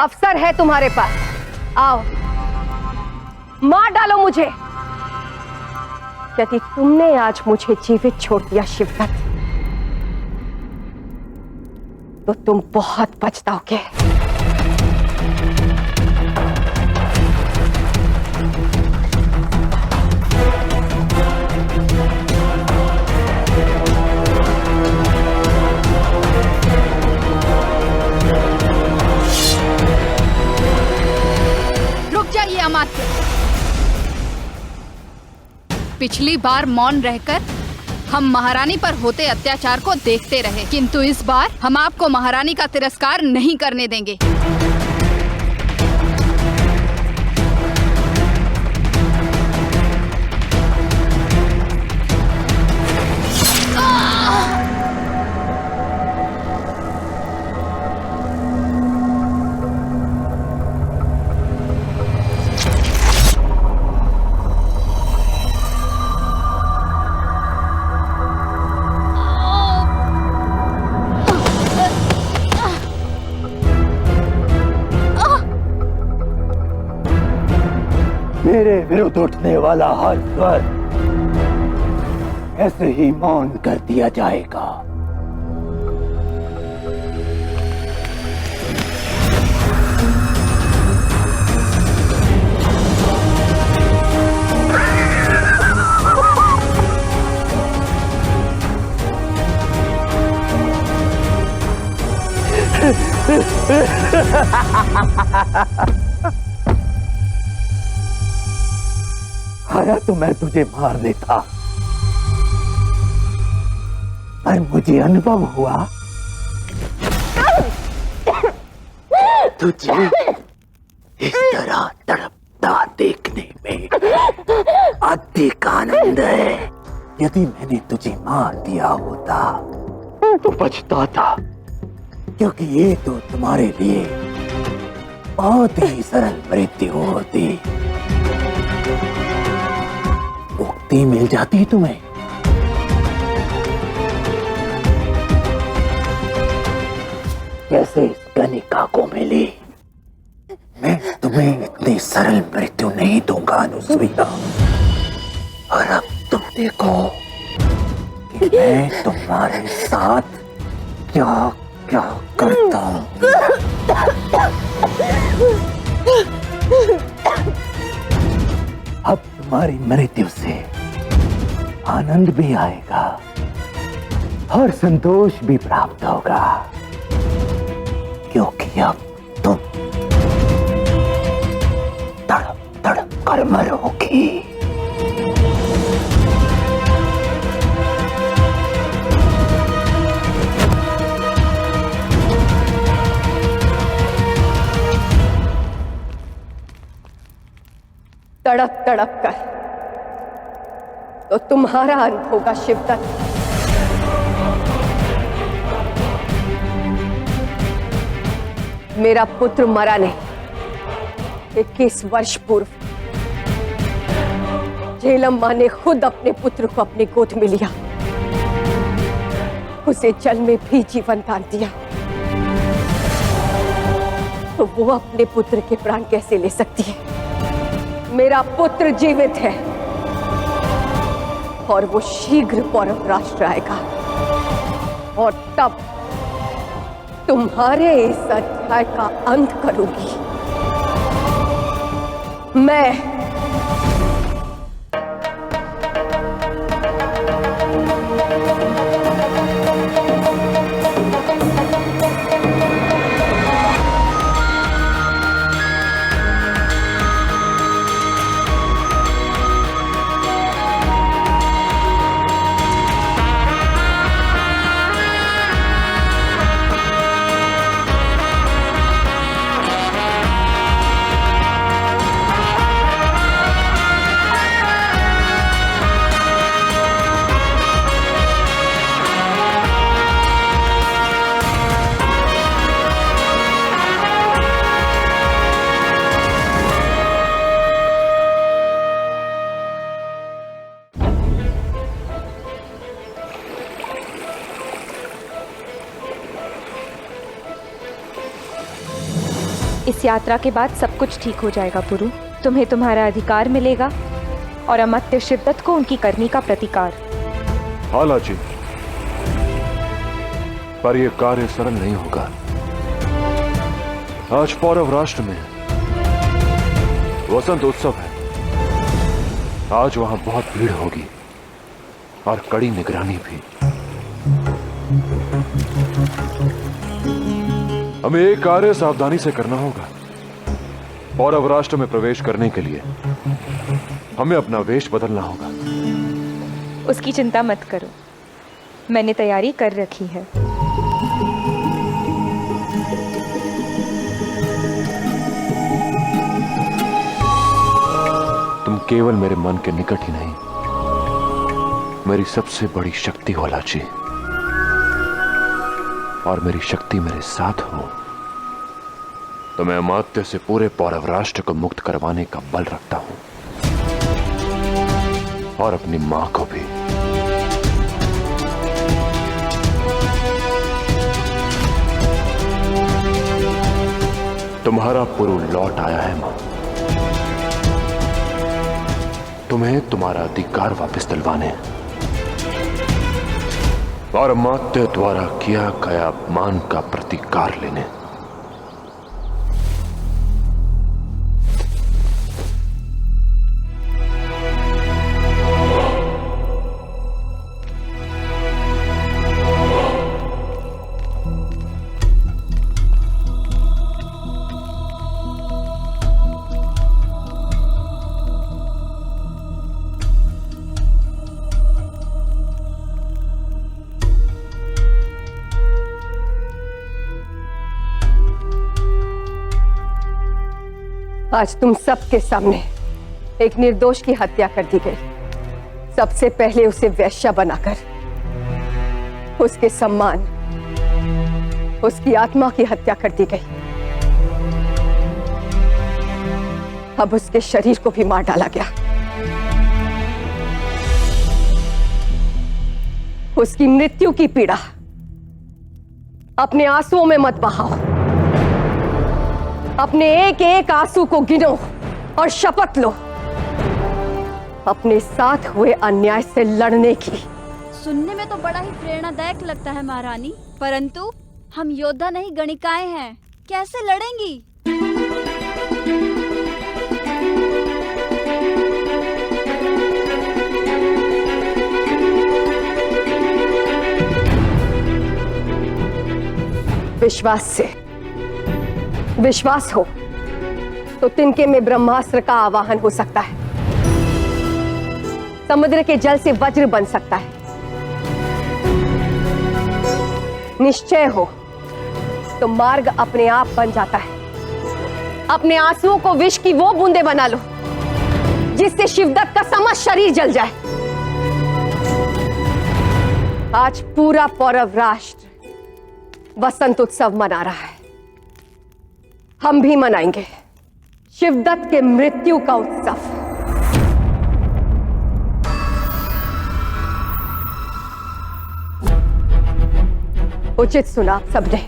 अवसर है तुम्हारे पास, आओ मार डालो मुझे। यदि तुमने आज मुझे जीवित छोड़ दिया शिवदत्त, तो तुम बहुत पछताओगे। अमात्य, पिछली बार मौन रहकर हम महारानी पर होते अत्याचार को देखते रहे, किंतु इस बार हम आपको महारानी का तिरस्कार नहीं करने देंगे। मेरे विरुद्ध उठने वाला हर स्वर ऐसे ही मौन कर दिया जाएगा। आया तो मैं तुझे मार देता, पर मुझे अनुभव हुआ तुझे इस तरह तड़पता देखने में अधिक आनंद है। यदि मैंने तुझे मार दिया होता तो पछताता, क्योंकि ये तो तुम्हारे लिए बहुत ही सरल मृत्यु होती। मुक्ति मिल जाती तुम्हें। कैसे इस गणिका को मिली? मैं तुम्हें इतनी सरल मृत्यु नहीं दूंगा अनुसुईया। और अब तुम देखो कि मैं तुम्हारे साथ क्या क्या करता हूं। अब तुम्हारी मृत्यु से आनंद भी आएगा और संतोष भी प्राप्त होगा, क्योंकि अब तुम तड़प तड़प कर मरोगी। तड़प तड़प कर तो तुम्हारा अंत होगा शिवदत्त। मेरा पुत्र मरा नहीं। 21 वर्ष पूर्व झेलम्मा ने खुद अपने पुत्र को अपनी गोद में लिया, उसे जल में भी जीवन दान दिया, तो वो अपने पुत्र के प्राण कैसे ले सकती है? मेरा पुत्र जीवित है और वो शीघ्र पौरव राष्ट्र आएगा, और तब तुम्हारे इस अध्याय का अंत करूंगी मैं। इस यात्रा के बाद सब कुछ ठीक हो जाएगा पुरु। तुम्हें तुम्हारा अधिकार मिलेगा और अमात्य शिवदत्त को उनकी करनी का प्रतिकार। हाँ लाची, पर यह कार्य सरल नहीं होगा। आज पौरव राष्ट्र में वसंत उत्सव है। आज वहां बहुत भीड़ होगी और कड़ी निगरानी भी। हमें एक कार्य सावधानी से करना होगा। पौरव राष्ट्र में प्रवेश करने के लिए हमें अपना वेश बदलना होगा। उसकी चिंता मत करो, मैंने तैयारी कर रखी है। तुम केवल मेरे मन के निकट ही नहीं, मेरी सबसे बड़ी शक्ति हो लाची, और मेरी शक्ति मेरे साथ हो तो मैं अमात्य से पूरे पौरव राष्ट्र को मुक्त करवाने का बल रखता हूं, और अपनी मां को भी। तुम्हारा पुरु लौट आया है मां। तुम्हें तुम्हारा अधिकार वापस दिलवाने और अमात्य द्वारा किया गया अपमान का प्रतिकार लेने। आज तुम सबके सामने एक निर्दोष की हत्या कर दी गई। सबसे पहले उसे वेश्या बनाकर उसके सम्मान, उसकी आत्मा की हत्या कर दी गई। अब उसके शरीर को भी मार डाला गया। उसकी मृत्यु की पीड़ा अपने आंसुओं में मत बहाओ। अपने एक एक आंसू को गिनो और शपथ लो अपने साथ हुए अन्याय से लड़ने की। सुनने में तो बड़ा ही प्रेरणादायक लगता है महारानी, परंतु हम योद्धा नहीं गणिकाएं हैं, कैसे लड़ेंगी? विश्वास से, विश्वास हो तो तिनके में ब्रह्मास्त्र का आवाहन हो सकता है। समुद्र के जल से वज्र बन सकता है। निश्चय हो तो मार्ग अपने आप बन जाता है। अपने आंसुओं को विष की वो बूंदे बना लो जिससे शिवदत्त का समस्त शरीर जल जाए। आज पूरा पौरव राष्ट्र वसंत उत्सव मना रहा है। हम भी मनाएंगे शिवदत्त के मृत्यु का उत्सव। उचित सुना आप सबने।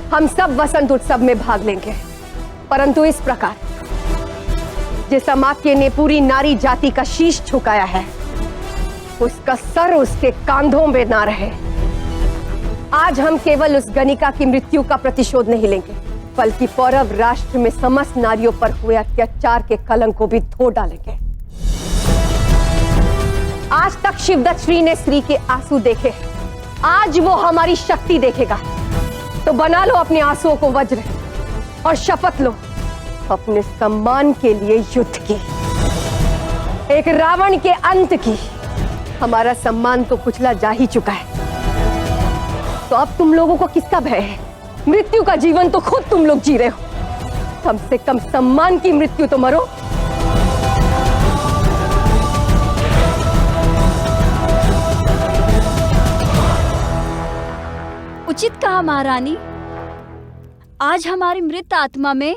हम सब वसंत उत्सव में भाग लेंगे, परंतु इस प्रकार जिस अमात्य ने पूरी नारी जाति का शीश झुकाया है उसका सर उसके कांधों में ना रहे। आज हम केवल उस गणिका की मृत्यु का प्रतिशोध नहीं लेंगे, बल्कि पौरव राष्ट्र में समस्त नारियों पर हुए अत्याचार के कलंक को भी धो डालेंगे। आज तक शिवदत्त श्री ने स्त्री के आंसू देखे, आज वो हमारी शक्ति देखेगा। तो बना लो अपने आंसुओं को वज्र और शपथ लो अपने सम्मान के लिए युद्ध की, एक रावण के अंत की। हमारा सम्मान तो कुचला जा ही चुका है, तो अब तुम लोगों को किसका भय है? मृत्यु का जीवन तो खुद तुम लोग जी रहे हो, कम से कम सम्मान की मृत्यु तो मरो। उचित कहा महारानी, आज हमारी मृत आत्मा में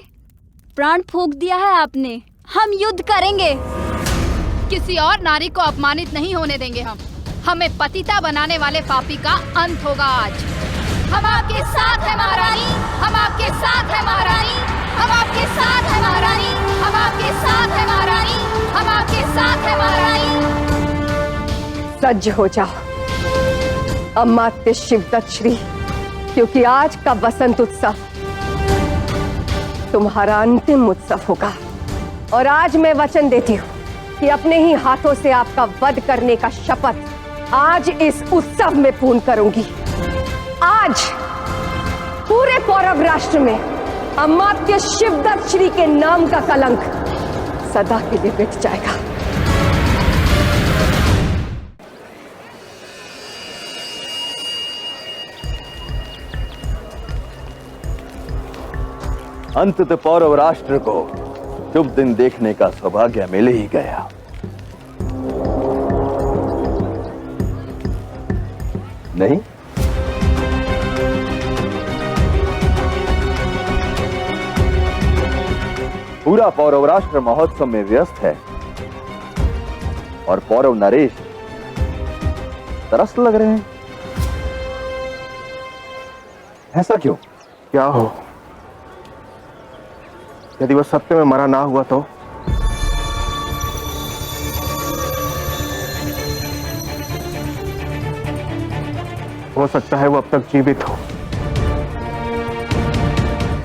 प्राण फूंक दिया है आपने। हम युद्ध करेंगे। किसी और नारी को अपमानित नहीं होने देंगे हम। हमें पतिता बनाने वाले पापी का अंत होगा आज। हम आपके साथ हैं महारानी, हम आपके साथ हैं महारानी, हम आपके साथ हैं महारानी, हम आपके साथ हैं महारानी, हम आपके साथ हैं महारानी। सज्ज हो जाओ अमात्य शिवदत्त श्री, क्योंकि आज का वसंत उत्सव तुम्हारा अंतिम उत्सव होगा। और आज मैं वचन देती हूँ कि अपने ही हाथों से आपका वध करने का शपथ आज इस उत्सव में पूर्ण करूंगी। आज पूरे पौरव राष्ट्र में अमात्य शिवदत्त श्री के नाम का कलंक सदा के लिए मिट जाएगा। अंततः पौरव राष्ट्र को शुभ दिन देखने का सौभाग्य मिल ही गया। नहीं? पूरा पौरव राष्ट्र महोत्सव में व्यस्त है और पौरव नरेश तरस लग रहे हैं। ऐसा क्यों? क्या हो, यदि वह सत्य में मरा ना हुआ तो? हो सकता है वो अब तक जीवित हो,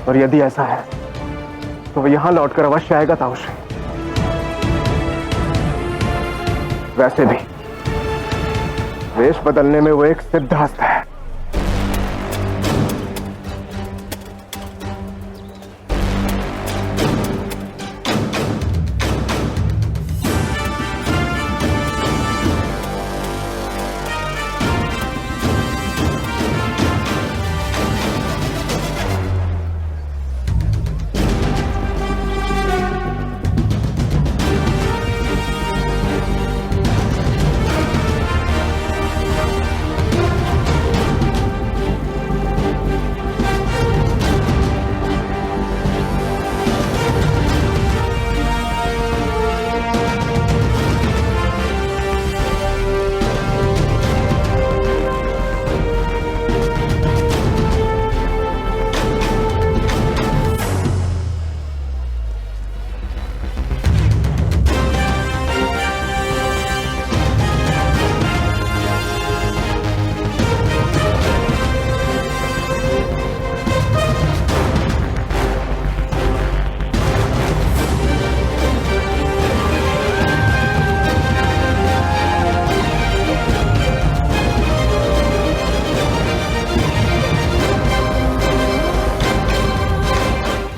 और यदि ऐसा है तो वह यहां लौटकर अवश्य आएगा ताऊश्री। वैसे भी वेश बदलने में वो एक सिद्धहस्त है।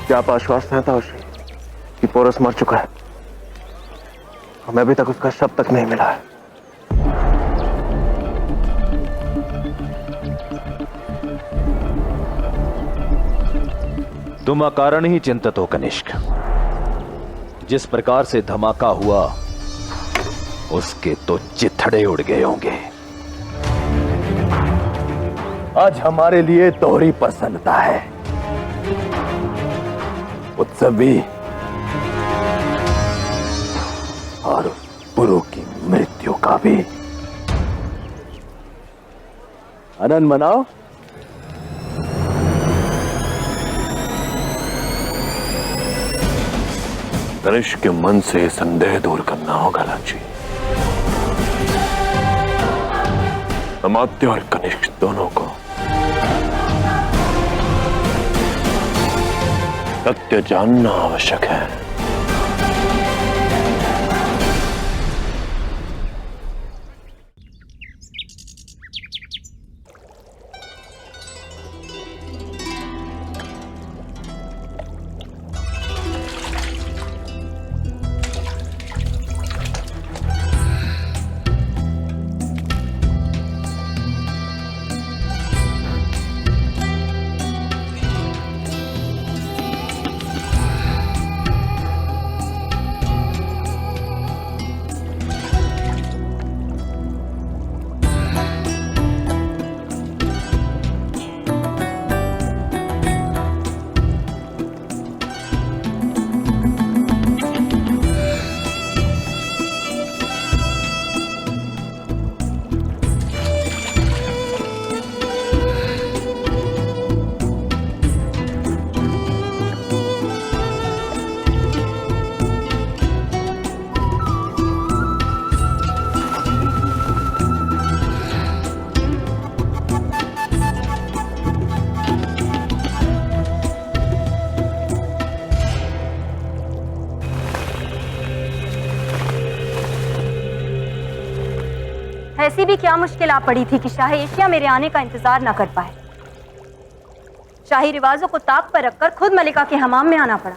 क्या आप आश्वस्त हैं ताऊश्री कि पोरस मर चुका है? हमें अभी तक उसका शव तक नहीं मिला है। तुम अकारण ही चिंतित हो कनिष्क। जिस प्रकार से धमाका हुआ उसके तो चिथड़े उड़ गए होंगे। आज हमारे लिए दोहरी प्रसन्नता है, उत्सव भी और पुरु की मृत्यु का भी। आनंद मनाओ। तनिष्क के मन से संदेह दूर करना होगा लाची। अमात्य और कनिष्क दोनों को सत्य जानना आवश्यक है। ऐसी भी क्या मुश्किल आ पड़ी थी कि शाह एशिया मेरे आने का इंतजार ना कर पाए। शाही रिवाजों को ताक पर रखकर खुद मलिका के हमाम में आना पड़ा।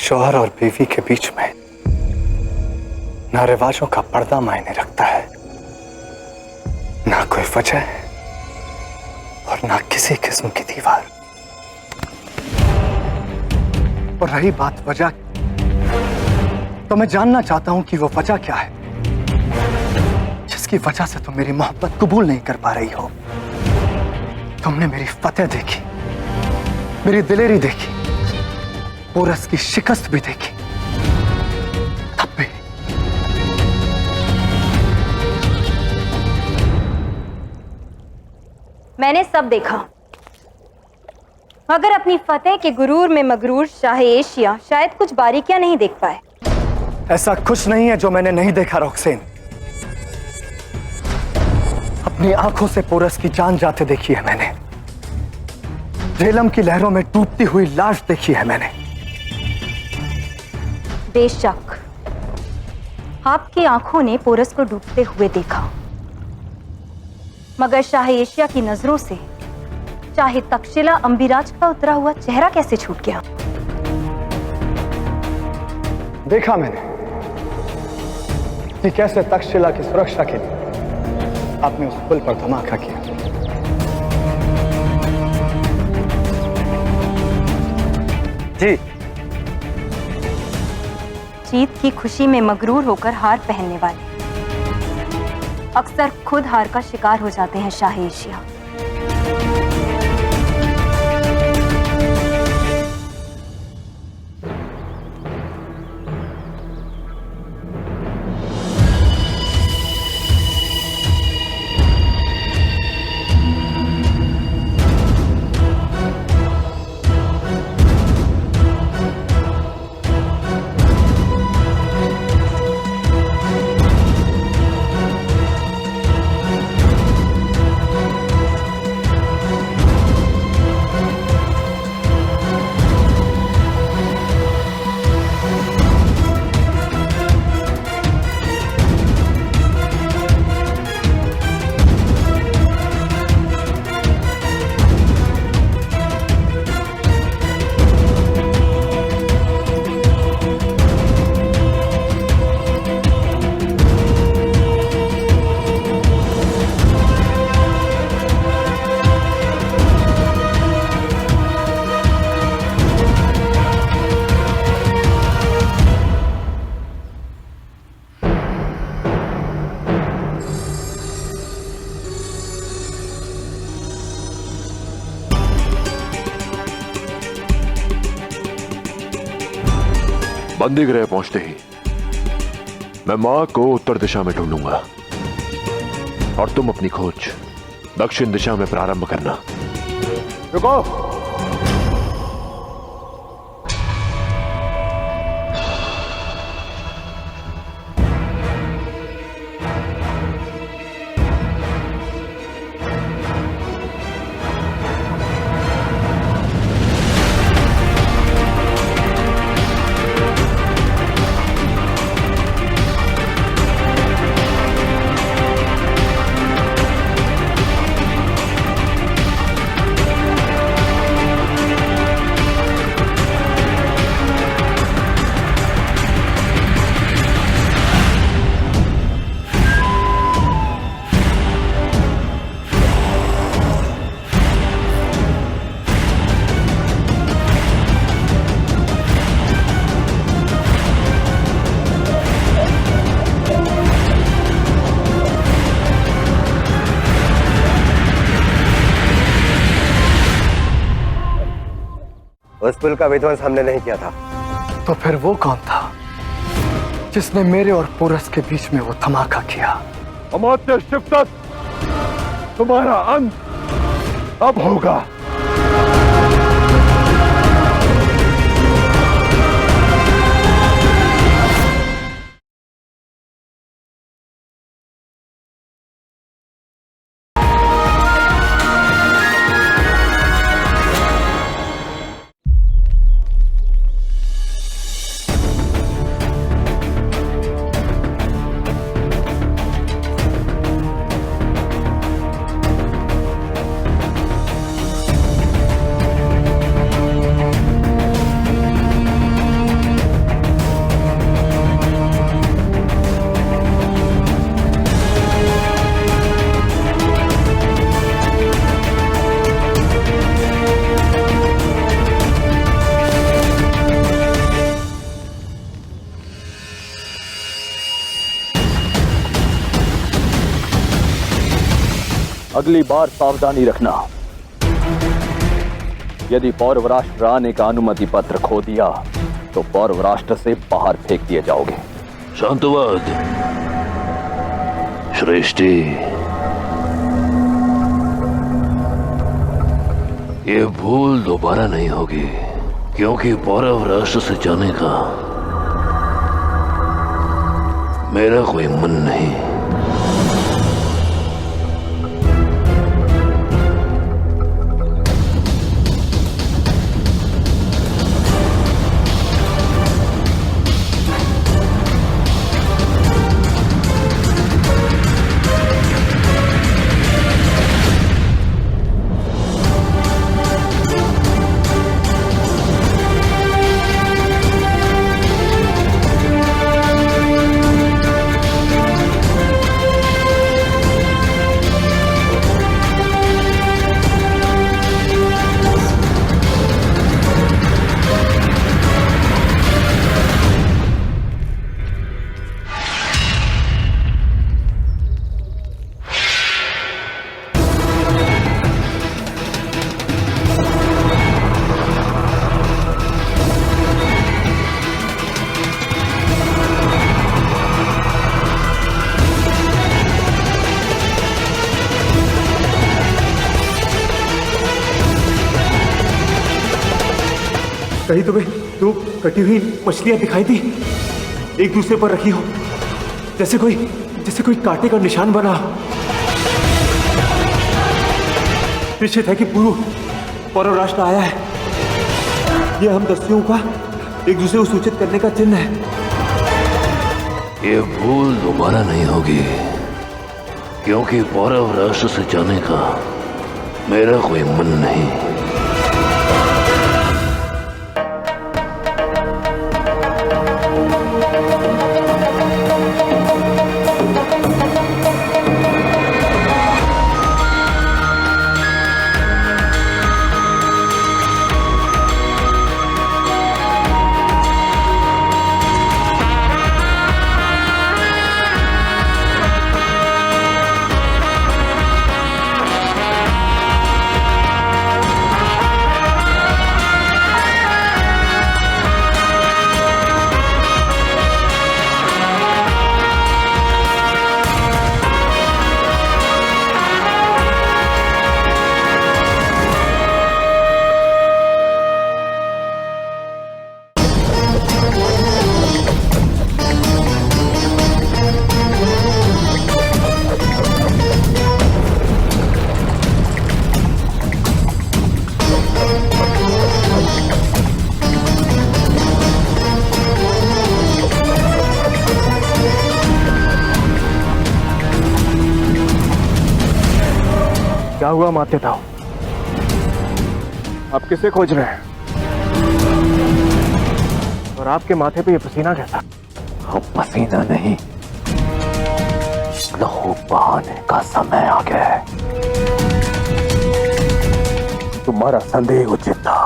शौहर और बीवी के बीच में ना रिवाजों का पर्दा मायने रखता है, ना कोई वजह और ना किसी किस्म की दीवार। और रही बात वजह, तो मैं जानना चाहता हूं कि वो वजह क्या है जिसकी वजह से तुम मेरी मोहब्बत कबूल नहीं कर पा रही हो। तुमने मेरी फतेह देखी, मेरी दिलेरी देखी, पोरस की शिकस्त भी देखी, तब भी मैंने सब देखा, मगर अपनी फतेह के गुरूर में मगरूर शाह एशिया शायद कुछ बारीकियां नहीं देख पाए। ऐसा कुछ नहीं है जो मैंने नहीं देखा रोकसेन। अपनी आंखों से पोरस की जान जाते देखी है मैंने, झेलम की लहरों में डूबती हुई लाश देखी है मैंने। बेशक आपकी आंखों ने पोरस को डूबते हुए देखा, मगर शाह एशिया की नजरों से चाहे तक्षशिला अंबिराज का उतरा हुआ चेहरा कैसे छूट गया? देखा मैंने कि कैसे तक्षशिला की सुरक्षा के लिए आपने उस पुल पर धमाका किया। जी, जीत की खुशी में मगरूर होकर हार पहनने वाले अक्सर खुद हार का शिकार हो जाते हैं। शाह एशिया, बंदी गृह पहुंचते ही मैं मां को उत्तर दिशा में ढूंढूंगा और तुम अपनी खोज दक्षिण दिशा में प्रारंभ करना। रुको, उस पुल का विध्वंस हमने नहीं किया था। तो फिर वो कौन था जिसने मेरे और पोरस के बीच में वो धमाका किया? अमात्य शिवदत्त, तुम्हारा अंत अब होगा। अगली बार सावधानी रखना। यदि पौरव राष्ट्र आने का अनुमति पत्र खो दिया तो पौरव राष्ट्र से बाहर फेंक दिए जाओगे। शांतवाद श्रेष्ठी, ये भूल दोबारा नहीं होगी, क्योंकि पौरव राष्ट्र से जाने का मेरा कोई मन नहीं। कहीं तुम्हें दो कटी हुई मछलियां दिखाई दी, एक दूसरे पर रखी हो, जैसे कोई कांटे का निशान बना। निश्चित है कि पौरव राष्ट्र आया है। यह हम दस्युओं का एक दूसरे को सूचित करने का चिन्ह है। ये भूल दोबारा नहीं होगी, क्योंकि पौरव राष्ट्र से जाने का मेरा कोई मन नहीं। क्या हुआ मातेताओ? आप किसे खोज रहे हैं? और आपके माथे पे ये पसीना कैसा? वो पसीना नहीं, लहू बहाने का समय आ गया है। तुम्हारा संदेह उचित था।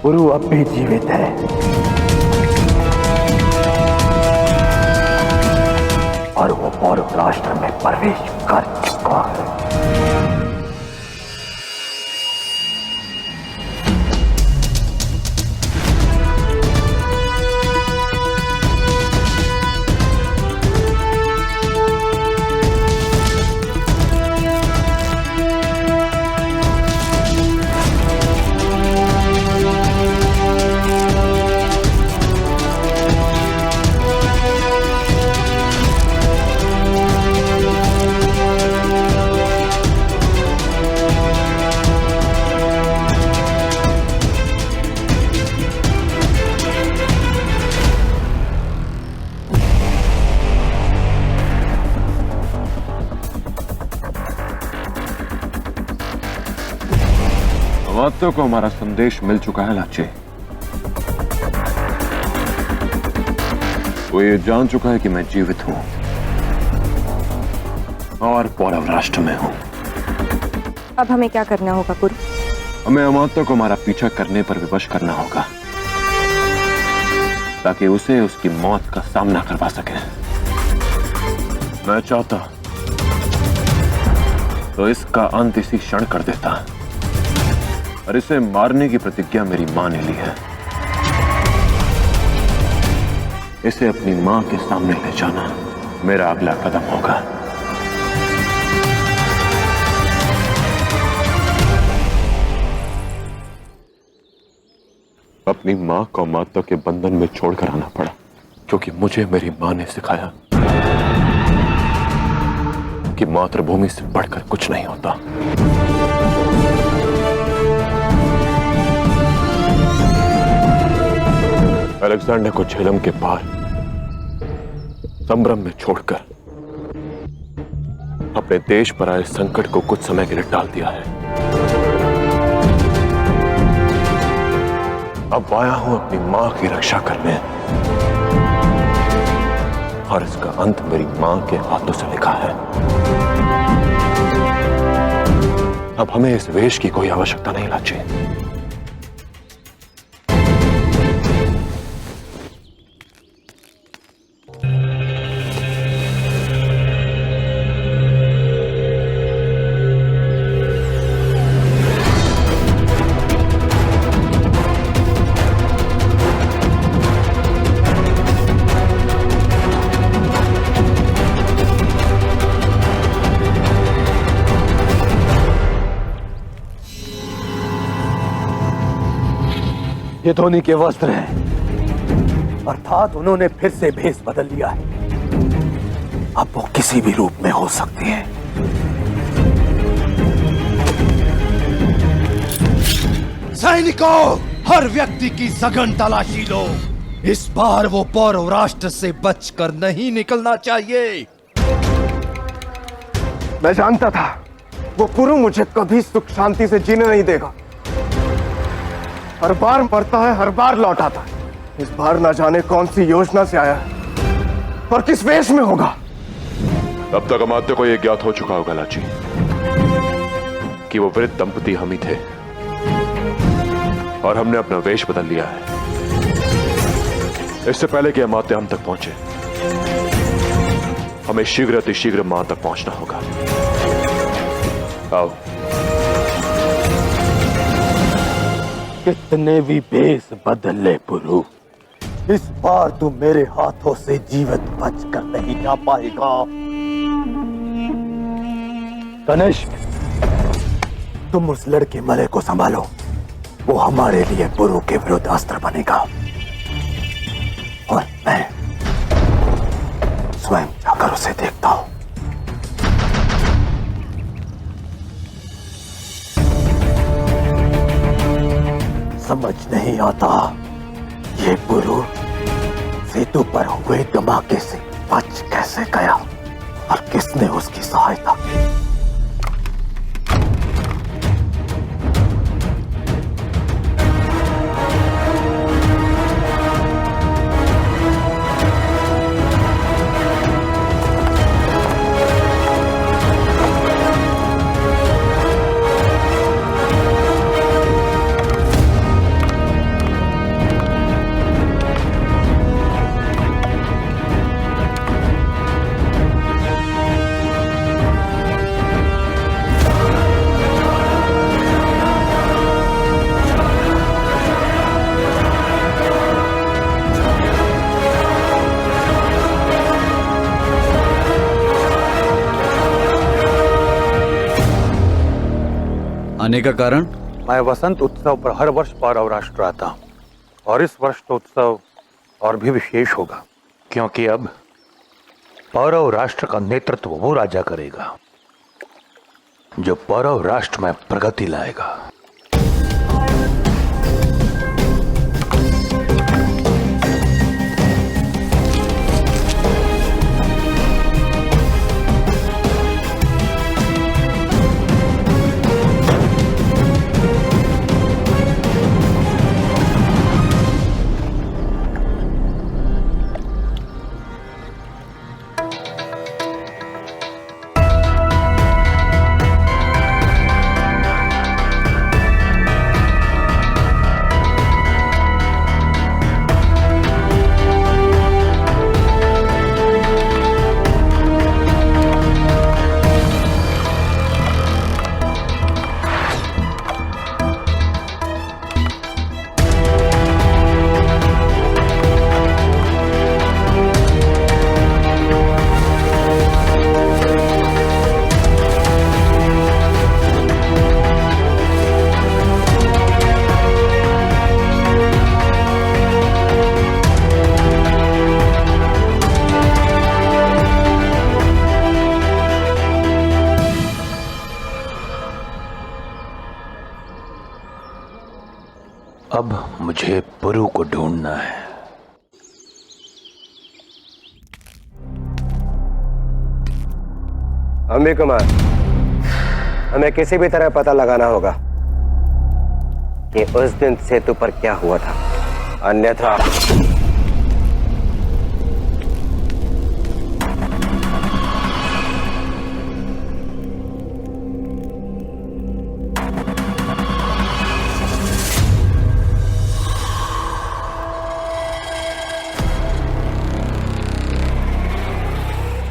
गुरु अब भी जीवित है और वो पौरव राष्ट्र में प्रवेश कर चुका है। अमात्य को हमारा संदेश मिल चुका है लाचे। वो ये जान चुका है कि मैं जीवित हूं और पौरव राष्ट्र में हूं। अब हमें क्या करना होगा पुरु? हमें अमात्य को हमारा पीछा करने पर विवश करना होगा ताकि उसे उसकी मौत का सामना करवा सके। मैं चाहता तो इसका अंत इसी क्षण कर देता, और इसे मारने की प्रतिज्ञा मेरी मां ने ली है। इसे अपनी मां के सामने ले जाना मेरा अगला कदम होगा। अपनी मां को अमात्य के बंधन में छोड़कर आना पड़ा, क्योंकि मुझे मेरी मां ने सिखाया कि मातृभूमि से बढ़कर कुछ नहीं होता। अलेक्जेंडर को झेलम के पार संभ्रम में छोड़कर अपने देश पर आए संकट को कुछ समय के लिए टाल दिया है। अब आया हूं अपनी मां की रक्षा करने, और इसका अंत मेरी मां के हाथों से लिखा है। अब हमें इस वेश की कोई आवश्यकता नहीं लाची। ये धोनी के वस्त्र हैं, अर्थात उन्होंने फिर से भेष बदल लिया है। अब वो किसी भी रूप में हो सकते हैं। सैनिकों, हर व्यक्ति की सघन तलाशी लो। इस बार वो पौरव राष्ट्र से बचकर नहीं निकलना चाहिए। मैं जानता था वो पुरु मुझे कभी सुख शांति से जीने नहीं देगा। हर बार मरता है, हर बार लौट आता है। इस बार न जाने कौन सी योजना से आया है और किस वेश में होगा। अब तक अमात्य को यह ज्ञात हो चुका होगा लाची कि वो वृद्ध दंपति हम ही थे, और हमने अपना वेश बदल लिया है। इससे पहले कि अमात्य हम तक पहुंचे, हमें शीघ्र अतिशीघ्र मां तक पहुंचना होगा। आओ। कितने भी भेष बदल ले पुरु, इस बार तू मेरे हाथों से जीवित बचकर नहीं आ पाएगा। कनिष्क, तुम उस लड़के मले को संभालो। वो हमारे लिए पुरु के विरुद्ध अस्त्र बनेगा, और मैं स्वयं जाकर उसे देखता हूं। समझ नहीं आता ये पुरु सेतु पर हुए धमाके से बच कैसे गया, और किसने उसकी सहायता की। आने का कारण? मैं वसंत उत्सव पर हर वर्ष पौरव राष्ट्र आता हूं, और इस वर्ष तो उत्सव और भी विशेष होगा, क्योंकि अब पौरव राष्ट्र का नेतृत्व वो राजा करेगा जो पौरव राष्ट्र में प्रगति लाएगा। अब मुझे पुरु को ढूंढना है। अम्बी कुमार, हमें किसी भी तरह पता लगाना होगा कि उस दिन सेतु पर क्या हुआ था, अन्यथा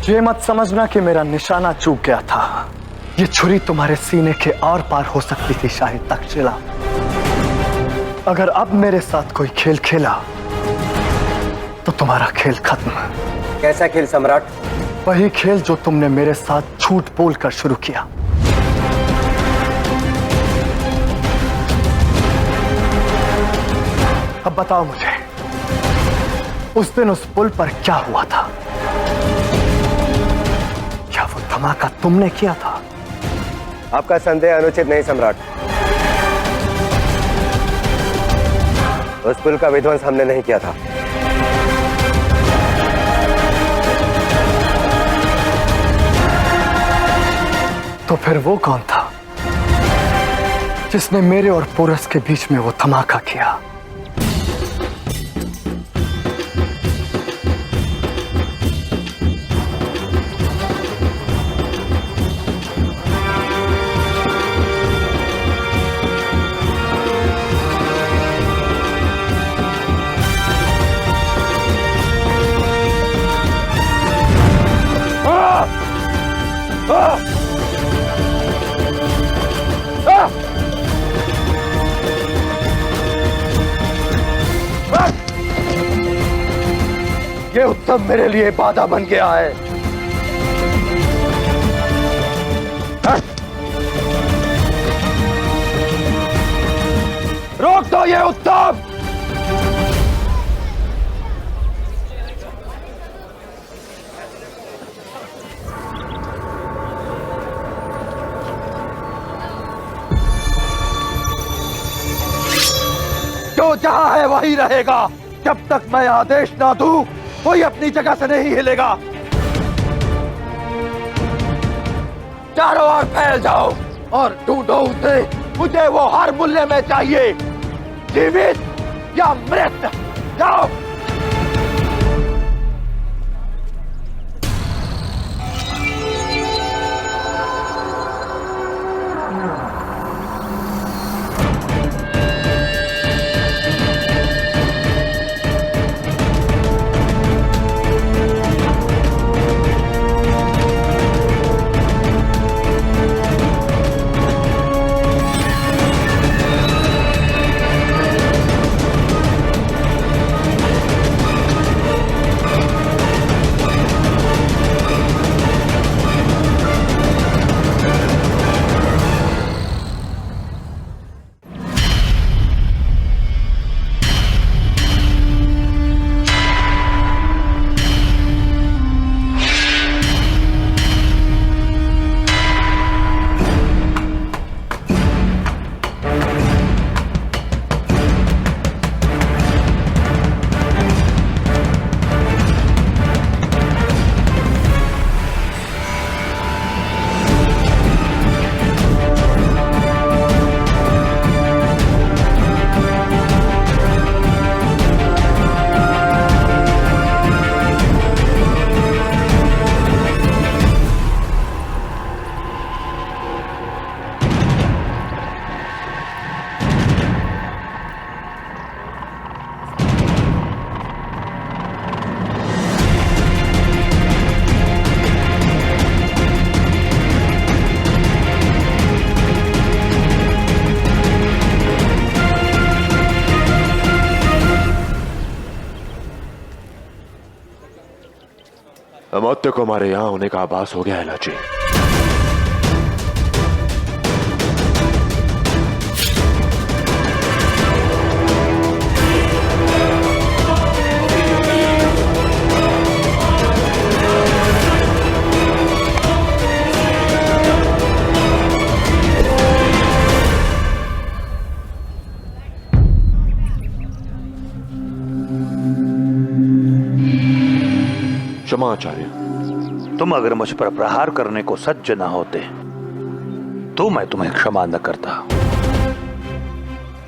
ये मत समझना कि मेरा निशाना चूक गया था। ये छुरी तुम्हारे सीने के आर पार हो सकती थी शाही तक्षशिला। अगर अब मेरे साथ कोई खेल खेला तो तुम्हारा खेल खत्म। कैसा खेल सम्राट? वही खेल जो तुमने मेरे साथ झूठ बोलकर शुरू किया। अब बताओ मुझे, उस दिन उस पुल पर क्या हुआ था? क्या वो धमाका तुमने किया था? आपका संदेह अनुचित नहीं सम्राट। उस पुल का विध्वंस हमने नहीं किया था। तो फिर वो कौन था जिसने मेरे और पोरस के बीच में वो धमाका किया? ये उत्सव मेरे लिए बाधा बन गया है। रोक दो ये उत्सव। जो जहां है वही रहेगा। जब तक मैं आदेश ना दूं, कोई अपनी जगह से नहीं हिलेगा। चारों ओर फैल जाओ और ढूंढो उसे। मुझे वो हर मूल्य में चाहिए, जीवित या मृत। जाओ। अमात्य को हमारे यहां होने का आभास हो गया है लाची। क्षमा आचार्य। तुम अगर मुझ पर प्रहार करने को सज्ज न होते तो मैं तुम्हें क्षमा न करता।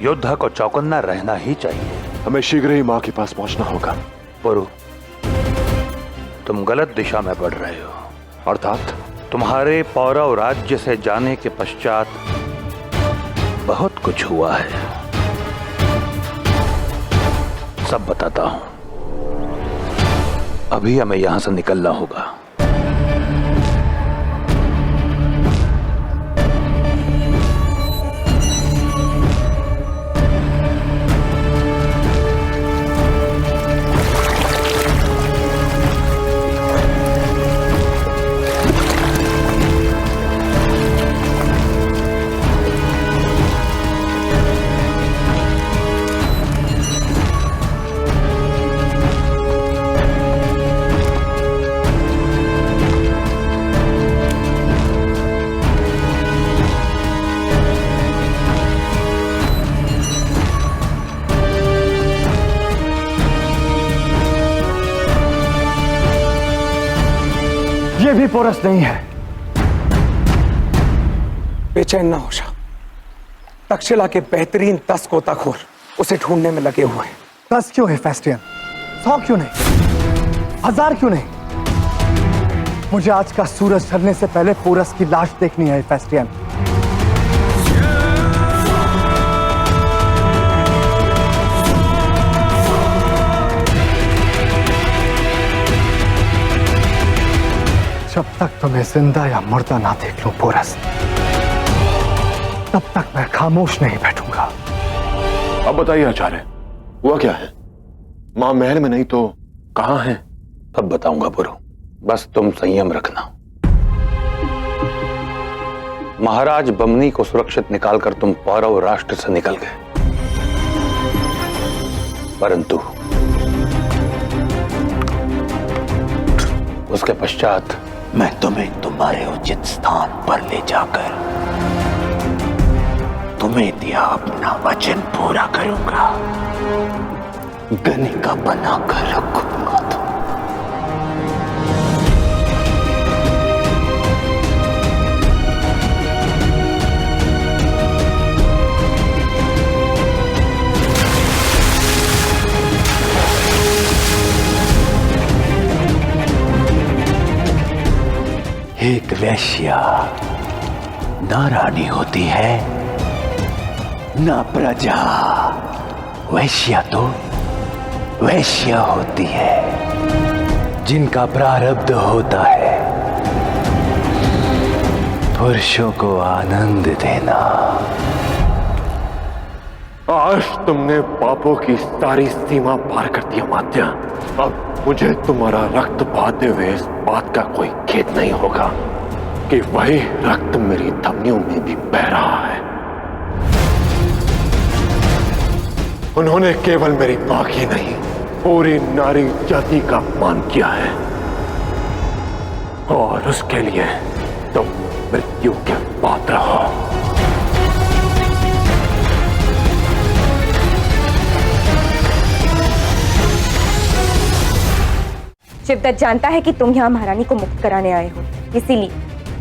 योद्धा को चौकन्ना रहना ही चाहिए। हमें शीघ्र ही मां के पास पहुंचना होगा। पुरु, तुम गलत दिशा में बढ़ रहे हो। अर्थात? तुम्हारे पौरव राज्य से जाने के पश्चात बहुत कुछ हुआ है, सब बताता हूं। अभी हमें यहां से निकलना होगा। ये भी पोरस नहीं है। बेचैन ना हो जा। तक्षशिला के बेहतरीन 10 गोताखोर उसे ढूंढने में लगे हुए हैं। 10 क्यों है फेस्टियन? 100 क्यों नहीं? 1000 क्यों नहीं? मुझे आज का सूरज ढलने से पहले पोरस की लाश देखनी है फेस्टियन। जब तक तुम्हें जिंदा या मुर्दा ना देख लूं पोरस, तब तक मैं खामोश नहीं बैठूंगा। अब बताइए आचार्य, हुआ क्या है? मां महल में नहीं तो कहां है? अब बताऊंगा पुरु, बस तुम संयम रखना। महाराज बमनी को सुरक्षित निकालकर तुम पौरव राष्ट्र से निकल गए, परंतु उसके पश्चात मैं तुम्हें तुम्हारे उचित स्थान पर ले जाकर तुम्हें दिया अपना वचन पूरा करूंगा। गनिका बनाकर रखूंगा। एक वैश्या ना रानी होती है ना प्रजा। वैश्या तो वैश्या होती है जिनका प्रारब्ध होता है पुरुषों को आनंद देना। आज तुमने पापों की सारी सीमा पार कर दी अमात्य। अब मुझे तुम्हारा रक्त बहाते हुए इस बात का कोई खेद नहीं होगा कि वही रक्त मेरी धमनियों में भी बह रहा है। उन्होंने केवल मेरी मां की नहीं, पूरी नारी जाति का अपमान किया है और उसके लिए तुम मृत्यु के पात्र हो। शिवदत्त जानता है कि तुम यहाँ महारानी को मुक्त कराने आए हो, इसीलिए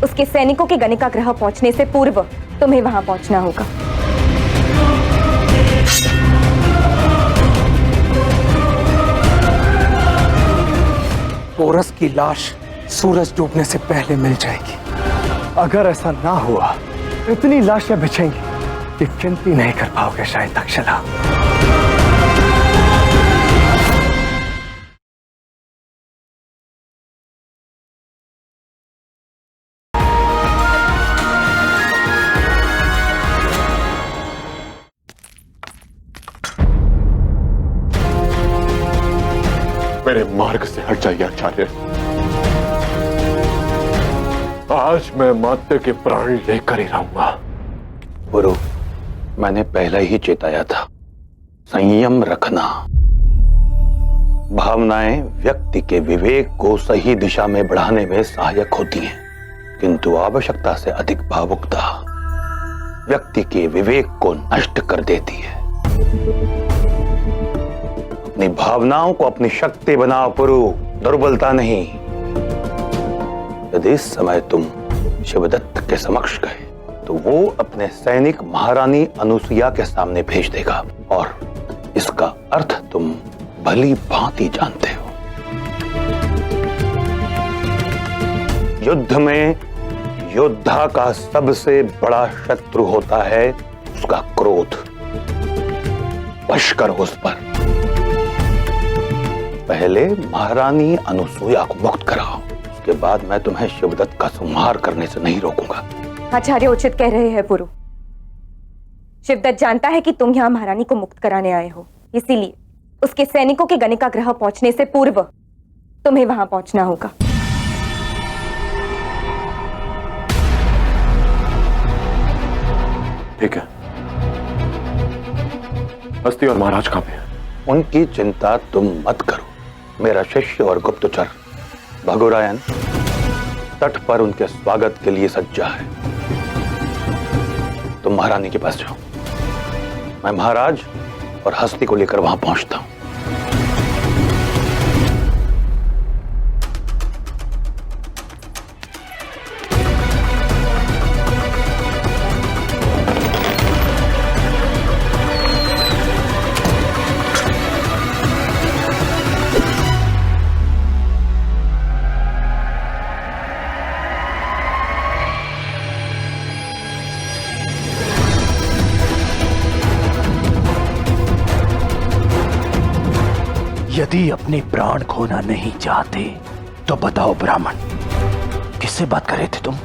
उसके सैनिकों के गनिका ग्रह पहुंचने से पूर्व तुम्हें वहां पहुंचना होगा। पोरस की लाश सूरज डूबने से पहले मिल जाएगी। अगर ऐसा ना हुआ, इतनी लाशें बिछेंगी कि गिनती नहीं कर पाओगे शायद तक्षशिला। मेरे मार्ग से हट जाइए आचार्य। आज मैं माते के प्राण लेकर ही रहूंगा। गुरु, मैंने पहले ही चेताया था, संयम रखना। भावनाएं व्यक्ति के विवेक को सही दिशा में बढ़ाने में सहायक होती हैं, किंतु आवश्यकता से अधिक भावुकता व्यक्ति के विवेक को नष्ट कर देती है। अपनी भावनाओं को अपनी शक्ति बनाओ पुरु। दुर्बलता नहीं। यदि इस समय तुम शिवदत्त के समक्ष गए तो वो अपने सैनिक महारानी अनुसुईया के सामने भेज देगा, और इसका अर्थ तुम भली भांति जानते हो। युद्ध में योद्धा का सबसे बड़ा शत्रु होता है उसका क्रोध। वश करो उस पर। पहले महारानी अनुसुईया को मुक्त कराओ, उसके बाद मैं तुम्हें शिवदत्त का संहार करने से नहीं रोकूंगा। आचार्य उचित कह रहे हैं पुरु। शिवदत्त जानता है कि तुम यहाँ महारानी को मुक्त कराने आए हो, इसीलिए उसके सैनिकों के गणिका ग्रह पहुंचने से पूर्व तुम्हें वहां पहुंचना होगा। ठीक है। हस्ती और महाराज कहां पे हैं? उनकी चिंता तुम मत करो। मेरा शिष्य और गुप्तचर भगुरायन तट पर उनके स्वागत के लिए सज्जा है। तुम महारानी के पास जाओ, मैं महाराज और हस्ती को लेकर वहां पहुंचता हूं। यदि अपने प्राण खोना नहीं चाहते तो बताओ ब्राह्मण, किससे बात कर रहे थे तुम?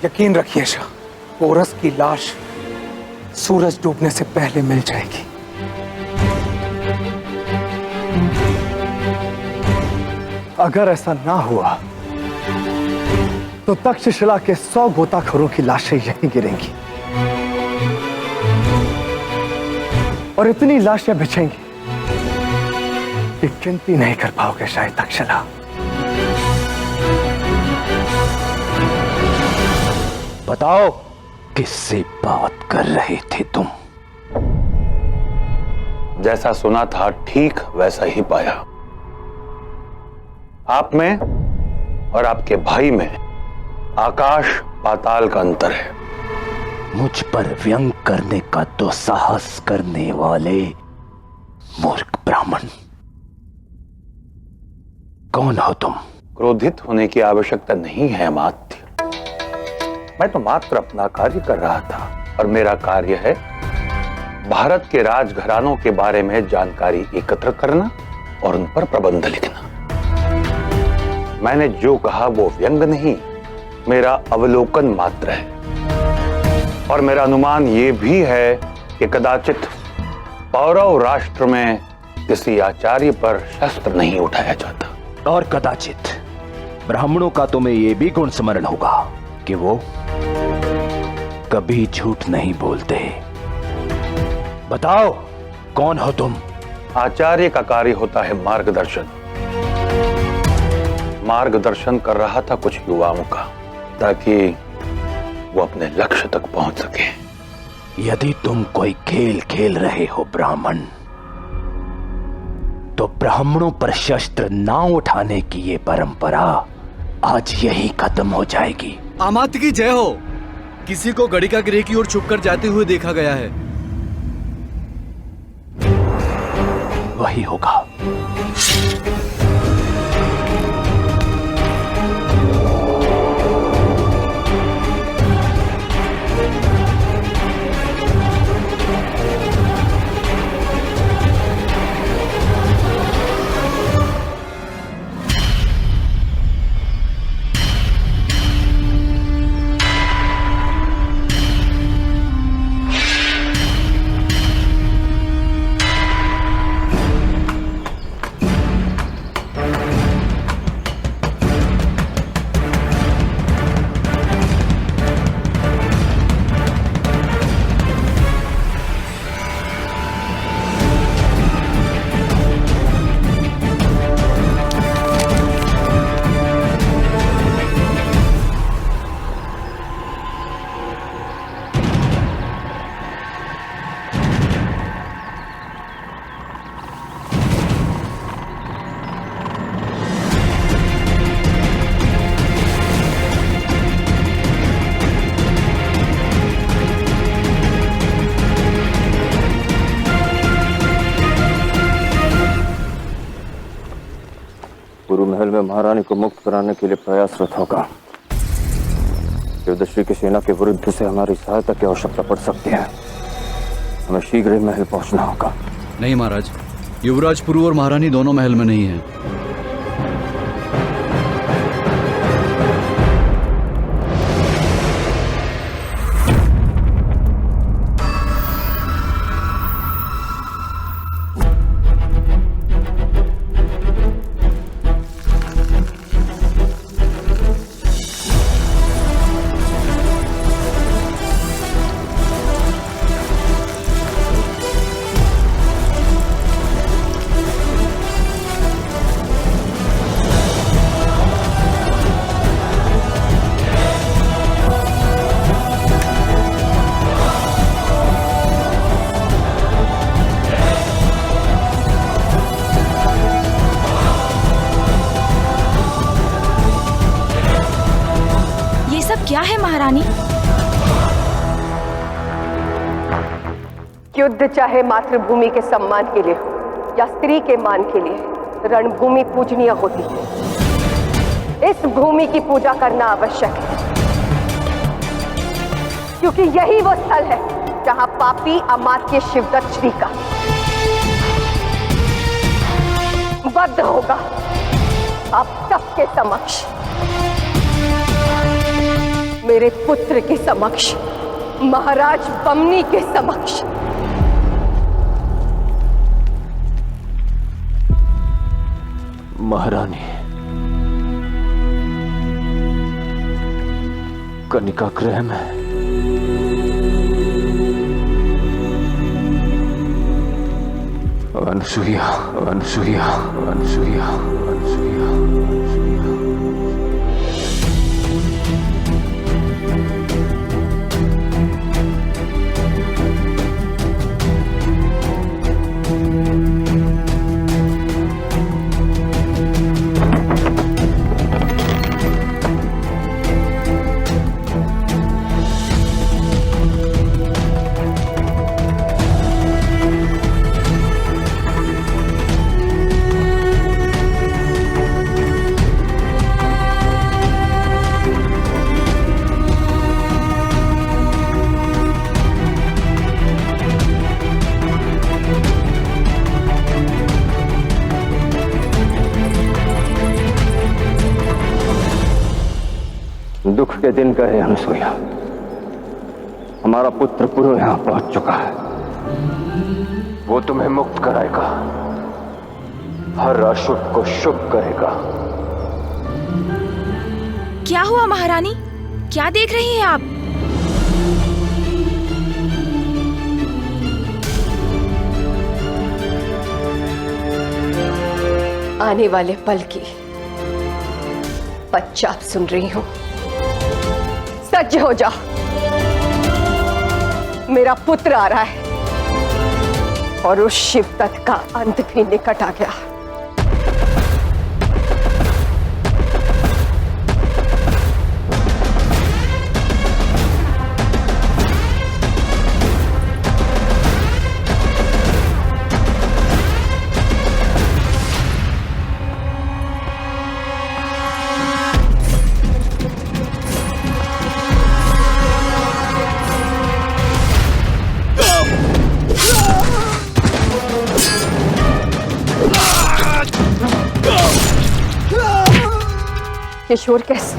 यकीन रखिए शाह, पोरस की लाश सूरज डूबने से पहले मिल जाएगी। अगर ऐसा ना हुआ तो तक्षशिला के 100 गोताखोरों की लाशें यहीं गिरेंगी और इतनी लाशें बिछेंगी कि गिनती नहीं कर पाओगे शायद तक्षशिला। बताओ, किससे बात कर रहे थे तुम? जैसा सुना था ठीक वैसा ही पाया। आप में और आपके भाई में आकाश पाताल का अंतर है। मुझ पर व्यंग करने का दुस्साहस करने वाले मूर्ख ब्राह्मण, कौन हो तुम? क्रोधित होने की आवश्यकता नहीं है अमात्य। मैं तो मात्र अपना कार्य कर रहा था, और मेरा कार्य है भारत के राजघरानों के बारे में जानकारी एकत्र करना और उन पर प्रबंध लिखना। मैंने जो कहा वो व्यंग नहीं, मेरा अवलोकन मात्र है। और मेरा अनुमान ये भी है कि कदाचित पौरव राष्ट्र में किसी आचार्य पर शस्त्र नहीं उठाया जाता। और कदाचित ब्राह्मणों का तुम्हें यह भी गुण स्मरण होगा कि वो कभी झूठ नहीं बोलते। बताओ, कौन हो तुम? आचार्य का कार्य होता है मार्गदर्शन। मार्गदर्शन कर रहा था कुछ युवाओं का, ताकि वो अपने लक्ष्य तक पहुंच सके। यदि तुम कोई खेल खेल रहे हो ब्राह्मण, तो ब्राह्मणों पर शस्त्र ना उठाने की ये परंपरा आज यही खत्म हो जाएगी। अमात्य की जय हो। किसी को गड़िका गृह की ओर छुपकर जाते हुए देखा गया है। वही होगा। गुरु महल में महारानी को मुक्त कराने के लिए प्रयासरत होगा। शिवदश्री की सेना के विरुद्ध से हमारी सहायता की आवश्यकता पड़ सकती है। हमें शीघ्र ही महल पहुंचना होगा। नहीं महाराज, युवराज पुरु और महारानी दोनों महल में नहीं है। क्या है महारानी? युद्ध चाहे मातृभूमि के सम्मान के लिए हो या स्त्री के मान के लिए, रणभूमि पूजनीय होती है। इस भूमि की पूजा करना आवश्यक है, क्योंकि यही वो स्थल है जहां पापी अमात्य शिवदत्त श्री का वध होगा। आप सबके समक्ष, मेरे पुत्र के समक्ष, महाराज बमनी के समक्ष। महारानी, कनिका गृह में अनसुईया, अनसुईया, अनसुईया, अनसुईया। दुख के दिन का है अनसुईया। हमारा पुत्र पुरु यहां पहुंच चुका है। वो तुम्हें मुक्त कराएगा, हर अशुभ को शुभ करेगा। क्या हुआ महारानी? क्या देख रही हैं आप? आने वाले पल की पश्चात सुन रही हूं। सज्ज हो जा, मेरा पुत्र आ रहा है और उस शिवदत्त का अंत भी निकट आ गया। किशोर कैसे?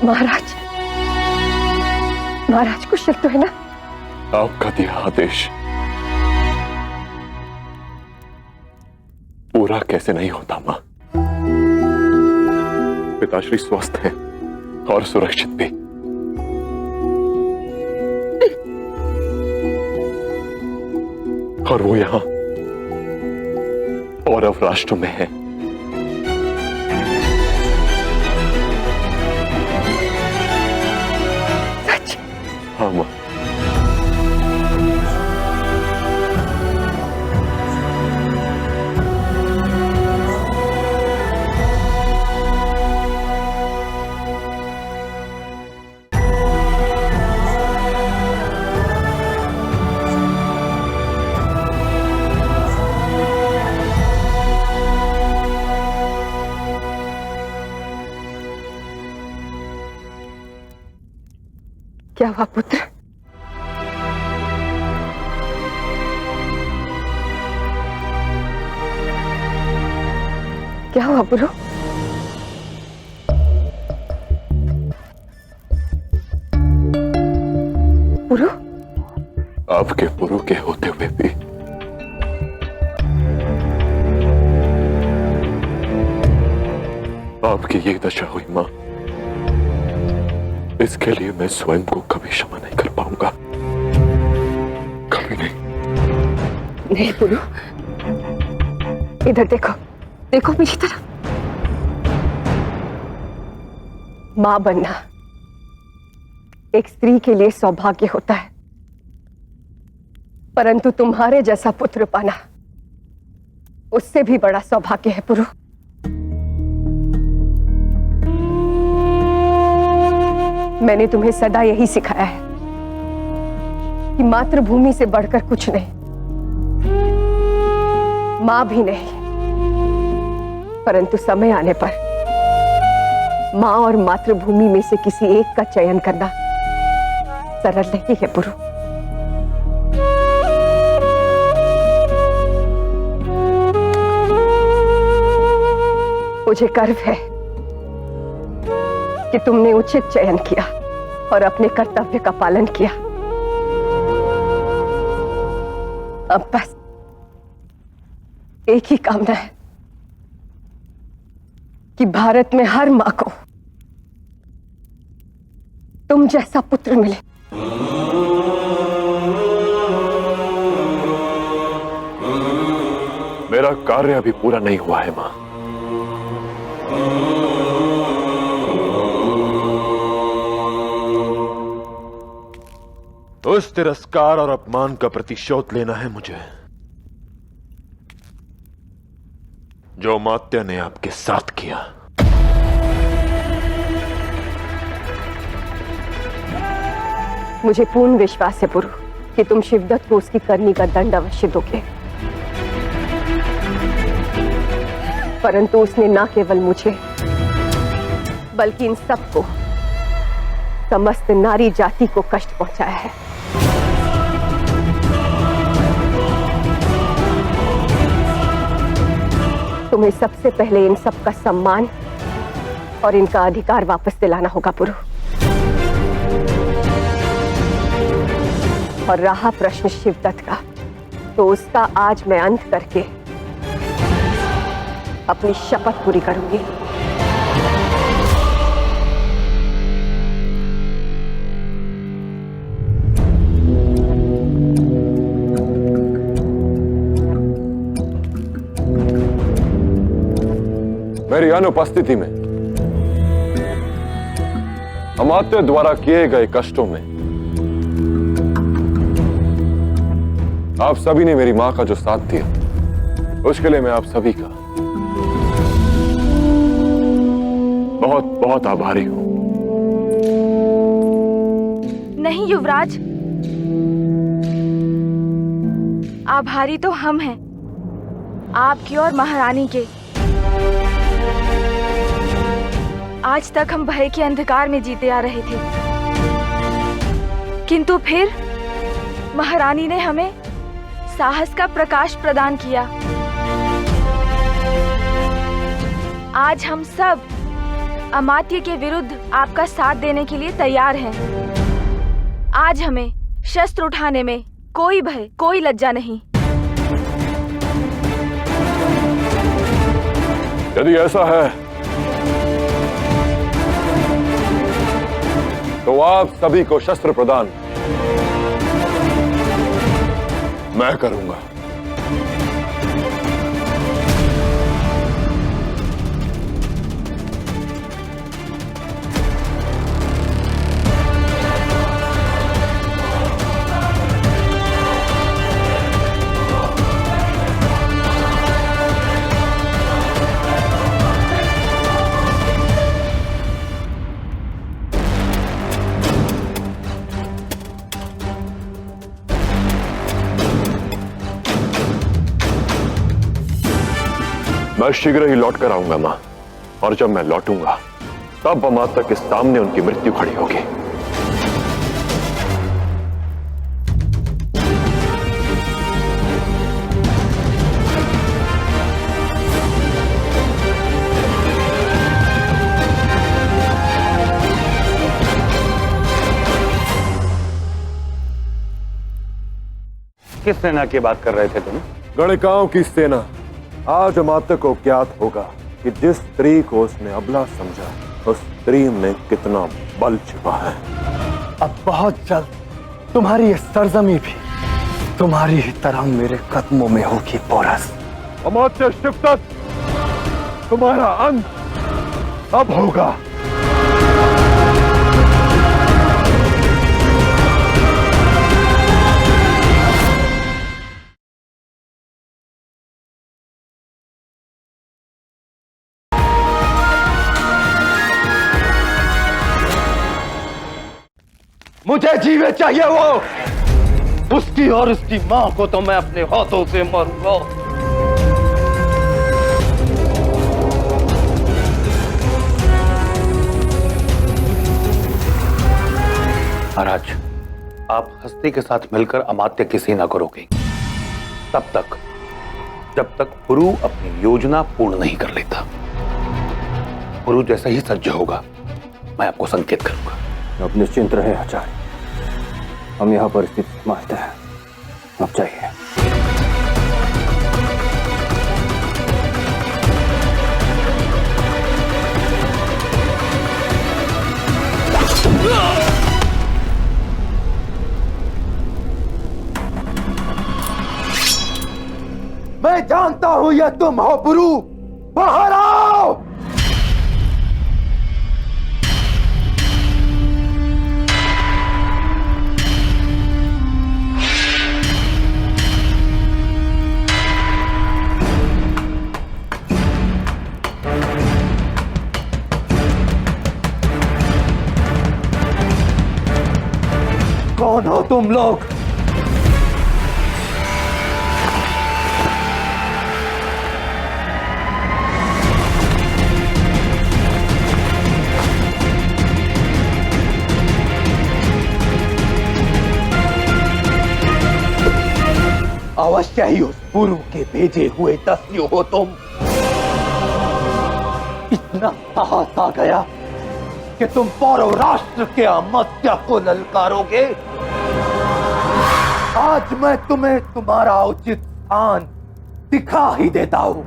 महाराज, महाराज कुशल तो है ना? आपका दिया आदेश पूरा कैसे नहीं होता मां? पिताश्री स्वस्थ हैं और सुरक्षित भी। और वो यहां औरव राष्ट्र में है। सच? हाँ मां। क्या हुआ पुत्र? क्या हुआ पुरु? पुरु? आपके पुरु के होते हुए भी आपकी ये दशा हुई मां, इसके लिए मैं स्वयं को कभी क्षमा नहीं कर पाऊंगा। कभी नहीं। नहीं पुरु, इधर देखो, देखो मेरी तरफ। मां बनना एक स्त्री के लिए सौभाग्य होता है, परंतु तुम्हारे जैसा पुत्र पाना उससे भी बड़ा सौभाग्य है पुरु। मैंने तुम्हें सदा यही सिखाया है कि मातृभूमि से बढ़कर कुछ नहीं, मां भी नहीं, परंतु समय आने पर मां और मातृभूमि में से किसी एक का चयन करना सरल नहीं है पुरु। मुझे गर्व है कि तुमने उचित चयन किया और अपने कर्तव्य का पालन किया। अब बस एक ही कामना है कि भारत में हर मां को तुम जैसा पुत्र मिले। मेरा कार्य अभी पूरा नहीं हुआ है मां। उस तिरस्कार और अपमान का प्रतिशोध लेना है मुझे जो अमात्य ने आपके साथ किया। मुझे पूर्ण विश्वास है पुरु कि तुम शिवदत्त को उसकी करनी का दंड अवश्य दोगे, परंतु उसने न केवल मुझे बल्कि इन सबको, समस्त नारी जाति को कष्ट पहुंचाया है। तुम्हें सबसे पहले इन सब का सम्मान और इनका अधिकार वापस दिलाना होगा पुरु। और रहा प्रश्न शिवदत्त का, तो उसका आज मैं अंत करके अपनी शपथ पूरी करूंगी। मेरी अनुपस्थिति में अमात्य द्वारा किए गए कष्टों में आप सभी ने मेरी मां का जो साथ दिया, उसके लिए मैं आप सभी का बहुत बहुत आभारी हूं। नहीं युवराज, आभारी तो हम हैं, आपकी और महारानी के। आज तक हम भय के अंधकार में जीते आ रहे थे, किंतु फिर महारानी ने हमें साहस का प्रकाश प्रदान किया। आज हम सब अमात्य के विरुद्ध आपका साथ देने के लिए तैयार हैं। आज हमें शस्त्र उठाने में कोई भय, कोई लज्जा नहीं। यदि ऐसा है तो आप सभी को शस्त्र प्रदान मैं करूंगा। मैं शीघ्र ही लौट कर आऊंगा मां, और जब मैं लौटूंगा तब अमात्य के सामने उनकी मृत्यु खड़ी होगी। किस सेना की बात कर रहे थे तुम? गणिकाओं की सेना। आज अमात्य को ज्ञात होगा कि जिस स्त्री को उसने अबला समझा, उस स्त्री में कितना बल छिपा है। अब बहुत जल्द तुम्हारी ये सरजमी भी तुम्हारी ही तरह मेरे कदमों में होगी पोरस। अमात्य शिवदत्त, तुम्हारा अंत अब होगा। मुझे जीवे चाहिए वो, उसकी और उसकी मां को तो मैं अपने हाथों से मारूंगा। महाराज, आप हस्ती के साथ मिलकर अमात्य की सेना को रोकेंगे तब तक जब तक पुरु अपनी योजना पूर्ण नहीं कर लेता। पुरु जैसे ही सज्ज होगा मैं आपको संकेत करूंगा। अब निश्चिंत रहे आचार्य, हम यहाँ परिस्थिति संभालते हैं। अब चाहिए मैं जानता हूं यह तुम हो पुरु, बाहर आओ। कौन हो तुम लोग? अवश्य ही उस पुरु के भेजे हुए दस्यु हो तुम। इतना साहस आ गया कि तुम पौरव राष्ट्र के अमर्त्य को ललकारोगे। आज मैं तुम्हें तुम्हारा उचित स्थान दिखा ही देता हूं।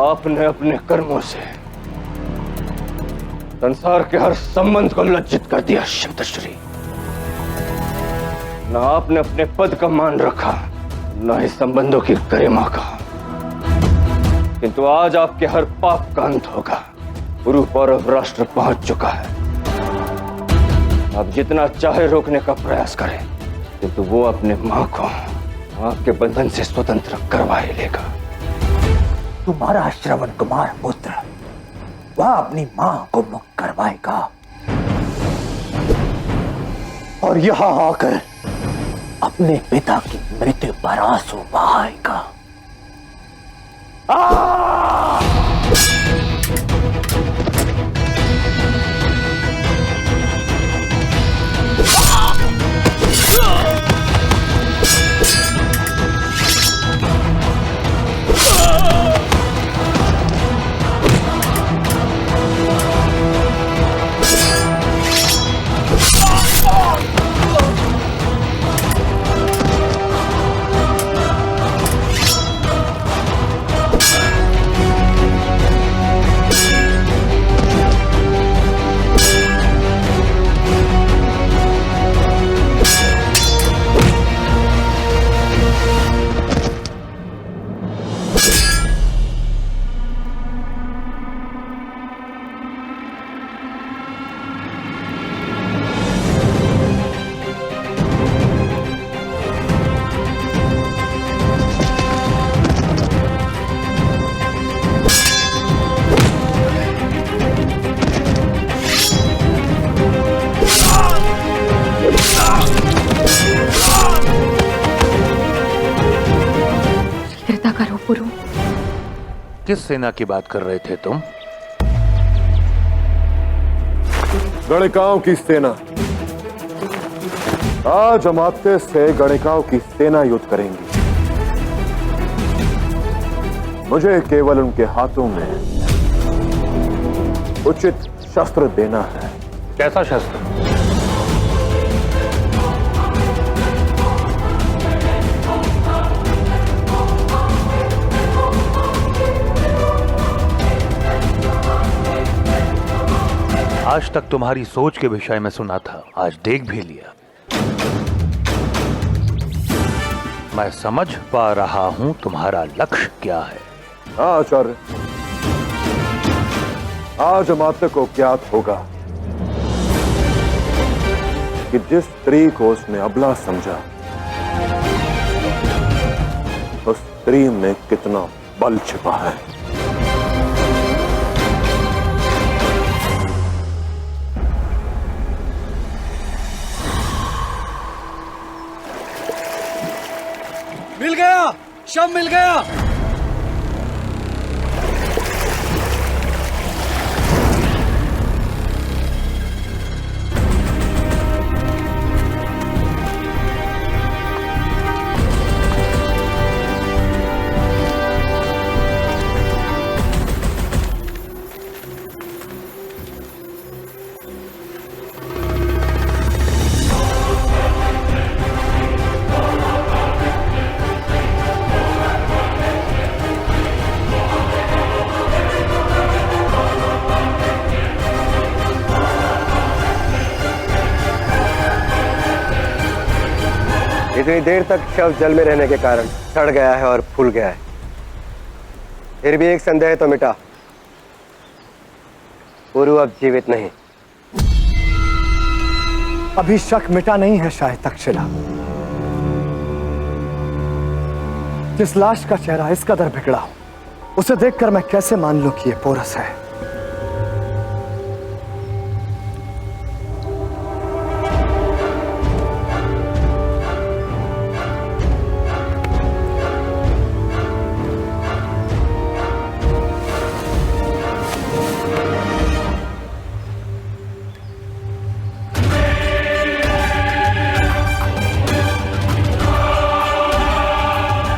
आपने अपने कर्मों से संसार के हर संबंध को लज्जित कर दिया शिवदश्री। न आपने अपने पद का मान रखा, न ही संबंधों की गरिमा का। किंतु आज आपके हर पाप का अंत होगा। गुरु पौरव राष्ट्र पहुंच चुका है। आप जितना चाहे रोकने का प्रयास करें, किंतु वो अपने मां को आपके बंधन से स्वतंत्र करवा ही लेगा। तुम्हारा श्रवण कुमार पुत्र वह अपनी मां को मुक्त करवाएगा और यहां आकर अपने पिता की मृत्यु पर आंसू बहाएगा। किस सेना की बात कर रहे थे तुम? गणिकाओं की सेना। आज अमात्य से गणिकाओं की सेना युद्ध करेंगी। मुझे केवल उनके हाथों में उचित शस्त्र देना है। कैसा शस्त्र? आज तक तुम्हारी सोच के विषय में सुना था, आज देख भी लिया। मैं समझ पा रहा हूं तुम्हारा लक्ष्य क्या है। हाँ आचार्य, आज अमात्य को ज्ञात होगा कि जिस स्त्री को उसने अबला समझा, उस स्त्री में कितना बल छिपा है। मिल गया, शव मिल गया। इतनी देर तक शव जल में रहने के कारण सड़ गया है और फूल गया है। फिर भी एक संदेह तो मिटा, पुरु अब जीवित नहीं। अभी शक मिटा नहीं है शायद तक्षशिला। जिस लाश का चेहरा इस कदर बिगड़ा हो, उसे देखकर मैं कैसे मान लूं कि ये पोरस है।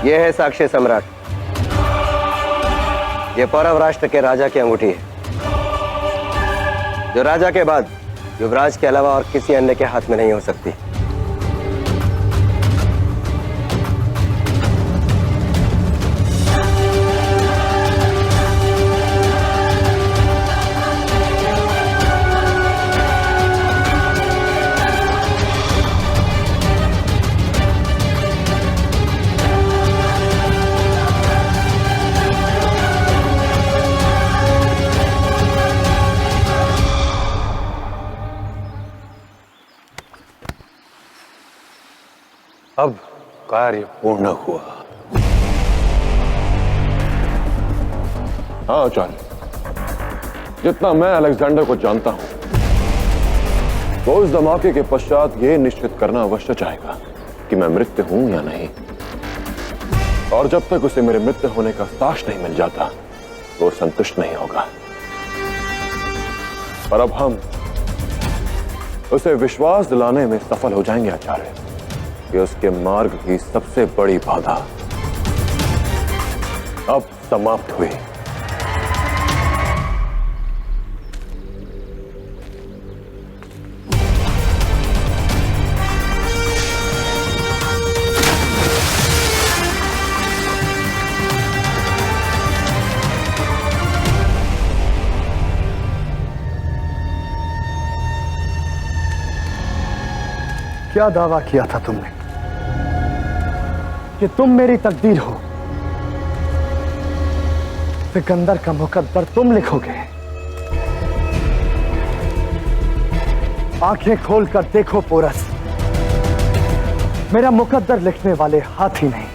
यह है साक्षी सम्राट। यह पौरव राष्ट्र के राजा की अंगूठी है, जो राजा के बाद युवराज के अलावा और किसी अन्य के हाथ में नहीं हो सकती। अब कार्य पूर्ण हुआ। हाँ आचार्य, जितना मैं अलेक्जेंडर को जानता हूं, वो उस धमाके के पश्चात ये निश्चित करना अवश्य चाहेगा कि मैं मृत हूं या नहीं। और जब तक उसे मेरे मृत होने का साक्ष्य नहीं मिल जाता, वो संतुष्ट नहीं होगा। पर अब हम उसे विश्वास दिलाने में सफल हो जाएंगे आचार्य कि उसके मार्ग की सबसे बड़ी बाधा अब समाप्त हुई। क्या दावा किया था तुमने कि तुम मेरी तकदीर हो? सिकंदर का मुकद्दर तुम लिखोगे। आंखें खोलकर देखो पोरस, मेरा मुकद्दर लिखने वाले हाथी नहीं,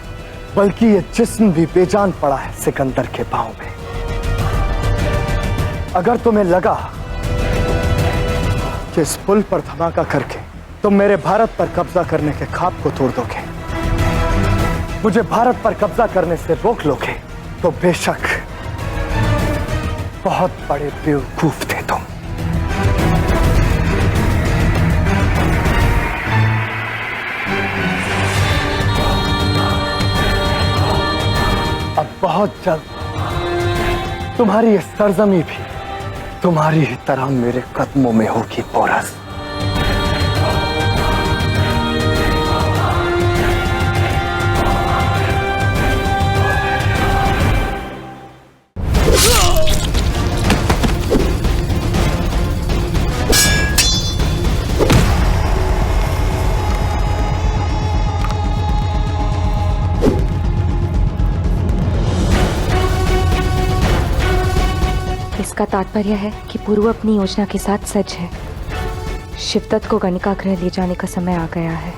बल्कि ये जिस्म भी बेजान पड़ा है सिकंदर के पांव में। अगर तुम्हें लगा कि इस पुल पर धमाका करके तुम मेरे भारत पर कब्जा करने के ख्वाब को तोड़ दोगे, मुझे भारत पर कब्जा करने से रोक लोगे, तो बेशक बहुत बड़े बेवकूफ थे तुम। अब बहुत जल्द तुम्हारी ये सरजमी भी तुम्हारी ही तरह मेरे कदमों में होगी पोरस। इसका तात्पर्य है कि पुरु अपनी योजना के साथ सच है। शिवदत्त को गणिका गृह ले जाने का समय आ गया है।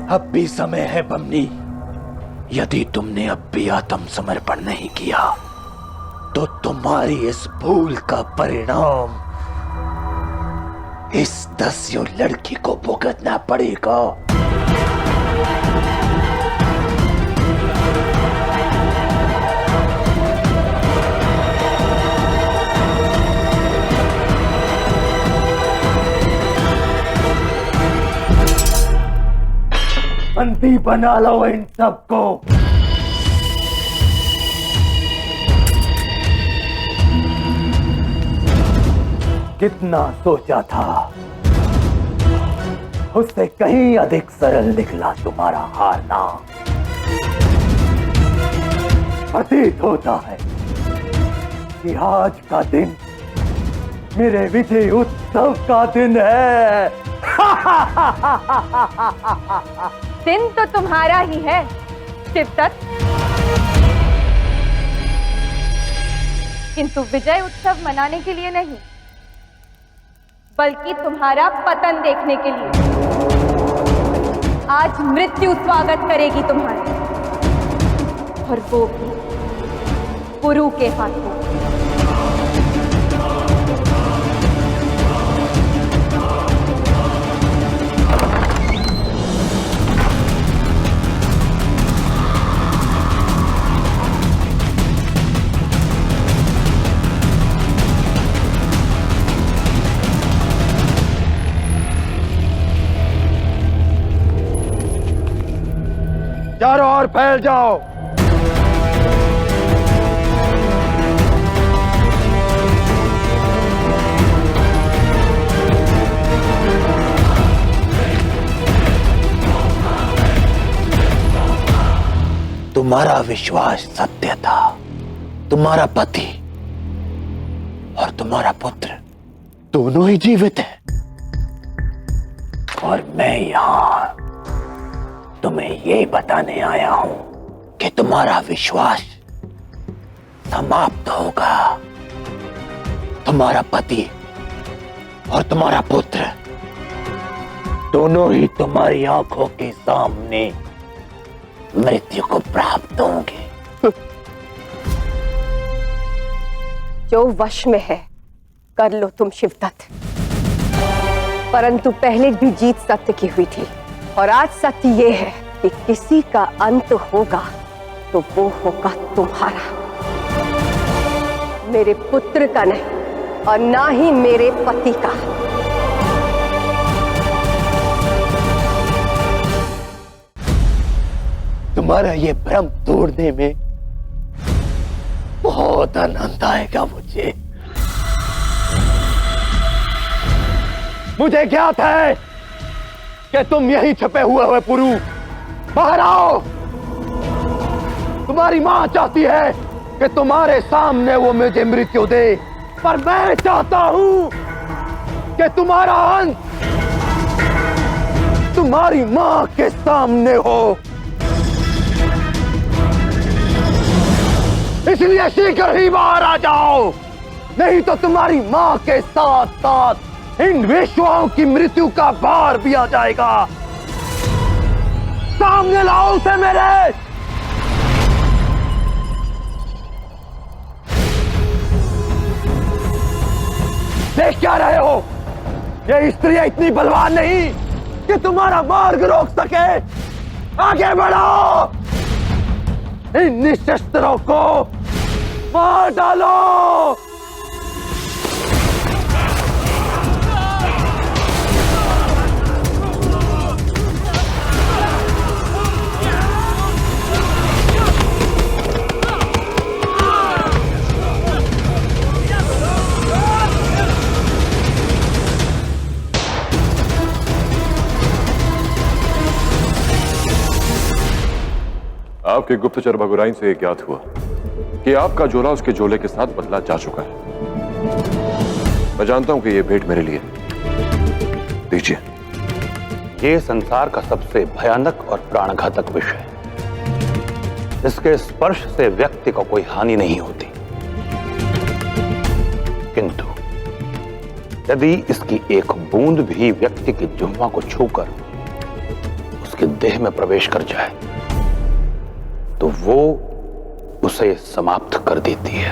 अब भी समय है बमनी। यदि तुमने अब भी आत्मसमर्पण नहीं किया तो तुम्हारी इस भूल का परिणाम इस दस्यु लड़की को भुगतना पड़ेगा। बंदी बना लो इन सबको। कितना सोचा था, उससे कहीं अधिक सरल निकला तुम्हारा हारना। प्रतीत होता है कि आज का दिन मेरे विजय उत्सव का दिन है। दिन तो तुम्हारा ही है शिवदत्त, किंतु विजय उत्सव मनाने के लिए नहीं, बल्कि तुम्हारा पतन देखने के लिए। आज मृत्यु स्वागत करेगी तुम्हारा, और वो भी पुरु के हाथों। चारों ओर फैल जाओ। तुम्हारा विश्वास सत्य था। तुम्हारा पति और तुम्हारा पुत्र दोनों ही जीवित हैं, और मैं यहां तुम्हें ये बताने आया हूं कि तुम्हारा विश्वास समाप्त होगा। तुम्हारा पति और तुम्हारा पुत्र दोनों ही तुम्हारी आंखों के सामने मृत्यु को प्राप्त होंगे। जो वश में है कर लो तुम शिवदत्त, परंतु पहले भी जीत सत्य की हुई थी, और आज सत्य ये है कि किसी का अंत होगा तो वो होगा तुम्हारा, मेरे पुत्र का नहीं, और ना ही मेरे पति का। तुम्हारा ये भ्रम तोड़ने में बहुत आनंद आएगा मुझे। मुझे ज्ञात है कि तुम यहीं छपे हुए हो पुरु। बाहर आओ। तुम्हारी मां चाहती है कि तुम्हारे सामने वो मुझे मृत्यु दे, पर मैं चाहता हूं कि तुम्हारा अंत तुम्हारी मां के सामने हो। इसलिए शीघ्र ही बाहर आ जाओ, नहीं तो तुम्हारी मां के साथ साथ इन वेश्याओं की मृत्यु का भार भी आ जाएगा। सामने लाओ उसे मेरे। देख क्या रहे हो? ये स्त्रियां इतनी बलवान नहीं कि तुम्हारा मार्ग रोक सके। आगे बढ़ो। इन निशस्त्रों को मार डालो। आपके गुप्तचर भगुराइन से यह ज्ञात हुआ कि आपका झोला उसके झोले के साथ बदला जा चुका है। मैं जानता हूं कि यह भेंट मेरे लिए। दीजिए। ये संसार का सबसे भयानक और प्राणघातक विषय है। इसके स्पर्श से व्यक्ति को कोई हानि नहीं होती, किंतु यदि इसकी एक बूंद भी व्यक्ति की जिह्वा को छूकर उसके देह में प्रवेश कर जाए तो वो उसे समाप्त कर देती है।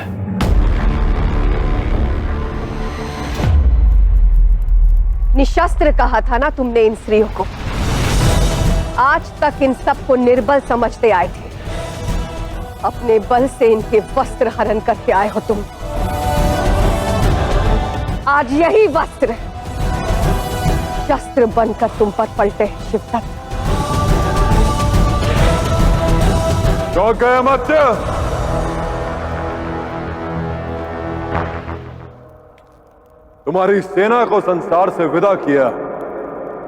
निशस्त्र कहा था ना तुमने इन स्त्रियों को। आज तक इन सबको निर्बल समझते आए थे। अपने बल से इनके वस्त्र हरण करके आए हो तुम। आज यही वस्त्र शस्त्र बनकर तुम पर पलटे हैं शिवदत्त। चौंक गए अमात्य? तुम्हारी सेना को संसार से विदा किया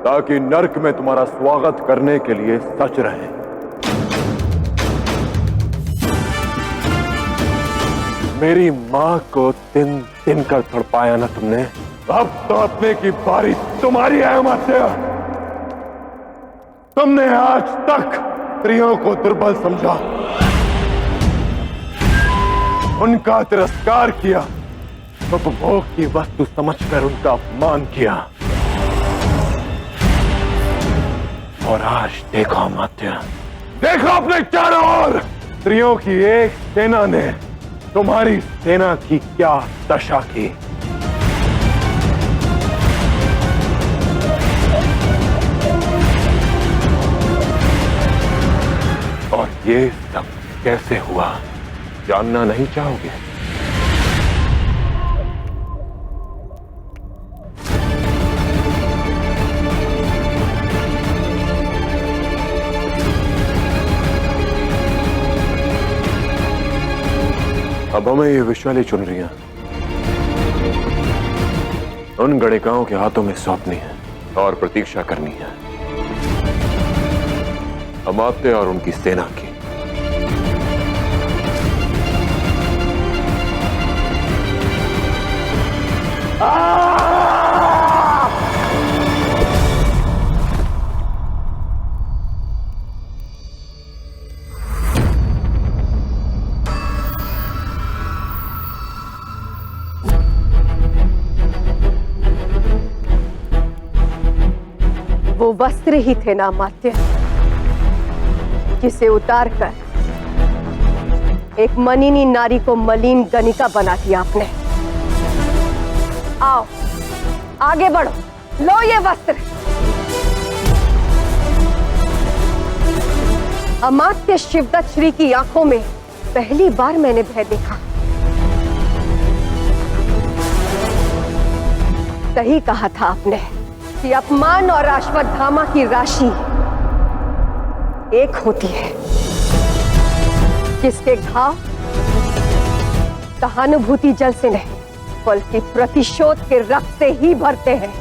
ताकि नरक में तुम्हारा स्वागत करने के लिए सच रहे। मेरी मां को दिन दिन कर तड़पाया ना तुमने, अब तड़पने की बारी तुम्हारी है अमात्य। तुमने आज तक स्त्रियों को दुर्बल समझा, उनका तिरस्कार किया, उपभोग की वस्तु समझकर उनका अपमान किया। और आज देखो अमात्य, देखो अपने चारों ओर स्त्रियों की एक सेना ने तुम्हारी सेना की क्या दशा की। और ये सब कैसे हुआ जानना नहीं चाहोगे? अब हमें ये विशाली चुन रही हैं उन गणिकाओं के हाथों में सौंपनी है और प्रतीक्षा करनी है अमात्य और उनकी सेना की। वो वस्त्र ही थे ना अमात्य, जिसे उतारकर एक मनिनी नारी को मलिन गणिका बना दिया आपने। आओ आगे बढ़ो, लो ये वस्त्र। अमात्य शिवदत्त श्री की आंखों में पहली बार मैंने भय देखा। सही कहा था आपने कि अपमान और अश्वत्थामा की राशि एक होती है, जिसके घाव सहानुभूति जल से नहीं बल्कि प्रतिशोध के रक्त से ही भरते हैं।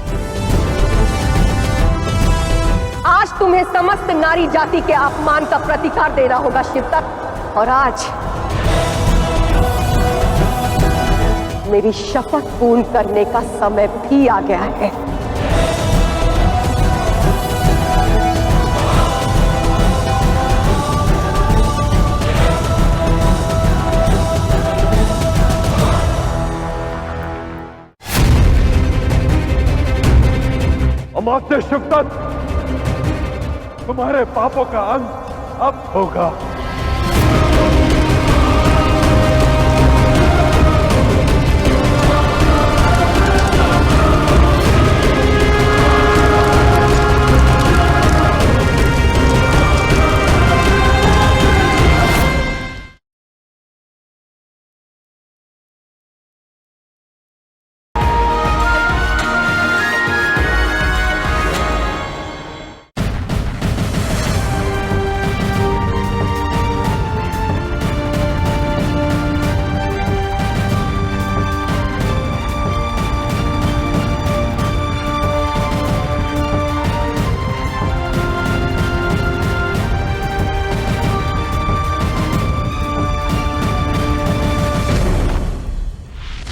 आज तुम्हें समस्त नारी जाति के अपमान का प्रतिकार देना होगा शिवदत्त। और आज मेरी शपथ पूर्ण करने का समय भी आ गया है। अमात्य शिवदत्त, तुम्हारे पापों का अंत अब होगा।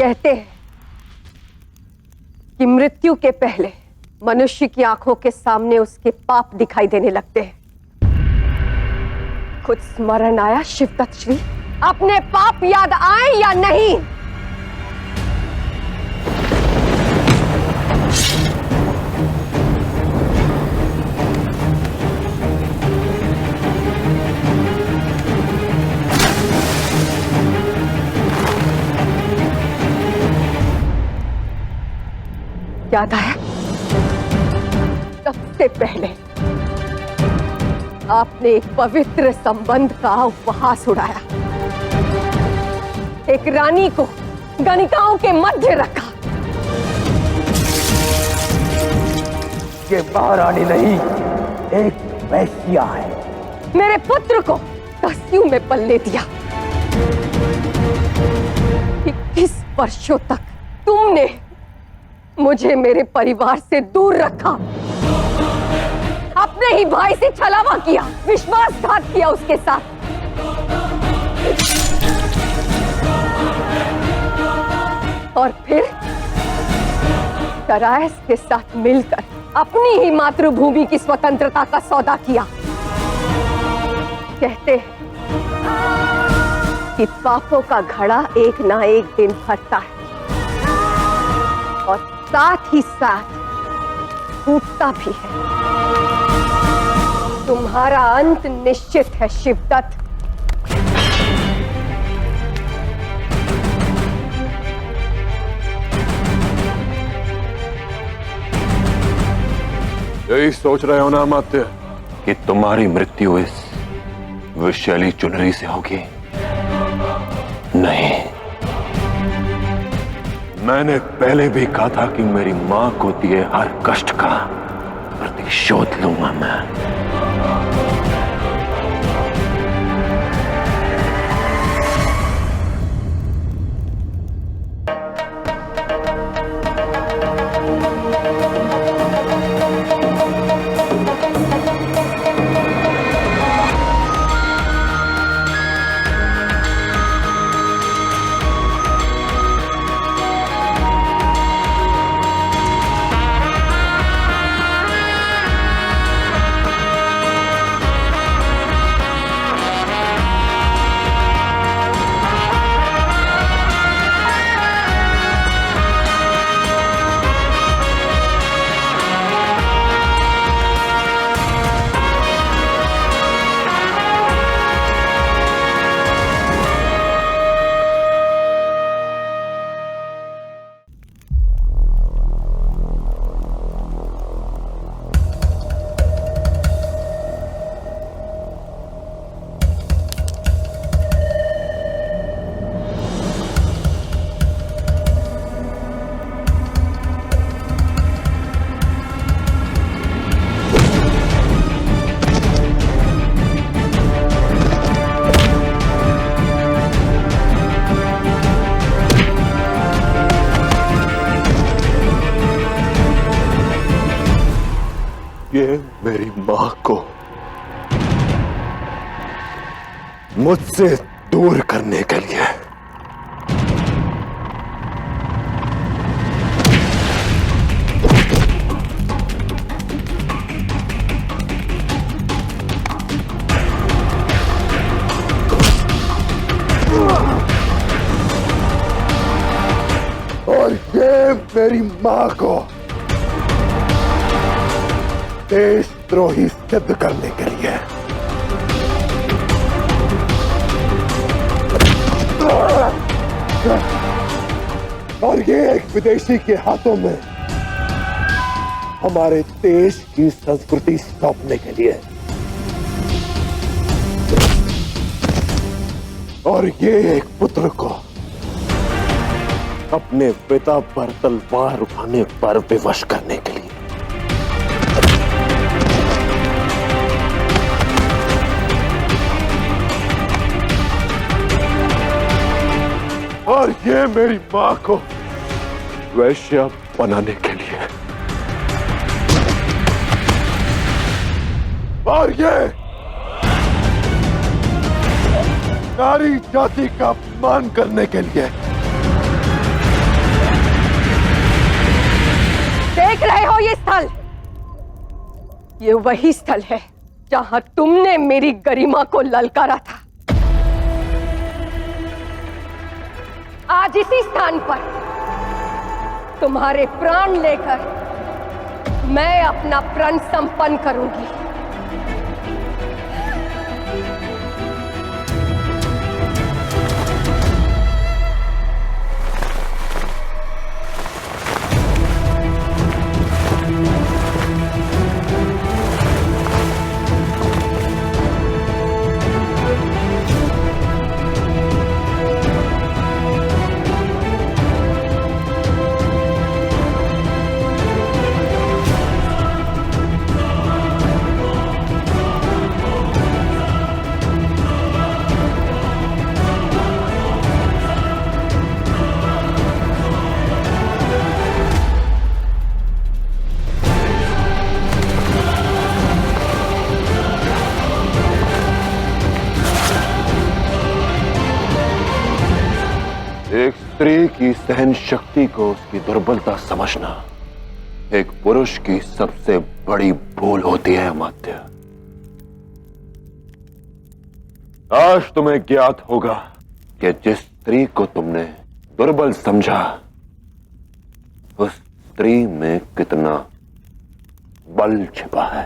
कहते हैं कि मृत्यु के पहले मनुष्य की आंखों के सामने उसके पाप दिखाई देने लगते हैं। कुछ स्मरण आया शिवदत्त श्री? अपने पाप याद आए या नहीं? याद आया? सबसे पहले आपने एक पवित्र संबंध का उपहास उड़ाया, एक रानी को गणिकाओं के मध्य रखा। ये महारानी नहीं, एक वैश्या है। मेरे पुत्र को दस्यु में पल्ले दिया। 21 वर्षों तक तुमने मुझे मेरे परिवार से दूर रखा, अपने ही भाई से छलावा किया, विश्वासघात किया उसके साथ। और फिर दरायस के साथ मिलकर अपनी ही मातृभूमि की स्वतंत्रता का सौदा किया। कहते हैं कि पापों का घड़ा एक ना एक दिन फटता है और साथ ही साथ टूटता भी है। तुम्हारा अंत निश्चित है शिवदत्त। यही सोच रहे हो ना अमात्य कि तुम्हारी मृत्यु इस विषैली चुनरी से होगी? नहीं, मैंने पहले भी कहा था कि मेरी मां को दिए हर कष्ट का प्रतिशोध लूंगा मैं। ये मेरी मां को मुझसे दूर करने के लिए और ये मेरी मां को देशद्रोही सिद्ध करने के लिए। और ये एक विदेशी के हाथों में हमारे देश की संस्कृति सौंपने के लिए। और ये एक पुत्र को अपने पिता पर तलवार उठाने पर विवश करने के लिए। और ये मेरी मां को वैश्या बनाने के लिए। और ये नारी जाति का अपमान करने के लिए। ये वही स्थल है जहां तुमने मेरी गरिमा को ललकारा था। आज इसी स्थान पर तुम्हारे प्राण लेकर मैं अपना प्रण संपन्न करूंगी। एक स्त्री की सहन शक्ति को उसकी दुर्बलता समझना एक पुरुष की सबसे बड़ी भूल होती है अमात्य। आज तुम्हें ज्ञात होगा कि जिस स्त्री को तुमने दुर्बल समझा उस स्त्री में कितना बल छिपा है।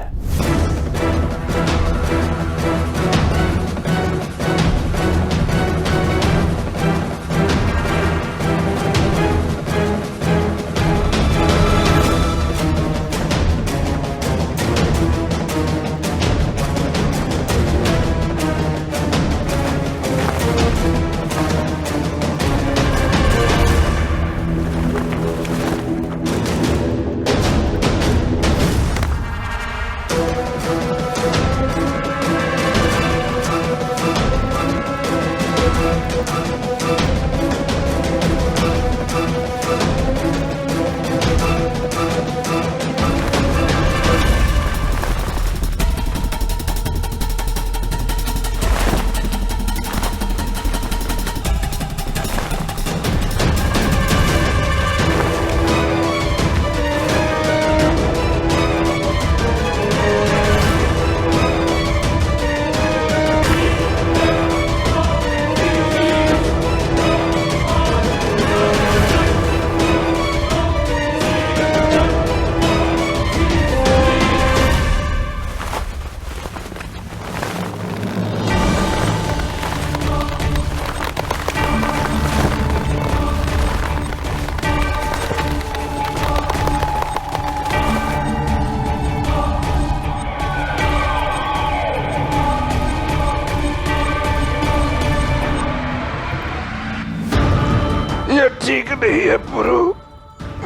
ठीक नहीं है पुरु,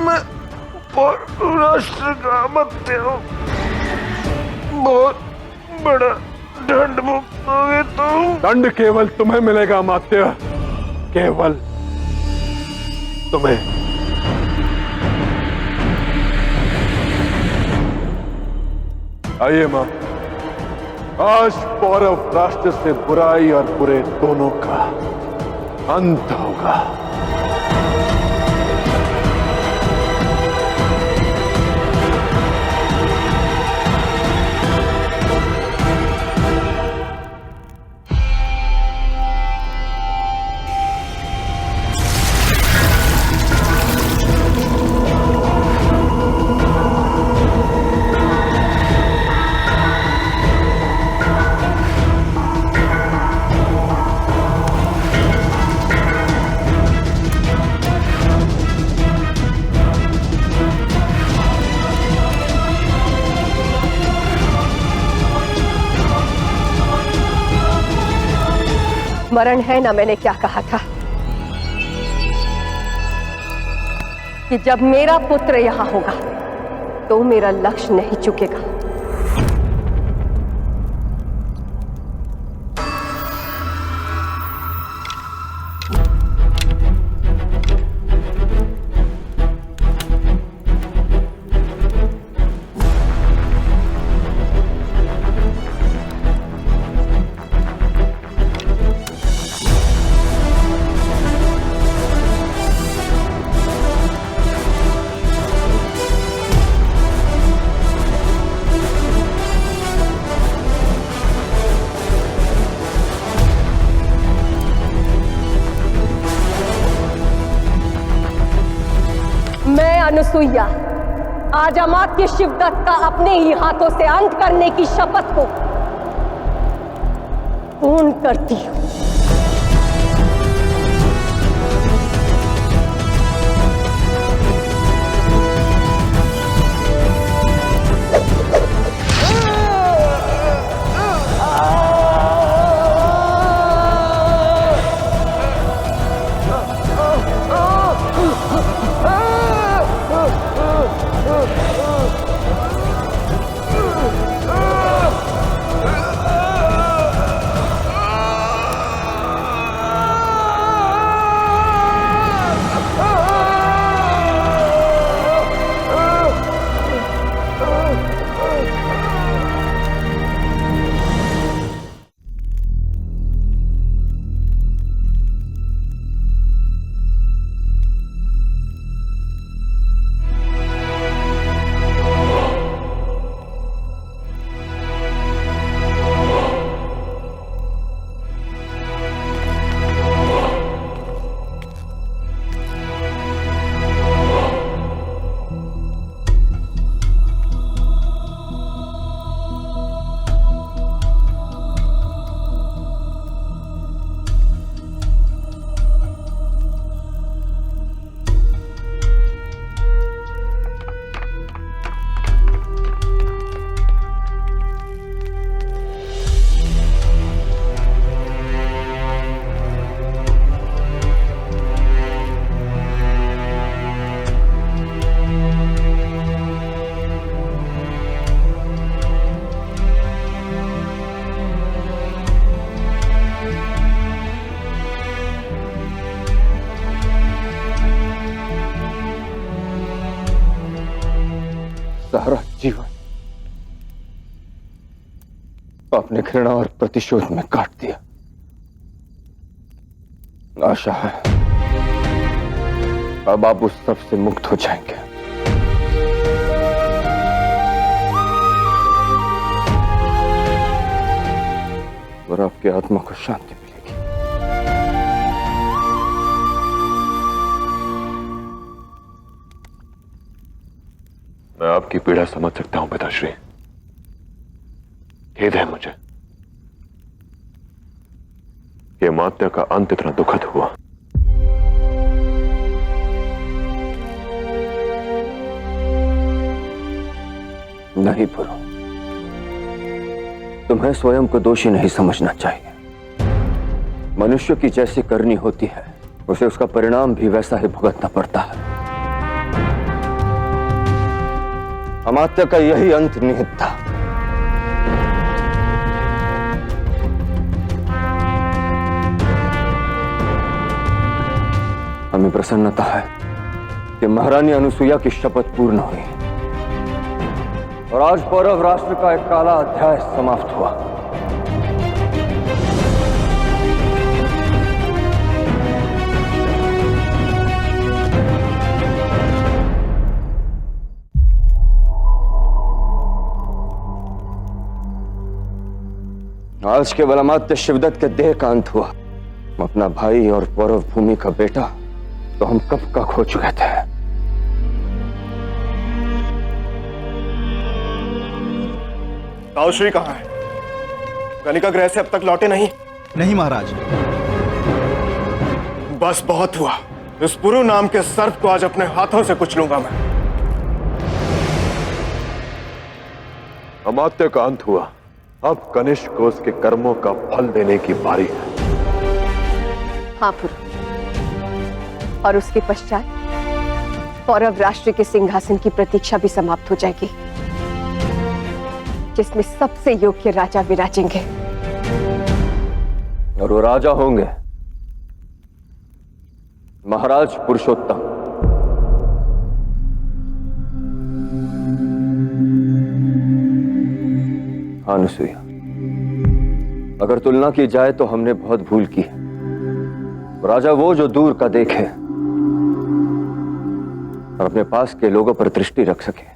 मैं राष्ट्र का अमात्य हूँ। बहुत बड़ा दंड भुगतोगे तुम। दंड केवल तुम्हें मिलेगा अमात्य, केवल तुम्हें। आइए मां, आज पौरव राष्ट्र से बुराई और बुरे दोनों का अंत होगा। स्मरण है ना मैंने क्या कहा था कि जब मेरा पुत्र यहां होगा तो मेरा लक्ष्य नहीं चुकेगा। मैं अनुसुईया आज अमात्य शिवदत्त का अपने ही हाथों से अंत करने की शपथ को पूर्ण करती हूं। सारा जीवन आपने घृणा और प्रतिशोध में काट दिया। आशा है अब आप उस सब से मुक्त हो जाएंगे। और आपकी आत्मा को शांति मिलेगी। मैं आपकी पीड़ा समझ सकता हूं पिताश्री। खेद है मुझे कि अमात्य का अंत इतना दुखद हुआ। नहीं पुरु, तुम्हें स्वयं को दोषी नहीं समझना चाहिए। मनुष्य की जैसी करनी होती है उसे उसका परिणाम भी वैसा ही भुगतना पड़ता है। अमात्य का यही अंत निहित था। हमें प्रसन्नता है कि महारानी अनुसुईया की शपथ पूर्ण हुई और आज पौरव राष्ट्र का एक काला अध्याय समाप्त हुआ। आज केवल अमात्य शिवदत्त के देह का अंत हुआ। अपना भाई और पौरव भूमि का बेटा तो हम कब का खो चुके थे। ताऊश्री कहाँ है? गणिका गृह से अब तक लौटे नहीं? नहीं महाराज। बस बहुत हुआ। इस पुरु नाम के सर्प को आज अपने हाथों से कुचलूंगा मैं। अमात्य का अंत हुआ। अब कनिष्क को उसके कर्मों का फल देने की बारी है। हाँ पुरु, और उसके पश्चात पौरव राष्ट्र के सिंहासन की प्रतीक्षा भी समाप्त हो जाएगी, जिसमें सबसे योग्य राजा विराजेंगे। और वो राजा होंगे महाराज पुरुषोत्तम। अनुसुईया, अगर तुलना की जाए तो हमने बहुत भूल की है। राजा वो जो दूर का देखे और अपने पास के लोगों पर दृष्टि रख सके।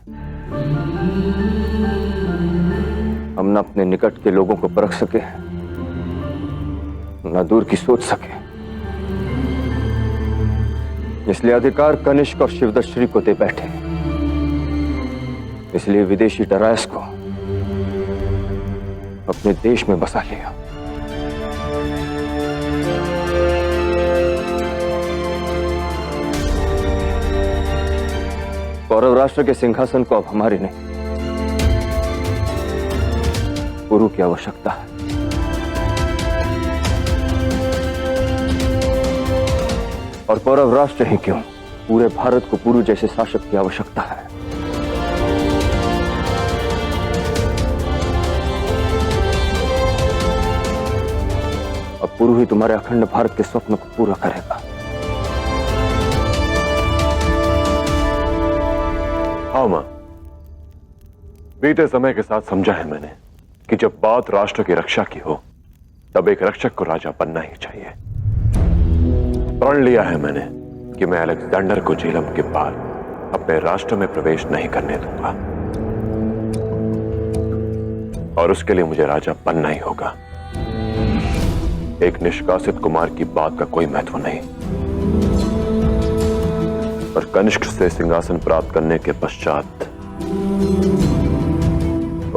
हम न अपने निकट के लोगों को परख सके, न दूर की सोच सके। इसलिए अधिकार कनिष्क और शिवदत्त श्री को दे बैठे। इसलिए विदेशी डरायस को अपने देश में बसा लिया। कौरव राष्ट्र के सिंहासन को अब हमारी नहीं, पुरु की आवश्यकता है। और कौरव राष्ट्र ही क्यों, पूरे भारत को पुरु जैसे शासक की आवश्यकता है। अब पुरु ही तुम्हारे अखंड भारत के स्वप्न को पूरा करेगा। हाँ मां, बीते समय के साथ समझा है मैंने कि जब बात राष्ट्र की रक्षा की हो तब एक रक्षक को राजा बनना ही चाहिए। प्रण लिया है मैंने कि मैं अलेक्जेंडर को झेलम के पार अपने राष्ट्र में प्रवेश नहीं करने दूंगा, और उसके लिए मुझे राजा बनना ही होगा। एक निष्कासित कुमार की बात का कोई महत्व नहीं, और कनिष्क से सिंहासन प्राप्त करने के पश्चात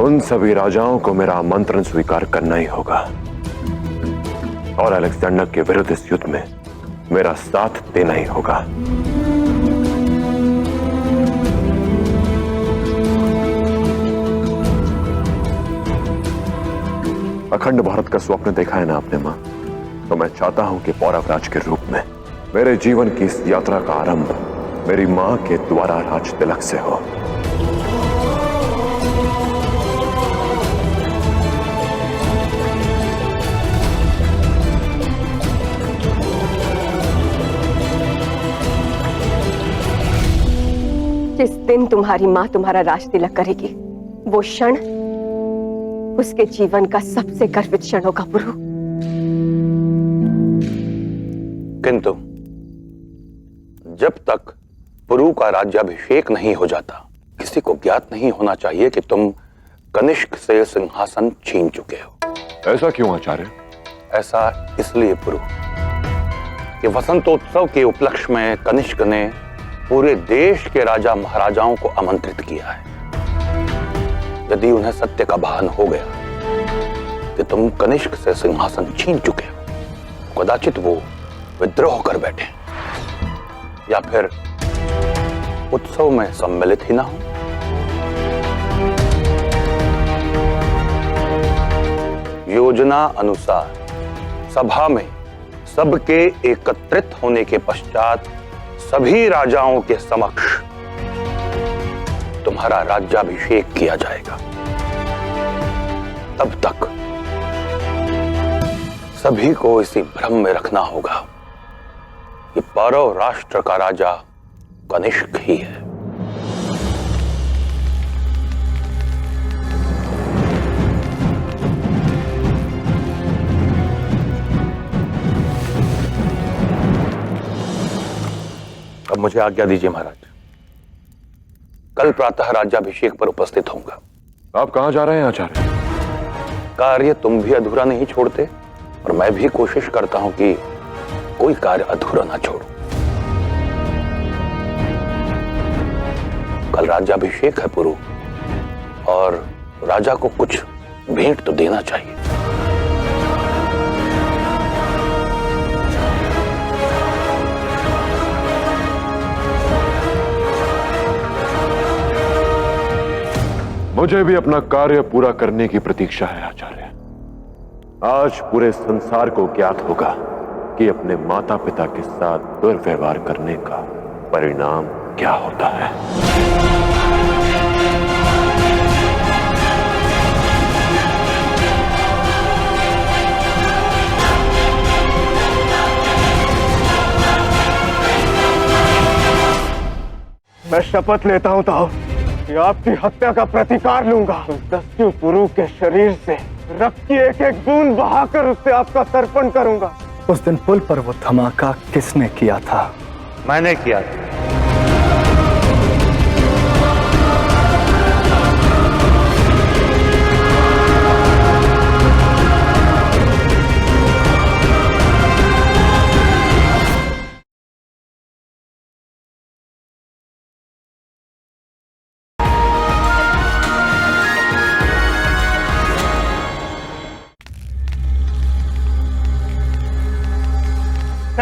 उन सभी राजाओं को मेरा आमंत्रण स्वीकार करना ही होगा, और अलेक्जेंडर के विरुद्ध इस युद्ध में मेरा साथ देना ही होगा। अखंड भारत का स्वप्न देखा है ना आपने मां, तो मैं चाहता हूं कि पौरवराज के रूप में मेरे जीवन की इस यात्रा का आरंभ मेरी मां के द्वारा राज तिलक से हो। जिस दिन तुम्हारी मां तुम्हारा राज तिलक करेगी, वो क्षण उसके जीवन का सबसे गर्वित क्षण होगा पुरु। किंतु जब तक पुरु का राज्याभिषेक नहीं हो जाता, किसी को ज्ञात नहीं होना चाहिए कि तुम कनिष्क से सिंहासन छीन चुके हो। ऐसा क्यों आचार्य? ऐसा इसलिए पुरु कि वसंतोत्सव के उपलक्ष्य में कनिष्क ने पूरे देश के राजा महाराजाओं को आमंत्रित किया है। यदि उन्हें सत्य का भान हो गया कि तुम कनिष्क से सिंहासन छीन चुके हो, कदाचित वो विद्रोह कर बैठे या फिर उत्सव में सम्मिलित ही ना हो। योजना अनुसार सभा में सबके एकत्रित होने के पश्चात सभी राजाओं के समक्ष तुम्हारा राज्याभिषेक किया जाएगा। तब तक सभी को इसी भ्रम में रखना होगा कि पौरव राष्ट्र का राजा कनिष्क ही है। अब मुझे आज्ञा दीजिए महाराज, कल प्रातः राज्याभिषेक पर उपस्थित होऊंगा। आप कहां जा रहे हैं आचार्य? कार्य तुम भी अधूरा नहीं छोड़ते और मैं भी कोशिश करता हूं कि कोई कार्य अधूरा ना छोड़ूं। कल राज्याभिषेक है पुरु, और राजा को कुछ भेंट तो देना चाहिए। मुझे भी अपना कार्य पूरा करने की प्रतीक्षा है आचार्य। आज पूरे संसार को ज्ञात होगा कि अपने माता पिता के साथ दुर्व्यवहार करने का परिणाम क्या होता है। मैं शपथ लेता हूं ताऊ कि आपकी हत्या का प्रतिकार लूंगा। उस दस्यु पुरु के शरीर से रक्त की एक एक बूंद बहाकर उससे आपका तर्पण करूंगा। उस दिन पुल पर वो धमाका किसने किया था? मैंने किया था।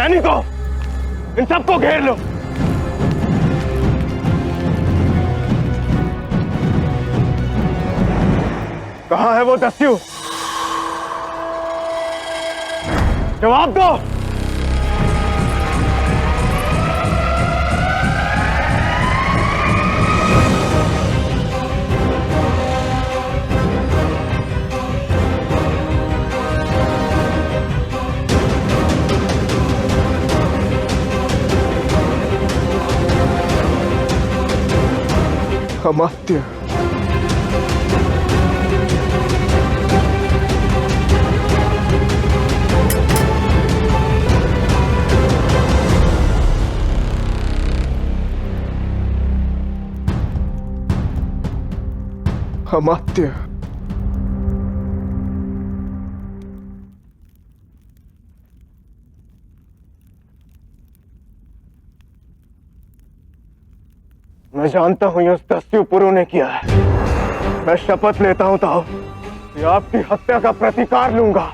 सैनिकों, इन सबको घेर लो। कहां है वो दस्यु? जवाब दो। अमात्य, अमात्य, मैं जानता हूं ये उस दस्यु पुरु ने किया है। मैं शपथ लेता हूं ताऊ कि आपकी हत्या का प्रतिकार लूंगा।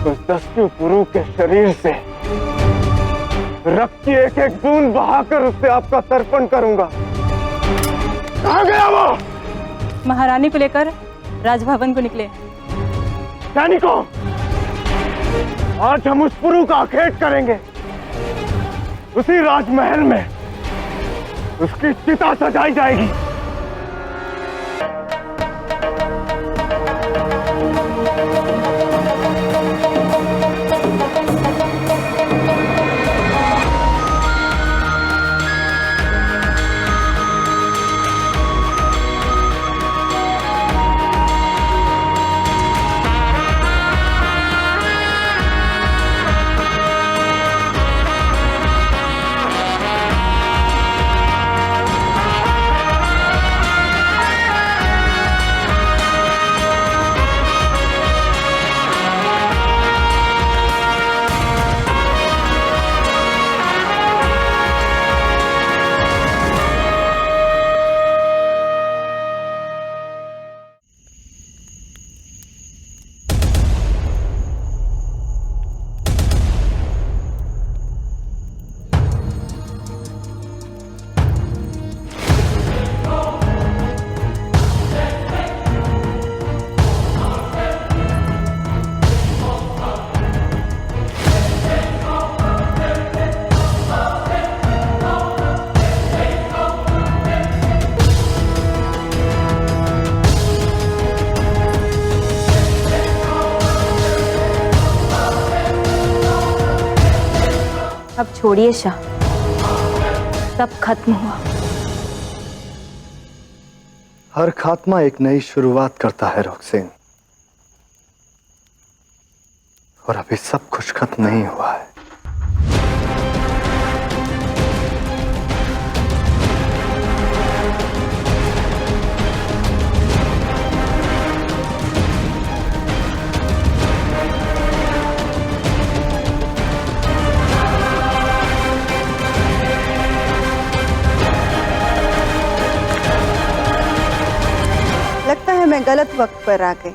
उस दस्यु पुरु के शरीर से रक्त की एक एक बूंद बहाकर उससे आपका तर्पण करूंगा। कहां गया वो? महारानी को लेकर राजभवन को निकले। सैनिकों, आज हम उस पुरु का आखेट करेंगे। उसी राजमहल में उसकी चिता सजाई जाएगी। अब छोड़िए शाह, सब खत्म हुआ। हर खात्मा एक नई शुरुआत करता है रोकसेन, और अभी सब कुछ खत्म नहीं हुआ है। लगता है मैं गलत वक्त पर आ गई।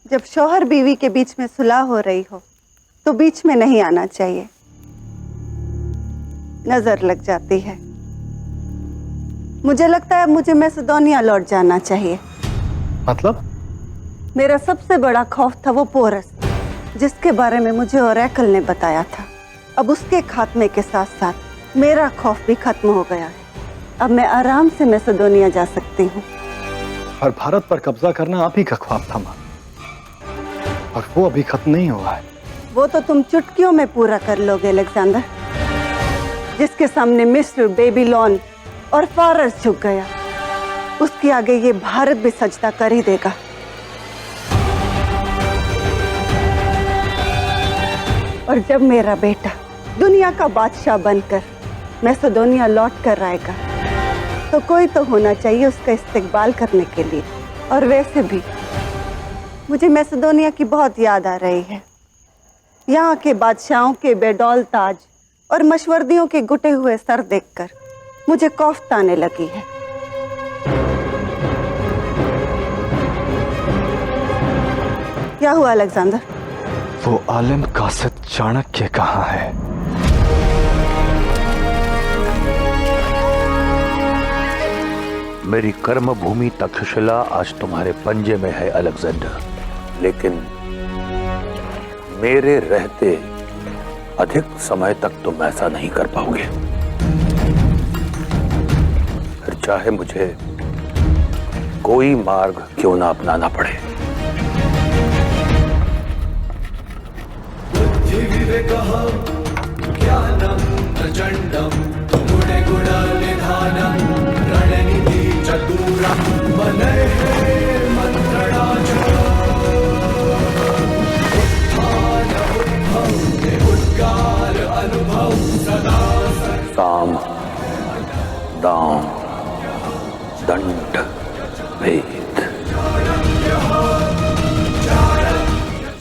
जब शौहर बीवी के बीच में सुलह हो रही हो तो बीच में नहीं आना चाहिए, नजर लग जाती है। मुझे लगता है मुझे मैसेडोनिया लौट जाना चाहिए। मतलब? मेरा सबसे बड़ा खौफ था वो पोरस, जिसके बारे में मुझे ओरेकल ने बताया था। अब उसके खात्मे के साथ साथ मेरा खौफ भी खत्म हो गया है। अब मैं आराम से मैसेडोनिया जा सकती हूँ। और भारत पर कब्जा करना आप ही का ख्वाब था मां, और वो अभी खत्म नहीं हुआ है। वो तो तुम चुटकियों में पूरा कर लोगे अलेक्जेंडर। जिसके सामने मिस्र, बेबीलोन और फारस झुक गया, उसके आगे ये भारत भी सजदा कर ही देगा। और जब मेरा बेटा दुनिया का बादशाह बनकर मैसेडोनिया लौट कर आएगा तो कोई तो होना चाहिए उसका इस्तेकबाल करने के लिए। और वैसे भी मुझे मैसेडोनिया की बहुत याद आ रही है। यहाँ के बादशाहों के बेडौल ताज और मशवर्दियों के गुटे हुए सर देखकर मुझे कौफ्त आने लगी है। क्या हुआ अलेक्जेंडर? वो आलिम कासिद चाणक्य कहाँ है? मेरी कर्म भूमि तक्षशिला आज तुम्हारे पंजे में है अलेक्जेंडर, लेकिन मेरे रहते अधिक समय तक तुम ऐसा नहीं कर पाओगे। फिर चाहे मुझे कोई मार्ग क्यों ना अपनाना पड़े। ज्ञानम प्रचंडम गुणे गुणनिधानम रणनिधि चतुरम मनैः मंत्रणाचल उत्थान उद्भव उद्गार अनुभव सदा साम दाम दंड भेद।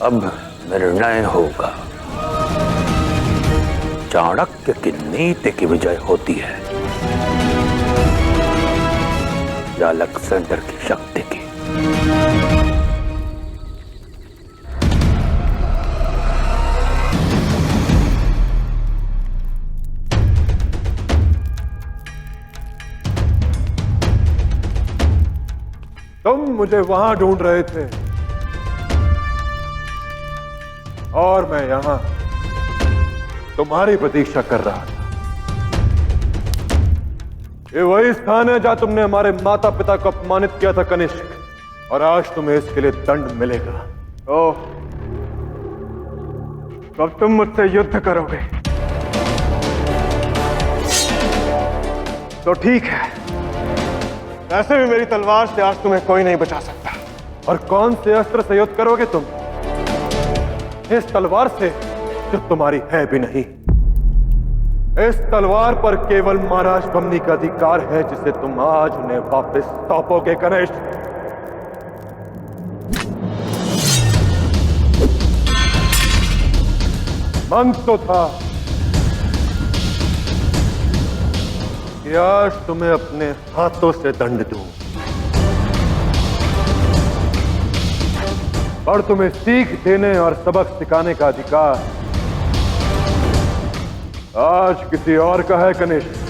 अब निर्णय होगा, चाणक्य की नीति की विजय होती है या अलेक्जेंडर की शक्ति की। तुम मुझे वहां ढूंढ रहे थे और मैं यहां तुम्हारी प्रतीक्षा कर रहा था। ये वही स्थान है जहां तुमने हमारे माता पिता को अपमानित किया था कनिष्क, और आज तुम्हें इसके लिए दंड मिलेगा। ओह, अब तुम मुझसे युद्ध करोगे तो ठीक है। वैसे भी मेरी तलवार से आज तुम्हें कोई नहीं बचा सकता। और कौन से अस्त्र से युद्ध करोगे तुम? इस तलवार से जो तुम्हारी है भी नहीं। इस तलवार पर केवल महाराज बमनी का अधिकार है, जिसे तुम आज उन्हें वापस सौंपोगे कनिष्क। मन तो था कि आज तुम्हें अपने हाथों से दंड दूं, पर तुम्हें सीख देने और सबक सिखाने का अधिकार आज किसी और का है कनिष्क।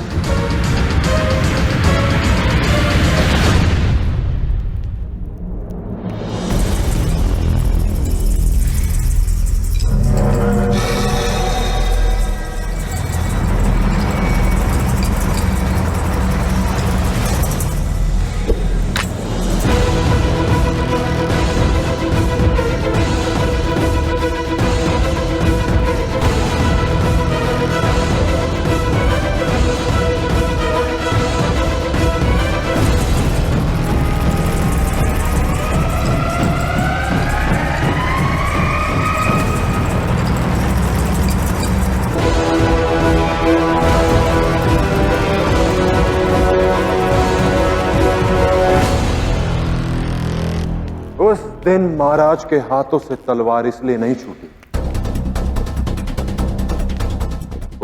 उस दिन महाराज के हाथों से तलवार इसलिए नहीं छूटी,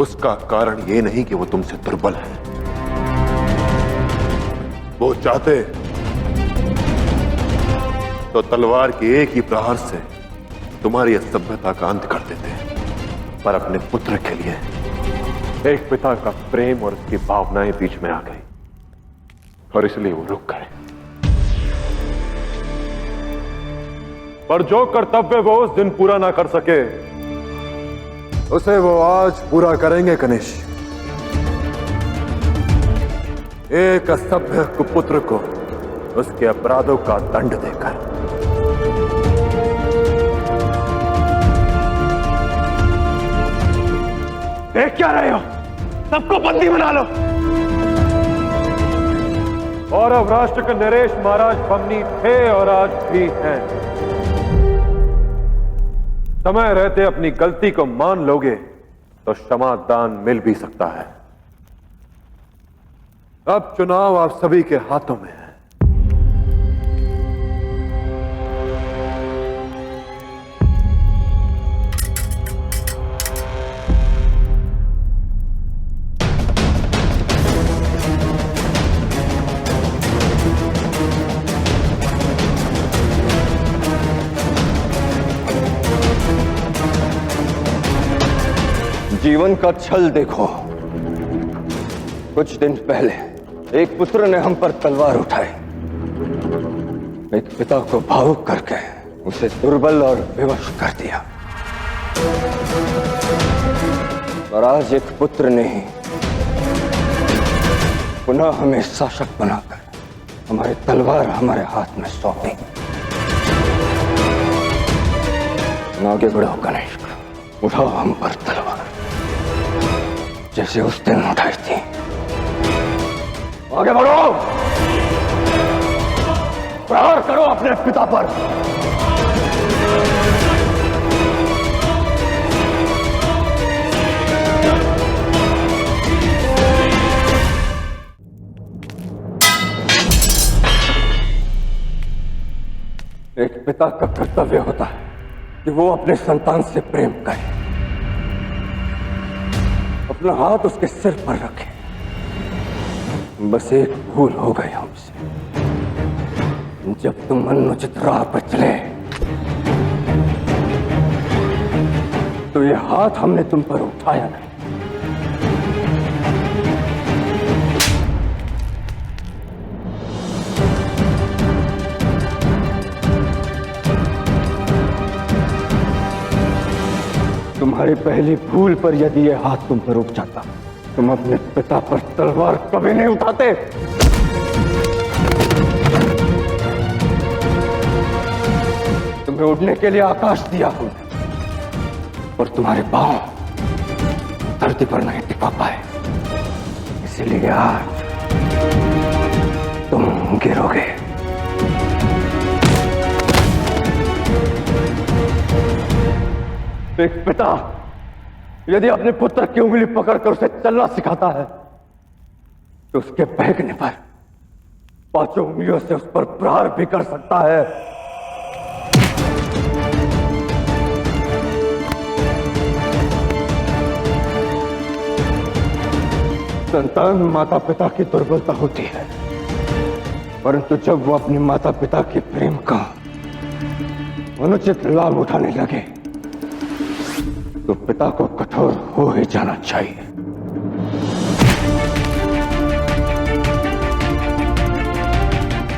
उसका कारण ये नहीं कि वो तुमसे दुर्बल है। वो चाहते तो तलवार के एक ही प्रहार से तुम्हारी असभ्यता का अंत कर देते, पर अपने पुत्र के लिए एक पिता का प्रेम और उसकी भावनाएं बीच में आ गई, और इसलिए वो रुक गए। पर जो कर्तव्य वो उस दिन पूरा ना कर सके, उसे वो आज पूरा करेंगे कनिष्क। एक असभ्य कुपुत्र को उसके अपराधों का दंड देकर। देख क्या रहे हो? सबको बंदी बना लो। और अब राष्ट्र के नरेश महाराज बमनी थे और आज भी हैं। समय रहते अपनी गलती को मान लोगे तो क्षमा दान मिल भी सकता है। अब चुनाव आप सभी के हाथों में है। जीवन का छल देखो। कुछ दिन पहले एक पुत्र ने हम पर तलवार उठाई, एक पिता को भावुक करके उसे दुर्बल और विवश कर दिया। और आज एक पुत्र ने ही पुनः हमें शासक बनाकर हमारी तलवार हमारे हाथ में सौंपी। आगे बढ़ो कनिष्क, उठाओ हम पर तलवार जैसे उस दिन उठाई थी। आगे बढ़ो, प्रहार करो अपने पिता पर। एक पिता का कर्तव्य होता है कि वो अपने संतान से प्रेम करे, अपना हाथ उसके सिर पर रखे। बस एक भूल हो गई हमसे। जब तुम अनुचित राह पर चले तो ये हाथ हमने तुम पर उठाया नहीं। तुम्हारी पहली भूल पर यदि यह हाथ तुम पर उठ जाता, तुम अपने पिता पर तलवार कभी नहीं उठाते। तुम्हें उड़ने के लिए आकाश दिया हमने, और तुम्हारे पांव धरती पर नहीं टिका पाए, इसीलिए आज तुम गिरोगे। एक पिता यदि अपने पुत्र की उंगली पकड़कर उसे चलना सिखाता है तो उसके बहकने पर पांचों उंगलियों से उस पर प्रहार भी कर सकता है। संतान माता पिता की दुर्बलता होती है, परंतु जब वो अपने माता पिता के प्रेम का अनुचित लाभ उठाने लगे तो पिता को कठोर हो ही जाना चाहिए।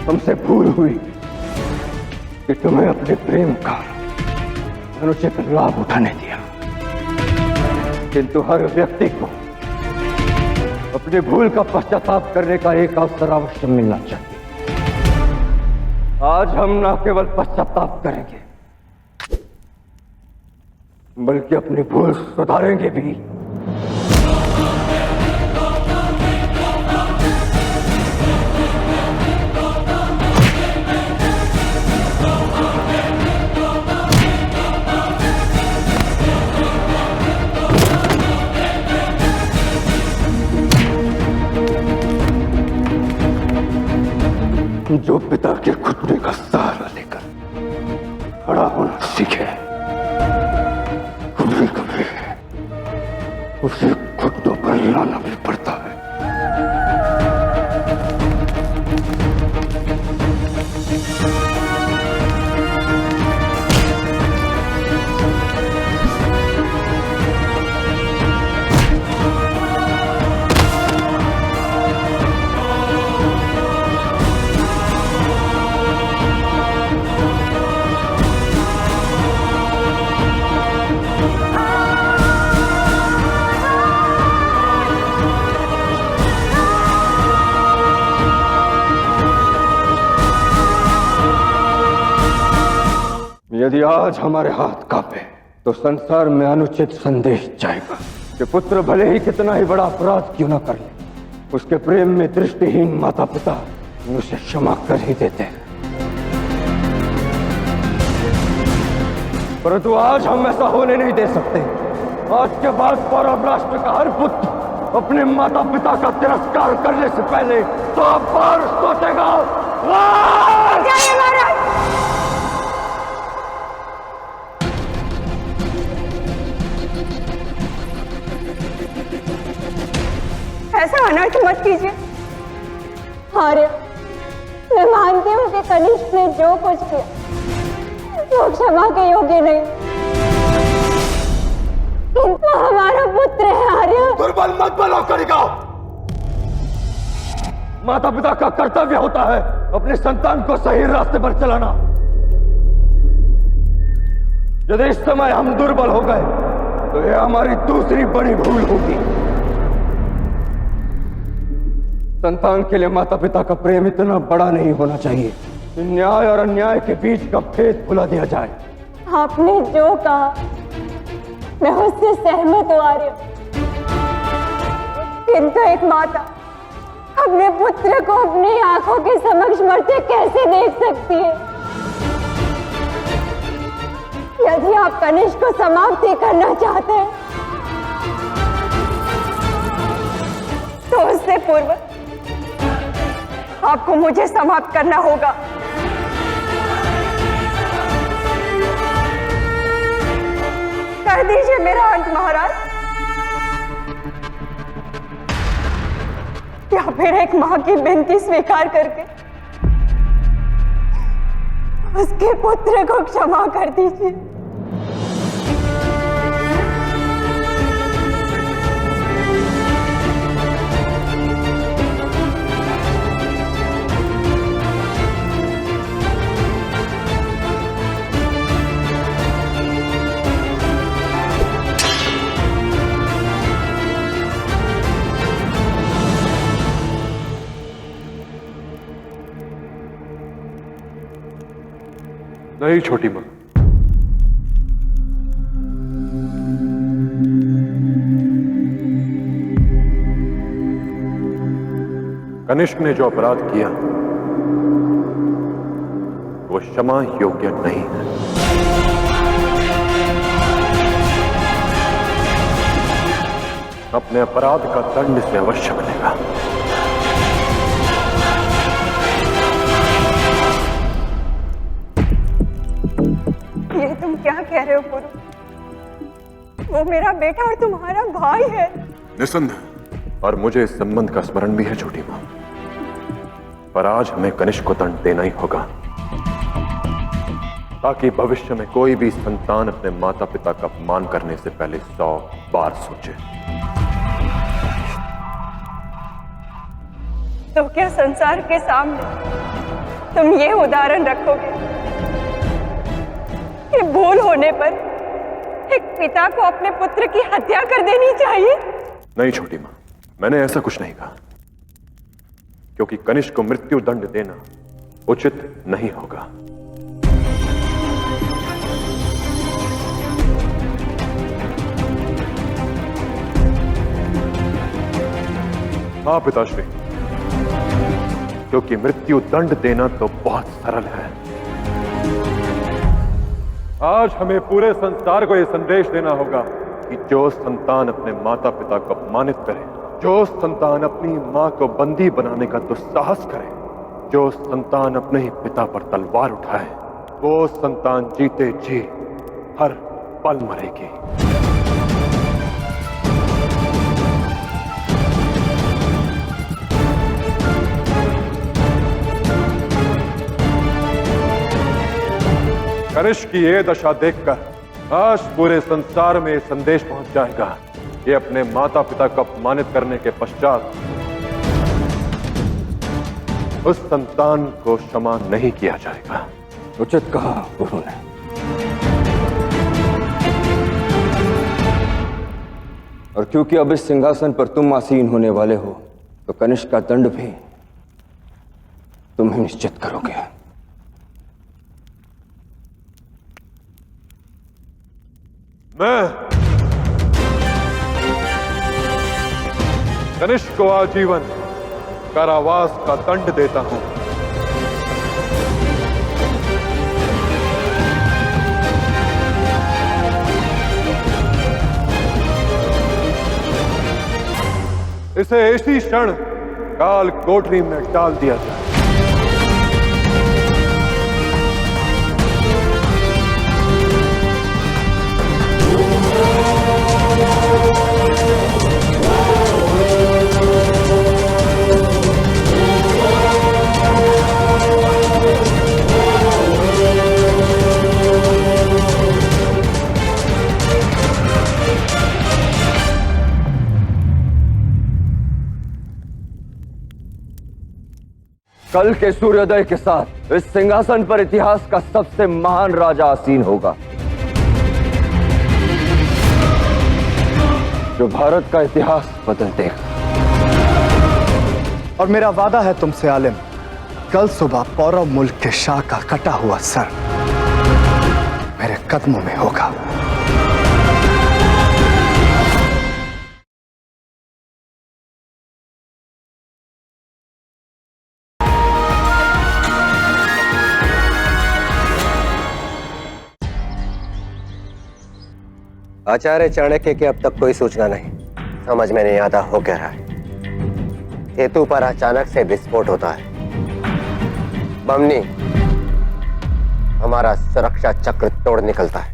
हमसे भूल हुई कि तुम्हें अपने प्रेम का अनुचित लाभ उठाने दिया, किंतु हर व्यक्ति को अपनी भूल का पश्चाताप करने का एक अवसर अवश्य मिलना चाहिए। आज हम न केवल पश्चाताप करेंगे बल्कि अपनी भूल सुधारेंगे भी। जो पिता के घुटने का सहारा लेकर खड़ा होना सीखे, कभी कभी उसे घुटनों पर लाना भी पड़ता है। यदि आज हमारे हाथ कांपे तो संसार में अनुचित संदेश जाएगा कि पुत्र भले ही कितना ही बड़ा अपराध क्यों न कर ले, उसके प्रेम में दृष्टिहीन माता पिता उसे क्षमा कर ही देते हैं। परंतु आज हम ऐसा होने नहीं दे सकते। आज के बाद पौरव राष्ट्र का हर पुत्र अपने माता पिता का तिरस्कार करने से पहले 100 बार सोचेगा। ऐसा अनर्थ मत कीजिए आर्य। मैं मानती हूँ कि कनिष्क ने जो कुछ किया वो क्षमा के योग्य नहीं। किंतु हमारा पुत्र है आर्य। दुर्बल मत बनो कनिका। माता पिता का कर्तव्य होता है अपने संतान को सही रास्ते पर चलाना। यदि इस समय हम दुर्बल हो गए तो यह हमारी दूसरी बड़ी भूल होगी। संतान के लिए माता पिता का प्रेम इतना बड़ा नहीं होना चाहिए कि न्याय और अन्याय के बीच का भेद भुला दिया जाए। आपने जो कहा मैं उससे सहमत हूं आर्य, किंतु एक माता अपने पुत्र को अपनी आंखों के समक्ष मरते कैसे देख सकती है? यदि आप कनिष्क को समाप्ति करना चाहते हैं तो उससे पूर्व आपको मुझे समाप्त करना होगा। कर दीजिए मेरा अंत महाराज, या फिर एक मां की विनती स्वीकार करके उसके पुत्र को क्षमा कर दीजिए। नहीं छोटी मां, कनिष्क ने जो अपराध किया वो क्षमा योग्य नहीं है। अपने अपराध का दंड से अवश्य मिलेगा। ये तुम क्या कह रहे हो पुरु? वो मेरा बेटा और तुम्हारा भाई है। निसंदेह, और मुझे इस संबंध का स्मरण भी है छोटी मां, पर आज हमें कनिष्क को दंड देना ही होगा ताकि भविष्य में कोई भी संतान अपने माता पिता का अपमान करने से पहले 100 बार सोचे। तो क्या संसार के सामने तुम ये उदाहरण रखोगे कि भूल होने पर एक पिता को अपने पुत्र की हत्या कर देनी चाहिए? नहीं छोटी मां, मैंने ऐसा कुछ नहीं कहा, क्योंकि कनिष्क को मृत्यु दंड देना उचित नहीं होगा। हाँ पिताश्री, क्योंकि मृत्यु दंड देना तो बहुत सरल है। आज हमें पूरे संसार को यह संदेश देना होगा कि जो संतान अपने माता पिता को अपमानित करे, जो संतान अपनी मां को बंदी बनाने का दुस्साहस करे, जो संतान अपने ही पिता पर तलवार उठाए, वो संतान जीते जी हर पल मरेगी। कनिष्क की ये दशा देखकर आज पूरे संसार में संदेश पहुंच जाएगा कि अपने माता पिता को अपमानित करने के पश्चात उस संतान को क्षमा नहीं किया जाएगा। उचित कहा गुरु ने। और क्योंकि अब इस सिंहासन पर तुम आसीन होने वाले हो, तो कनिष्क का दंड भी तुम ही निश्चित करोगे। मैं कनिष्क को आजीवन कारावास का दंड देता हूं। इसे इसी क्षण काल कोठरी में डाल दिया जाए। कल के सूर्योदय के साथ इस सिंहासन पर इतिहास का सबसे महान राजा आसीन होगा, जो भारत का इतिहास बदल देगा। और मेरा वादा है तुमसे आलिम, कल सुबह पौरव मुल्क के शाह का कटा हुआ सर मेरे कदमों में होगा। आचार्य चाणक्य की अब तक कोई सूचना नहीं, समझ में नहीं आता हो क्या रहा है। सेतु पर अचानक से विस्फोट होता है। बमनी हमारा सुरक्षा चक्र तोड़ निकलता है।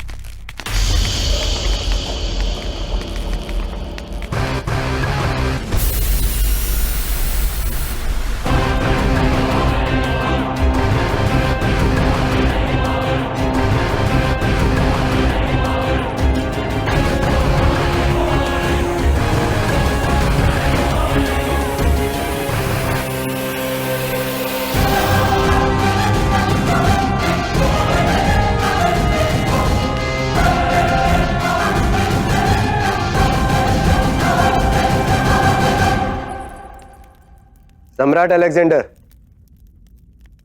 सम्राट अलेक्जेंडर,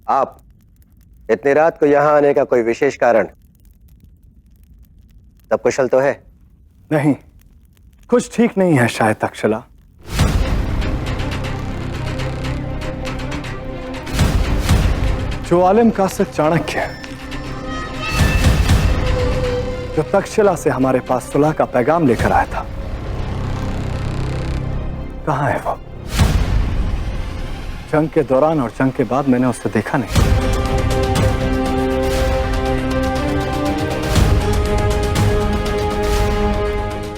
आप इतनी रात को यहां आने का कोई विशेष कारण? सब कुशल तो है? नहीं, कुछ ठीक नहीं है शायद तक्षशिला। जो आलिम कासिद चाणक्य जो तक्षशिला से हमारे पास सुलह का पैगाम लेकर आया था, कहां है वो? जंग के दौरान और जंग के बाद मैंने उसे देखा नहीं।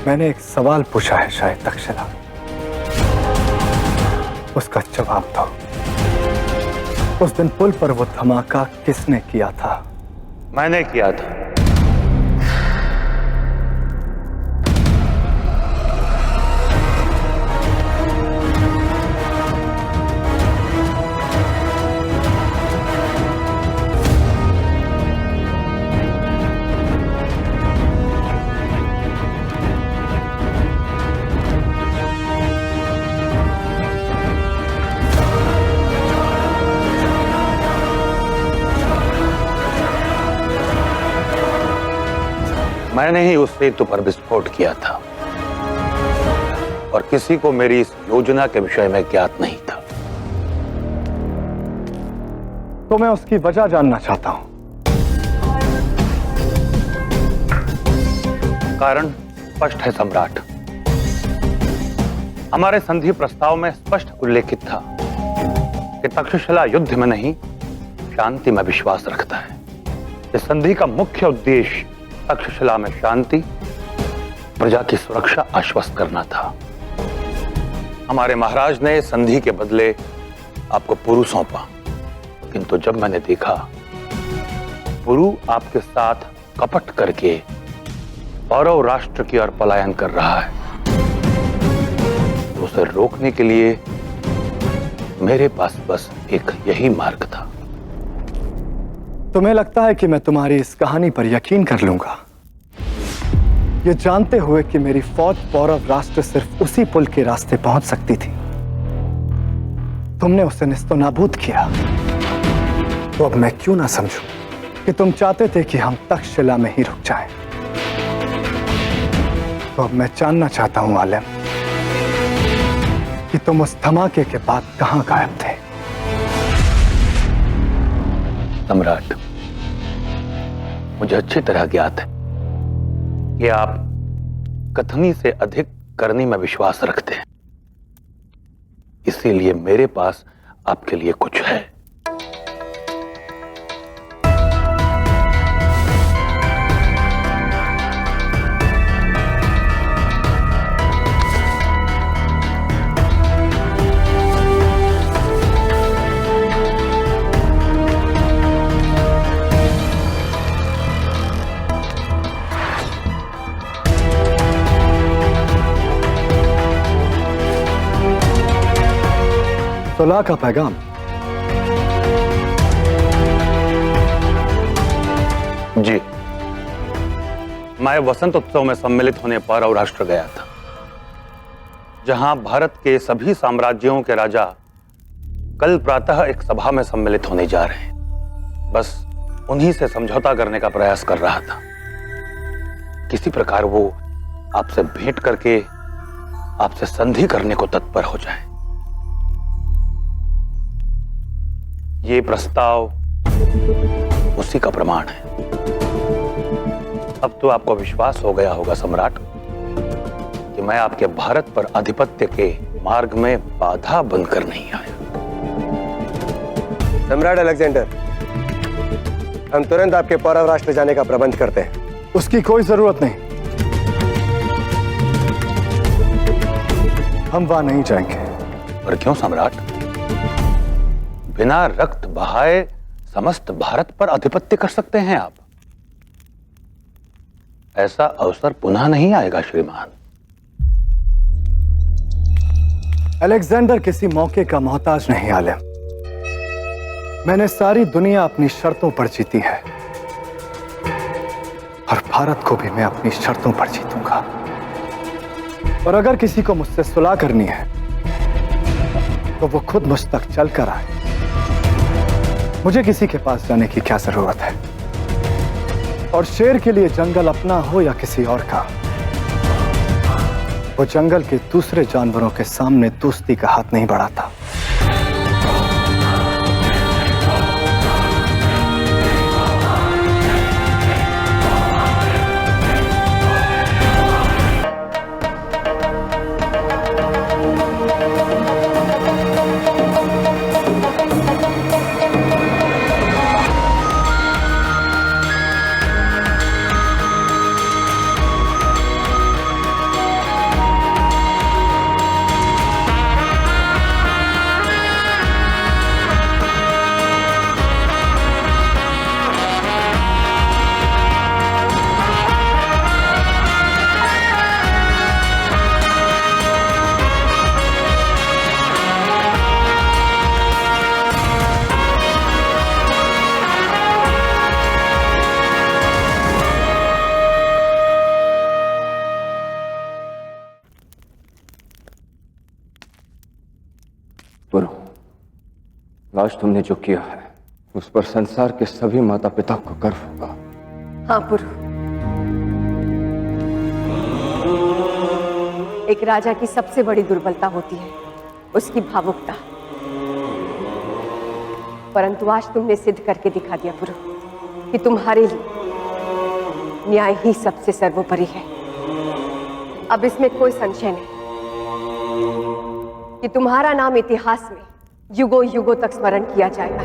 मैंने एक सवाल पूछा है शायद तक्षशिला, उसका जवाब दो। उस दिन पुल पर वो धमाका किसने किया था? मैंने किया था। मैंने ही उस सेतु पर विस्फोट किया था और किसी को मेरी इस योजना के विषय में ज्ञात नहीं था। तो मैं उसकी वजह जानना चाहता हूं। कारण स्पष्ट है सम्राट। हमारे संधि प्रस्ताव में स्पष्ट उल्लेखित था कि तक्षशिला युद्ध में नहीं, शांति में विश्वास रखता है। इस संधि का मुख्य उद्देश्य तक्षशिला में शांति, प्रजा की सुरक्षा आश्वस्त करना था। हमारे महाराज ने संधि के बदले आपको पुरु सौंपा, किंतु जब मैंने देखा पुरु आपके साथ कपट करके पौरव राष्ट्र की ओर पलायन कर रहा है, तो उसे रोकने के लिए मेरे पास बस एक यही मार्ग था। तुम्हें लगता है कि मैं तुम्हारी इस कहानी पर यकीन कर लूंगा, ये जानते हुए कि मेरी फौज पौरव राष्ट्र सिर्फ उसी पुल के रास्ते पहुंच सकती थी? तुमने उसे निस्तो नाबूद किया। तो अब मैं क्यों ना समझूं कि तुम चाहते थे कि हम तक्षशिला में ही रुक जाएं। तो अब मैं जानना चाहता हूं आलिम कि तुम उस धमाके के बाद कहां गायब थे? सम्राट, मुझे अच्छी तरह ज्ञात है कि आप कथनी से अधिक करनी में विश्वास रखते हैं, इसीलिए मेरे पास आपके लिए कुछ है। सुलह का पैगाम जी, मैं वसंत उत्सव में सम्मिलित होने पौरव राष्ट्र गया था, जहां भारत के सभी साम्राज्यों के राजा कल प्रातः एक सभा में सम्मिलित होने जा रहे हैं। बस उन्हीं से समझौता करने का प्रयास कर रहा था। किसी प्रकार वो आपसे भेंट करके आपसे संधि करने को तत्पर हो जाए। ये प्रस्ताव उसी का प्रमाण है। अब तो आपको विश्वास हो गया होगा सम्राट कि मैं आपके भारत पर आधिपत्य के मार्ग में बाधा बनकर नहीं आया। सम्राट अलेक्जेंडर, हम तुरंत आपके पौरव राष्ट्र जाने का प्रबंध करते हैं। उसकी कोई जरूरत नहीं, हम वहां नहीं जाएंगे। पर क्यों सम्राट? बिना रक्त बहाए समस्त भारत पर आधिपत्य कर सकते हैं आप। ऐसा अवसर पुनः नहीं आएगा श्रीमान। अलेक्जेंडर किसी मौके का मोहताज नहीं आलम। मैंने सारी दुनिया अपनी शर्तों पर जीती है और भारत को भी मैं अपनी शर्तों पर जीतूंगा। और अगर किसी को मुझसे सुलह करनी है तो वो खुद मुझ तक चल कर आए। मुझे किसी के पास जाने की क्या जरूरत है? और शेर के लिए जंगल अपना हो या किसी और का, वो जंगल के दूसरे जानवरों के सामने दोस्ती का हाथ नहीं बढ़ाता। आज तुमने जो किया है उस पर संसार के सभी माता पिता को गर्व होगा। हाँ पुरु, एक राजा की सबसे बड़ी दुर्बलता होती है उसकी भावुकता। परंतु आज तुमने सिद्ध करके दिखा दिया पुरु कि तुम्हारे लिए न्याय ही सबसे सर्वोपरि है। अब इसमें कोई संशय नहीं कि तुम्हारा नाम इतिहास में युगों युगों तक स्मरण किया जाएगा।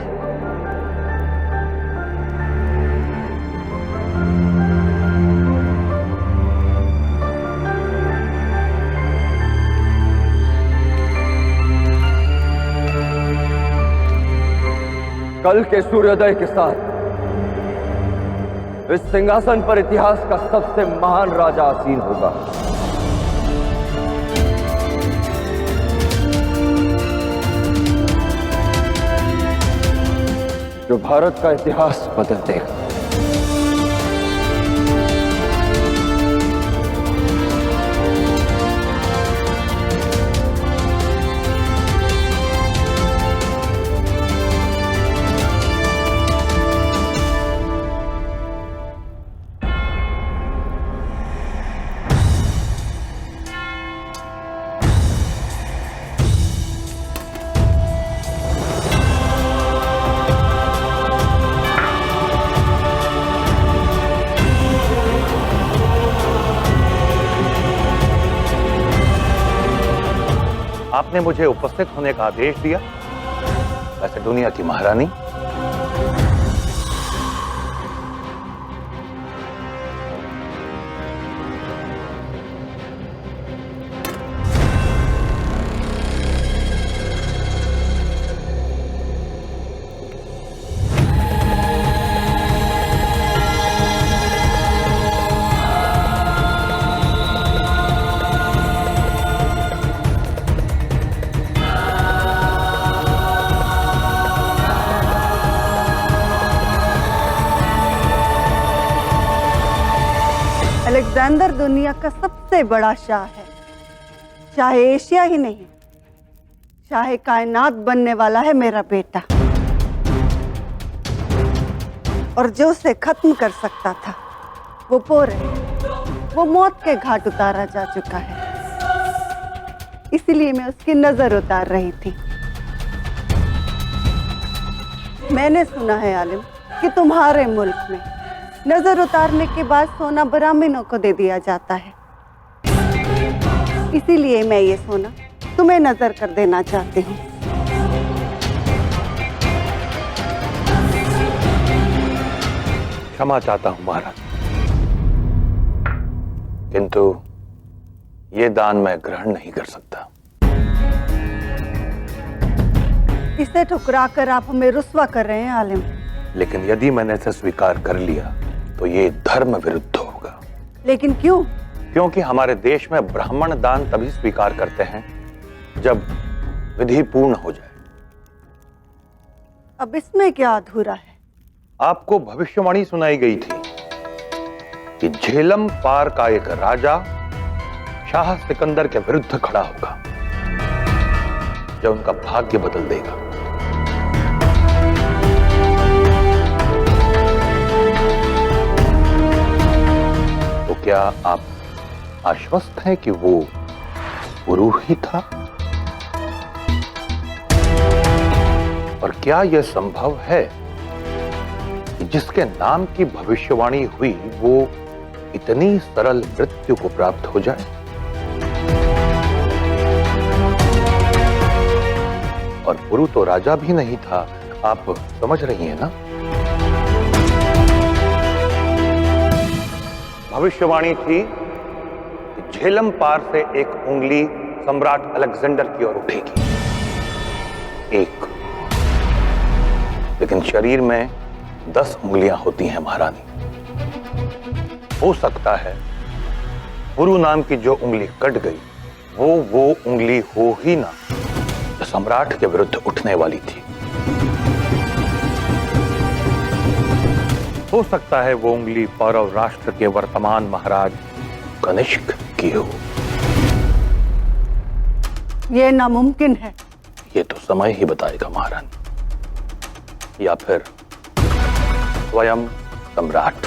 कल के सूर्योदय के साथ इस सिंहासन पर इतिहास का सबसे महान राजा आसीन होगा। जो भारत का इतिहास बदल देगा। आपने मुझे उपस्थित होने का आदेश दिया। वैसे दुनिया की महारानी, अलेक्जेंडर दुनिया का सबसे बड़ा शाह है। शाह एशिया ही नहीं, शाह कायनात बनने वाला है मेरा बेटा। और जो उसे खत्म कर सकता था वो पोर है, वो मौत के घाट उतारा जा चुका है। इसीलिए मैं उसकी नजर उतार रही थी। मैंने सुना है आलिम कि तुम्हारे मुल्क में नजर उतारने के बाद सोना ब्राह्मणों को दे दिया जाता है। इसीलिए मैं ये सोना तुम्हें नजर कर देना चाहती हूँ। क्षमा चाहता हूं महाराज, किंतु ये दान मैं ग्रहण नहीं कर सकता। इसे ठुकराकर आप हमें रुस्वा कर रहे हैं आलिम। लेकिन यदि मैंने इसे स्वीकार कर लिया तो ये धर्म विरुद्ध होगा। लेकिन क्यों? क्योंकि हमारे देश में ब्राह्मण दान तभी स्वीकार करते हैं जब विधि पूर्ण हो जाए। अब इसमें क्या अधूरा है? आपको भविष्यवाणी सुनाई गई थी कि झेलम पार का एक राजा शाह सिकंदर के विरुद्ध खड़ा होगा जो उनका भाग्य बदल देगा। तो क्या आप आश्वस्त हैं कि वो पुरुष ही था? और क्या यह संभव है कि जिसके नाम की भविष्यवाणी हुई वो इतनी सरल मृत्यु को प्राप्त हो जाए? और पुरु तो राजा भी नहीं था, आप समझ रही हैं ना? भविष्यवाणी थी कि झेलम पार से एक उंगली सम्राट अलेक्जेंडर की ओर उठेगी, एक। लेकिन शरीर में 10 उंगलियां होती हैं महारानी। हो सकता है पुरु नाम की जो उंगली कट गई वो उंगली हो ही ना जो सम्राट के विरुद्ध उठने वाली थी। हो सकता है वो उंगली पौरव राष्ट्र के वर्तमान महाराज कनिष्क की हो। ये नामुमकिन है। ये तो समय ही बताएगा महारानी, या फिर स्वयं सम्राट।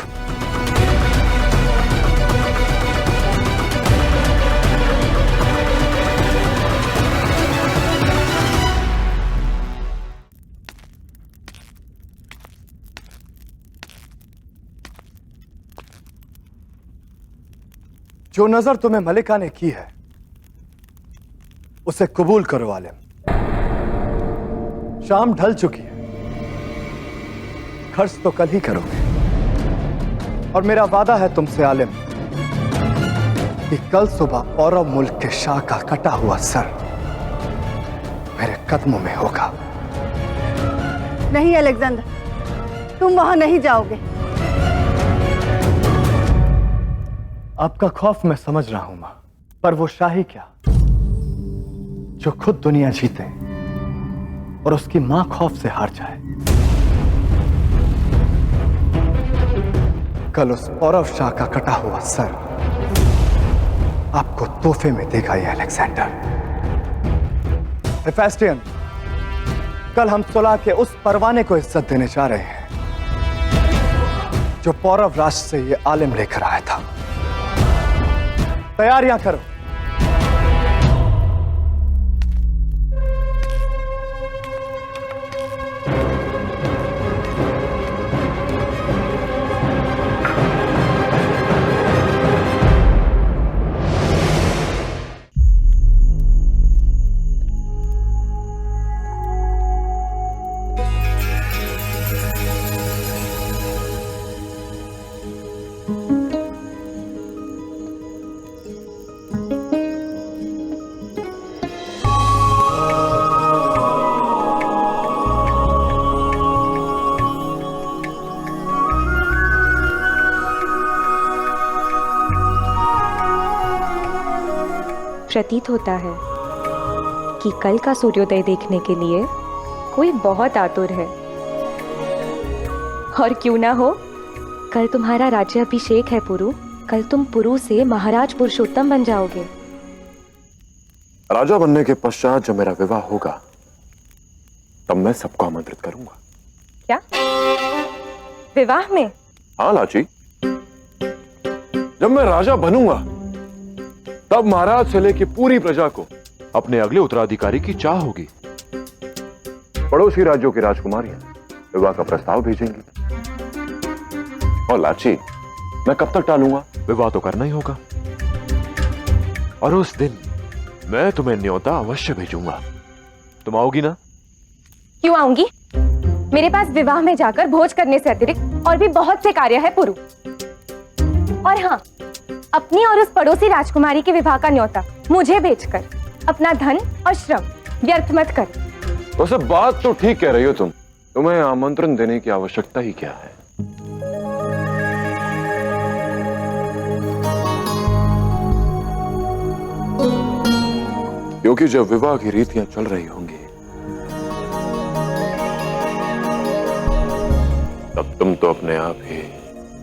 जो नजर तुम्हें मलिका ने की है उसे कबूल करो आलिम। शाम ढल चुकी है, खर्च तो कल ही करोगे। और मेरा वादा है तुमसे आलिम कि कल सुबह औरव मुल्क के शाह का कटा हुआ सर मेरे कदमों में होगा। नहीं अलेक्जेंडर, तुम वहां नहीं जाओगे। आपका खौफ मैं समझ रहा हूं मां, पर वो शाही क्या जो खुद दुनिया जीते और उसकी मां खौफ से हार जाए। कल उस औरव शाह का कटा हुआ सर आपको तोहफे में देगा ये अलेक्जेंडर। हेफेस्टियन, कल हम सुलह के उस परवाने को इज्जत देने जा रहे हैं जो पौरव राष्ट्र से ये आलिम लेकर आया था। तैयारियां करो। प्रतीत होता है कि कल का सूर्योदय देखने के लिए कोई बहुत आतुर है। और क्यों ना हो, कल तुम्हारा राज्याभिषेक है पुरु। कल तुम पुरु से महाराज पुरुषोत्तम बन जाओगे। राजा बनने के पश्चात जब मेरा विवाह होगा तब मैं सबको आमंत्रित करूंगा। क्या विवाह में? हाँ लाची, जब मैं राजा बनूंगा तब महाराज से लेकर पूरी प्रजा को अपने अगले उत्तराधिकारी की चाह होगी। पड़ोसी राज्यों की राजकुमारियां विवाह का प्रस्ताव भेजेंगी। और लाची, मैं कब तक टालूंगा? विवाह तो करना ही होगा। और उस दिन मैं तुम्हें न्योता अवश्य भेजूंगा। तुम आओगी ना? क्यों आऊंगी? मेरे पास विवाह में जाकर भोज करने से अतिरिक्त और भी बहुत से कार्य है पुरु। और हाँ, अपनी और उस पड़ोसी राजकुमारी के विवाह का न्योता मुझे भेजकर अपना धन और श्रम व्यर्थ मत कर। वैसे बात तो ठीक कह रही हो तुम। तुम्हें आमंत्रण देने की आवश्यकता ही क्या है? क्योंकि जब विवाह की रीतियां चल रही होंगी तब तुम तो अपने आप ही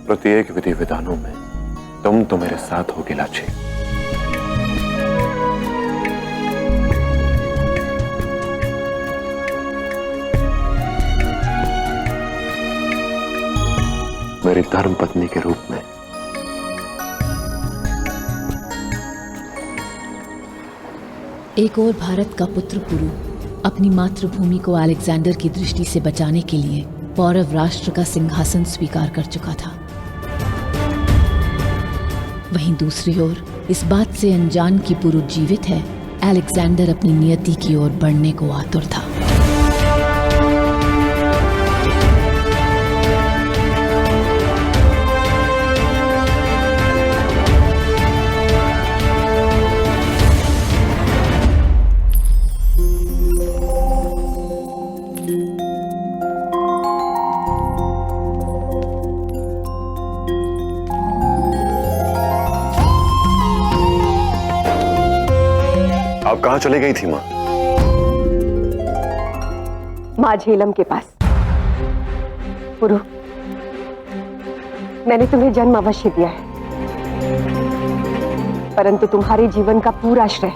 प्रत्येक विधि विधानों में तुम तो मेरे साथ होगी लाची। मेरी धर्म पत्नी के रूप में। एक और भारत का पुत्र पुरु अपनी मातृभूमि को अलेक्जेंडर की दृष्टि से बचाने के लिए पौरव राष्ट्र का सिंहासन स्वीकार कर चुका था। वहीं दूसरी ओर इस बात से अनजान कि पुरु जीवित है, अलेक्जेंडर अपनी नियति की ओर बढ़ने को आतुर था। आप कहां चली गई थी मां? मां झेलम के पास। पुरु, मैंने तुम्हें जन्म अवश्य दिया है, परंतु तुम्हारे जीवन का पूरा श्रेय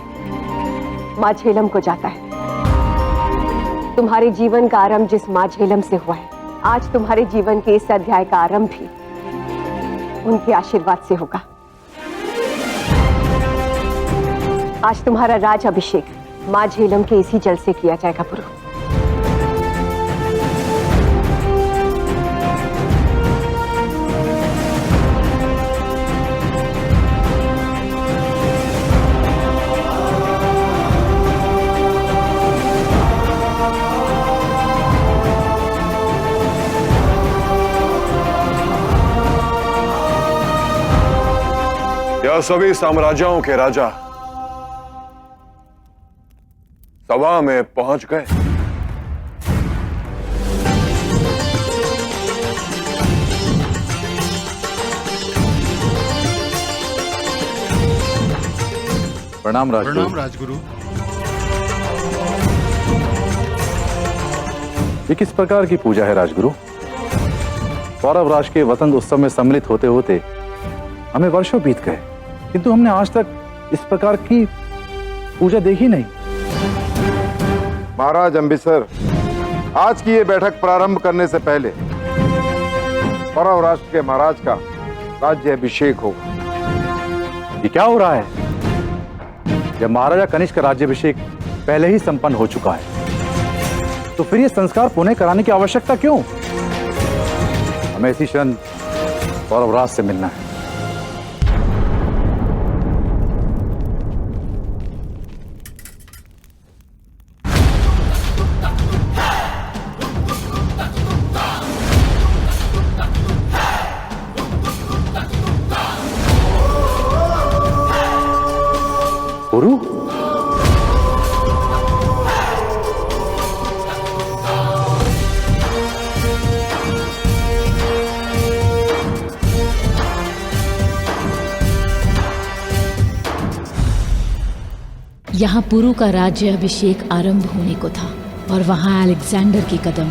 मां झेलम को जाता है। तुम्हारे जीवन का आरंभ जिस मां झेलम से हुआ है, आज तुम्हारे जीवन के इस अध्याय का आरंभ भी उनके आशीर्वाद से होगा। आज तुम्हारा राज अभिषेक मां झेलम के इसी जल से किया जाएगा पुरु। यह सभी साम्राज्यों के राजा सभा में पहुंच गए। प्रणाम राजगुरु। प्रणाम राजगुरु। ये किस प्रकार की पूजा है राजगुरु? पौरव राज के वसंत उत्सव में सम्मिलित होते होते हमें वर्षों बीत गए, किंतु हमने आज तक इस प्रकार की पूजा देखी नहीं। महाराज अम्बिसर, आज की ये बैठक प्रारंभ करने से पहले पौरव राष्ट्र के महाराज का राज्य अभिषेक होगा। ये क्या हो रहा है? जब महाराजा कनिष्क का राज्याभिषेक पहले ही संपन्न हो चुका है, तो फिर ये संस्कार पुनः कराने की आवश्यकता क्यों? हमें इसी क्षण पौरव राज से मिलना है। पुरु? यहाँ पुरु का राज्य अभिषेक आरंभ होने को था और वहाँ अलेक्जेंडर के कदम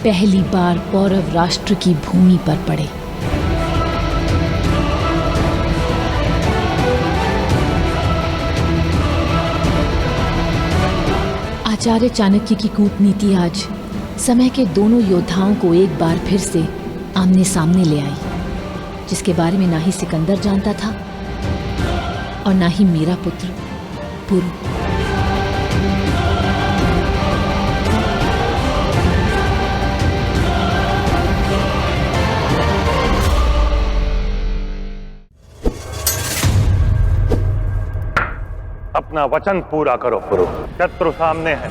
पहली बार पौरव राष्ट्र की भूमि पर पड़े। आचार्य चाणक्य की कूटनीति आज समय के दोनों योद्धाओं को एक बार फिर से आमने सामने ले आई, जिसके बारे में ना ही सिकंदर जानता था और ना ही मेरा पुत्र पुरु। अपना वचन पूरा करो पुरु, शत्रु सामने है।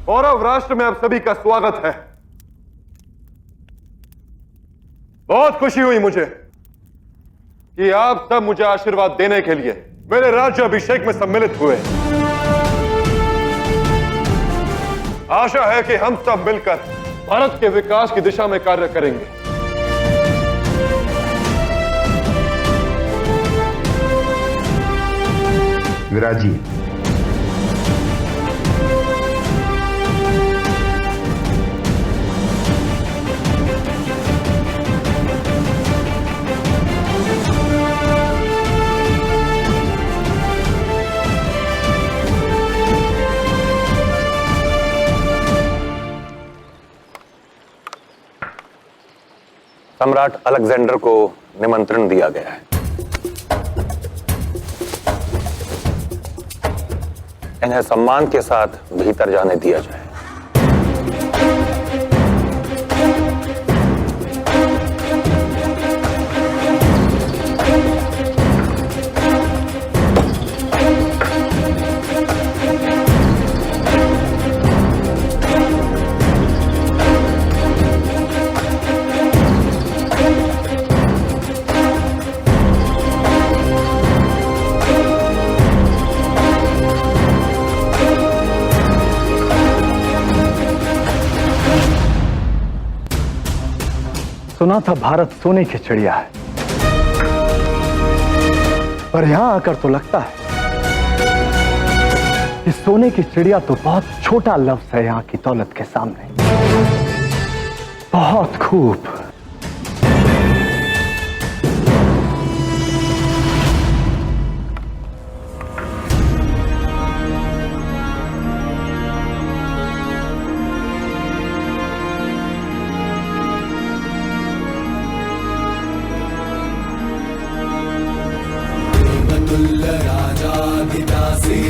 पौरव राष्ट्र में आप सभी का स्वागत है। बहुत खुशी हुई मुझे कि आप सब मुझे आशीर्वाद देने के लिए मेरे राज्य अभिषेक में सम्मिलित हुए। आशा है कि हम सब मिलकर भारत के विकास की दिशा में कार्य करेंगे। विराजी, सम्राट अलेक्जेंडर को निमंत्रण दिया गया है। इन्हें सम्मान के साथ भीतर जाने दिया जाए। सुना था भारत सोने की चिड़िया है, पर यहां आकर तो लगता है कि सोने की चिड़िया तो बहुत छोटा लफ्ज है यहां की दौलत के सामने। बहुत खूब। राजाधिदासी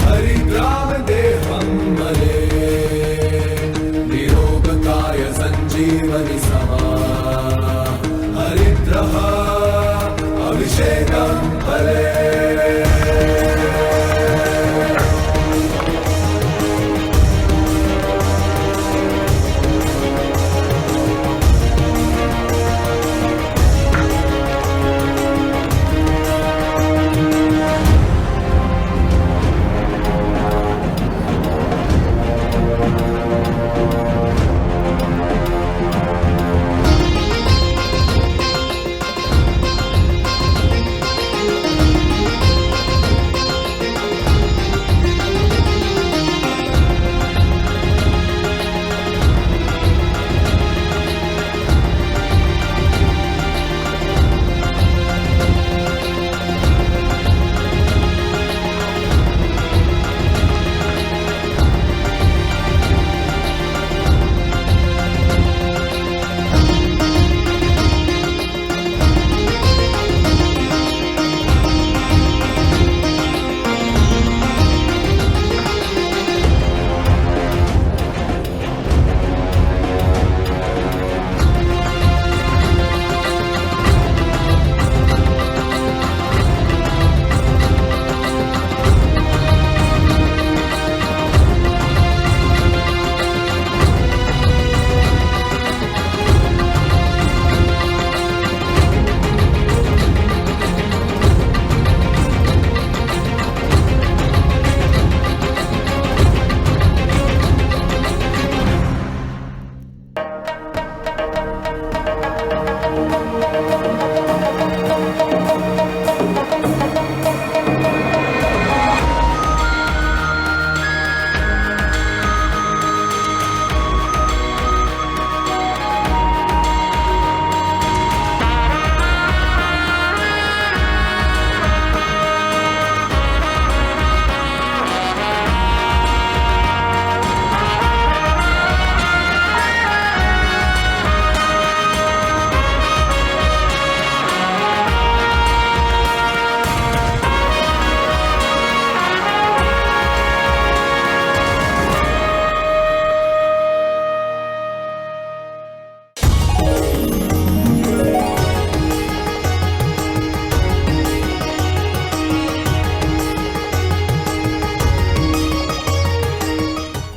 हरिद्राम देहं मले निरोगकाय संजीवनि समा हरिद्रः अभिषेकं फले।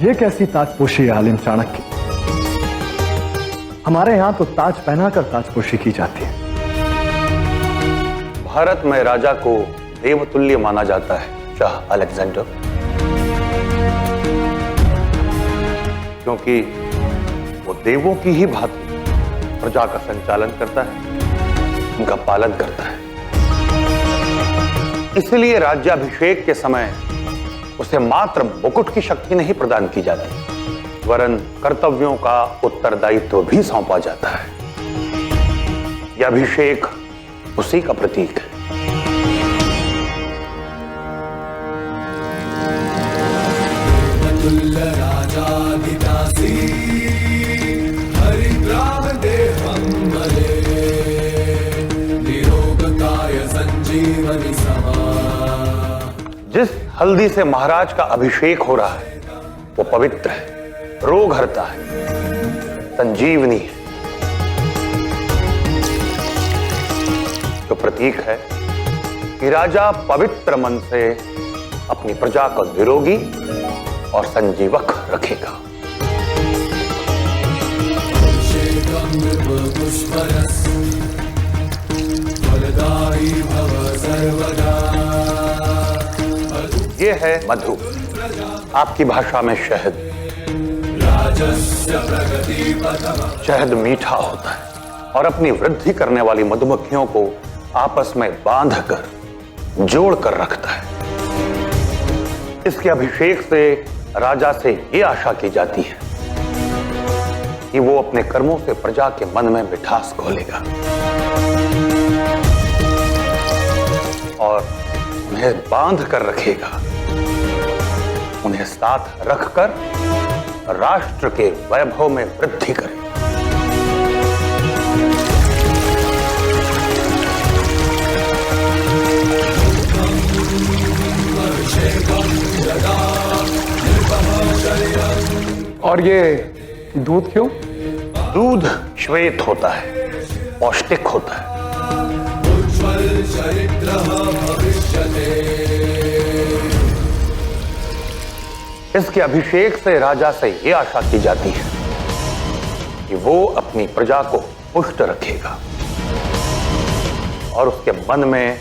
ये कैसी ताजपोशी है आलिम चाणक्य? हमारे यहां तो ताज पहनाकर ताजपोशी की जाती है। भारत में राजा को देवतुल्य माना जाता है शाह अलेक्जेंडर, क्योंकि वो देवों की ही भांति प्रजा का संचालन करता है, उनका पालन करता है। इसलिए राज्याभिषेक के समय उसे मात्र मुकुट की शक्ति नहीं प्रदान की जाती, वरन कर्तव्यों का उत्तरदायित्व भी सौंपा जाता है। यह अभिषेक उसी का प्रतीक है। जिस हल्दी से महाराज का अभिषेक हो रहा है वो पवित्र है, रोग हरता है, संजीवनी है, जो प्रतीक है कि राजा पवित्र मन से अपनी प्रजा को निरोगी और संजीवक रखेगा। ये है मधु, आपकी भाषा में शहद। शहद मीठा होता है और अपनी वृद्धि करने वाली मधुमक्खियों को आपस में बांधकर जोड़कर रखता है। इसके अभिषेक से राजा से ये आशा की जाती है कि वो अपने कर्मों से प्रजा के मन में मिठास घोलेगा और उन्हें बांध कर रखेगा, उन्हें साथ रखकर राष्ट्र के वैभव में वृद्धि करेगा। और ये दूध क्यों? दूध श्वेत होता है, पौष्टिक होता है। इसके अभिषेक से राजा से यह आशा की जाती है कि वो अपनी प्रजा को पुष्ट रखेगा और उसके मन में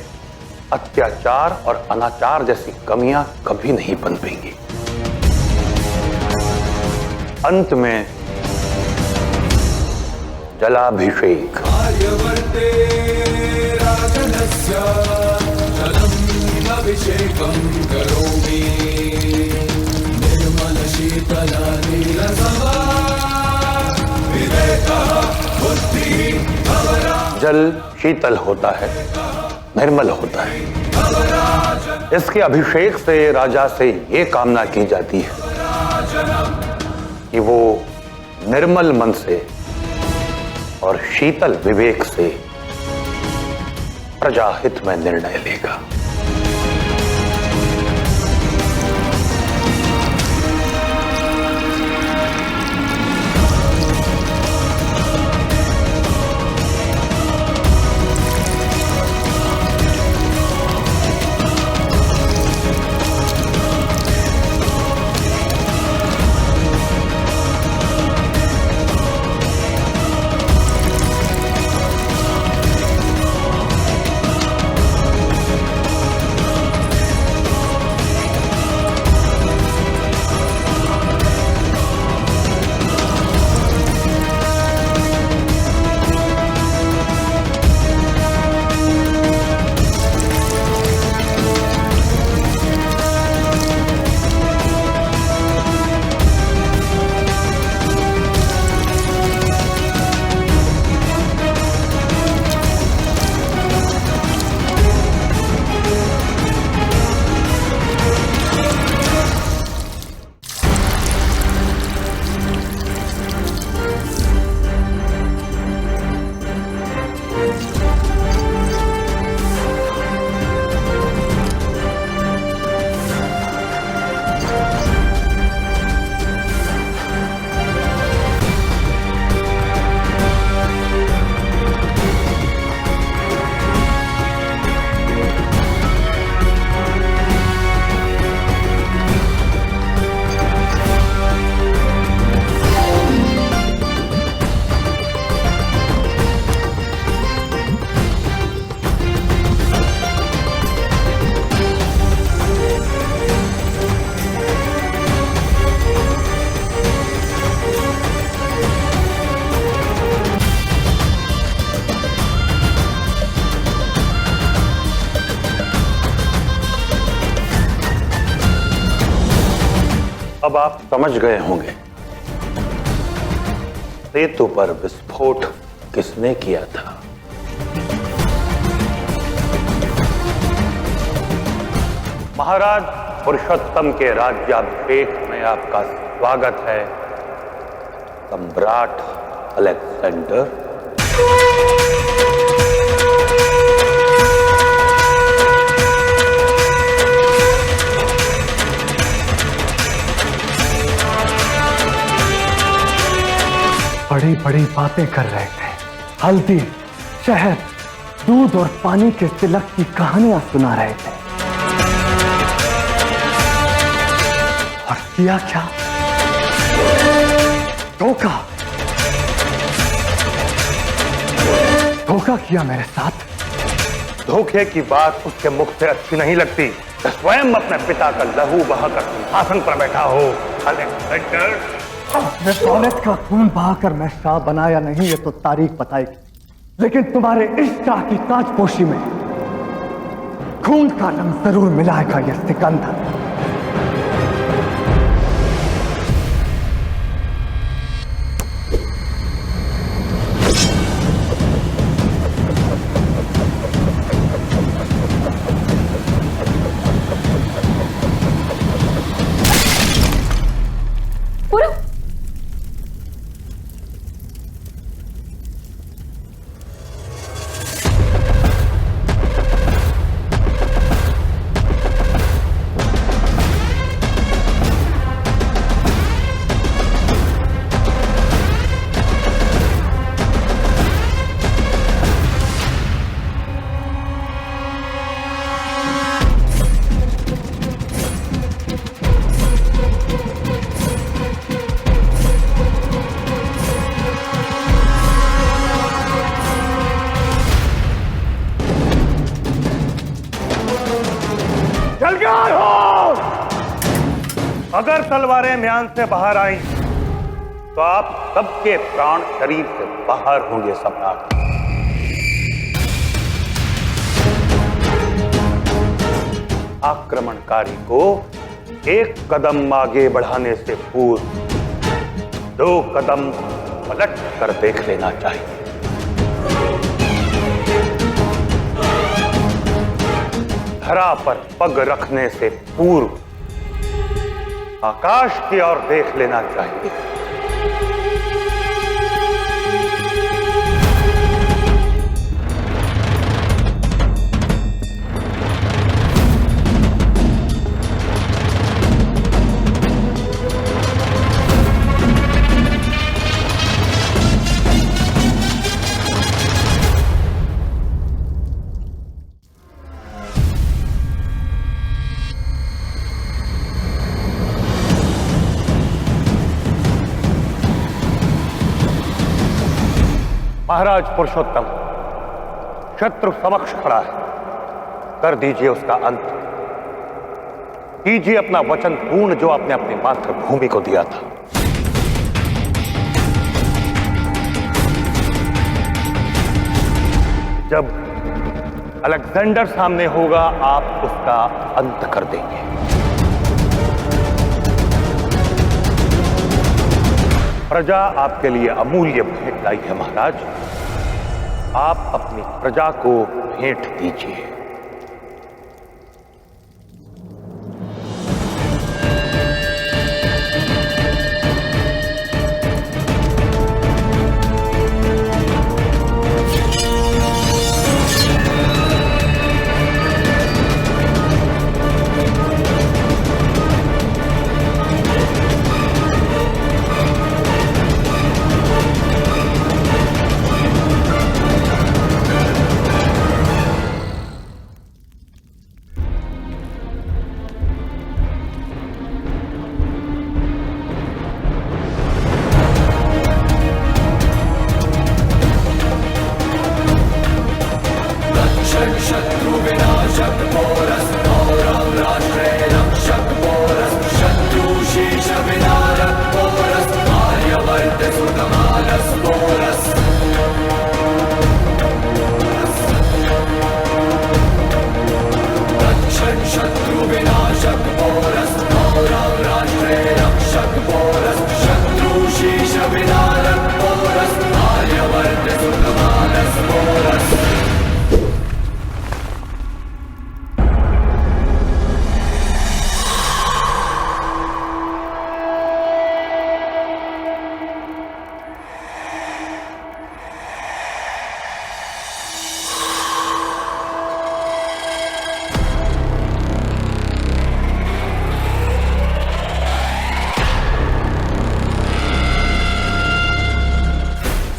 अत्याचार और अनाचार जैसी कमियां कभी नहीं पनपेंगी। अंत में जलाभिषेक। जल शीतल होता है, निर्मल होता है। इसके अभिषेक से राजा से ये कामना की जाती है कि वो निर्मल मन से और शीतल विवेक से प्रजा हित में निर्णय लेगा। अब आप समझ गए होंगे सेतु पर विस्फोट किसने किया था। महाराज पुरुषोत्तम के राज्याभिषेक में आपका स्वागत है, सम्राट अलेक्जेंडर। बड़ी बड़ी बातें कर रहे थे, हल्दी, शहद, दूध और पानी के तिलक की कहानियां सुना रहे थे, और किया क्या? धोखा, धोखा किया मेरे साथ। धोखे की बात उसके मुख से अच्छी नहीं लगती। स्वयं अपने पिता का लहू बहाकर सिंहासन पर बैठा हो अलेक्जेंडर। अपने दौलत का खून बहाकर मैं शाह बना या नहीं ये तो तारीख बताएगी, लेकिन तुम्हारे इस शाह की ताजपोशी में खून का रंग जरूर मिलाएगा ये सिकंदर। अगर तलवारें म्यान से बाहर आईं, तो आप सबके प्राण शरीर से बाहर होंगे सम्राट। आक्रमणकारी को एक कदम आगे बढ़ाने से पूर्व 2 कदम पलट कर देख लेना चाहिए। धरा पर पग रखने से पूर्व आकाश की ओर देख लेना चाहिए। महाराज पुरुषोत्तम शत्रु समक्ष खड़ा है, कर दीजिए उसका अंत। कीजिए अपना वचन पूर्ण जो आपने अपनी मातृभूमि को दिया था। जब अलेक्जेंडर सामने होगा, आप उसका अंत कर देंगे। प्रजा आपके लिए अमूल्य भेंट लाई है महाराज, आप अपनी प्रजा को भेंट दीजिए।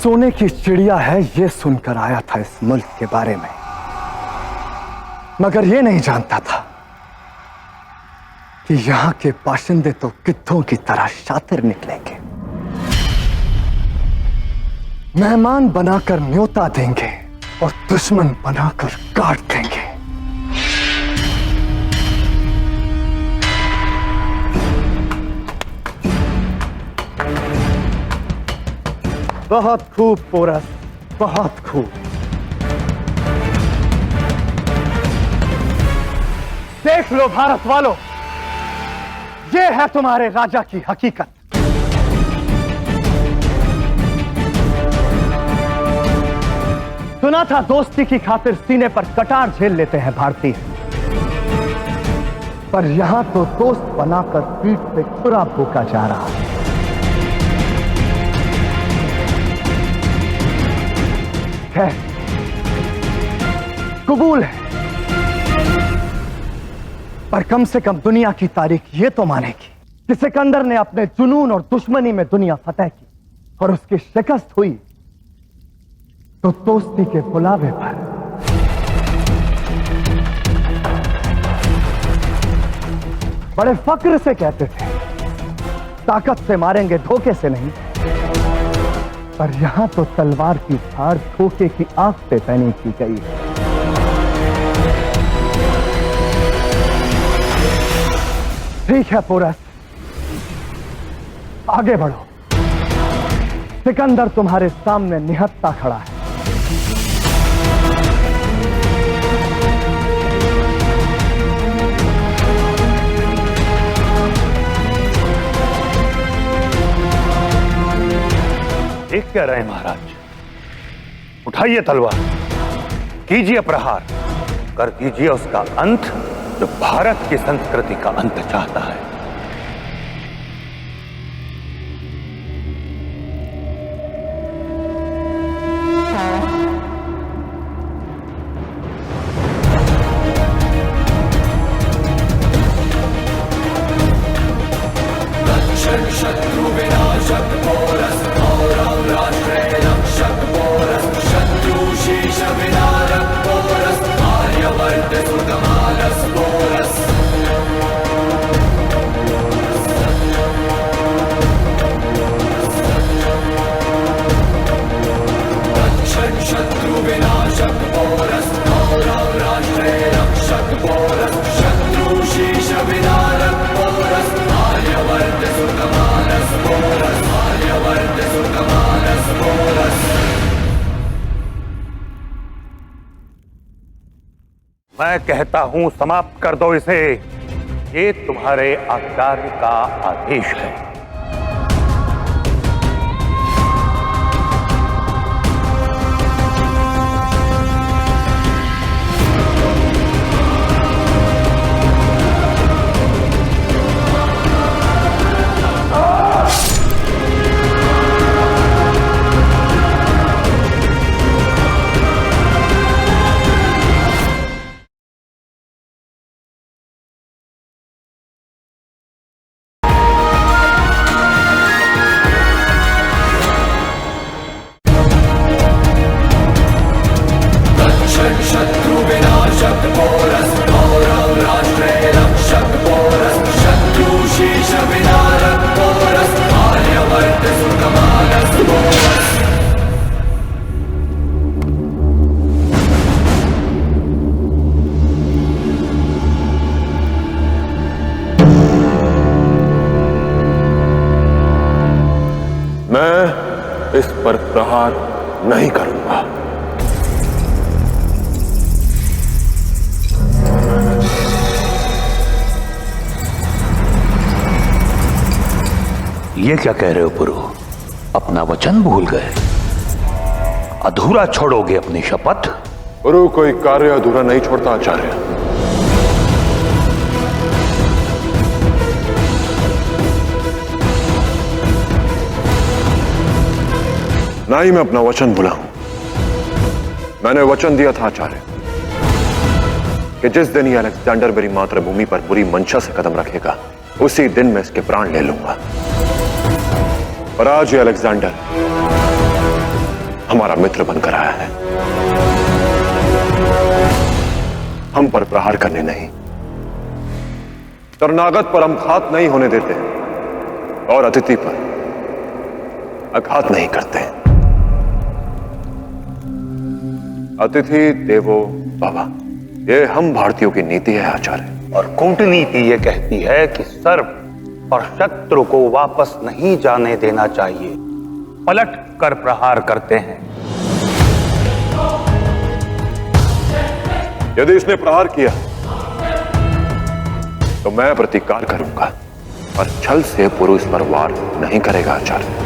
सोने की चिड़िया है ये सुनकर आया था इस मुल्क के बारे में, मगर ये नहीं जानता था कि यहां के बाशिंदे तो गिद्धों की तरह शातिर निकलेंगे। मेहमान बनाकर न्योता देंगे और दुश्मन बनाकर काट देंगे। बहुत खूब पोरस, बहुत खूब। देख लो भारत वालों, ये है तुम्हारे राजा की हकीकत। सुना था दोस्ती की खातिर सीने पर कटार झेल लेते हैं भारतीय, पर यहां तो दोस्त बनाकर पीठ पे छुरा भूका जा रहा है। कबूल है, पर कम से कम दुनिया की तारीख ये तो मानेगी कि सिकंदर ने अपने जुनून और दुश्मनी में दुनिया फतेह की और उसकी शिकस्त हुई तो दोस्ती के बुलावे पर। बड़े फक्र से कहते थे ताकत से मारेंगे धोखे से नहीं, पर यहां तो तलवार की धार धोखे की आंख पे पैनी की गई है। ठीक है पोरस, आगे बढ़ो। सिकंदर तुम्हारे सामने निहत्ता खड़ा है। देख क्या रहे महाराज, उठाइए तलवार, कीजिए प्रहार, कर दीजिए उसका अंत जो भारत की संस्कृति का अंत चाहता है। शत्रु विनाशक पोरस गौरव राष्ट्रे रक्षक पोरस शत्रु शीश विनारक पोरस आर्यवर्त सुतमानस पोरस रक्षक शत्रु विनाशक पोरस गौरव राष्ट्रे रक्षक पोरस शत्रु शीश विनारक पोरस आर्यवर्त सुतमानस पोरस आर्यवर्त सुतमानस पोरस। मैं कहता हूं समाप्त कर दो इसे, ये तुम्हारे आचार्य का आदेश है। शत्रु विनाशक पोरस गौरव राष्ट्रे रक्षक पोरस शत्रु शीश विनारक पोरस आर्यवर्त सुतमानस पोरस। मैं इस पर प्रहार नहीं करूंगा। ये क्या कह रहे हो पुरु? अपना वचन भूल गए? अधूरा छोड़ोगे अपनी शपथ? पुरु कोई कार्य अधूरा नहीं छोड़ता आचार्य। ना ही मैं अपना वचन भूला हूं। मैंने वचन दिया था आचार्य कि जिस दिन ये अलेक्जेंडर मेरी मातृभूमि पर बुरी मंशा से कदम रखेगा उसी दिन मैं इसके प्राण ले लूंगा। और आज ये अलेक्जेंडर हमारा मित्र बनकर आया है। हम पर प्रहार करने नहीं, शरणागत पर हम घात नहीं होने देते और अतिथि पर आघात नहीं करते। अतिथि देवो भव, ये हम भारतीयों की नीति है आचार्य। और कूटनीति ये कहती है कि सर्प और शत्रु को वापस नहीं जाने देना चाहिए, पलट कर प्रहार करते हैं। यदि इसने प्रहार किया तो मैं प्रतिकार करूंगा, और छल से पुरुष पर वार नहीं करेगा आचार्य।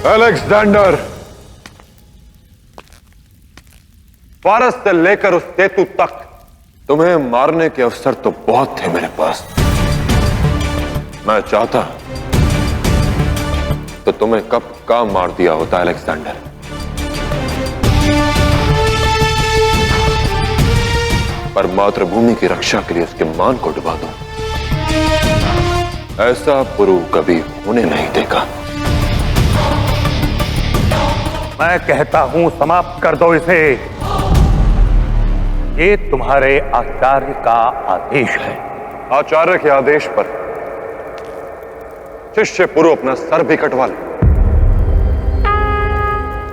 अलेक्जेंडर, पारस से लेकर उस सेतु तक तुम्हें मारने के अवसर तो बहुत थे मेरे पास। मैं चाहता तो तुम्हें कब का मार दिया होता अलेक्जेंडर। पर मातृभूमि की रक्षा के लिए उसके मान को डुबा दो, ऐसा पुरु कभी होने नहीं देगा। मैं कहता हूं समाप्त कर दो इसे। ये तुम्हारे आचार्य का आदेश है। आचार्य के आदेश पर शिष्य पुरु अपना सर भी कटवा ले,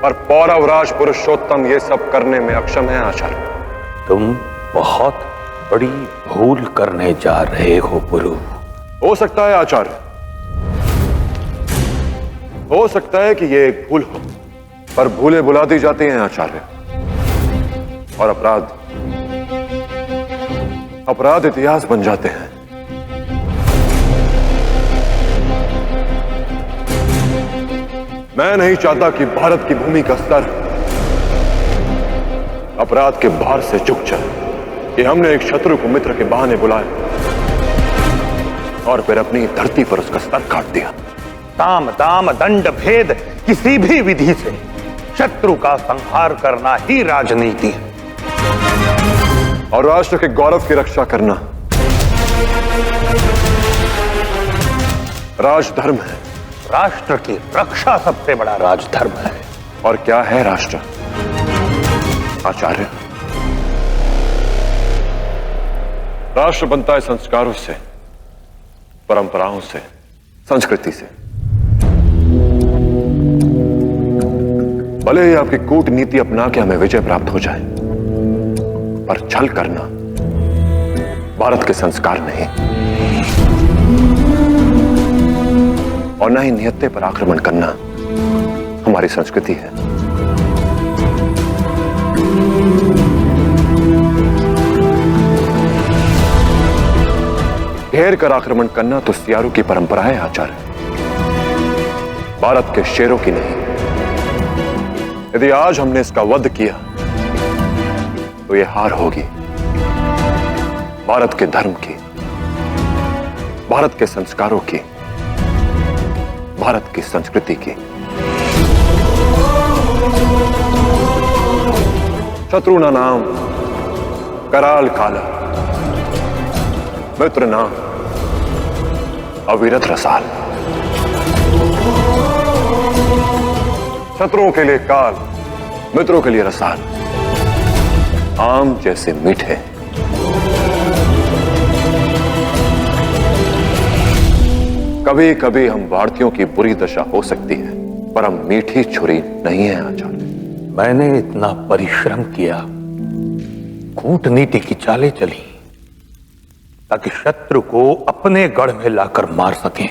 पर पौरवराज पुरुषोत्तम ये सब करने में अक्षम है आचार्य। तुम बहुत बड़ी भूल करने जा रहे हो पुरु। हो सकता है आचार्य, हो सकता है कि ये एक भूल हो, पर भूलें बुला दी जाती हैं आचार्य, और अपराध इतिहास बन जाते हैं। मैं नहीं चाहता कि भारत की भूमि का स्तर अपराध के भार से झुक जाए कि हमने एक शत्रु को मित्र के बहाने बुलाया और फिर अपनी धरती पर उसका स्तर काट दिया। साम दाम दंड भेद किसी भी विधि से शत्रु का संहार करना ही राजनीति है, और राष्ट्र के गौरव की रक्षा करना राजधर्म है। राष्ट्र की रक्षा सबसे बड़ा राजधर्म है। और क्या है राष्ट्र आचार्य? राष्ट्र बनता है संस्कारों से, परंपराओं से, संस्कृति से। भले ही आपकी कूटनीति अपना के हमें विजय प्राप्त हो जाए, पर छल करना भारत के संस्कार नहीं, और न ही नियत्ते पर आक्रमण करना हमारी संस्कृति है। घेर कर आक्रमण करना तो सियारों की परंपरा है आचार्य, भारत के शेरों की नहीं। यदि आज हमने इसका वध किया तो यह हार होगी भारत के धर्म की, भारत के संस्कारों की, भारत की संस्कृति की। शत्रु ना नाम कराल काला, मित्र नाम अविरत रसाल। शत्रुओं के लिए काल, मित्रों के लिए रसाल, आम जैसे मीठे। कभी कभी हम भारतीयों की बुरी दशा हो सकती है, पर हम मीठी छुरी नहीं है आचार्य। मैंने इतना परिश्रम किया, कूटनीति की चालें चली, ताकि शत्रु को अपने गढ़ में लाकर मार सकें,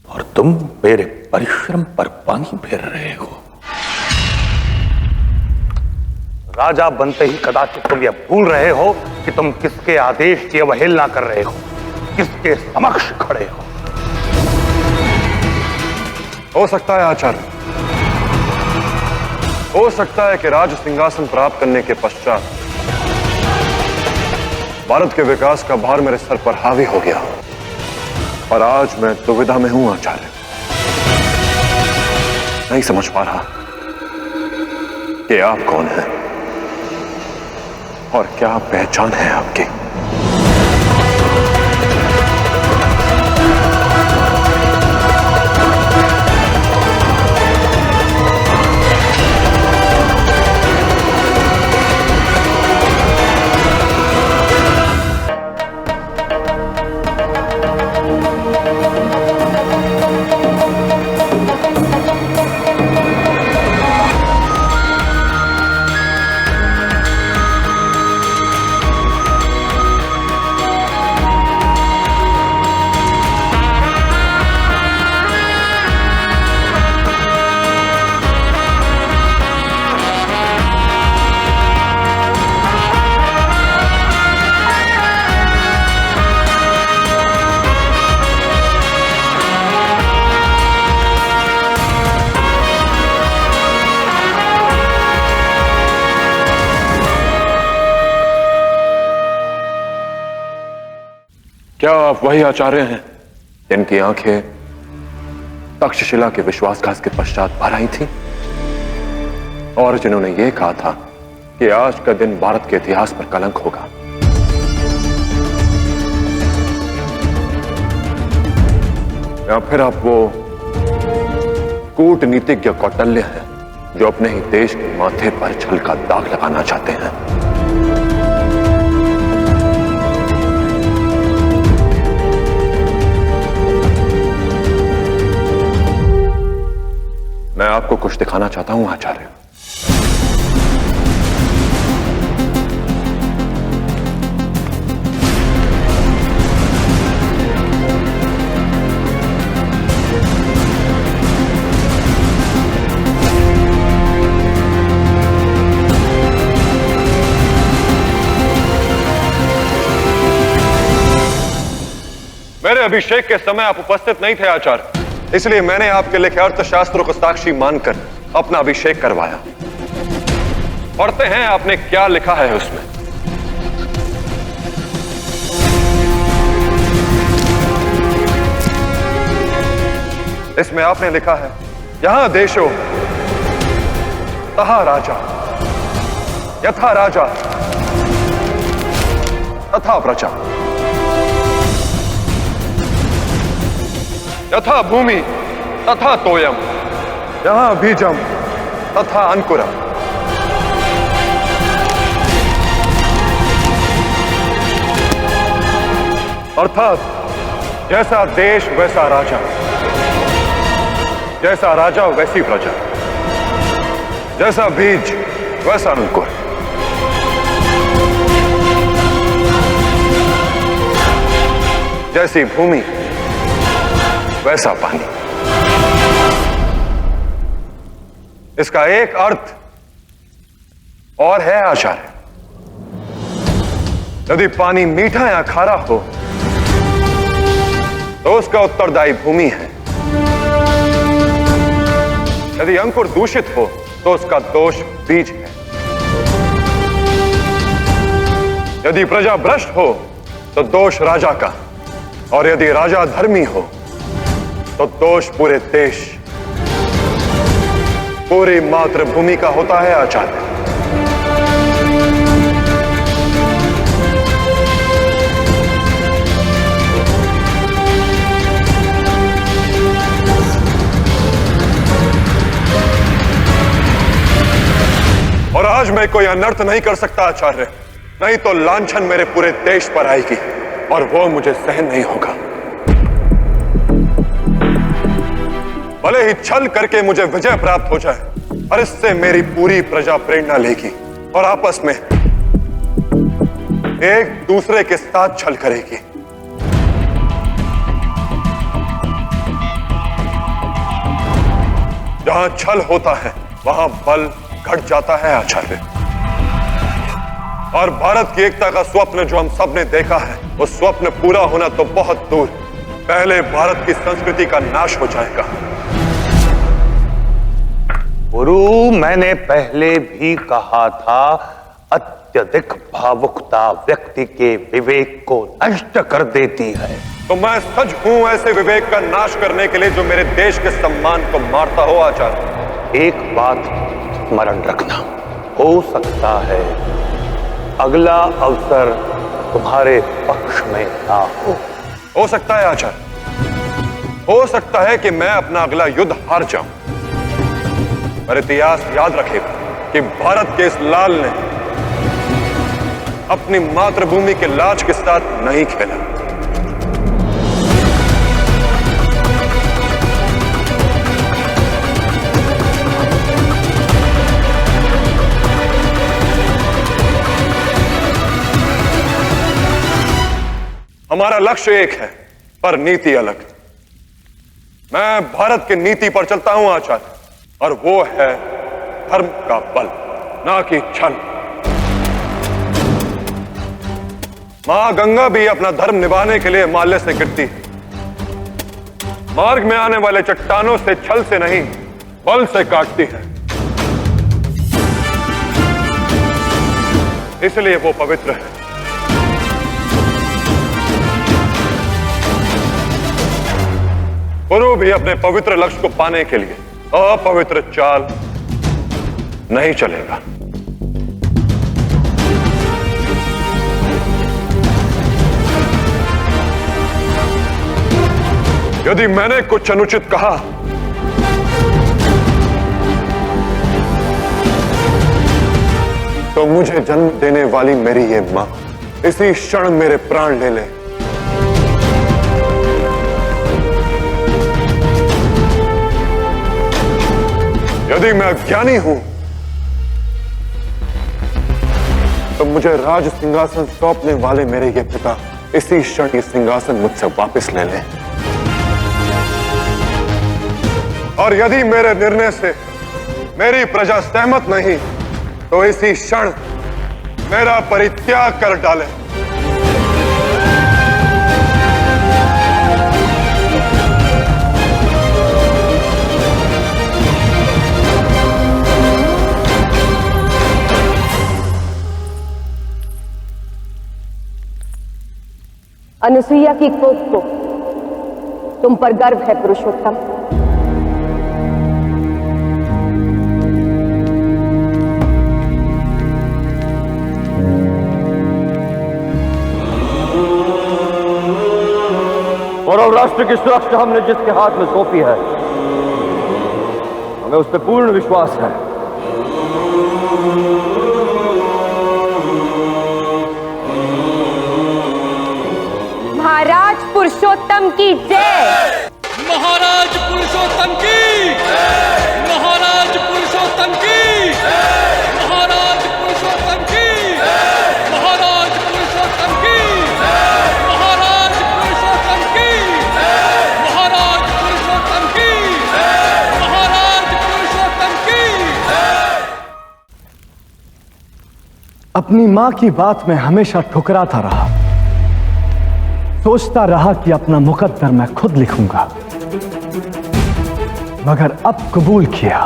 और तुम मेरे परिश्रम पर पानी फेर रहे हो। राजा बनते ही कदाचित तुम यह भूल रहे हो कि तुम किसके आदेश की अवहेलना कर रहे हो, किसके समक्ष खड़े हो सकता है आचार्य, हो सकता है कि राज सिंहासन प्राप्त करने के पश्चात भारत के विकास का भार मेरे सर पर हावी हो गया, और आज मैं दुविधा में हूं आचार्य। नहीं समझ पा रहा कि आप कौन हैं। और क्या पहचान है आपकी। क्या आप वही आचार्य हैं जिनकी आंखें तक्षशिला के विश्वासघात के पश्चात भर आई थी और जिन्होंने यह कहा था कि आज का दिन भारत के इतिहास पर कलंक होगा? या फिर आप वो कूटनीतिज्ञ कौटल्य हैं जो अपने ही देश के माथे पर छल का दाग लगाना चाहते हैं? मैं आपको कुछ दिखाना चाहता हूं आचार्य। मेरे अभिषेक के समय आप उपस्थित नहीं थे आचार्य, इसलिए मैंने आपके लिखे अर्थशास्त्र को साक्षी मानकर अपना अभिषेक करवाया। पढ़ते हैं आपने क्या लिखा है उसमें। इसमें आपने लिखा है, यहां देशो तहा राजा, यथा राजा तथा प्रजा, यथा भूमि तथा तोयम, यहां बीजम तथा अंकुरम। अर्थात जैसा देश वैसा राजा, जैसा राजा वैसी प्रजा, जैसा बीज वैसा अंकुर। जैसी भूमि वैसा पानी। इसका एक अर्थ और है आचार्य, यदि पानी मीठा या खारा हो तो उसका उत्तरदायी भूमि है, यदि अंकुर दूषित हो तो उसका दोष बीज है, यदि प्रजा भ्रष्ट हो तो दोष राजा का, और यदि राजा धर्मी हो तो दोष पूरे देश, पूरी मातृभूमि का होता है आचार्य। और आज मैं कोई अनर्थ नहीं कर सकता आचार्य, नहीं तो लांछन मेरे पूरे देश पर आएगी और वो मुझे सहन नहीं होगा। भले ही छल करके मुझे विजय प्राप्त हो जाए, और इससे मेरी पूरी प्रजा प्रेरणा लेगी और आपस में एक दूसरे के साथ छल करेगी। जहां छल होता है वहां बल घट जाता है आचार्य। और भारत की एकता का स्वप्न जो हम सब ने देखा है, वो स्वप्न पूरा होना तो बहुत दूर, पहले भारत की संस्कृति का नाश हो जाएगा। गुरु, मैंने पहले भी कहा था, अत्यधिक भावुकता व्यक्ति के विवेक को नष्ट कर देती है। तो मैं सच हूं ऐसे विवेक का नाश करने के लिए जो मेरे देश के सम्मान को मारता हो आचार्य। एक बात स्मरण रखना, हो सकता है अगला अवसर तुम्हारे पक्ष में ना हो सकता है आचार्य, हो सकता है कि मैं अपना अगला युद्ध हार जाऊं, पर इतिहास याद रखेगा कि भारत के इस लाल ने अपनी मातृभूमि के लाज के साथ नहीं खेला। हमारा लक्ष्य एक है पर नीति अलग। मैं भारत की नीति पर चलता हूं आचार्य, और वो है धर्म का बल, ना कि छल। मां गंगा भी अपना धर्म निभाने के लिए माल्य से गिरती है। मार्ग में आने वाले चट्टानों से छल से नहीं, बल से काटती है। इसलिए वो पवित्र है। गुरु भी अपने पवित्र लक्ष्य को पाने के लिए अपवित्र चाल नहीं चलेगा। यदि मैंने कुछ अनुचित कहा तो मुझे जन्म देने वाली मेरी ये मां इसी क्षण मेरे प्राण ले ले। यदि मैं अज्ञानी हूं तो मुझे राज सिंहासन सौंपने वाले मेरे ये पिता इसी क्षण ये सिंहासन मुझसे वापस ले लें। और यदि मेरे निर्णय से मेरी प्रजा सहमत नहीं तो इसी क्षण मेरा परित्याग कर डालें। अनुसुईया की कोख को तुम पर गर्व है पुरुषोत्तम। कौरव राष्ट्र की सुरक्षा हमने जिसके हाथ में सौंपी है, हमें उस पर पूर्ण विश्वास है। महाराज पुरुषोत्तम की जय। महाराज पुरुषोत्तम की, महाराज पुरुषोत्तम की, महाराज पुरुषोत्तम की, महाराज पुरुषोत्तम की, महाराज पुरुषोत्तम की, महाराज पुरुषोत्तम की, महाराज पुरुषोत्तम की। अपनी मां की बात में हमेशा ठुकराता रहा, सोचता रहा कि अपना मुकद्दर मैं खुद लिखूंगा, मगर अब कबूल किया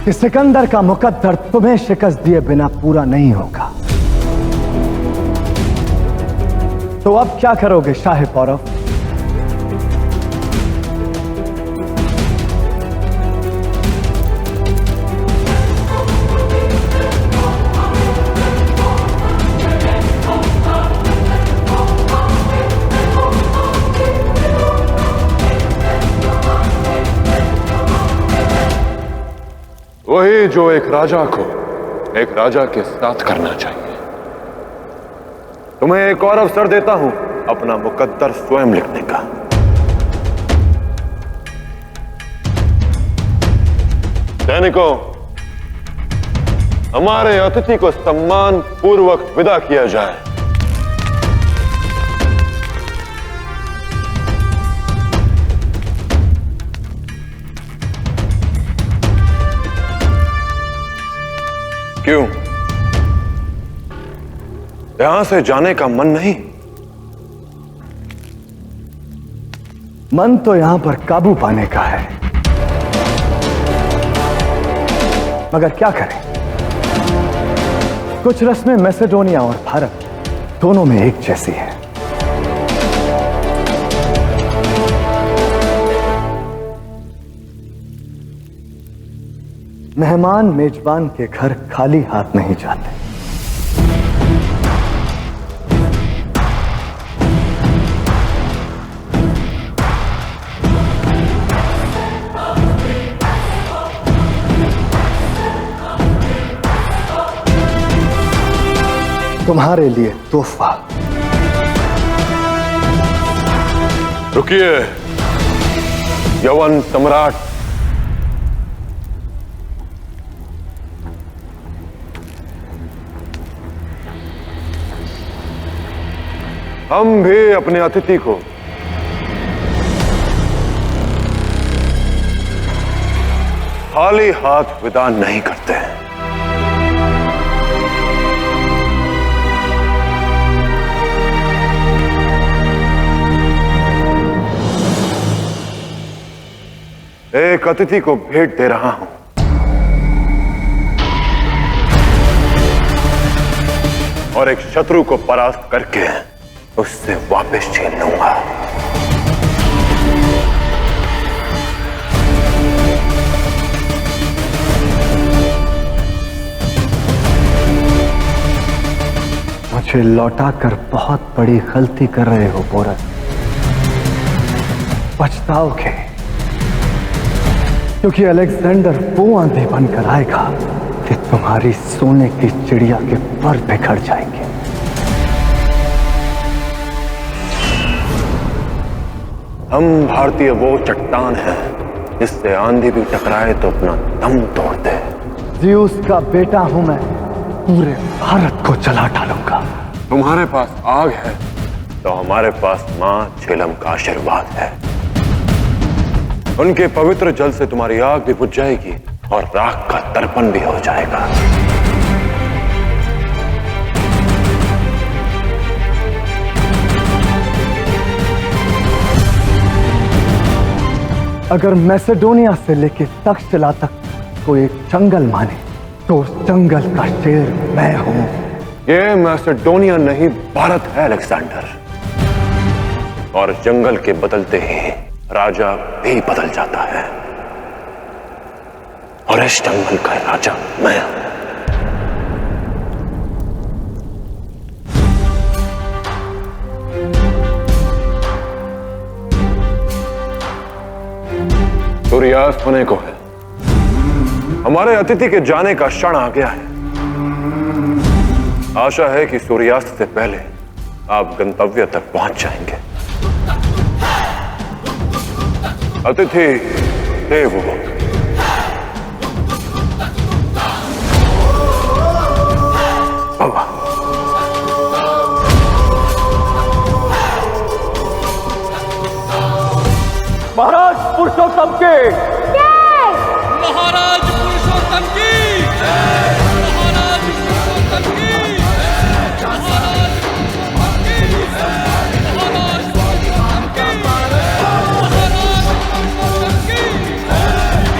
कि सिकंदर का मुकद्दर तुम्हें शिकस्त दिए बिना पूरा नहीं होगा। तो अब क्या करोगे शाह पौरव? वही जो एक राजा को एक राजा के साथ करना चाहिए। तुम्हें एक और अवसर देता हूं अपना मुकद्दर स्वयं लिखने का। सैनिकों, हमारे अतिथि को सम्मान पूर्वक विदा किया जाए। क्यों? यहां से जाने का मन नहीं? मन तो यहां पर काबू पाने का है, मगर क्या करें? कुछ रस्में मैसेडोनिया और भारत दोनों में एक जैसी है। मेहमान मेजबान के घर खाली हाथ नहीं जाते। तुम्हारे लिए तोहफा। रुकिए यवन सम्राट। हम भी अपने अतिथि को खाली हाथ विदा नहीं करते हैं। एक अतिथि को भेंट दे रहा हूं। और एक शत्रु को परास्त करके उससे वापस छीन लूंगा। मुझे लौटाकर बहुत बड़ी गलती कर रहे हो बोरस। पछताओगे, क्योंकि अलेक्जेंडर वो आंधी बनकर आएगा कि तुम्हारी सोने की चिड़िया के पर बिखर जाएंगे। हम भारतीय वो चट्टान हैं जिससे आंधी भी टकराए तो अपना दम तोड़ते। ज़्यूस का बेटा हूं मैं, पूरे भारत को जला डालूंगा। तुम्हारे पास आग है तो हमारे पास मां झेलम का आशीर्वाद है। उनके पवित्र जल से तुम्हारी आग भी बुझ जाएगी और राख का तर्पण भी हो जाएगा। अगर मैसेडोनिया से लेकर तक्षशिला तक कोई एक जंगल माने तो उस जंगल का शेर मैं हूं। ये मैसेडोनिया नहीं भारत है अलेक्जेंडर। और जंगल के बदलते ही राजा भी बदल जाता है। और इस जंगल का राजा मैं हूं। सूर्यास्त होने को है। हमारे अतिथि के जाने का क्षण आ गया है। आशा है कि सूर्यास्त से पहले आप गंतव्य तक पहुंच जाएंगे। अतिथि देवो भव। महाराज पुरुषोत्तम की महाराज पुरुषोत्तम की महाराज पुरुषोत्तम की महाराज पुरुषोत्तम की महाराज पुरुषोत्तम की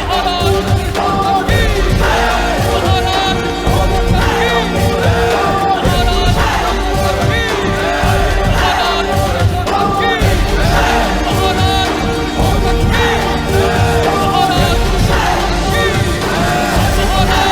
महाराज पुरुषोत्तम की महाराज पुरुषोत्तम की महाराज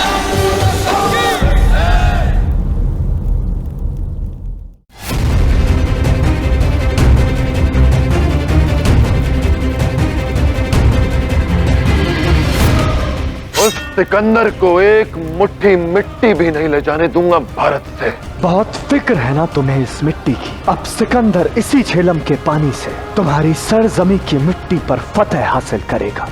सिकंदर को एक मुट्ठी मिट्टी भी नहीं ले जाने दूंगा भारत से। बहुत फिक्र है ना तुम्हें इस मिट्टी की। अब सिकंदर इसी झेलम के पानी से तुम्हारी सरजमी की मिट्टी पर फतह हासिल करेगा।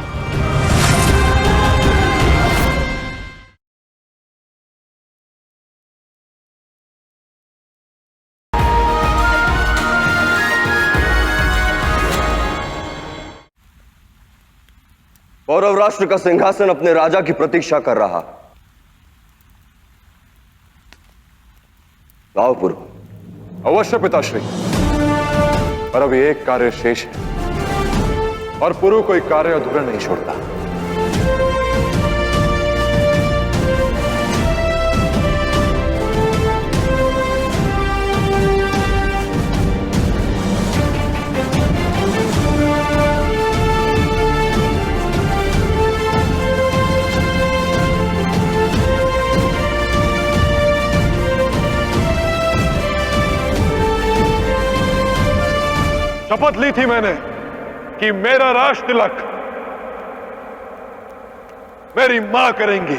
पौरव राष्ट्र का सिंहासन अपने राजा की प्रतीक्षा कर रहा। लाओ पुरु। अवश्य पिताश्री, पर अभी एक कार्य शेष है और पुरु कोई कार्य अधूरा नहीं छोड़ता। शपथ ली थी मैंने कि मेरा राज तिलक मेरी मां करेंगी।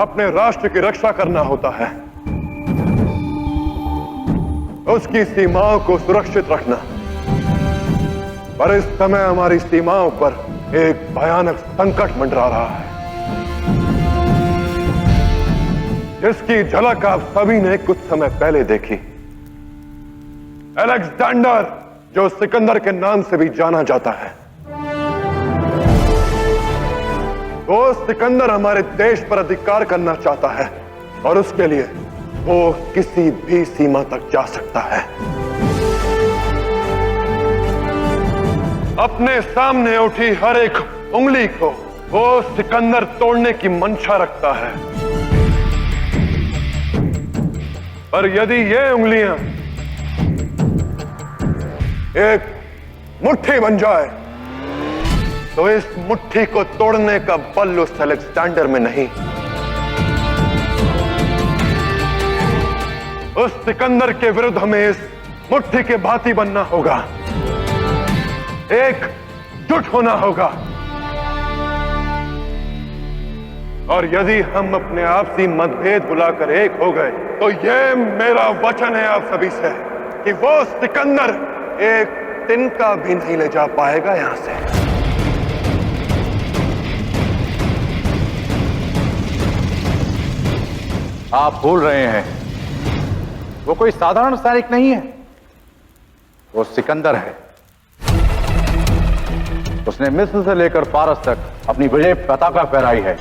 अपने राष्ट्र की रक्षा करना होता है, उसकी सीमाओं को सुरक्षित रखना। पर इस समय हमारी सीमाओं पर एक भयानक संकट मंडरा रहा है, जिसकी झलक आप सभी ने कुछ समय पहले देखी। अलेक्जेंडर, जो सिकंदर के नाम से भी जाना जाता है, वो सिकंदर हमारे देश पर अधिकार करना चाहता है और उसके लिए वो किसी भी सीमा तक जा सकता है। अपने सामने उठी हर एक उंगली को वो सिकंदर तोड़ने की मंशा रखता है। पर यदि ये उंगलियां एक मुट्ठी बन जाए तो इस मुट्ठी को तोड़ने का बल उस अलेक्जेंडर में नहीं, उस सिकंदर के विरुद्ध हमें इस मुट्ठी के भांति बनना होगा, एकजुट होना होगा। और यदि हम अपने आपसी मतभेद बुलाकर एक हो गए तो ये मेरा वचन है आप सभी से कि वो सिकंदर एक तिनका भी नहीं ले जा पाएगा यहां से। आप भूल रहे हैं, वो कोई साधारण सैनिक नहीं है, वो सिकंदर है। उसने मिस्र से लेकर फारस तक अपनी विजय पताका फहराई है।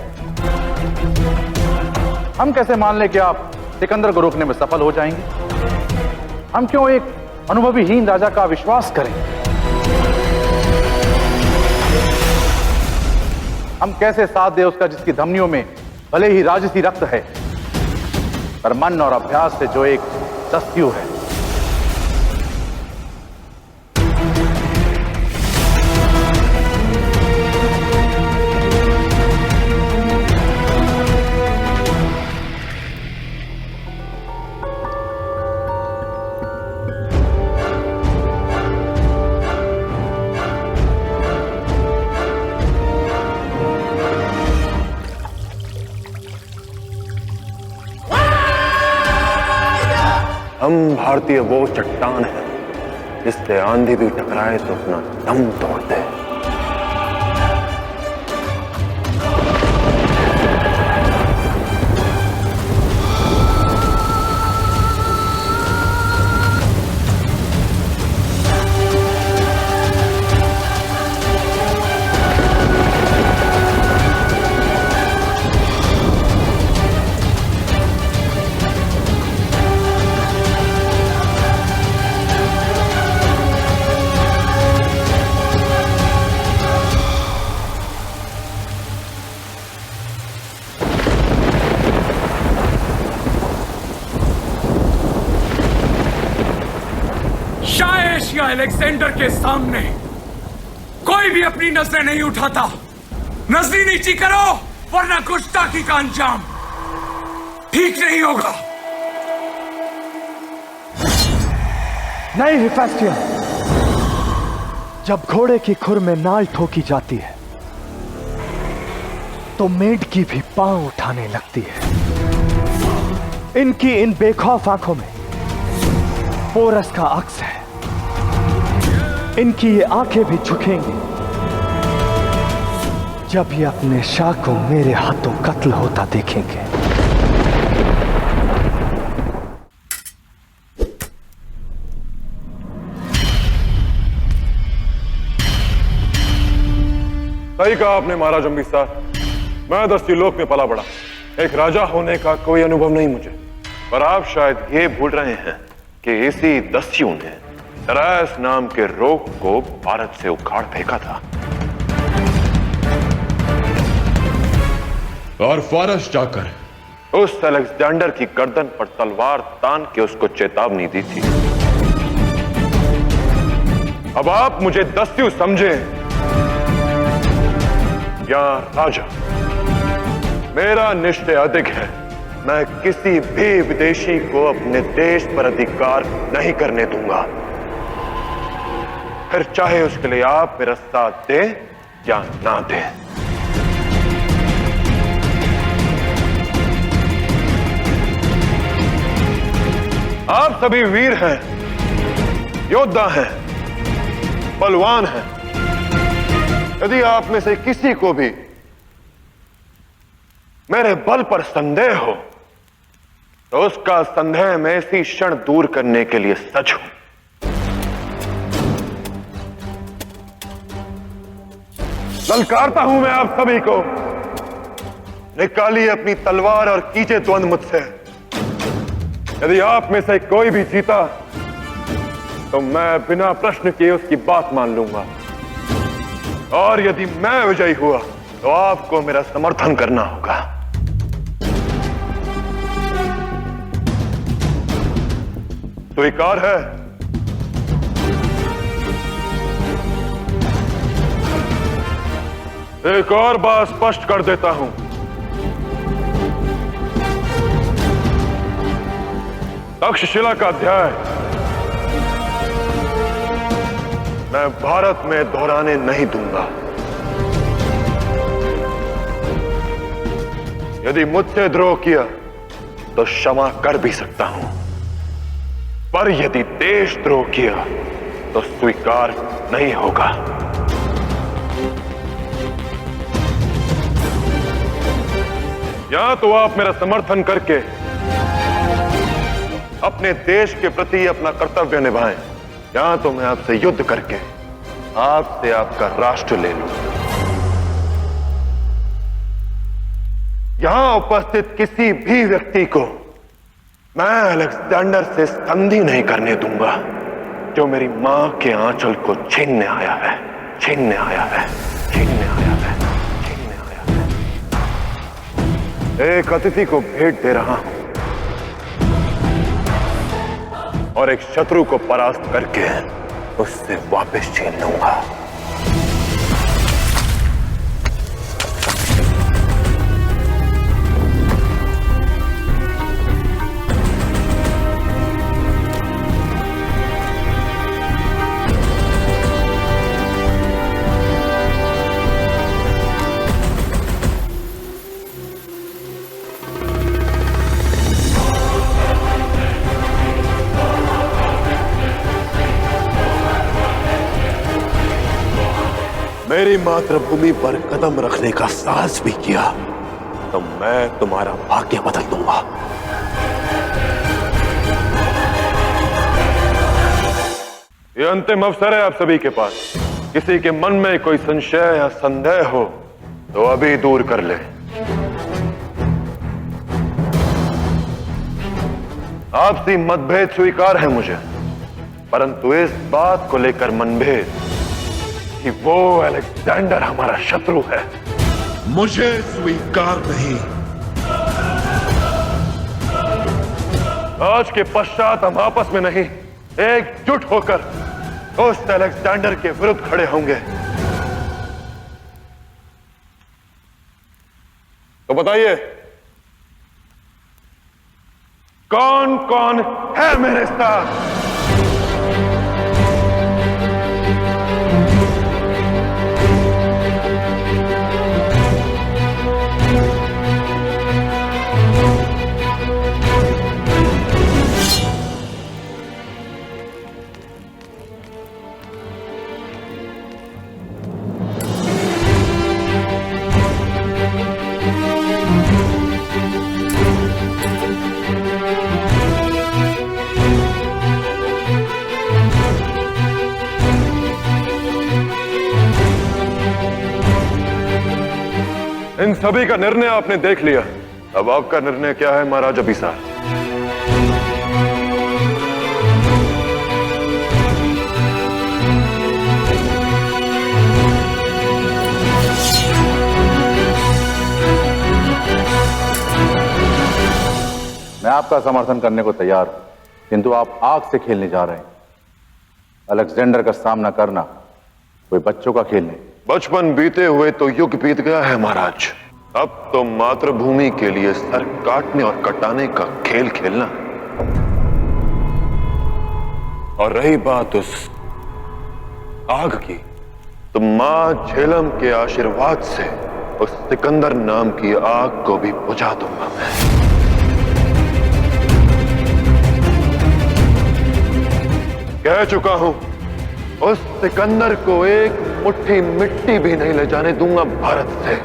हम कैसे मान लें कि आप सिकंदर को रोकने में सफल हो जाएंगे? हम क्यों एक अनुभवीहीन राजा का विश्वास करें? हम कैसे साथ दें उसका जिसकी धमनियों में भले ही राजसी रक्त है, पर मन और अभ्यास से जो एक दस्यु है। हम भारतीय वो चट्टान है जिससे आंधी भी टकराए तो अपना दम तोड़ दे। एशिया अलेक्जेंडर के सामने कोई भी अपनी नजरें नहीं उठाता। नजरें नीची करो वरना गुस्ताखी का अंजाम ठीक नहीं होगा। नहीं हिफेस्टियन, जब घोड़े की खुर में नाल ठोकी जाती है तो मेंढकी भी पांव उठाने लगती है। इनकी इन बेखौफ आंखों में पोरस का अक्स है। इनकी ये आंखें भी झुकेंगी जब ये अपने शाह को मेरे हाथों कत्ल होता देखेंगे। सही कहा आपने महाराज अम्बी साहब। मैं दस्युलोक में पला बड़ा, एक राजा होने का कोई अनुभव नहीं मुझे। पर आप शायद ये भूल रहे हैं कि इसी दस्यु ने दरायस नाम के रोग को भारत से उखाड़ फेंका था और फारस जाकर उस अलेक्जेंडर की गर्दन पर तलवार तान के उसको चेतावनी दी थी। अब आप मुझे दस्यु समझे या राजा, मेरा निश्चय अधिक है। मैं किसी भी विदेशी को अपने देश पर अधिकार नहीं करने दूंगा, फिर चाहे उसके लिए आप मेरा साथ दें या ना दें। आप सभी वीर हैं, योद्धा हैं, बलवान हैं। यदि आप में से किसी को भी मेरे बल पर संदेह हो तो उसका संदेह मैं इसी क्षण दूर करने के लिए सच हूं। ललकारता हूं मैं आप सभी को, निकालिए अपनी तलवार और कीजिए द्वंद मुझसे। यदि आप में से कोई भी जीता तो मैं बिना प्रश्न किए उसकी बात मान लूंगा, और यदि मैं विजयी हुआ तो आपको मेरा समर्थन करना होगा। स्वीकार है? एक और बात स्पष्ट कर देता हूं, तक्षशिला का अध्याय मैं भारत में दोहराने नहीं दूंगा। यदि मुझसे द्रोह किया तो क्षमा कर भी सकता हूं, पर यदि देशद्रोह किया तो स्वीकार नहीं होगा। या तो आप मेरा समर्थन करके अपने देश के प्रति अपना कर्तव्य निभाएं, या तो मैं आपसे युद्ध करके आपसे आपका राष्ट्र ले लूं। यहां उपस्थित किसी भी व्यक्ति को मैं अलेक्जेंडर से संधि नहीं करने दूंगा जो मेरी मां के आंचल को छीनने आया है, छीनने आया है, छीनने आया है, छीनने आया है। एक अतिथि को भेंट दे रहा हूं और एक शत्रु को परास्त करके उससे वापस छीन लूंगा। मेरी मातृभूमि पर कदम रखने का साहस भी किया तो मैं तुम्हारा भाग्य बदल दूंगा। यह अंतिम अवसर है आप सभी के पास। किसी के मन में कोई संशय या संदेह हो तो अभी दूर कर ले। आपसी मतभेद स्वीकार है मुझे, परंतु इस बात को लेकर मनभेद कि वो अलेक्जेंडर हमारा शत्रु है, मुझे स्वीकार नहीं। आज के पश्चात हम आपस में नहीं, एकजुट होकर उस अलेक्जेंडर के विरुद्ध खड़े होंगे। तो बताइए कौन कौन है मेरे साथ? इन सभी का निर्णय आपने देख लिया, अब आपका निर्णय क्या है महाराज अभिसार? मैं आपका समर्थन करने को तैयार हूं, किंतु आप आग से खेलने जा रहे हैं। अलेक्जेंडर का सामना करना कोई बच्चों का खेल नहीं। बचपन बीते हुए तो युग बीत गया है महाराज, अब तो मातृभूमि के लिए सर काटने और कटाने का खेल खेलना। और रही बात उस आग की, तो मां झेलम के आशीर्वाद से उस सिकंदर नाम की आग को भी बुझा दूंगा मैं। कह चुका हूं, उस सिकंदर को एक मुट्ठी मिट्टी भी नहीं ले जाने दूंगा भारत से।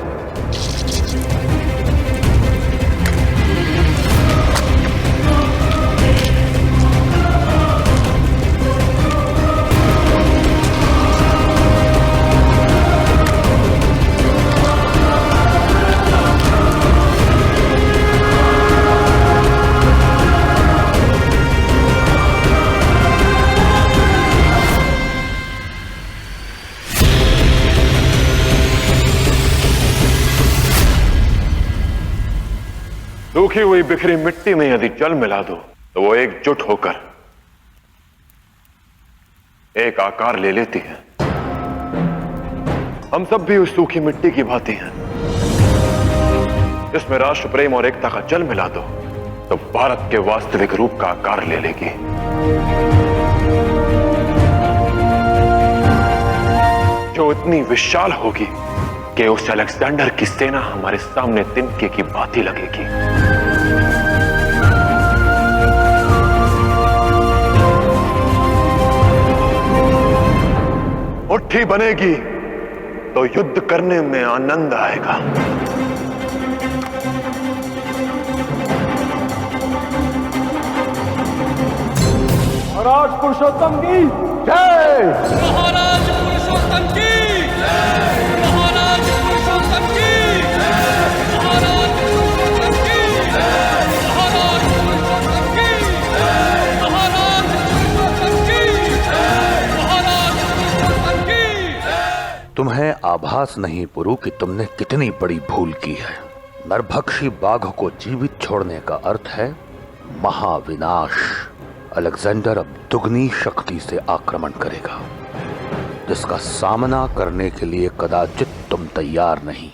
सूखी हुई बिखरी मिट्टी में यदि जल मिला दो तो वो एकजुट होकर एक आकार ले लेती है। हम सब भी उस सूखी मिट्टी की भांति हैं, जिसमें राष्ट्र प्रेम और एकता का जल मिला दो तो भारत के वास्तविक रूप का आकार ले लेगी। जो इतनी विशाल होगी कि उस अलेक्जेंडर की सेना हमारे सामने तिनके की भांति लगेगी। मुट्ठी बनेगी तो युद्ध करने में आनंद आएगा। महाराज पुरुषोत्तम की जय। महाराज पुरुषोत्तम की जय। महाराज पुरुषोत्तम की जय। महाराज पुरुषोत्तम की जय। महाराज पुरुषोत्तम की जय। महाराज पुरुषोत्तम की जय। महाराज पुरुषोत्तम की जय। तुम्हें आभास नहीं पुरु कि तुमने कितनी बड़ी भूल की है। नरभक्षी बाघ को जीवित छोड़ने का अर्थ है महाविनाश। अलेक्जेंडर अब दुगनी शक्ति से आक्रमण करेगा, जिसका सामना करने के लिए कदाचित तुम तैयार नहीं।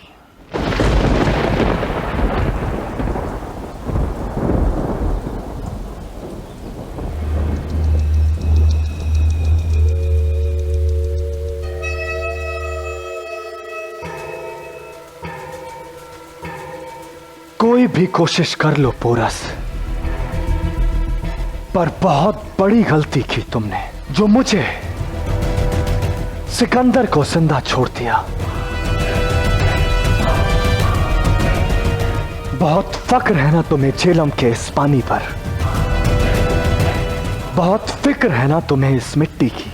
कोई भी कोशिश कर लो पोरस, पर बहुत बड़ी गलती की तुमने, जो मुझे सिकंदर को जिंदा छोड़ दिया। बहुत फक्र है ना तुम्हें झेलम के इस पानी पर, बहुत फिक्र है ना तुम्हें इस मिट्टी की।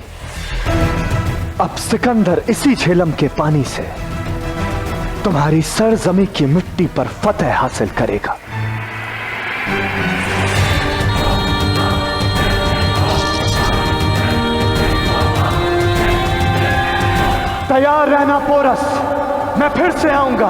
अब सिकंदर इसी झेलम के पानी से तुम्हारी सरजमी की मिट्टी पर फतह हासिल करेगा। तैयार रहना पोरस, मैं फिर से आऊंगा।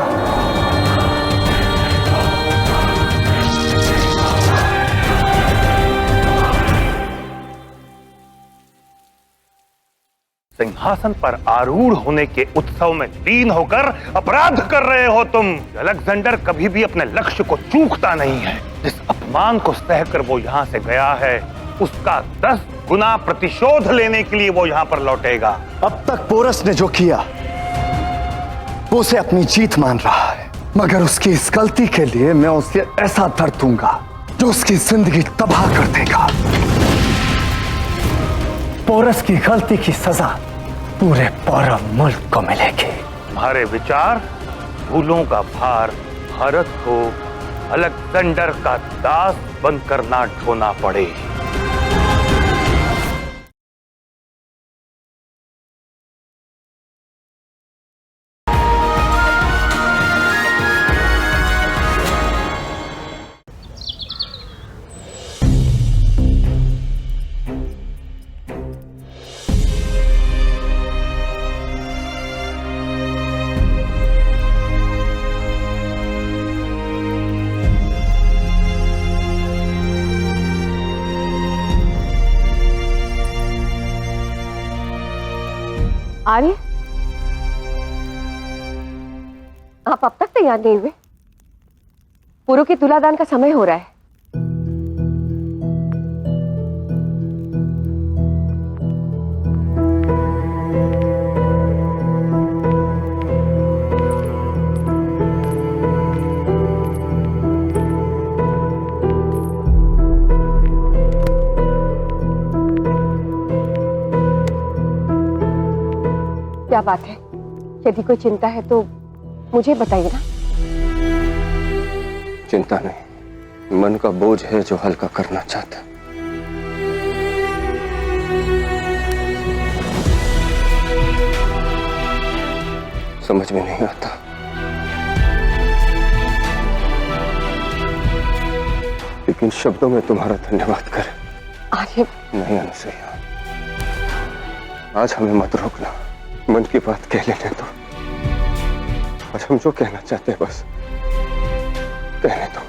सिंहासन पर आरूढ़ होने के उत्सव में लीन होकर अपराध कर रहे हो तुम। अलेक्जेंडर कभी भी अपने लक्ष्य को चूकता नहीं है। जिस अपमान को सहकर वो यहाँ से गया है, उसका 10 गुना प्रतिशोध लेने के लिए वो यहाँ पर लौटेगा। अब तक पोरस ने जो किया वो उसे अपनी जीत मान रहा है, मगर उसकी इस गलती के लिए मैं उसे ऐसा दर्द दूंगा जो उसकी जिंदगी तबाह कर देगा। पोरस की गलती की सजा पूरे पौरव मुल्क को मिलेगी। तुम्हारे विचार, भूलों का भार भारत को अलेक्जेंडर का दास बनकर ना ढोना पड़े। आर्य, आप अब तक तैयार नहीं हुए? पुरु की तुलादान का समय हो रहा है। क्या बात है? यदि कोई चिंता है तो मुझे बताइए ना। चिंता नहीं, मन का बोझ है जो हल्का करना चाहता। समझ में नहीं आता। लेकिन शब्दों में तुम्हारा धन्यवाद करे। आर्य नहीं अनुसुईया, आज हमें मत रोकना, मन की बात कह लेने दो। आज हम जो कहना चाहते हैं बस कहने दो।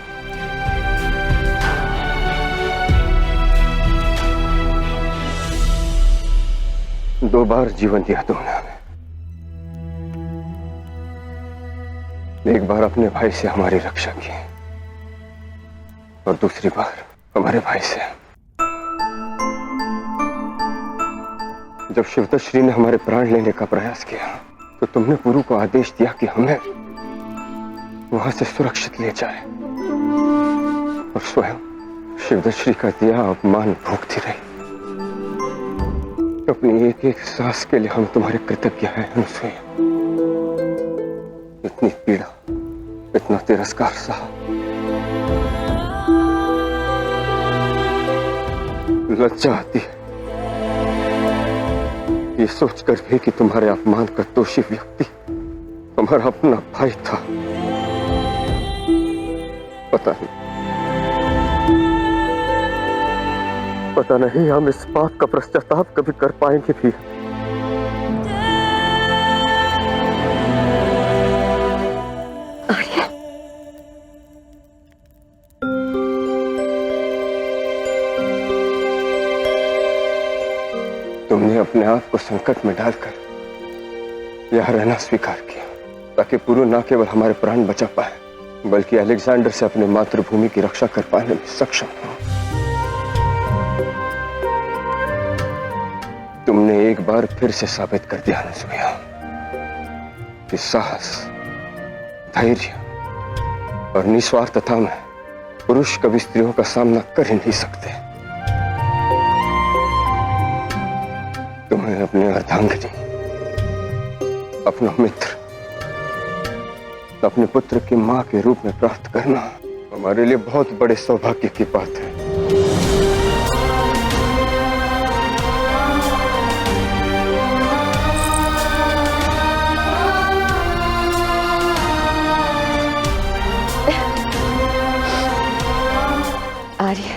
दो बार जीवन दिया तुमने हमें। एक बार अपने भाई से हमारी रक्षा की और दूसरी बार हमारे भाई से। जब शिवदत्त ने हमारे प्राण लेने का प्रयास किया तो तुमने पुरु को आदेश दिया कि हमें वहां से सुरक्षित ले जाए, और स्वयं शिवदत्त का दिया अपमान भोगती रही। अपनी एक एक सांस के लिए हम तुम्हारे कृतज्ञ हैं अनुसुईया। इतनी पीड़ा, इतना तिरस्कार सहा, लज्जा आती है ये सोचकर भी कि तुम्हारे अपमान का दोषी व्यक्ति हमारा अपना भाई था। पता नहीं हम इस बात का पश्चाताप कभी कर पाएंगे भी। तुमने अपने आप को संकट में डालकर यहां रहना स्वीकार किया ताकि पुरु न केवल हमारे प्राण बचा पाए बल्कि अलेक्जेंडर से अपने मातृभूमि की रक्षा कर पाने में सक्षम हो। तुमने एक बार फिर से साबित कर दिया अनुसुईया कि साहस, धैर्य और निस्वार्थता में पुरुष कभी स्त्रियों का सामना कर ही नहीं सकते। तुम्हें अपने अर्धांगिनी, अपना मित्र, अपने पुत्र की मां के रूप में प्राप्त करना हमारे लिए बहुत बड़े सौभाग्य की बात है। आर्य,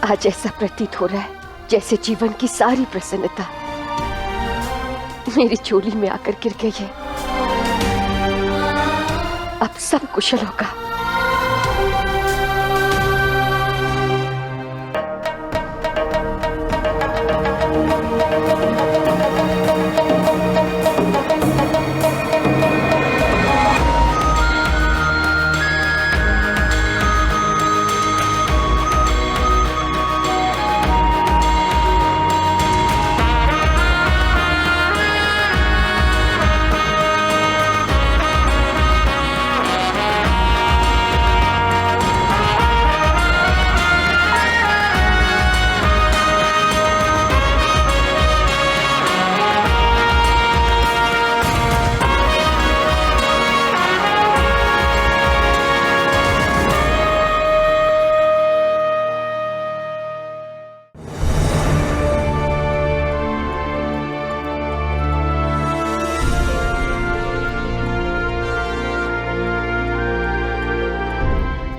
आज ऐसा प्रतीत हो रहा है जैसे जीवन की सारी प्रसन्नता मेरी चोली में आकर गिर गई है। अब सब कुशल होगा।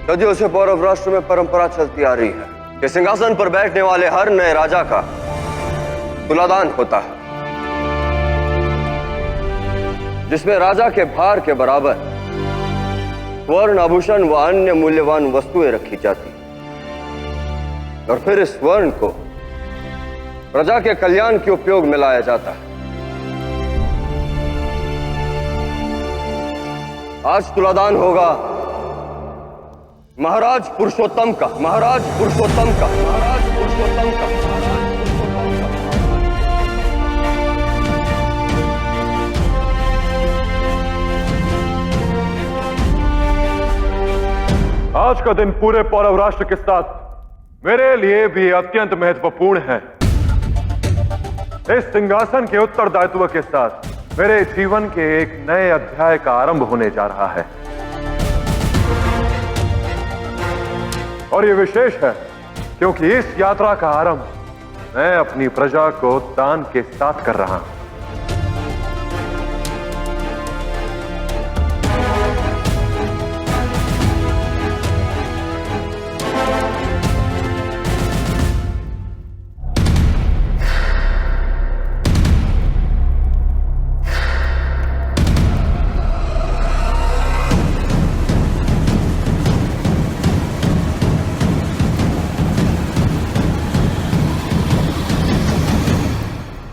सदियों से पौरव राष्ट्र में परंपरा चलती आ रही है कि सिंहासन पर बैठने वाले हर नए राजा का तुलादान होता है, जिसमें राजा के भार के बराबर स्वर्ण आभूषण व अन्य मूल्यवान वस्तुएं रखी जाती और फिर इस स्वर्ण को प्रजा के कल्याण के उपयोग में लाया जाता है। आज तुलादान होगा महाराज पुरुषोत्तम का, महाराज पुरुषोत्तम का, महाराज पुरुषोत्तम का, आज का दिन पूरे पौरव राष्ट्र के साथ मेरे लिए भी अत्यंत महत्वपूर्ण है। इस सिंहासन के उत्तरदायित्व के साथ मेरे जीवन के एक नए अध्याय का आरंभ होने जा रहा है। और यह विशेष है क्योंकि इस यात्रा का आरंभ मैं अपनी प्रजा को दान के साथ कर रहा हूं।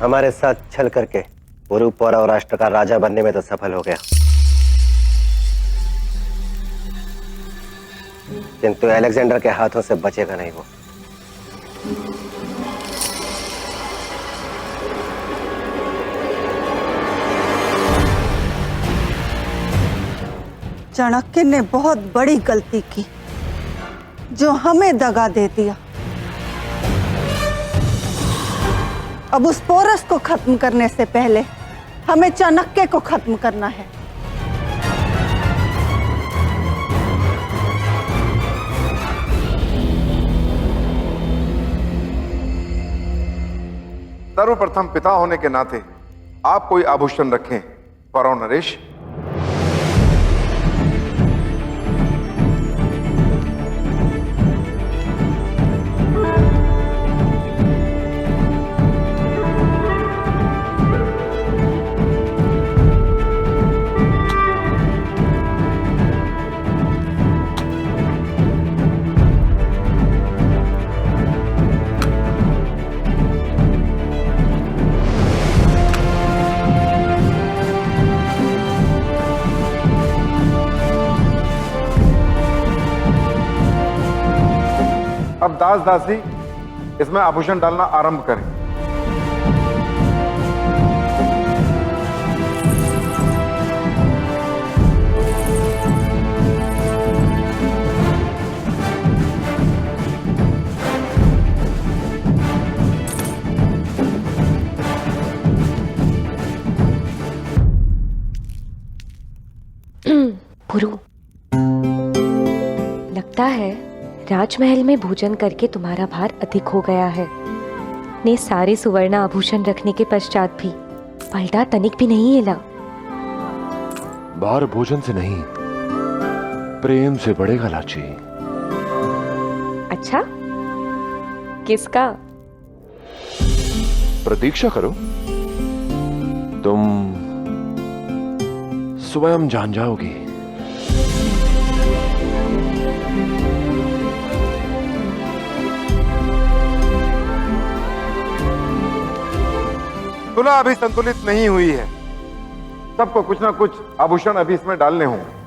हमारे साथ छल करके पुरु पौरव राष्ट्र का राजा बनने में तो सफल हो गया, किंतु अलेक्जेंडर के हाथों से बचेगा नहीं वो। चाणक्य ने बहुत बड़ी गलती की जो हमें दगा दे दिया। अब उस पोरस को खत्म करने से पहले हमें चाणक्य को खत्म करना है। सर्वप्रथम पिता होने के नाते आप कोई आभूषण रखें फौरव नरेश। अब दास दासी इसमें आभूषण डालना आरंभ करें। पुरु, लगता है राजमहल में भोजन करके तुम्हारा भार अधिक हो गया है। ने सारे सुवर्ण आभूषण रखने के पश्चात भी पलटा तनिक भी नहीं हिला। भार भोजन से नहीं, प्रेम से बढ़ेगा लाची। अच्छा, किसका? प्रतीक्षा करो, तुम स्वयं जान जाओगी। तुला अभी संतुलित नहीं हुई है, सबको कुछ ना कुछ आभूषण अभी इसमें डालने होंगे।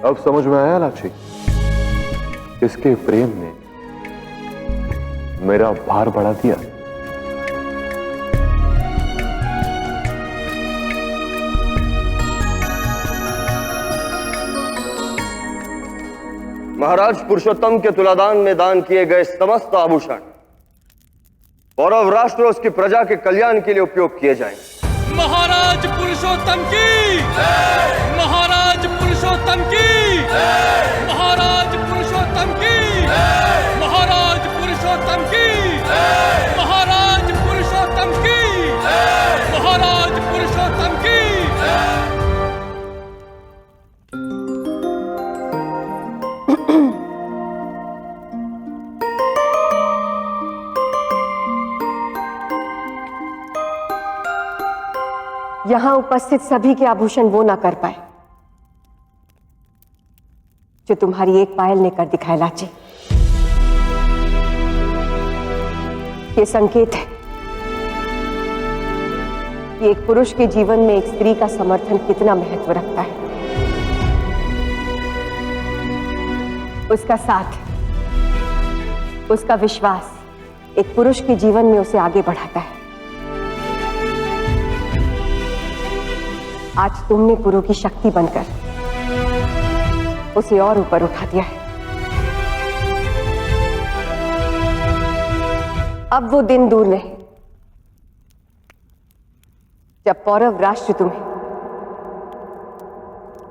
अब समझ में आया लाची, इसके प्रेम ने मेरा भार बढ़ा दिया। महाराज पुरुषोत्तम के तुलादान में दान किए गए समस्त आभूषण पौरव राष्ट्र और उसकी प्रजा के कल्याण के लिए उपयोग किए जाएंगे। महाराज पुरुषोत्तम की, महाराज पुरुषोत्तम की, महाराज पुरुषोत्तम की, महाराज पुरुषोत्तम की, महाराज पुरुषोत्तम की, महाराज पुरुषोत्तम की। यहां उपस्थित सभी के आभूषण वो ना कर पाए जो तुम्हारी एक पायल ने कर दिखाया लाची। ये संकेत है कि एक पुरुष के जीवन में एक स्त्री का समर्थन कितना महत्व रखता है। उसका साथ, उसका विश्वास एक पुरुष के जीवन में उसे आगे बढ़ाता है। आज तुमने पुरु की शक्ति बनकर उसे और ऊपर उठा दिया है। अब वो दिन दूर नहीं जब पौरव राष्ट्र तुम्हें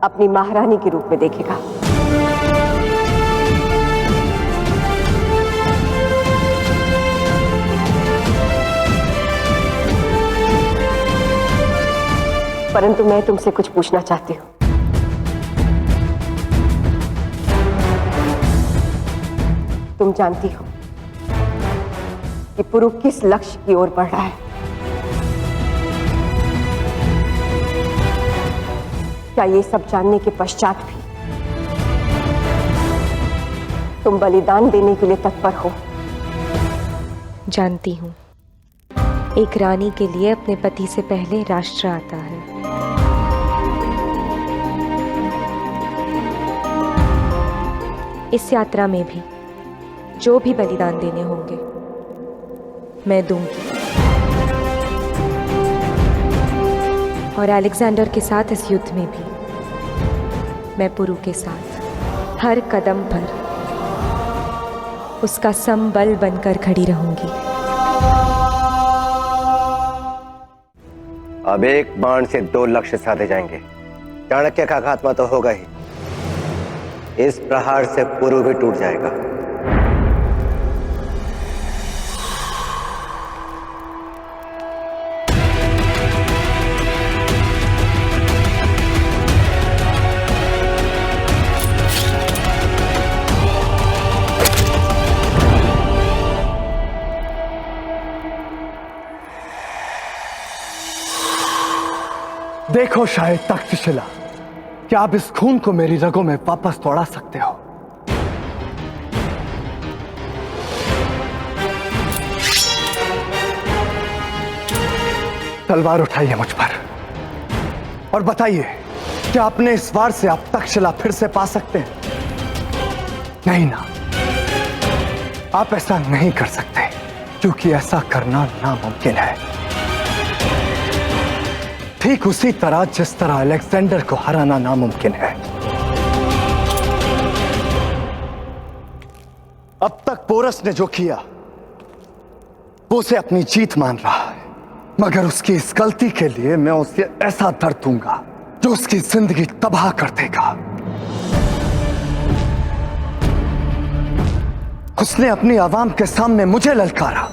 अपनी महारानी के रूप में देखेगा। परंतु मैं तुमसे कुछ पूछना चाहती हूं। तुम जानती हो कि पुरु किस लक्ष्य की ओर बढ़ रहा है? क्या ये सब जानने के पश्चात भी तुम बलिदान देने के लिए तत्पर हो? जानती हूँ, एक रानी के लिए अपने पति से पहले राष्ट्र आता है। इस यात्रा में भी जो भी बलिदान देने होंगे मैं दूंगी, और अलेक्जेंडर के साथ इस युद्ध में भी मैं पुरु के साथ हर कदम पर उसका संबल बनकर खड़ी रहूंगी। अब एक बाण से 2 लक्ष्य साधे जाएंगे। चाणक्य का खात्मा तो होगा ही, इस प्रहार से पुरु भी टूट जाएगा। देखो शायद तक्षशिला, क्या आप इस खून को मेरी रगों में वापस दौड़ा सकते हो? तलवार उठाइए मुझ पर और बताइए, क्या अपने इस वार से आप तक्षशिला फिर से पा सकते हैं? नहीं ना, आप ऐसा नहीं कर सकते, क्योंकि ऐसा करना नामुमकिन है। ठीक उसी तरह जिस तरह अलेक्जेंडर को हराना नामुमकिन है। अब तक पोरस ने जो किया वो उसे अपनी जीत मान रहा है, मगर उसकी इस गलती के लिए मैं उसे ऐसा दर्द दूंगा जो उसकी जिंदगी तबाह कर देगा। उसने अपनी आवाम के सामने मुझे ललकारा,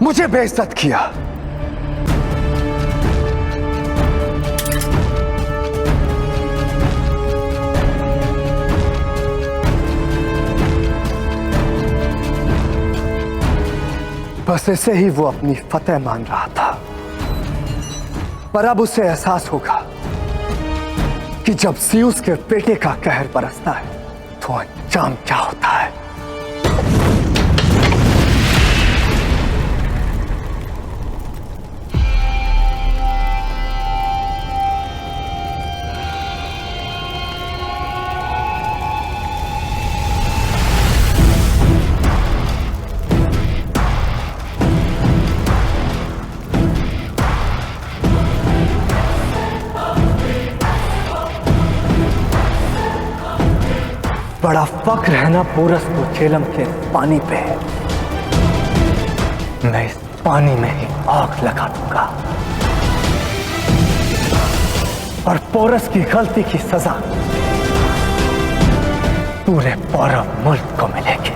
मुझे बेइज्जत किया। बस ऐसे ही वो अपनी फतेह मान रहा था, पर अब उसे एहसास होगा कि जब ज़्यूस के बेटे का कहर बरसता है तो अंजाम क्या होता है। बड़ा फक्र है ना पोरस को झेलम के पानी पे। मैं इस पानी में ही आग लगा दूंगा और पोरस की गलती की सजा पूरे पौरव मुल्क को मिलेगी।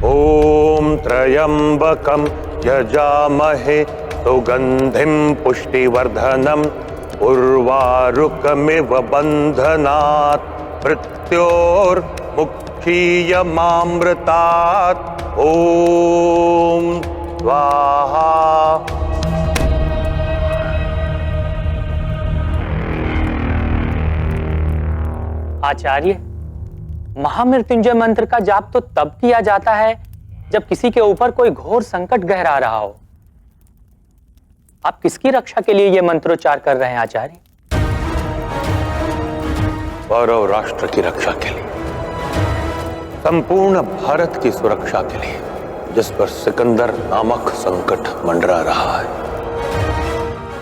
ओम त्र्यंबकम यजामहे सुगंधिम पुष्टिवर्धनम उर्वारुकमिव बंधनात् मृत्योर्मुक्षीयमामृतात्। ओम स्वाहा। आचार्य, महामृत्युंजय मंत्र का जाप तो तब किया जाता है जब किसी के ऊपर कोई घोर संकट गहरा रहा हो। आप किसकी रक्षा के लिए यह मंत्रोच्चार कर रहे हैं आचार्य? पौरव राष्ट्र की रक्षा के लिए, संपूर्ण भारत की सुरक्षा के लिए, जिस पर सिकंदर नामक संकट मंडरा रहा है।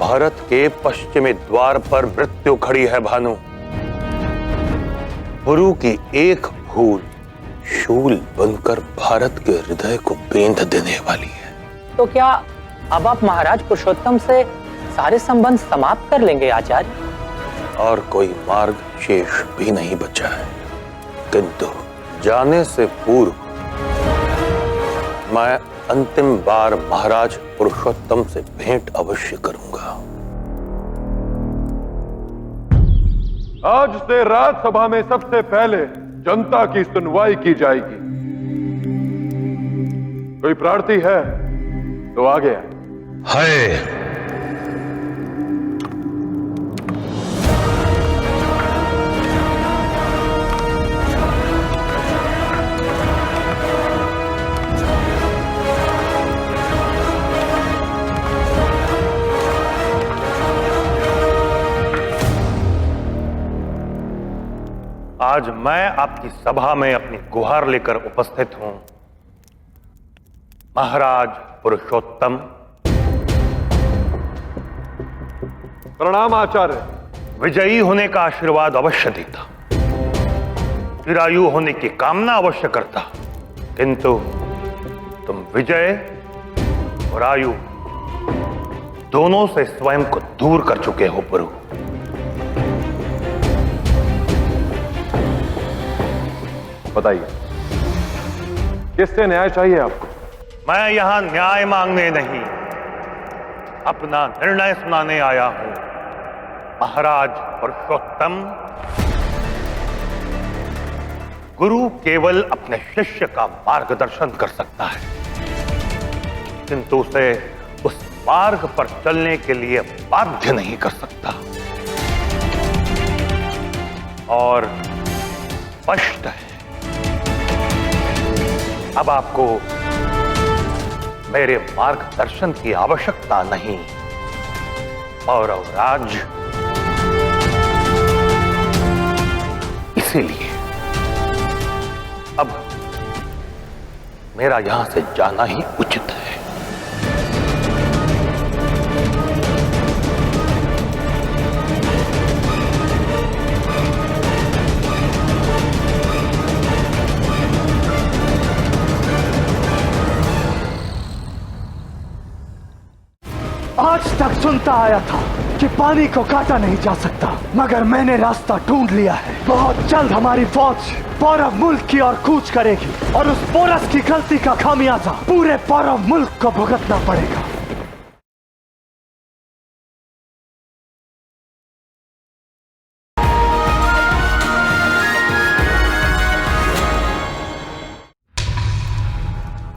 भारत के पश्चिमी द्वार पर मृत्यु खड़ी है भानु। पुरु की एक भूल शूल बनकर भारत के हृदय को बेंध देने वाली है। तो क्या अब आप महाराज पुरुषोत्तम से सारे संबंध समाप्त कर लेंगे आचार्य? और कोई मार्ग शेष भी नहीं बचा है, किंतु जाने से पूर्व मैं अंतिम बार महाराज पुरुषोत्तम से भेंट अवश्य करूंगा। आज से राज्यसभा में सबसे पहले जनता की सुनवाई की जाएगी। कोई प्रार्थी है तो आगे आए। है। आज मैं आपकी सभा में अपनी गुहार लेकर उपस्थित हूं। महाराज पुरुषोत्तम। प्रणाम आचार्य। विजयी होने का आशीर्वाद अवश्य देता, चिरायु होने की कामना अवश्य करता, किंतु तुम विजय और आयु दोनों से स्वयं को दूर कर चुके हो पुरु। बताइए, किससे न्याय चाहिए आपको? मैं यहां न्याय मांगने नहीं, अपना निर्णय सुनाने आया हूं। महाराज पुरुषोत्तम, गुरु केवल अपने शिष्य का मार्गदर्शन कर सकता है, किंतु उसे उस मार्ग पर चलने के लिए बाध्य नहीं कर सकता। और स्पष्ट है, अब आपको मेरे मार्गदर्शन की आवश्यकता नहीं। पौरव राज, इसीलिए अब मेरा यहां से जाना ही उचित है। आज तक सुनता आया था कि पानी को काटा नहीं जा सकता, मगर मैंने रास्ता ढूंढ लिया है। बहुत जल्द हमारी फौज पौरव मुल्क की ओर कूच करेगी और उस पोरस की गलती का खामियाजा पूरे पौरव मुल्क को भुगतना पड़ेगा।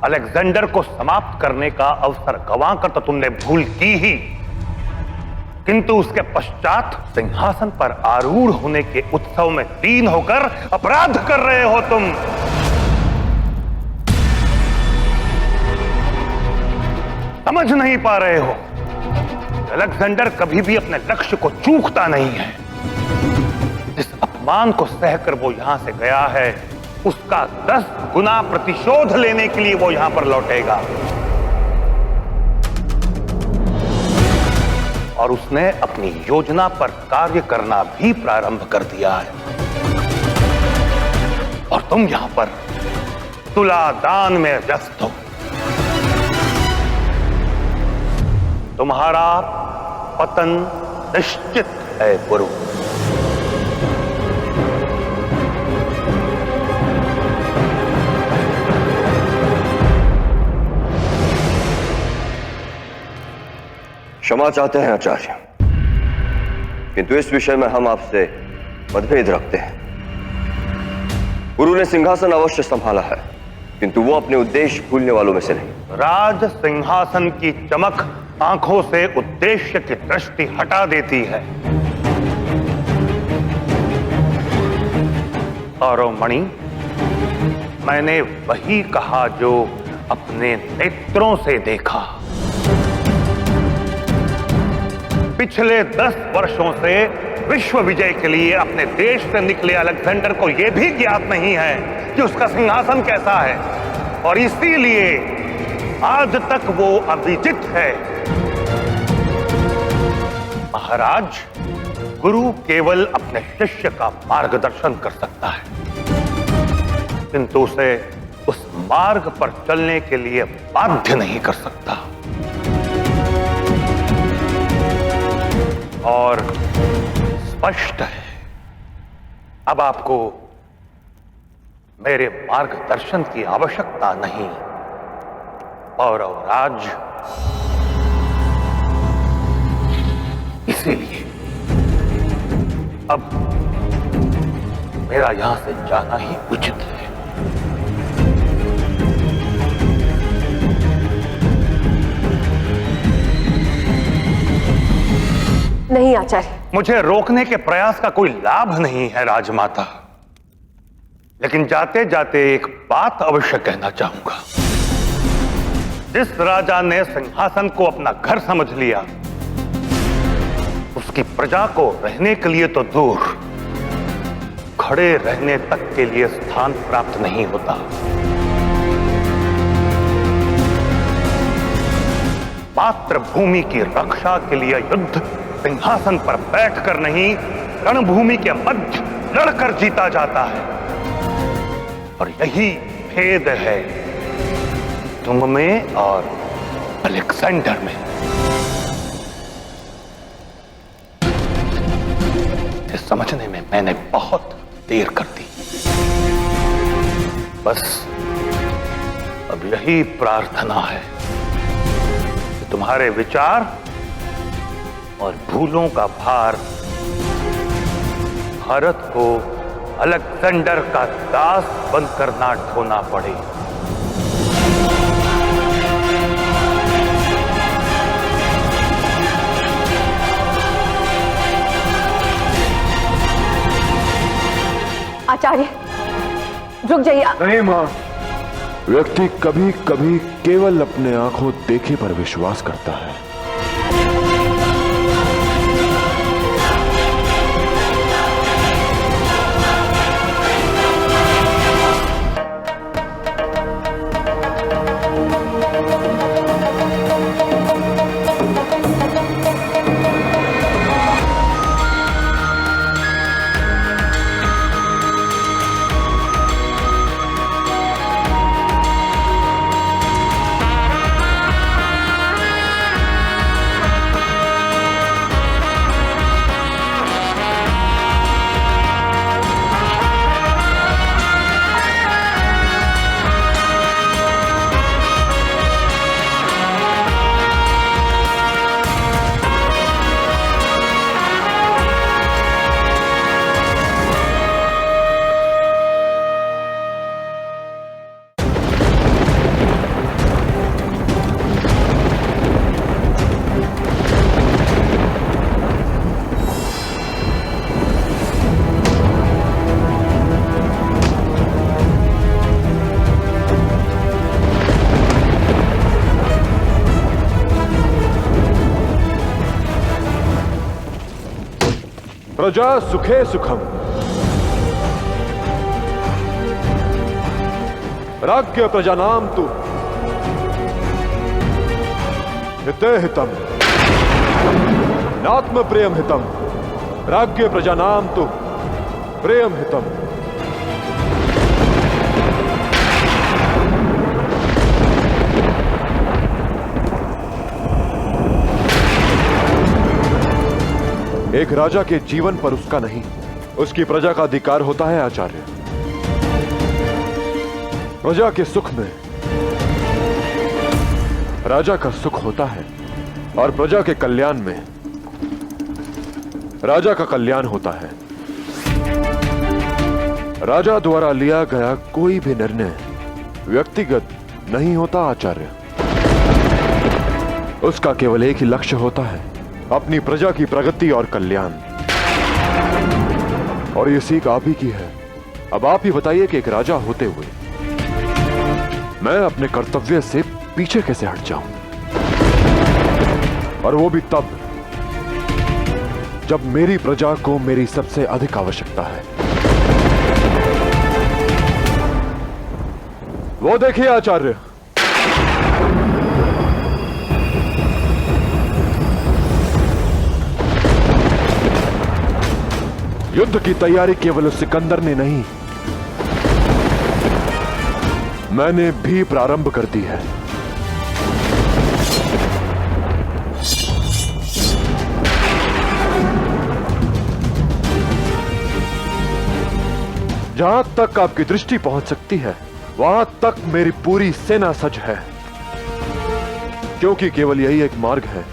अलेक्जेंडर को समाप्त करने का अवसर गंवाकर तो तुमने भूल की ही, किंतु उसके पश्चात सिंहासन पर आरूढ़ होने के उत्सव में लीन होकर अपराध कर रहे हो तुम। समझ नहीं पा रहे हो, अलेक्जेंडर कभी भी अपने लक्ष्य को चूकता नहीं है। जिस अपमान को सहकर वो यहां से गया है, उसका 10 गुना प्रतिशोध लेने के लिए वो यहां पर लौटेगा। और उसने अपनी योजना पर कार्य करना भी प्रारंभ कर दिया है। और तुम यहां पर तुलादान में व्यस्त हो। तुम्हारा पतन निश्चित है गुरु। क्षमा चाहते हैं आचार्य, किंतु इस विषय में हम आपसे मतभेद रखते हैं। गुरु ने सिंहासन अवश्य संभाला है, किंतु वो अपने उद्देश्य भूलने वालों में से नहीं। राज सिंहासन की चमक आंखों से उद्देश्य की दृष्टि हटा देती है। और मणि, मैंने वही कहा जो अपने नेत्रों से देखा। पिछले 10 वर्षों से विश्व विजय के लिए अपने देश से निकले अलेक्जेंडर को यह भी ज्ञात नहीं है कि उसका सिंहासन कैसा है, और इसीलिए आज तक वो अविजित है। महाराज, गुरु केवल अपने शिष्य का मार्गदर्शन कर सकता है, किंतु उसे उस मार्ग पर चलने के लिए बाध्य नहीं कर सकता। और स्पष्ट है, अब आपको मेरे मार्गदर्शन की आवश्यकता नहीं। पौरव राज, इसीलिए अब मेरा यहां से जाना ही उचित है। नहीं आचार्य, मुझे रोकने के प्रयास का कोई लाभ नहीं है राजमाता, लेकिन जाते जाते एक बात अवश्य कहना चाहूंगा। जिस राजा ने सिंहासन को अपना घर समझ लिया, उसकी प्रजा को रहने के लिए तो दूर, खड़े रहने तक के लिए स्थान प्राप्त नहीं होता। मातृभूमि की रक्षा के लिए युद्ध सिंहासन पर बैठकर नहीं, रणभूमि के मध्य लड़कर जीता जाता है। और यही भेद है तुम में और अलेक्जेंडर में। इसे समझने में मैंने बहुत देर कर दी। बस अब यही प्रार्थना है कि तुम्हारे विचार और भूलों का भार भारत को अलेक्जेंडर का दास बनकर ना ढोना पड़े। आचार्य, रुक जाइए। नहीं मां, व्यक्ति कभी कभी केवल अपने आंखों देखे पर विश्वास करता है। प्रजा सुखे सुखम। राज्ञ प्रजानाम तु हिते हितम नात्म प्रेम हितम राज्ञ प्रजानाम तु प्रेम हितम। एक राजा के जीवन पर उसका नहीं, उसकी प्रजा का अधिकार होता है आचार्य। प्रजा के सुख में राजा का सुख होता है और प्रजा के कल्याण में राजा का कल्याण होता है। राजा द्वारा लिया गया कोई भी निर्णय व्यक्तिगत नहीं होता आचार्य। उसका केवल एक ही लक्ष्य होता है, अपनी प्रजा की प्रगति और कल्याण। और ये सीख आप ही की है। अब आप ही बताइए कि एक राजा होते हुए मैं अपने कर्तव्य से पीछे कैसे हट जाऊं, और वो भी तब जब मेरी प्रजा को मेरी सबसे अधिक आवश्यकता है। वो देखिए आचार्य, युद्ध की तैयारी केवल उस सिकंदर ने नहीं, मैंने भी प्रारंभ कर दी है। जहां तक आपकी दृष्टि पहुंच सकती है वहां तक मेरी पूरी सेना सज्ज है, क्योंकि केवल यही एक मार्ग है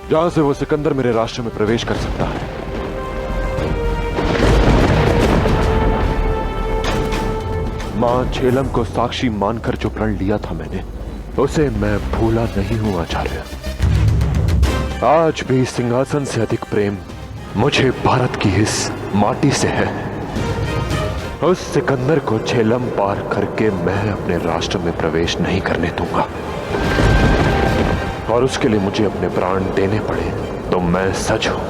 जहां से वो सिकंदर मेरे राष्ट्र में प्रवेश कर सकता है। मां झेलम को साक्षी मानकर जो प्रण लिया था मैंने, उसे मैं भूला नहीं हूं आचार्य। आज भी सिंहासन से अधिक प्रेम मुझे भारत की इस माटी से है। उस सिकंदर को झेलम पार करके मैं अपने राष्ट्र में प्रवेश नहीं करने दूंगा, और उसके लिए मुझे अपने प्राण देने पड़े तो मैं सच हूं।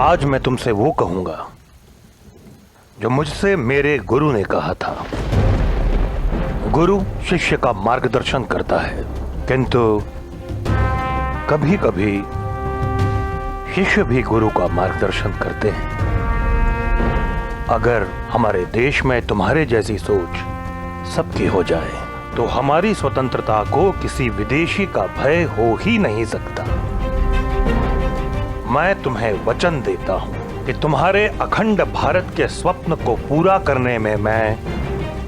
आज मैं तुमसे वो कहूंगा जो मुझसे मेरे गुरु ने कहा था। गुरु शिष्य का मार्गदर्शन करता है, किंतु कभी कभी शिष्य भी गुरु का मार्गदर्शन करते हैं। अगर हमारे देश में तुम्हारे जैसी सोच सबकी हो जाए तो हमारी स्वतंत्रता को किसी विदेशी का भय हो ही नहीं सकता। मैं तुम्हें वचन देता हूं कि तुम्हारे अखंड भारत के स्वप्न को पूरा करने में मैं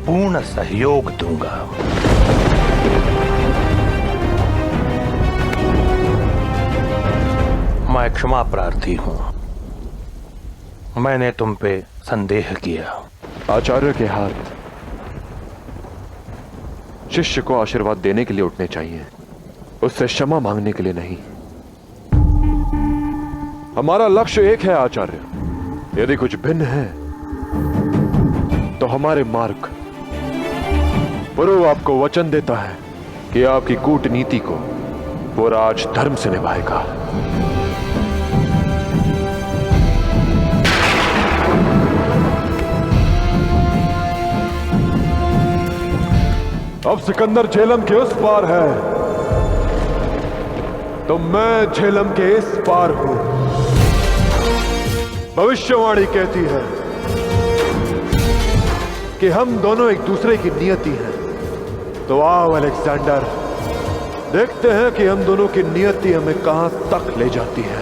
पूर्ण सहयोग दूंगा। मैं क्षमा प्रार्थी हूं, मैंने तुम पे संदेह किया। आचार्य के हाथ शिष्य को आशीर्वाद देने के लिए उठने चाहिए, उससे क्षमा मांगने के लिए नहीं। हमारा लक्ष्य एक है आचार्य, यदि कुछ भिन्न है तो हमारे मार्ग। पुरु आपको वचन देता है कि आपकी कूटनीति को वो राज धर्म से निभाएगा। अब सिकंदर झेलम के उस पार है तो मैं झेलम के इस पार हूं। भविष्यवाणी कहती है कि हम दोनों एक दूसरे की नियति हैं। तो आओ अलेक्जेंडर, देखते हैं कि हम दोनों की नियति हमें कहां तक ले जाती है।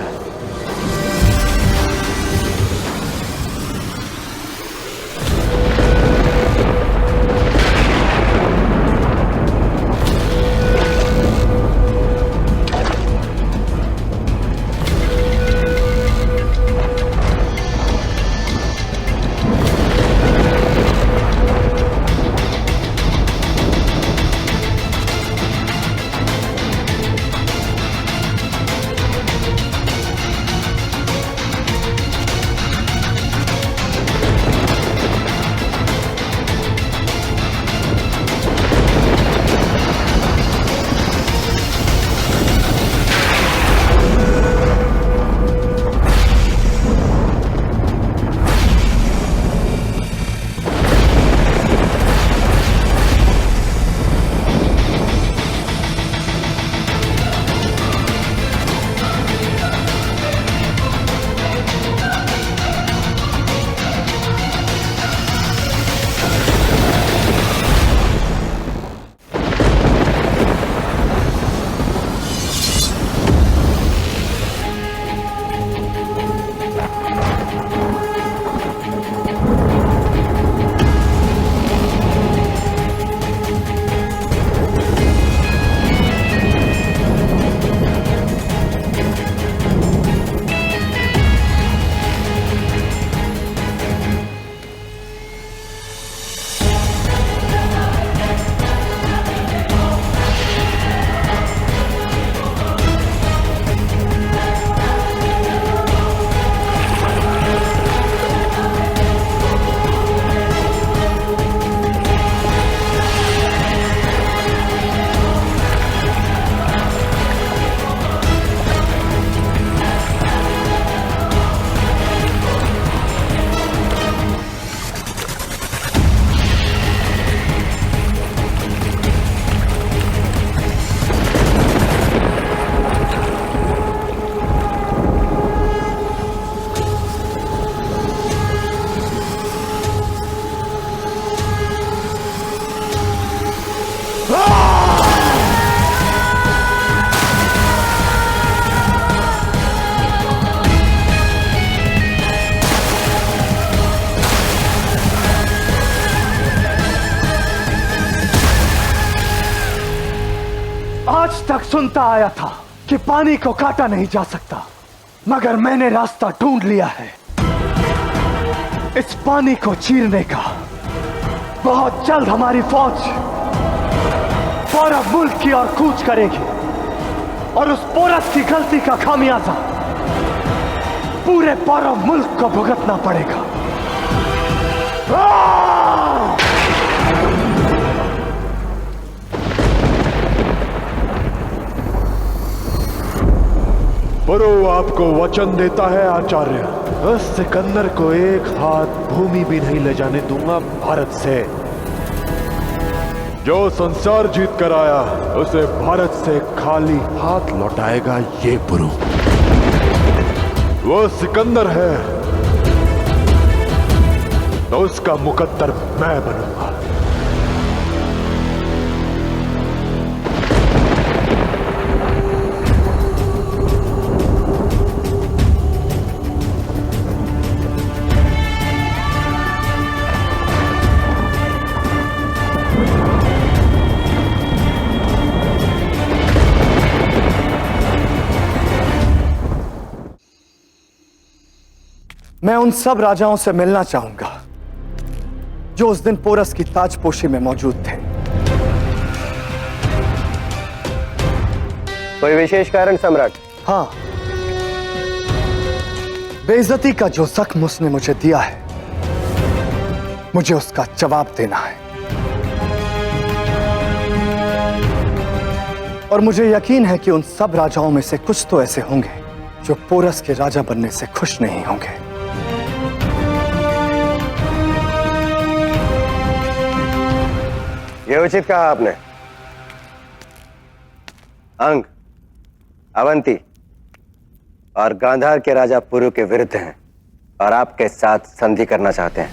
सुनता आया था कि पानी को काटा नहीं जा सकता, मगर मैंने रास्ता ढूंढ लिया है इस पानी को चीरने का। बहुत जल्द हमारी फौज पौरव मुल्क की ओर कूच करेगी और उस पोरस की गलती का खामियाजा पूरे पौरव मुल्क को भुगतना पड़ेगा। पुरु आपको वचन देता है आचार्य, उस सिकंदर को एक हाथ भूमि भी नहीं ले जाने दूंगा भारत से। जो संसार जीत कर आया उसे भारत से खाली हाथ लौटाएगा ये पुरु। वो सिकंदर है तो उसका मुकद्दर मैं बनूंगा। मैं उन सब राजाओं से मिलना चाहूंगा जो उस दिन पोरस की ताजपोशी में मौजूद थे। कोई विशेष कारण सम्राट? हाँ, बेइज्जती का जो जख्म उसने मुझे दिया है, मुझे उसका जवाब देना है। और मुझे यकीन है कि उन सब राजाओं में से कुछ तो ऐसे होंगे जो पोरस के राजा बनने से खुश नहीं होंगे। ये उचित कहा आपने। अंग, अवंती और गांधार के राजा पुरु के विरुद्ध हैं और आपके साथ संधि करना चाहते हैं।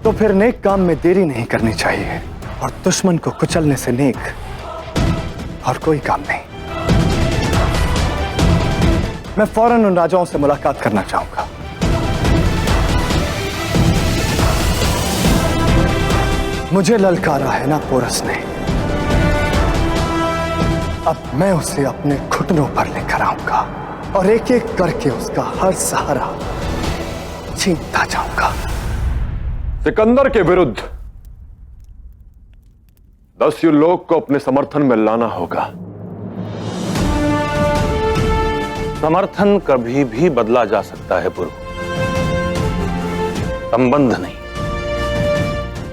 तो फिर नेक काम में देरी नहीं करनी चाहिए और दुश्मन को कुचलने से नेक और कोई काम नहीं। मैं फौरन उन राजाओं से मुलाकात करना चाहूंगा। मुझे ललकारा है ना पोरस ने, अब मैं उसे अपने घुटनों पर लेकर आऊंगा और एक एक करके उसका हर सहारा छीनता जाऊंगा। सिकंदर के विरुद्ध दस्युलोक को अपने समर्थन में लाना होगा। समर्थन कभी भी बदला जा सकता है पुरु, संबंध नहीं।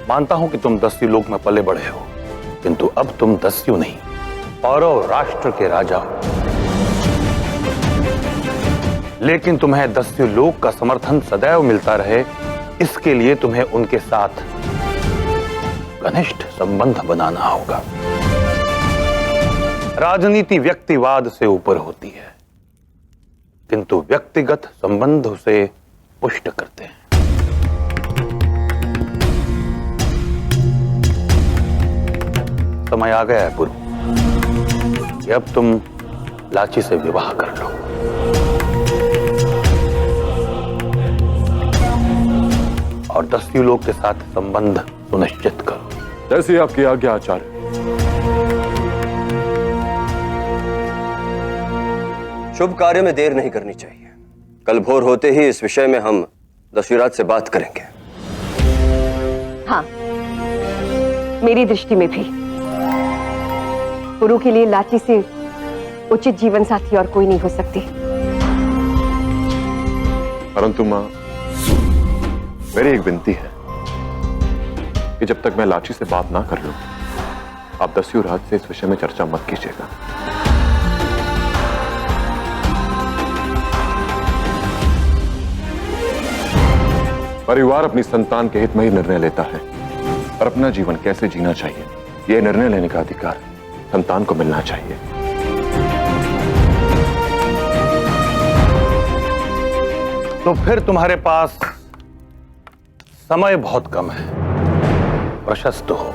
मानता हूं कि तुम दस्युलोक में पले बढ़े हो, किंतु अब तुम दस्यु नहीं, पौरव राष्ट्र के राजा हो। लेकिन तुम्हें दस्युलोक का समर्थन सदैव मिलता रहे, इसके लिए तुम्हें उनके साथ घनिष्ठ संबंध बनाना होगा। राजनीति व्यक्तिवाद से ऊपर होती है, किंतु व्यक्तिगत संबंध उसे पुष्ट करते हैं। समय आ गया है पुरु कि अब तुम लाची से विवाह कर लो। और दस्युलोक के साथ संबंध सुनिश्चित करो। जैसी आपकी आज्ञा आचार्य। शुभ कार्य में देर नहीं करनी चाहिए। कल भोर होते ही इस विषय में हम दस्युराज से बात करेंगे। हाँ, मेरी दृष्टि में भी पुरु के लिए लाची से उचित जीवन साथी और कोई नहीं हो सकती। परंतु मां, मेरी एक विनती है कि जब तक मैं लाची से बात ना कर लूं, आप दस्युराज से इस विषय में चर्चा मत कीजिएगा। परिवार अपनी संतान के हित में ही निर्णय लेता है और अपना जीवन कैसे जीना चाहिए, यह निर्णय लेने का अधिकार संतान को मिलना चाहिए। तो फिर तुम्हारे पास समय बहुत कम है, प्रशस्त हो।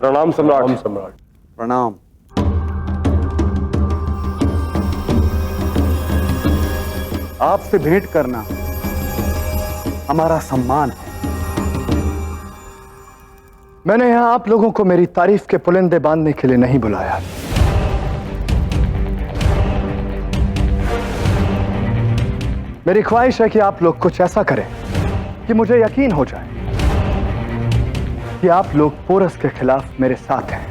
प्रणाम सम्राट। सम्राट। प्रणाम। आपसे भेंट करना हमारा सम्मान है। मैंने यहां आप लोगों को मेरी तारीफ के पुलिंदे बांधने के लिए नहीं बुलाया। मेरी ख्वाहिश है कि आप लोग कुछ ऐसा करें कि मुझे यकीन हो जाए कि आप लोग पोरस के खिलाफ मेरे साथ हैं।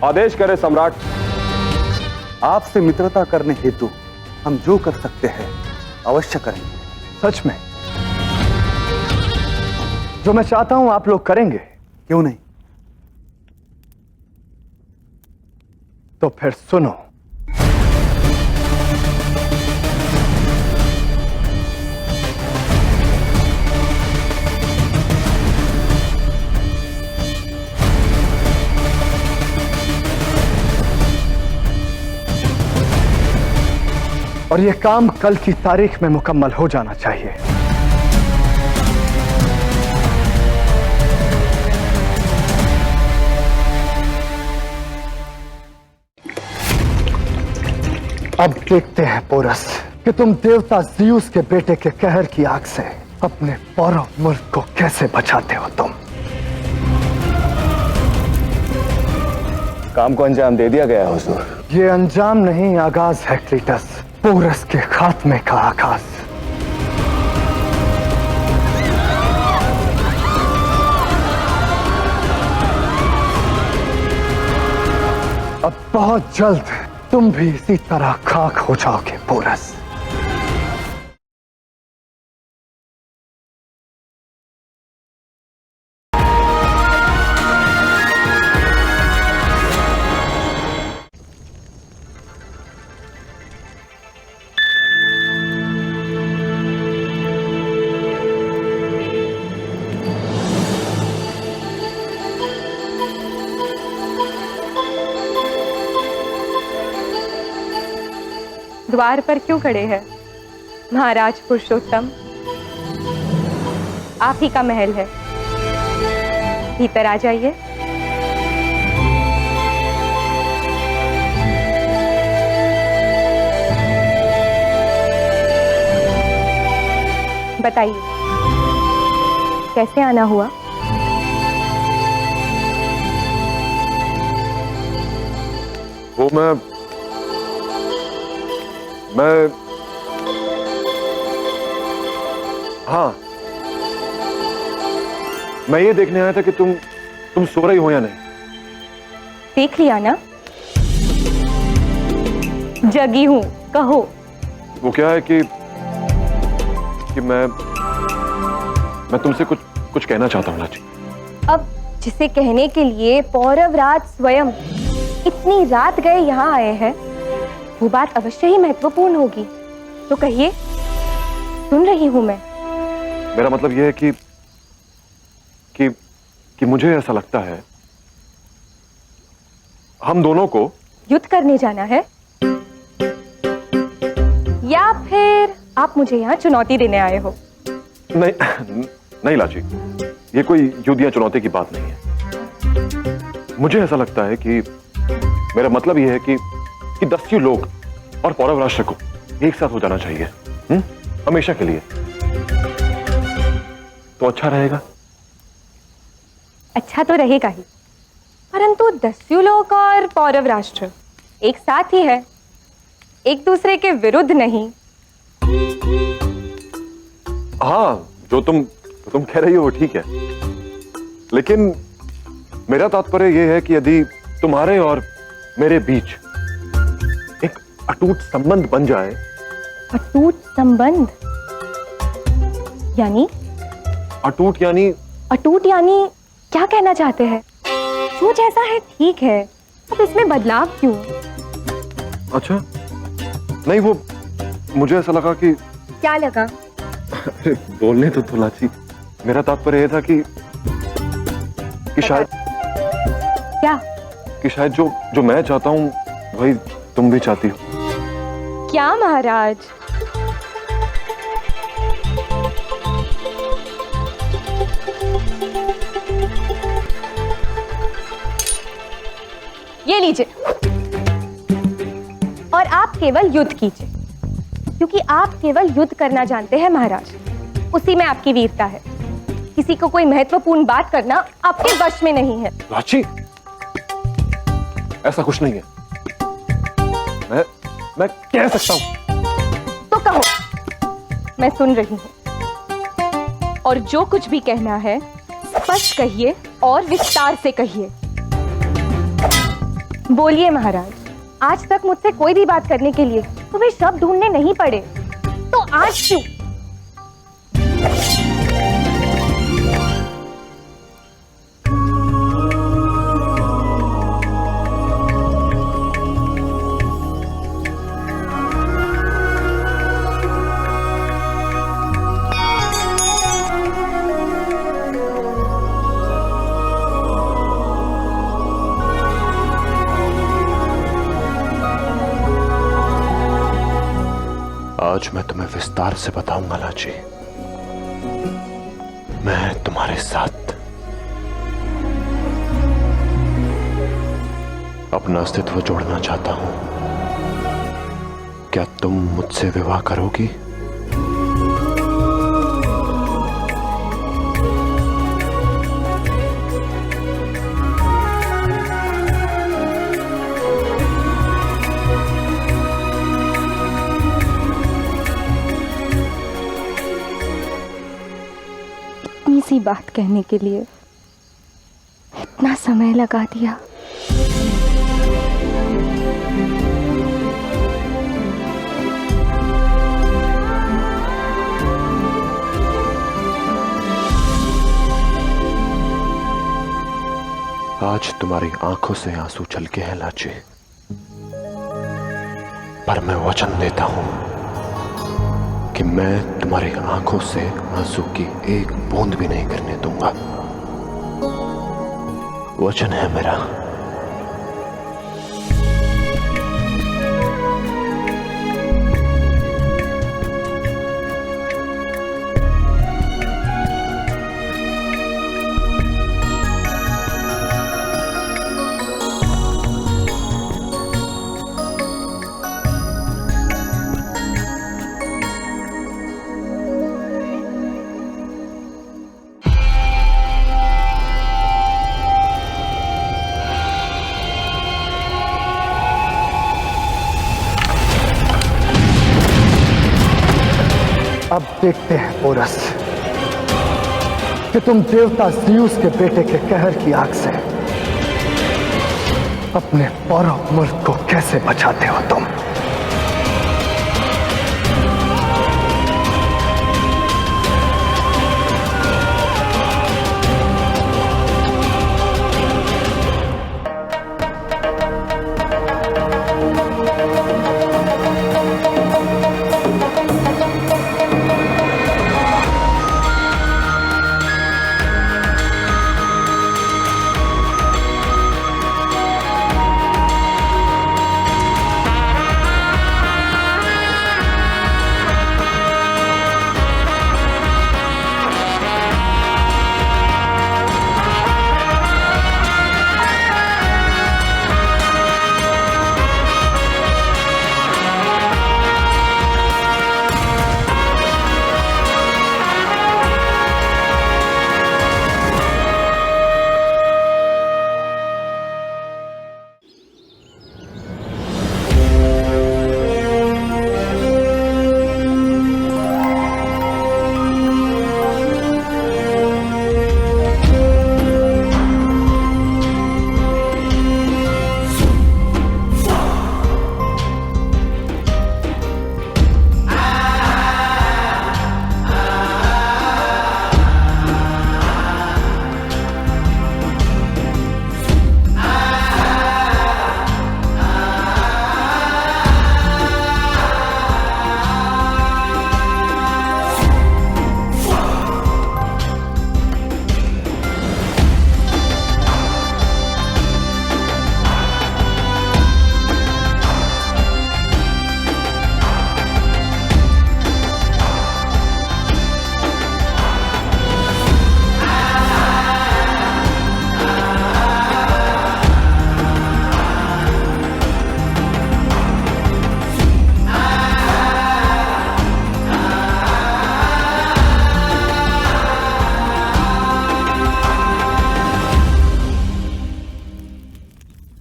आदेश करें सम्राट। आपसे मित्रता करने हेतु हम जो कर सकते हैं अवश्य करेंगे। सच में जो मैं चाहता हूं आप लोग करेंगे, क्यों नहीं? तो फिर सुनो। और यह काम कल की तारीख में मुकम्मल हो जाना चाहिए। अब देखते हैं पोरस कि तुम देवता ज़्यूस के बेटे के कहर की आग से अपने पौरव मुल्क को कैसे बचाते हो तुम। काम को अंजाम दे दिया गया हुजूर। ये अंजाम नहीं, आगाज है क्लीटस, पोरस के खात्मे का आगाज। अब बहुत जल्द तुम भी इसी तरह खाक हो जाओगे पोरस। द्वार पर क्यों खड़े हैं महाराज पुरुषोत्तम? आप ही का महल है, भीतर आ जाइए। बताइए कैसे आना हुआ? वो मैं हाँ, मैं ये देखने आया था कि तुम सो रही हो या नहीं। देख लिया ना, जगी हूं, कहो। वो क्या है कि मैं तुमसे कुछ कहना चाहता हूँ लाची। अब जिसे कहने के लिए पौरवराज स्वयं इतनी रात गए यहाँ आए हैं, वो बात अवश्य ही महत्वपूर्ण होगी। तो कहिए, सुन रही हूं मैं। मेरा मतलब यह है कि मुझे ऐसा लगता है हम दोनों को युद्ध करने जाना है, या फिर आप मुझे यहाँ चुनौती देने आए हो? नहीं लाची, ये कोई युद्ध या चुनौती की बात नहीं है। मुझे ऐसा लगता है कि मेरा मतलब यह है कि दस्यु लोग और पौरव राष्ट्र को एक साथ हो जाना चाहिए, हमेशा के लिए। तो अच्छा रहेगा। अच्छा तो रहेगा ही, परंतु दस्यु लोग और पौरव राष्ट्र एक साथ ही है, एक दूसरे के विरुद्ध नहीं। हाँ, जो तुम कह रही हो वो ठीक है, लेकिन मेरा तात्पर्य यह है कि यदि तुम्हारे और मेरे बीच एक अटूट संबंध बन जाए। अटूट संबंध यानी? अटूट यानी क्या कहना चाहते हैं? जो जैसा है ठीक है, अब इसमें बदलाव क्यों? अच्छा नहीं, वो मुझे ऐसा लगा कि क्या लगा? अरे बोलने तो लाची, मेरा तात्पर्य यह था कि शायद क्या? कि शायद जो मैं चाहता हूं वही तुम भी चाहती हो। क्या महाराज? लीजिए और आप केवल युद्ध कीजिए, क्योंकि आप केवल युद्ध करना जानते हैं महाराज। उसी में आपकी वीरता है। किसी को कोई महत्वपूर्ण बात करना आपके वश में नहीं है। लाची, ऐसा कुछ नहीं है। मैं कह सकता हूं। तो कहो, मैं सुन रही हूं। और जो कुछ भी कहना है स्पष्ट कहिए और विस्तार से कहिए। बोलिए महाराज। आज तक मुझसे कोई भी बात करने के लिए तुम्हें शब्द ढूंढने नहीं पड़े, तो आज क्यों? आज मैं तुम्हें विस्तार से बताऊंगा लाची। मैं तुम्हारे साथ अपना अस्तित्व जोड़ना चाहता हूं। क्या तुम मुझसे विवाह करोगी? सी बात कहने के लिए इतना समय लगा दिया। आज तुम्हारी आंखों से आंसू छलके हैं लाची, पर मैं वचन देता हूं कि मैं तुम्हारी आंखों से आंसू की एक बूंद भी नहीं गिरने दूंगा। वचन है मेरा। अब देखते हैं पोरस कि तुम देवता ज़्यूस के बेटे के कहर की आग से अपने पौरव मुल्क को कैसे बचाते हो तुम।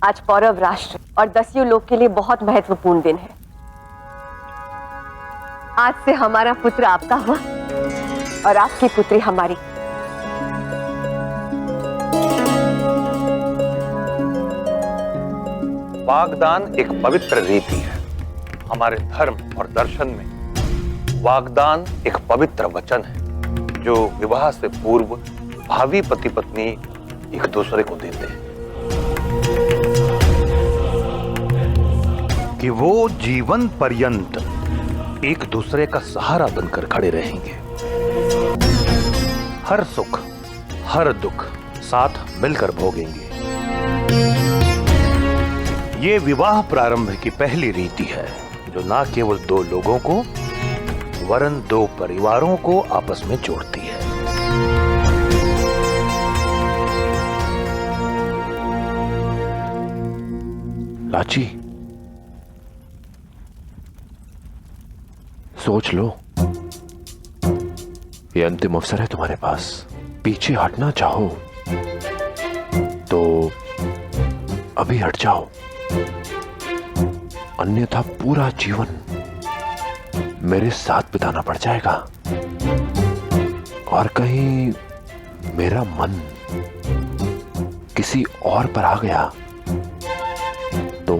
आज पौरव राष्ट्र और दस्यु लोक के लिए बहुत महत्वपूर्ण दिन है। आज से हमारा पुत्र आपका हुआ और आपकी पुत्री हमारी। वागदान एक पवित्र रीति है। हमारे धर्म और दर्शन में वागदान एक पवित्र वचन है जो विवाह से पूर्व भावी पति पत्नी एक दूसरे को देते हैं कि वो जीवन पर्यंत एक दूसरे का सहारा बनकर खड़े रहेंगे, हर सुख हर दुख साथ मिलकर भोगेंगे। ये विवाह प्रारंभ की पहली रीति है जो ना केवल दो लोगों को वरन दो परिवारों को आपस में जोड़ती है। लाची, सोच लो, ये अंतिम अवसर है तुम्हारे पास। पीछे हटना चाहो तो अभी हट जाओ, अन्यथा पूरा जीवन मेरे साथ बिताना पड़ जाएगा। और कहीं मेरा मन किसी और पर आ गया तो?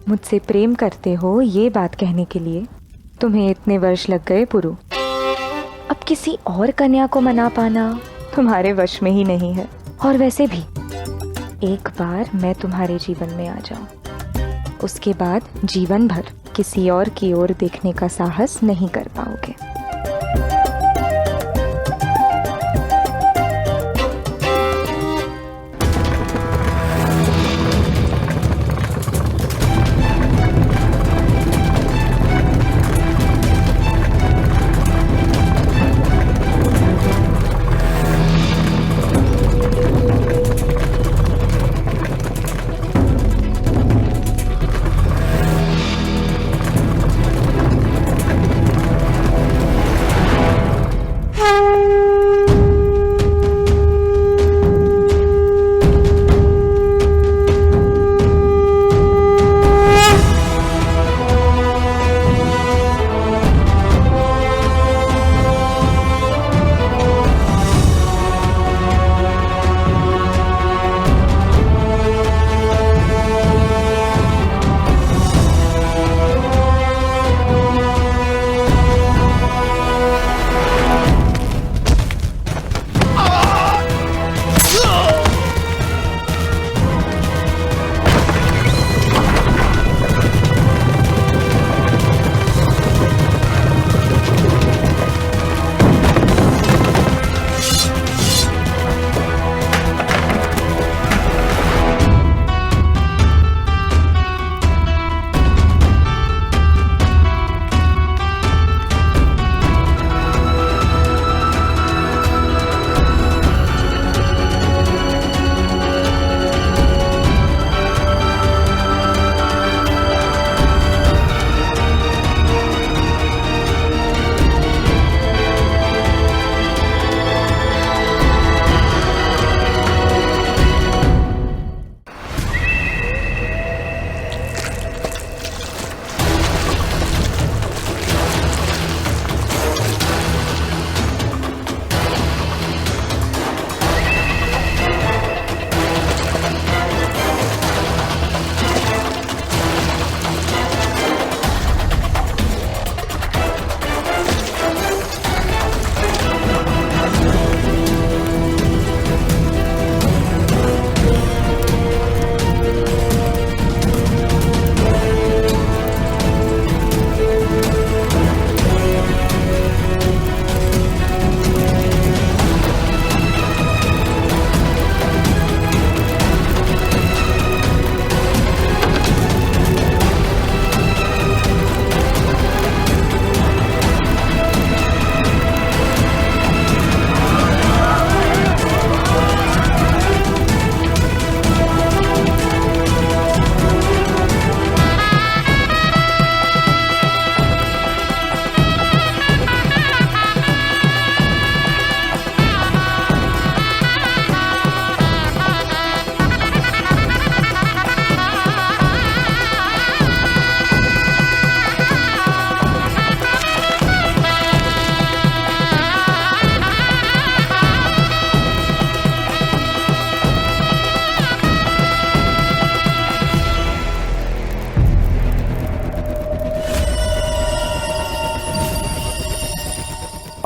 मुझसे प्रेम करते हो ये बात कहने के लिए तुम्हें इतने वर्ष लग गए पुरु। अब किसी और कन्या को मना पाना तुम्हारे वश में ही नहीं है। और वैसे भी एक बार मैं तुम्हारे जीवन में आ जाऊं, उसके बाद जीवन भर किसी और की ओर देखने का साहस नहीं कर पाओगे।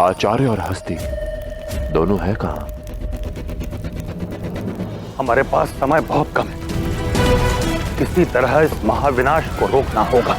आचार्य और हस्ती दोनों है कहां? हमारे पास समय बहुत कम है। किसी तरह इस महाविनाश को रोकना होगा।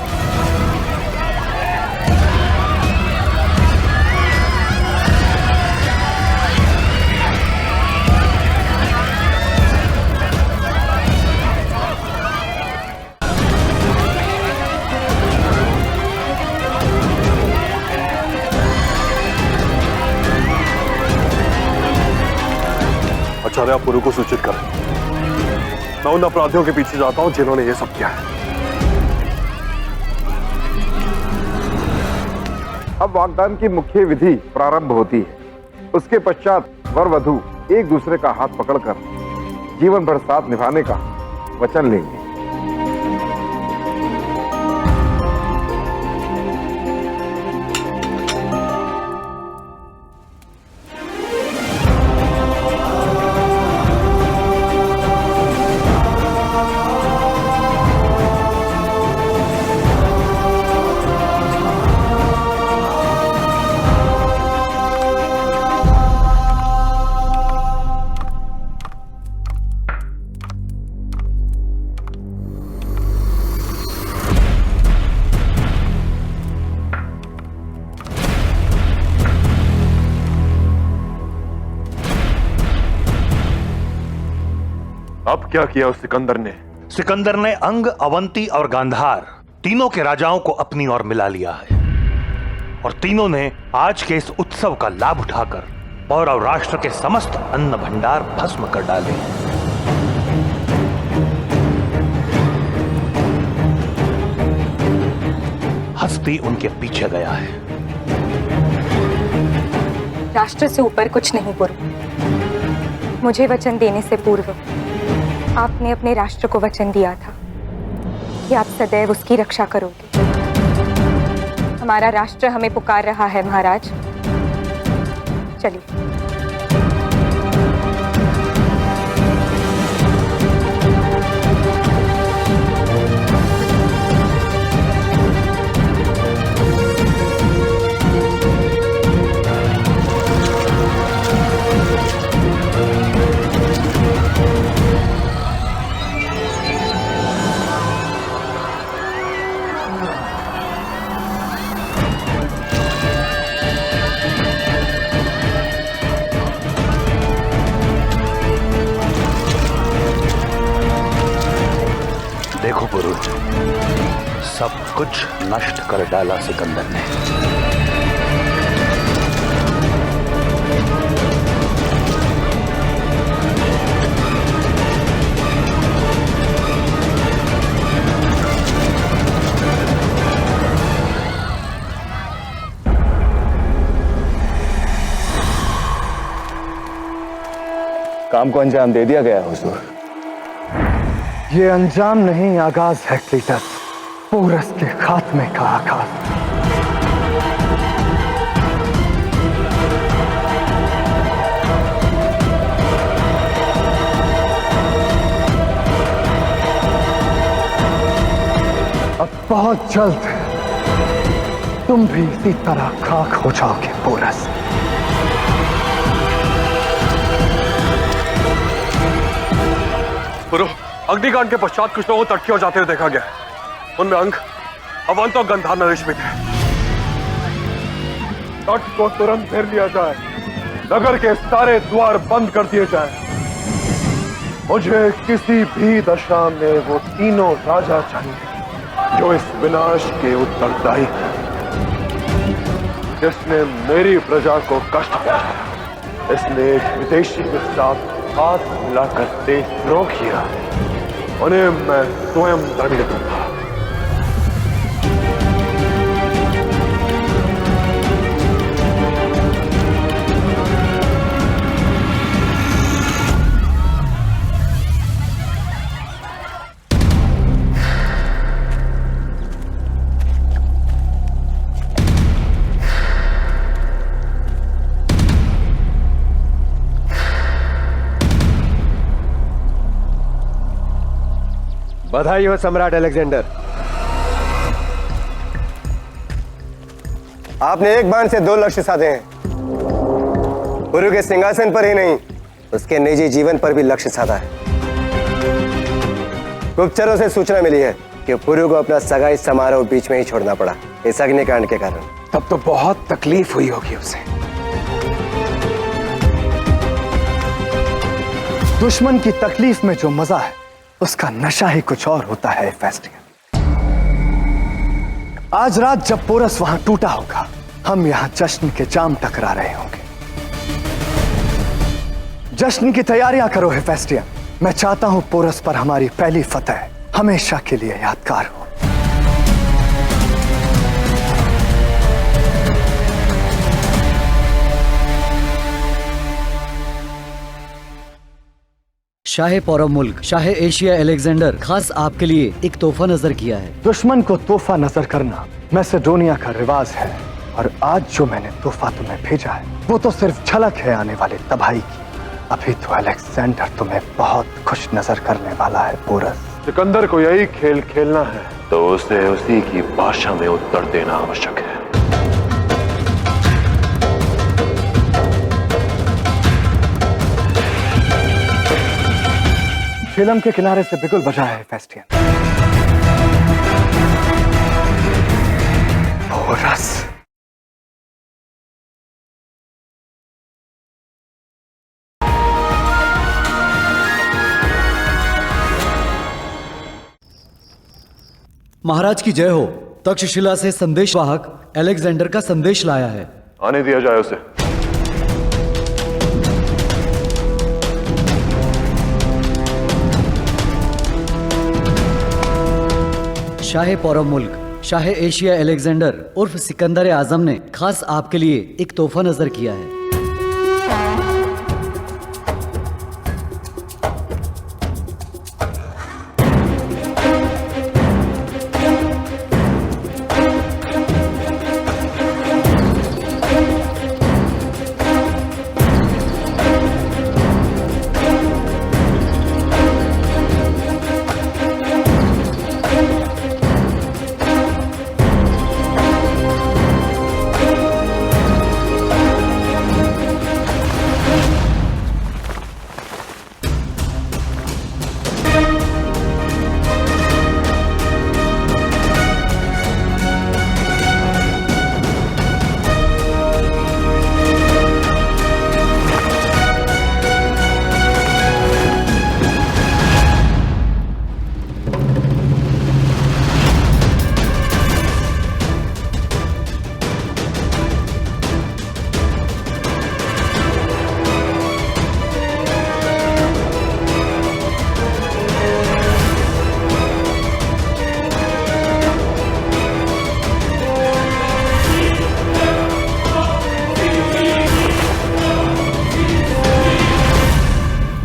आचार्य, आप पुरु को सूचित करें। मैं उन अपराधियों के पीछे जाता हूं जिन्होंने ये सब किया है। अब वागदान की मुख्य विधि प्रारंभ होती है। उसके पश्चात वर वधू एक दूसरे का हाथ पकड़कर जीवन भर साथ निभाने का वचन लेंगे। अब क्या किया उस सिकंदर ने? सिकंदर ने अंग, अवंती और गांधार तीनों के राजाओं को अपनी ओर मिला लिया है और तीनों ने आज के इस उत्सव का लाभ उठाकर पौरव राष्ट्र के समस्त अन्न भंडार भस्म कर डाले। हस्ती उनके पीछे गया है। राष्ट्र से ऊपर कुछ नहीं पुरु। मुझे वचन देने से पूर्व आपने अपने राष्ट्र को वचन दिया था कि आप सदैव उसकी रक्षा करोगे। हमारा राष्ट्र हमें पुकार रहा है महाराज। चलिए। देखो पुरु, सब कुछ नष्ट कर डाला सिकंदर ने। काम को अंजाम दे दिया गया हुजूर। ये अंजाम नहीं, आगाज है क्लीटस, पोरस के खात्मे का आगाज। अब बहुत जल्द तुम भी इसी तरह खाक हो जाओगे पोरस। पुरु, अग्निकांड के पश्चात कुछ लोगों को तटकियों जाते हुए देखा गया। उनमें अंग, अवंत और गंधार नरेश भी थे। तट को तुरंत घेर लिया जाए, नगर के सारे द्वार बंद कर दिए जाए। मुझे किसी भी दशा में वो तीनों राजा चाहिए जो इस विनाश के उत्तरदायी हैं, जिसने मेरी प्रजा को कष्ट पहुंचाया। इसने एक विदेशी के साथ हाथ मिलाकर देशद्रोह किया, उन्हें मैं स्वयं दंड दूंगा। बधाई हो सम्राट अलेक्जेंडर। आपने एक बाण से दो लक्ष्य साधे हैं। पुरु के सिंहासन पर ही नहीं, उसके निजी जीवन पर भी लक्ष्य साधा है। गुप्तचरों से सूचना मिली है कि पुरु को अपना सगाई समारोह बीच में ही छोड़ना पड़ा इस अग्निकांड के कारण। तब तो बहुत तकलीफ हुई होगी उसे। दुश्मन की तकलीफ में जो मजा है उसका नशा ही कुछ और होता है हेफेस्टियन। आज रात जब पोरस वहां टूटा होगा, हम यहां जश्न के जाम टकरा रहे होंगे। जश्न की तैयारियां करो हेफेस्टियन। मैं चाहता हूं पोरस पर हमारी पहली फतह हमेशा के लिए यादगार हो। शाह पौरव मुल्क शाह एशिया अलेक्जेंडर खास आपके लिए एक तोहफा नजर किया है। दुश्मन को तोहफा नजर करना मैसेडोनिया का रिवाज है, और आज जो मैंने तोहफा तुम्हें भेजा है वो तो सिर्फ झलक है आने वाली तबाही की। अभी तो अलेक्जेंडर तुम्हें बहुत खुश नजर करने वाला है पोरस। सिकंदर को यही खेल खेलना है तो उसे उसी की भाषा में उत्तर देना आवश्यक है। झेलम के किनारे से बिगुल बजा है हेफेस्टियन। पोरस महाराज की जय हो। तक्षशिला से संदेशवाहक अलेक्जेंडर का संदेश लाया है। आने दिया जाए उसे। शाह पौरव मुल्क शाह एशिया अलेक्जेंडर उर्फ सिकंदर आजम ने खास आपके लिए एक तोहफा नजर किया है।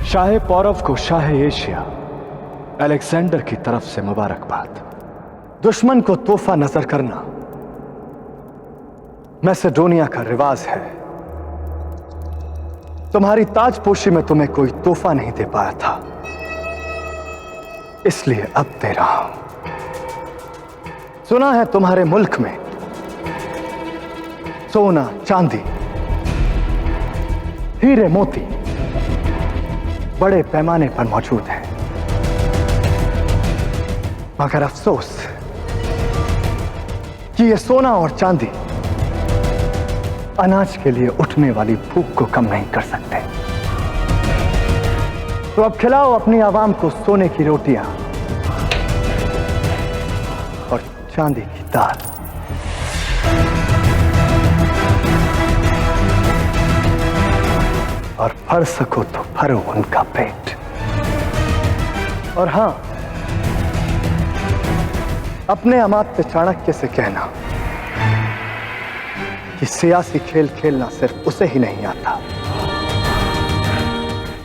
शाह पौरव को शाह एशिया अलेक्जेंडर की तरफ से मुबारकबाद। दुश्मन को तोहफा नजर करना मैसेडोनिया का रिवाज है। तुम्हारी ताजपोशी में तुम्हें कोई तोहफा नहीं दे पाया था, इसलिए अब दे रहा हूं। सुना है तुम्हारे मुल्क में सोना, चांदी, हीरे मोती बड़े पैमाने पर मौजूद है, मगर अफसोस कि ये सोना और चांदी अनाज के लिए उठने वाली भूख को कम नहीं कर सकते। तो अब खिलाओ अपनी आवाम को सोने की रोटियां और चांदी की दाल। और भर सको तो भरो उनका पेट। और हां, अपने अमात्य चाणक्य से कहना कि सियासी खेल खेलना सिर्फ उसे ही नहीं आता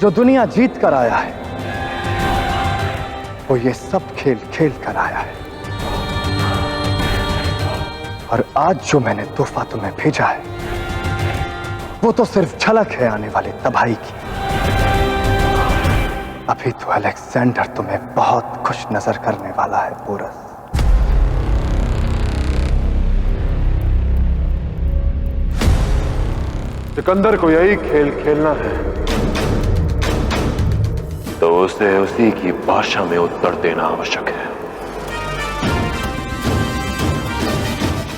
जो दुनिया जीत कर आया है, वो ये सब खेल खेल कर आया है। और आज जो मैंने तोहफा तुम्हें भेजा है वो तो सिर्फ झलक है आने वाली तबाही की। अभी तो अलेक्जेंडर तुम्हें बहुत खुश नजर करने वाला है पोरस। सिकंदर को यही खेल खेलना है तो उसे उसी की भाषा में उत्तर देना आवश्यक है।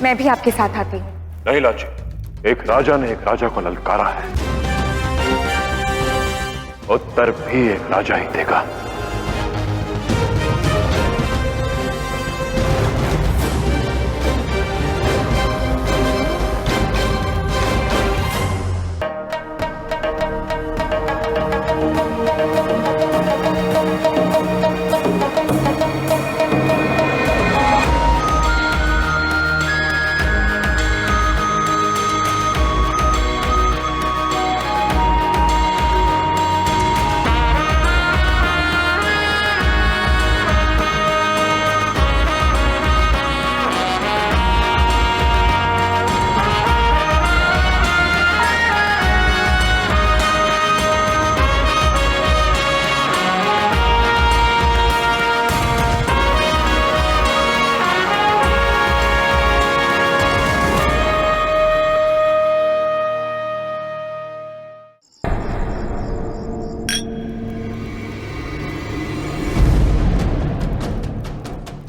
मैं भी आपके साथ आती हूँ। नहीं लाची, एक राजा ने एक राजा को ललकारा है, उत्तर भी एक राजा ही देगा।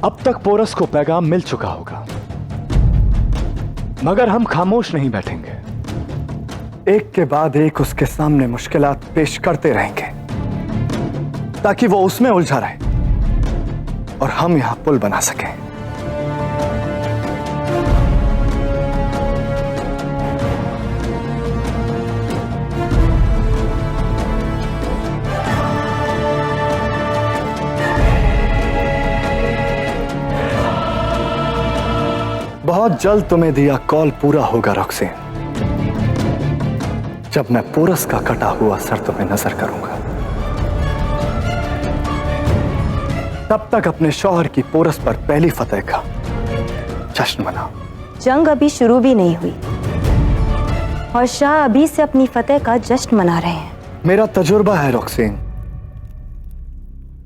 अब तक पोरस को पैगाम मिल चुका होगा, मगर हम खामोश नहीं बैठेंगे। एक के बाद एक उसके सामने मुश्किलात पेश करते रहेंगे ताकि वो उसमें उलझा रहे और हम यहां पुल बना सकें। बहुत जल्द तुम्हें दिया कॉल पूरा होगा रॉक्सेन, जब मैं पोरस का कटा हुआ सर तुम्हें नजर करूंगा। तब तक अपने शौहर की पोरस पर पहली फतेह का जश्न मनाओ। जंग अभी शुरू भी नहीं हुई और शाह अभी से अपनी फतेह का जश्न मना रहे हैं। मेरा तजुर्बा है रॉक्सेन,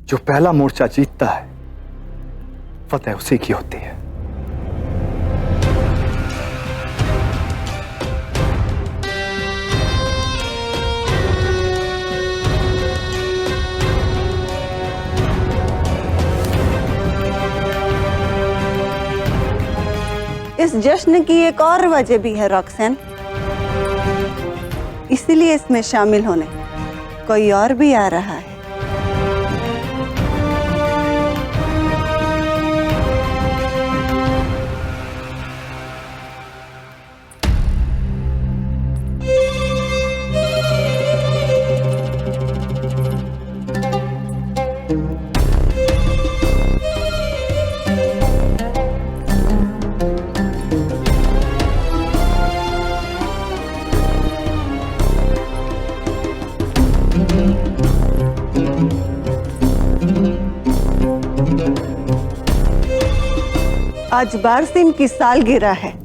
जो पहला मोर्चा जीतता है फतेह उसी की होती है। इस जश्न की एक और वजह भी है रॉक्सेन, इसीलिए इसमें शामिल होने कोई और भी आ रहा है। आज बारसिन की सालगिरह है।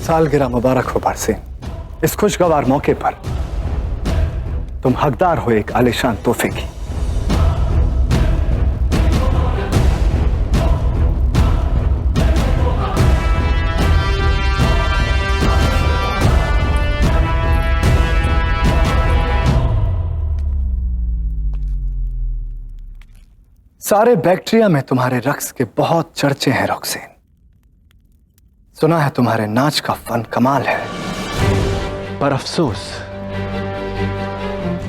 सालगिरह मुबारक हो बारसिन। इस खुशगवार मौके पर तुम हकदार हो एक आलीशान तोहफे की। सारे बैक्टीरिया में तुम्हारे रक्स के बहुत चर्चे हैं रॉक्सेन। सुना है तुम्हारे नाच का फन कमाल है, पर अफसोस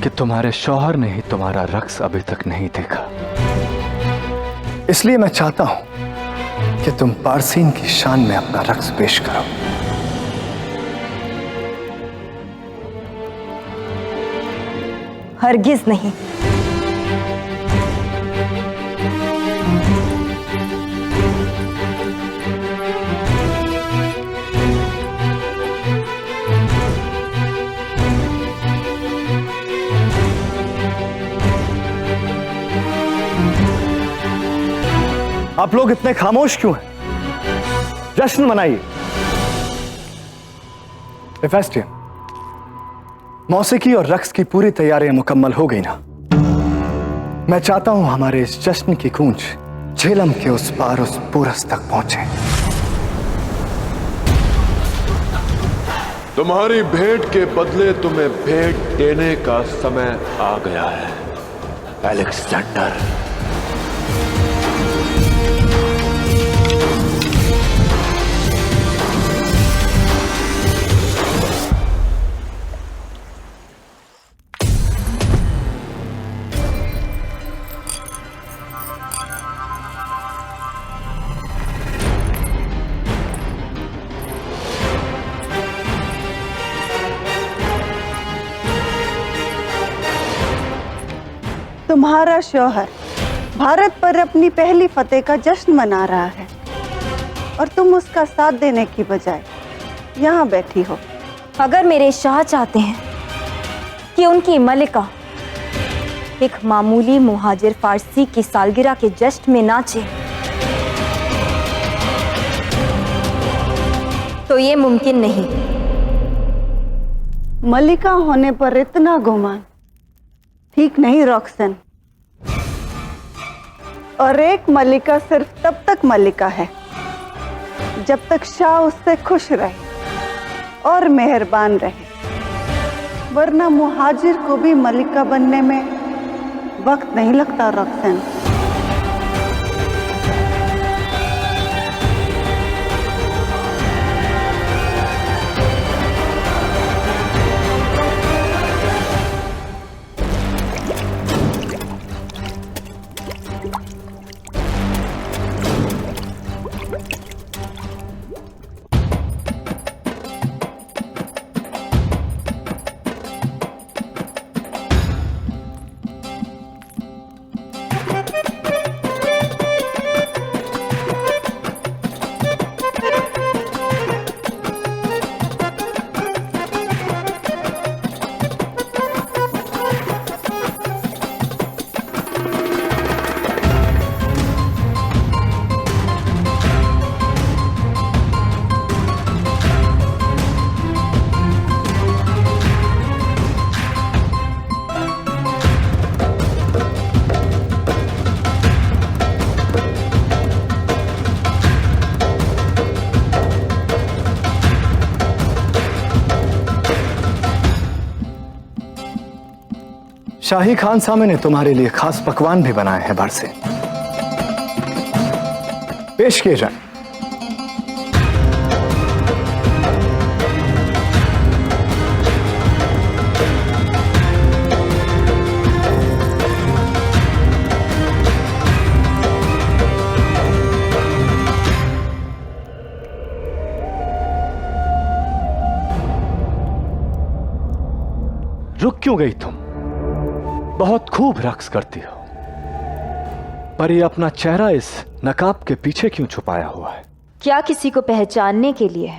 कि तुम्हारे शौहर ने ही तुम्हारा रक्स अभी तक नहीं देखा। इसलिए मैं चाहता हूं कि तुम बारसीन की शान में अपना रक्स पेश करो। हरगिज नहीं। आप लोग इतने खामोश क्यों हैं? जश्न मनाइए। हेफेस्टियन, मौसीकी और रक्स की पूरी तैयारियां मुकम्मल हो गई ना? मैं चाहता हूं हमारे इस जश्न की गूंज झेलम के उस पार उस पूरस तक पहुंचे। तुम्हारी भेंट के बदले तुम्हें भेंट देने का समय आ गया है, अलेक्जेंडर। तुम्हारा शौहर भारत पर अपनी पहली फतेह का जश्न मना रहा है और तुम उसका साथ देने की बजाय यहाँ बैठी हो। अगर मेरे शाह चाहते हैं कि उनकी मलिका एक मामूली मुहाजिर फारसी की सालगिरह के जश्न में नाचे, तो ये मुमकिन नहीं। मलिका होने पर इतना गुमान ठीक नहीं रॉक्सन। और एक मलिका सिर्फ तब तक मलिका है जब तक शाह उससे खुश रहे और मेहरबान रहे, वरना मुहाजिर को भी मलिका बनने में वक्त नहीं लगता रॉक्सन। शाही खान सामे ने तुम्हारे लिए खास पकवान भी बनाए हैं बाहर से, पेश किए जाएं। रुक क्यों गई तुम? बहुत खूब रक्स करती हो, पर ये अपना चेहरा इस नकाब के पीछे क्यों छुपाया हुआ है? क्या किसी को पहचानने के लिए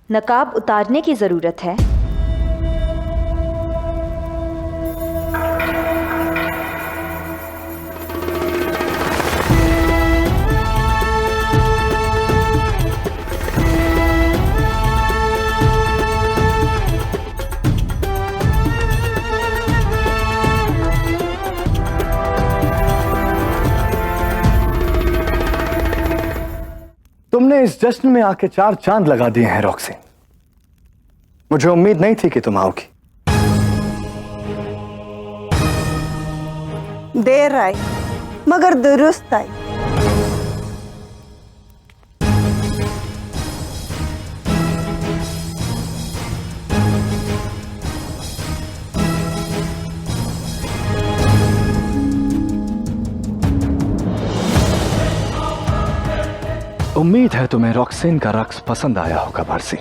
नकाब उतारने की जरूरत है? तुमने इस जश्न में आके 4 चांद लगा दिए हैं रॉक्सी। मुझे उम्मीद नहीं थी कि तुम आओगी। देर आई मगर दुरुस्त आई। उम्मीद है तुम्हें रॉक्सेन का रक्स पसंद आया होगा बारसी।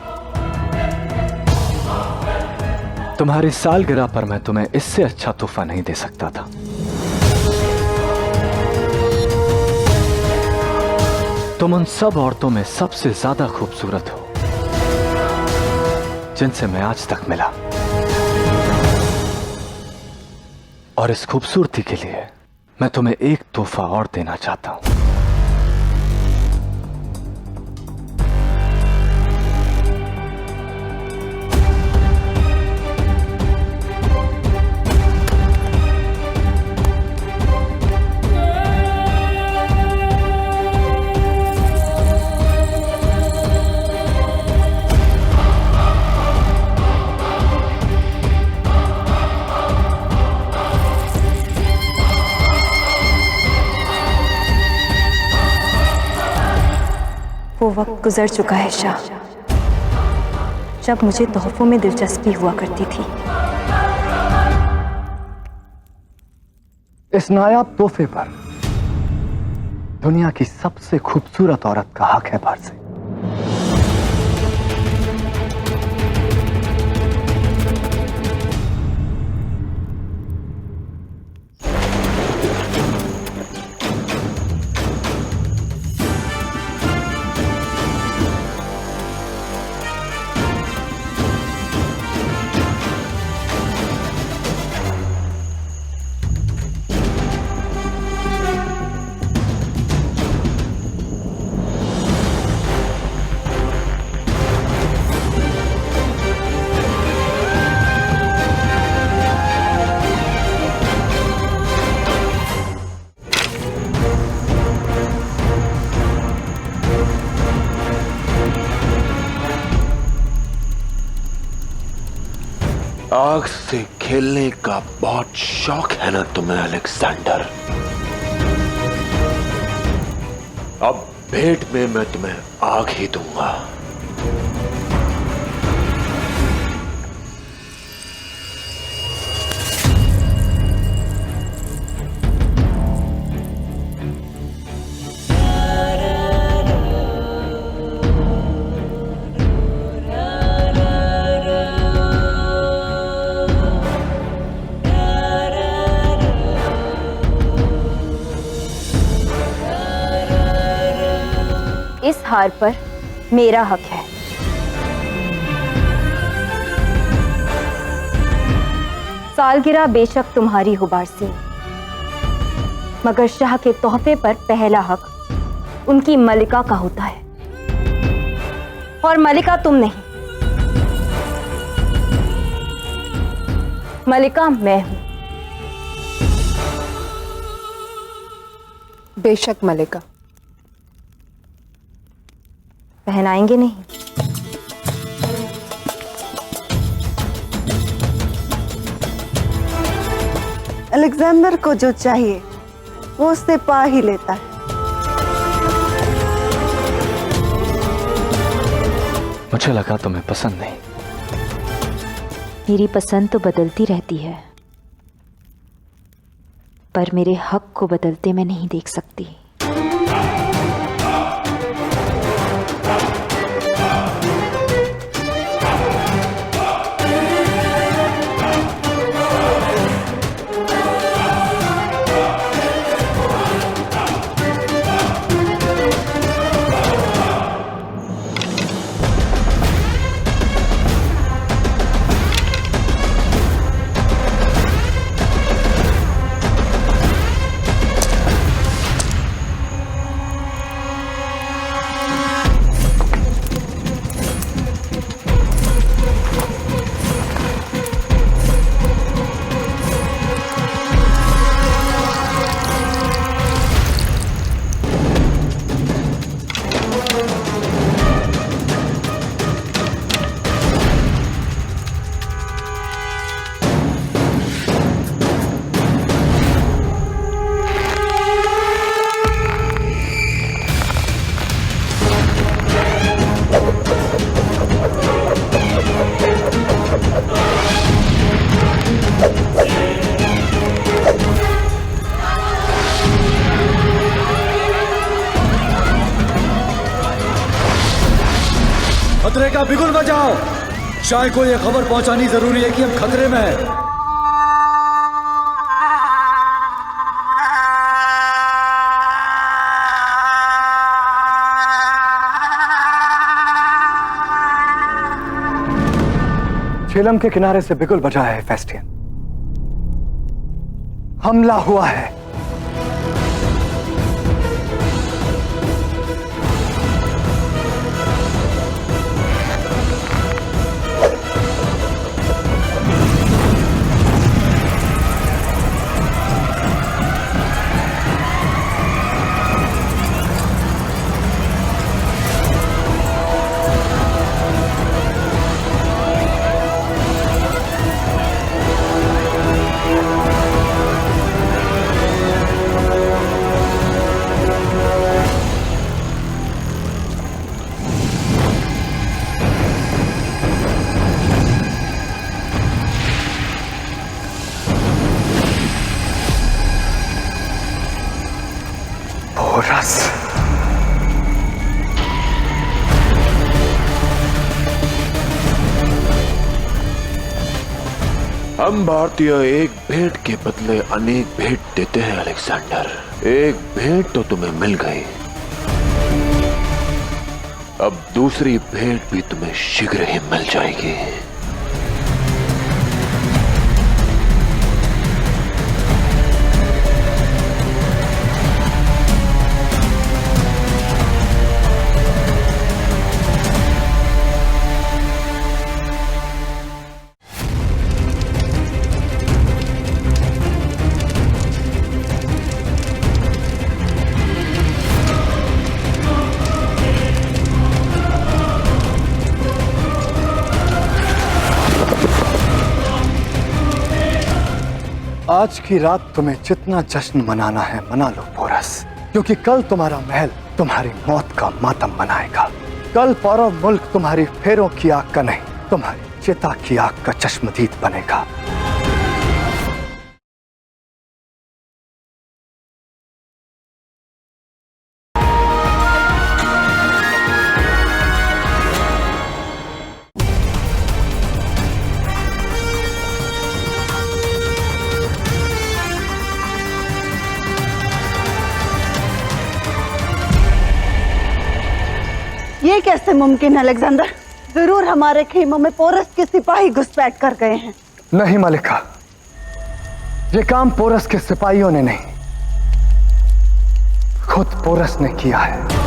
तुम्हारी सालगिरह पर मैं तुम्हें इससे अच्छा तोहफा नहीं दे सकता था। तुम उन सब औरतों में सबसे ज्यादा खूबसूरत हो जिनसे मैं आज तक मिला, और इस खूबसूरती के लिए मैं तुम्हें एक तोहफा और देना चाहता हूं। वक्त गुजर चुका है शाह, जब मुझे तोहफों में दिलचस्पी हुआ करती थी। इस नायाब तोहफे पर दुनिया की सबसे खूबसूरत औरत का हक है पारसी। आग से खेलने का बहुत शौक है ना तुम्हें अलेक्जेंडर? अब भेंट में मैं तुम्हें आग ही दूंगा। इस हार पर मेरा हक है। सालगिरह बेशक तुम्हारी हो बारसी, मगर शाह के तोहफे पर पहला हक उनकी मलिका का होता है, और मलिका तुम नहीं, मलिका मैं हूं। बेशक मलिका। पहनाएंगे नहीं? अलेक्जेंडर को जो चाहिए वो उससे पा ही लेता है। मुझे लगा तुम्हें पसंद नहीं। मेरी पसंद तो बदलती रहती है, पर मेरे हक को बदलते मैं नहीं देख सकती। खतरे का बिगुल बजाओ। शाह को यह खबर पहुंचानी जरूरी है कि हम खतरे में हैं। झेलम के किनारे से बिगुल बजा है फेस्टियन। हमला हुआ है। हम भारतीय एक भेंट के बदले अनेक भेंट देते हैं अलेक्जेंडर। एक भेंट तो तुम्हें मिल गई, अब दूसरी भेंट भी तुम्हें शीघ्र ही मिल जाएगी। आज की रात तुम्हें जितना जश्न मनाना है मना लो पोरस, क्योंकि कल तुम्हारा महल तुम्हारी मौत का मातम मनाएगा। कल पौरव मुल्क तुम्हारी फेरों की आग का नहीं, तुम्हारी चिता की आग का चश्मदीद बनेगा। ये कैसे मुमकिन है अलेक्जेंडर? जरूर हमारे खेमों में पोरस के सिपाही घुसपैठ कर गए हैं। नहीं मलिका, ये काम पोरस के सिपाहियों ने नहीं, खुद पोरस ने किया है।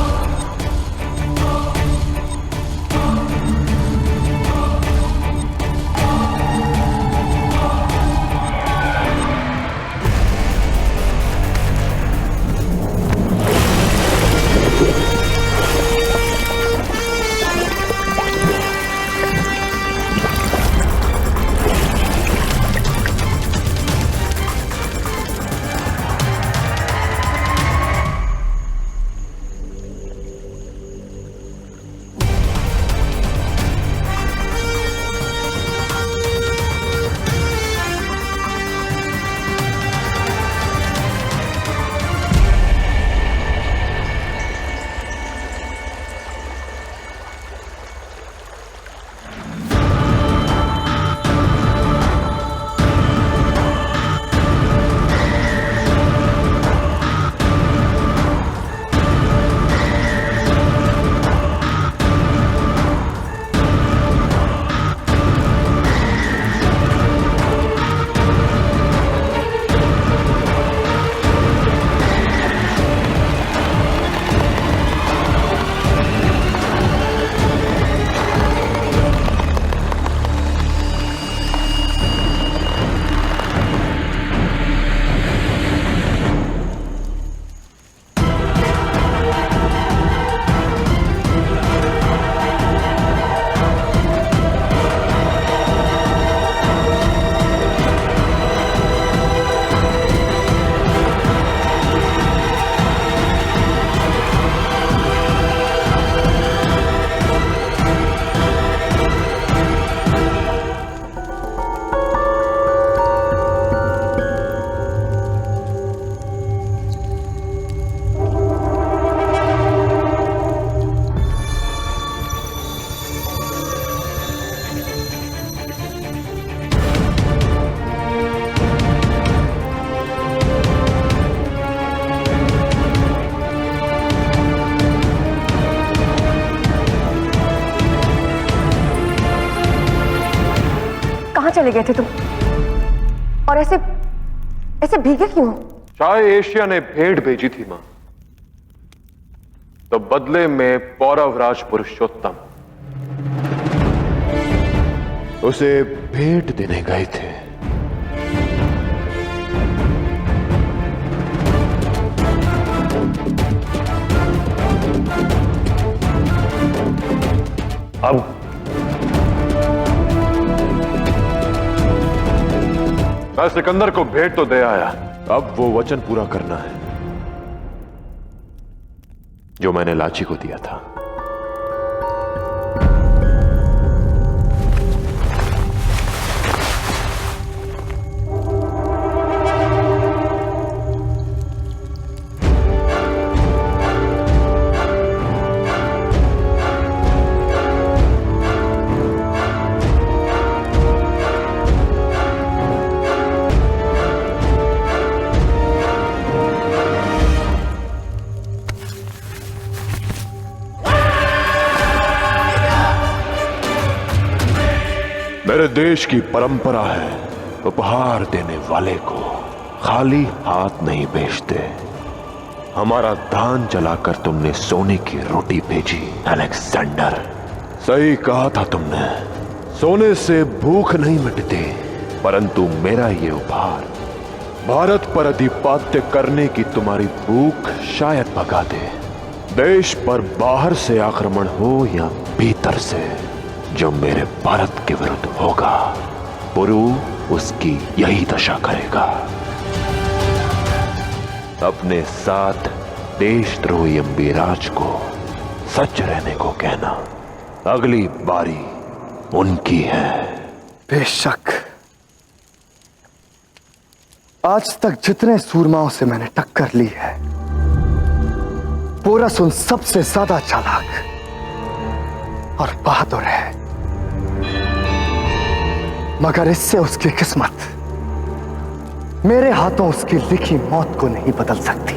चले गए थे तुम? और ऐसे ऐसे भीगे क्यों? शाह एशिया ने भेंट भेजी थी मां, तो बदले में पौरवराज पुरुषोत्तम उसे भेंट देने गए थे। अब मैं सिकंदर को भेंट तो दे आया, अब वो वचन पूरा करना है जो मैंने लाची को दिया था। मेरे देश की परंपरा है उपहार देने वाले को खाली हाथ नहीं भेजते। हमारा धान जलाकर तुमने सोने की रोटी भेजी अलेक्जेंडर। सही कहा था तुमने, सोने से भूख नहीं मिटती, परंतु मेरा ये उपहार भारत पर अधिपत्य करने की तुम्हारी भूख शायद भगा दे। देश पर बाहर से आक्रमण हो या भीतर से, जो मेरे भारत के विरुद्ध होगा, पुरु उसकी यही दशा करेगा। अपने साथ देशद्रोही अम्बीराज को सच रहने को कहना, अगली बारी उनकी है। बेशक, आज तक जितने सूरमाओं से मैंने टक्कर ली है, पोरस उन सबसे ज्यादा चालाक और बहादुर है, मगर इससे उसकी किस्मत मेरे हाथों उसकी लिखी मौत को नहीं बदल सकती।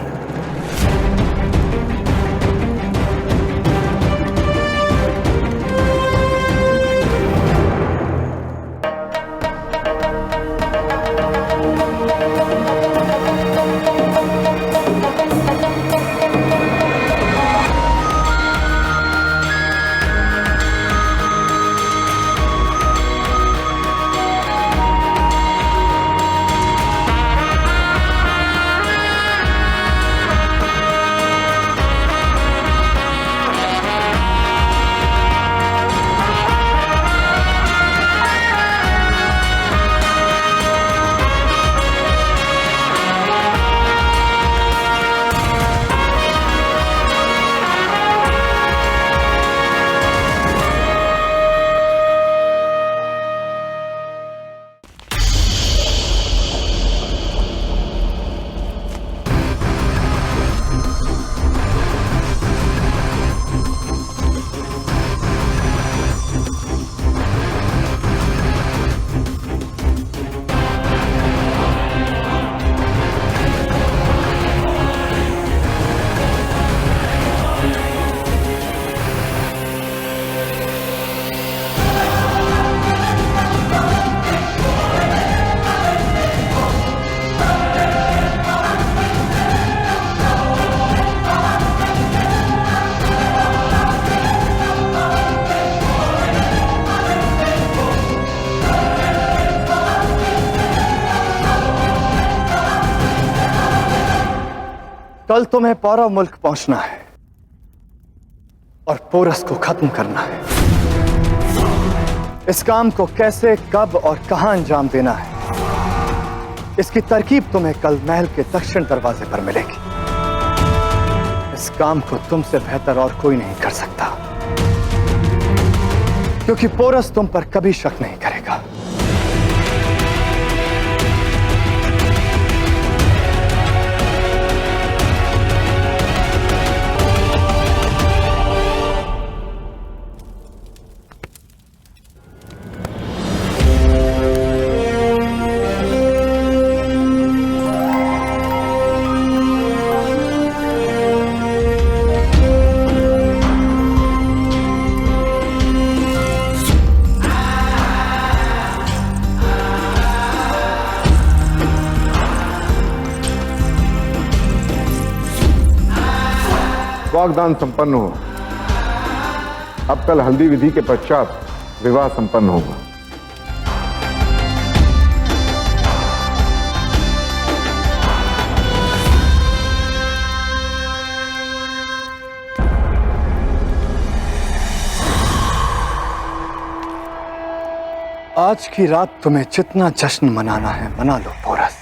कल तुम्हें पौरव मुल्क पहुंचना है और पोरस को खत्म करना है। इस काम को कैसे, कब और कहां अंजाम देना है, इसकी तरकीब तुम्हें कल महल के दक्षिण दरवाजे पर मिलेगी। इस काम को तुमसे बेहतर और कोई नहीं कर सकता, क्योंकि पोरस तुम पर कभी शक नहीं करेगा। वागदान संपन्न हो। अब कल हल्दी विधि के पश्चात विवाह संपन्न होगा। आज की रात तुम्हें जितना जश्न मनाना है मना लो पोरस,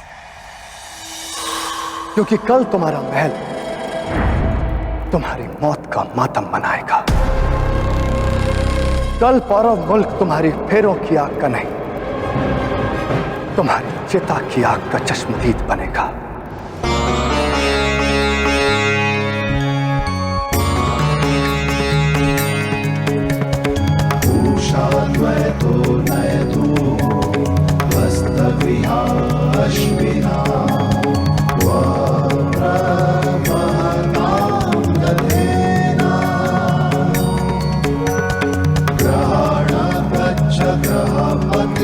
क्योंकि कल तुम्हारा महल तुम्हारी मौत का मातम मनाएगा। कल पौरव मुल्क तुम्हारी फेरों की आग का नहीं, तुम्हारी चिता की आग का चश्मदीद बनेगा। ग्रहण गच्छ ग्रहपति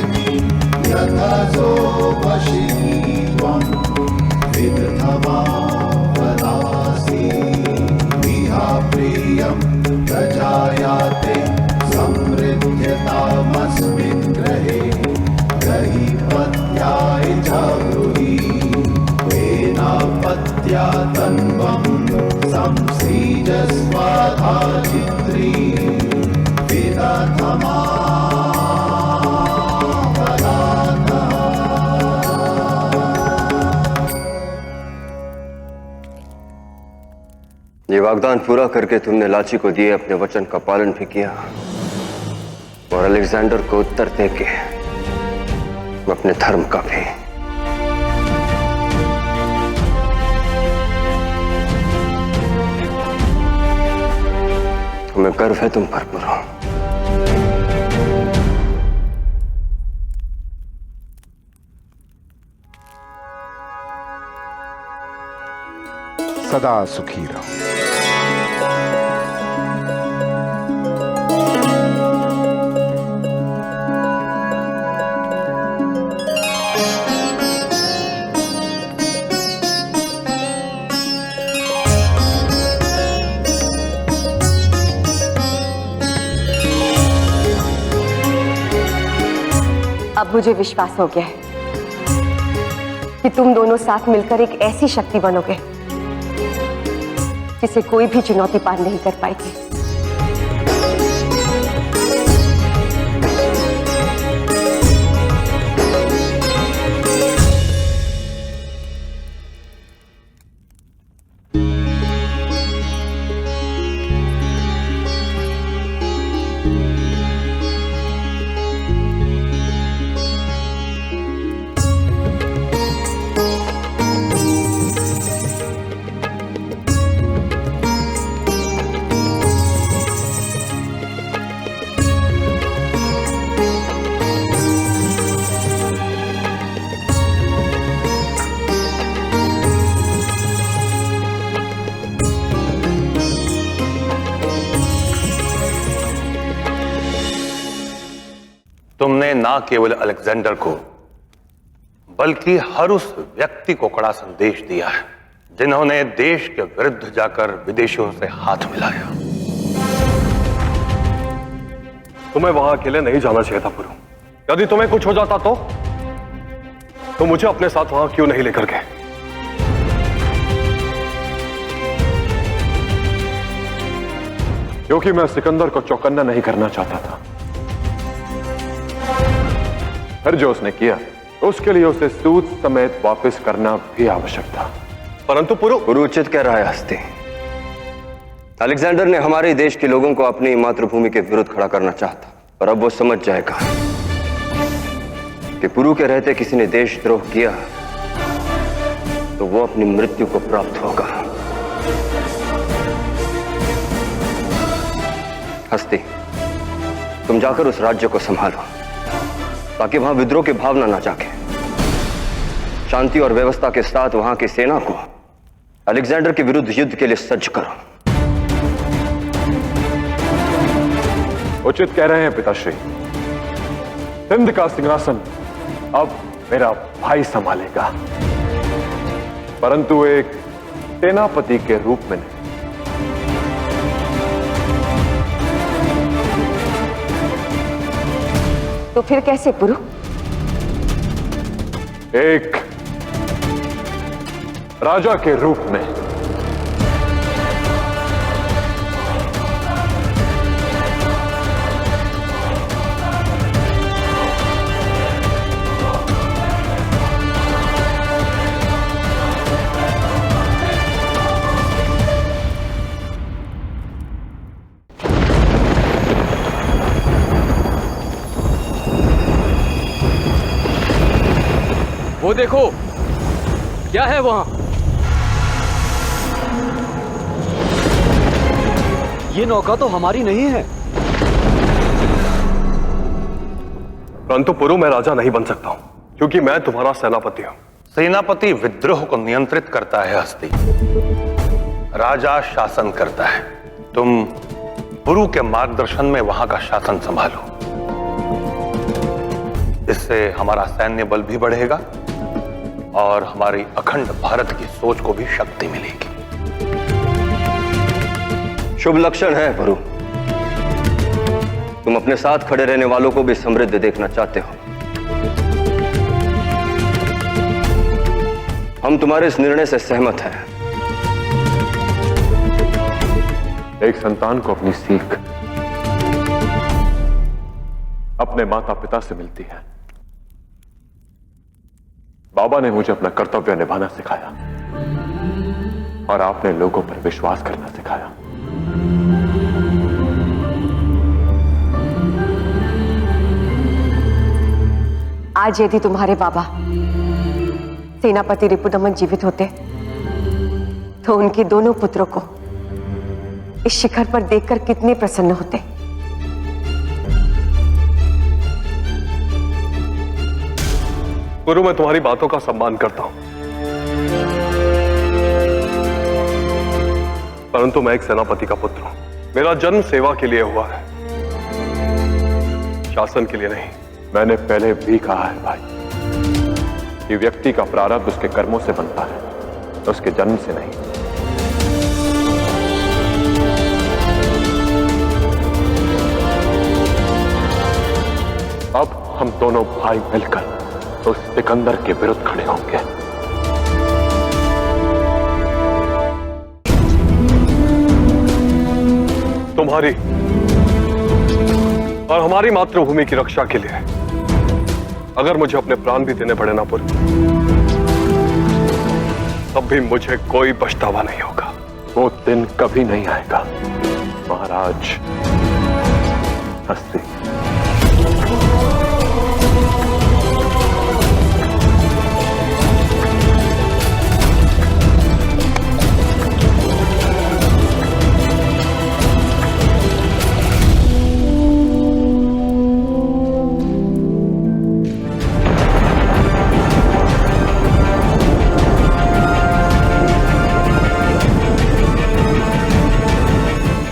वागदान पूरा करके तुमने लाची को दिए अपने वचन का पालन भी किया और अलेक्जेंडर को उत्तर देके अपने धर्म का भी। हमें गर्व है तुम पर पुरु। सदा सुखी रहो। अब मुझे विश्वास हो गया है कि तुम दोनों साथ मिलकर एक ऐसी शक्ति बनोगे जिसे कोई भी चुनौती पार नहीं कर पाएगी। तुमने ना केवल अलेक्जेंडर को बल्कि हर उस व्यक्ति को कड़ा संदेश दिया है जिन्होंने देश के विरुद्ध जाकर विदेशियों से हाथ मिलाया। तुम्हें वहां अकेले नहीं जाना चाहिए था पुरु। यदि तुम्हें कुछ हो जाता तो मुझे अपने साथ वहां क्यों नहीं लेकर गए? क्योंकि मैं सिकंदर को चौकन्ना नहीं करना चाहता था। फिर जो उसने किया उसके लिए उसे सूद समेत वापस करना भी आवश्यक था। परंतु पुरु उचित कह रहा है हस्ती। अलेक्जेंडर ने हमारे देश के लोगों को अपनी मातृभूमि के विरुद्ध खड़ा करना चाहता, पर अब वो समझ जाएगा कि पुरु के रहते किसी ने देशद्रोह किया तो वो अपनी मृत्यु को प्राप्त होगा। हस्ती, तुम जाकर उस राज्य को संभालो ताकि वहां विद्रोह की भावना ना जागे। शांति और व्यवस्था के साथ वहां की सेना को अलेक्जेंडर के विरुद्ध युद्ध के लिए सज्ज करो। उचित कह रहे हैं पिताश्री। सिंध का सिंहासन अब मेरा भाई संभालेगा, परंतु एक सेनापति के रूप में नहीं। तो फिर कैसे पुरु? एक राजा के रूप में। वो देखो, क्या है वहां? ये नौका तो हमारी नहीं है। परंतु पुरु मैं राजा नहीं बन सकता हूं क्योंकि मैं तुम्हारा सेनापति हूं। सेनापति विद्रोह को नियंत्रित करता है हस्ती, राजा शासन करता है। तुम पुरु के मार्गदर्शन में वहां का शासन संभालो। इससे हमारा सैन्य बल भी बढ़ेगा और हमारी अखंड भारत की सोच को भी शक्ति मिलेगी। शुभ लक्षण है पुरु। तुम अपने साथ खड़े रहने वालों को भी समृद्ध देखना चाहते हो। हम तुम्हारे इस निर्णय से सहमत हैं। एक संतान को अपनी सीख अपने माता पिता से मिलती है। बाबा ने मुझे अपना कर्तव्य निभाना सिखाया और आपने लोगों पर विश्वास करना सिखाया। आज यदि तुम्हारे बाबा सेनापति रिपुदमन जीवित होते तो उनके दोनों पुत्रों को इस शिखर पर देखकर कितने प्रसन्न होते। गुरु, मैं तुम्हारी बातों का सम्मान करता हूं, परंतु मैं एक सेनापति का पुत्र हूं। मेरा जन्म सेवा के लिए हुआ है, शासन के लिए नहीं। मैंने पहले भी कहा है भाई कि व्यक्ति का प्रारब्ध उसके कर्मों से बनता है, उसके जन्म से नहीं। अब हम दोनों भाई मिलकर उस सिकंदर के विरुद्ध खड़े होंगे। तुम्हारी और हमारी मातृभूमि की रक्षा के लिए अगर मुझे अपने प्राण भी देने पड़े ना पुर, तब भी मुझे कोई पछतावा नहीं होगा। वो दिन कभी नहीं आएगा महाराज। हस्ती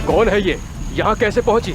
कौन है ये? यहाँ कैसे पहुंची?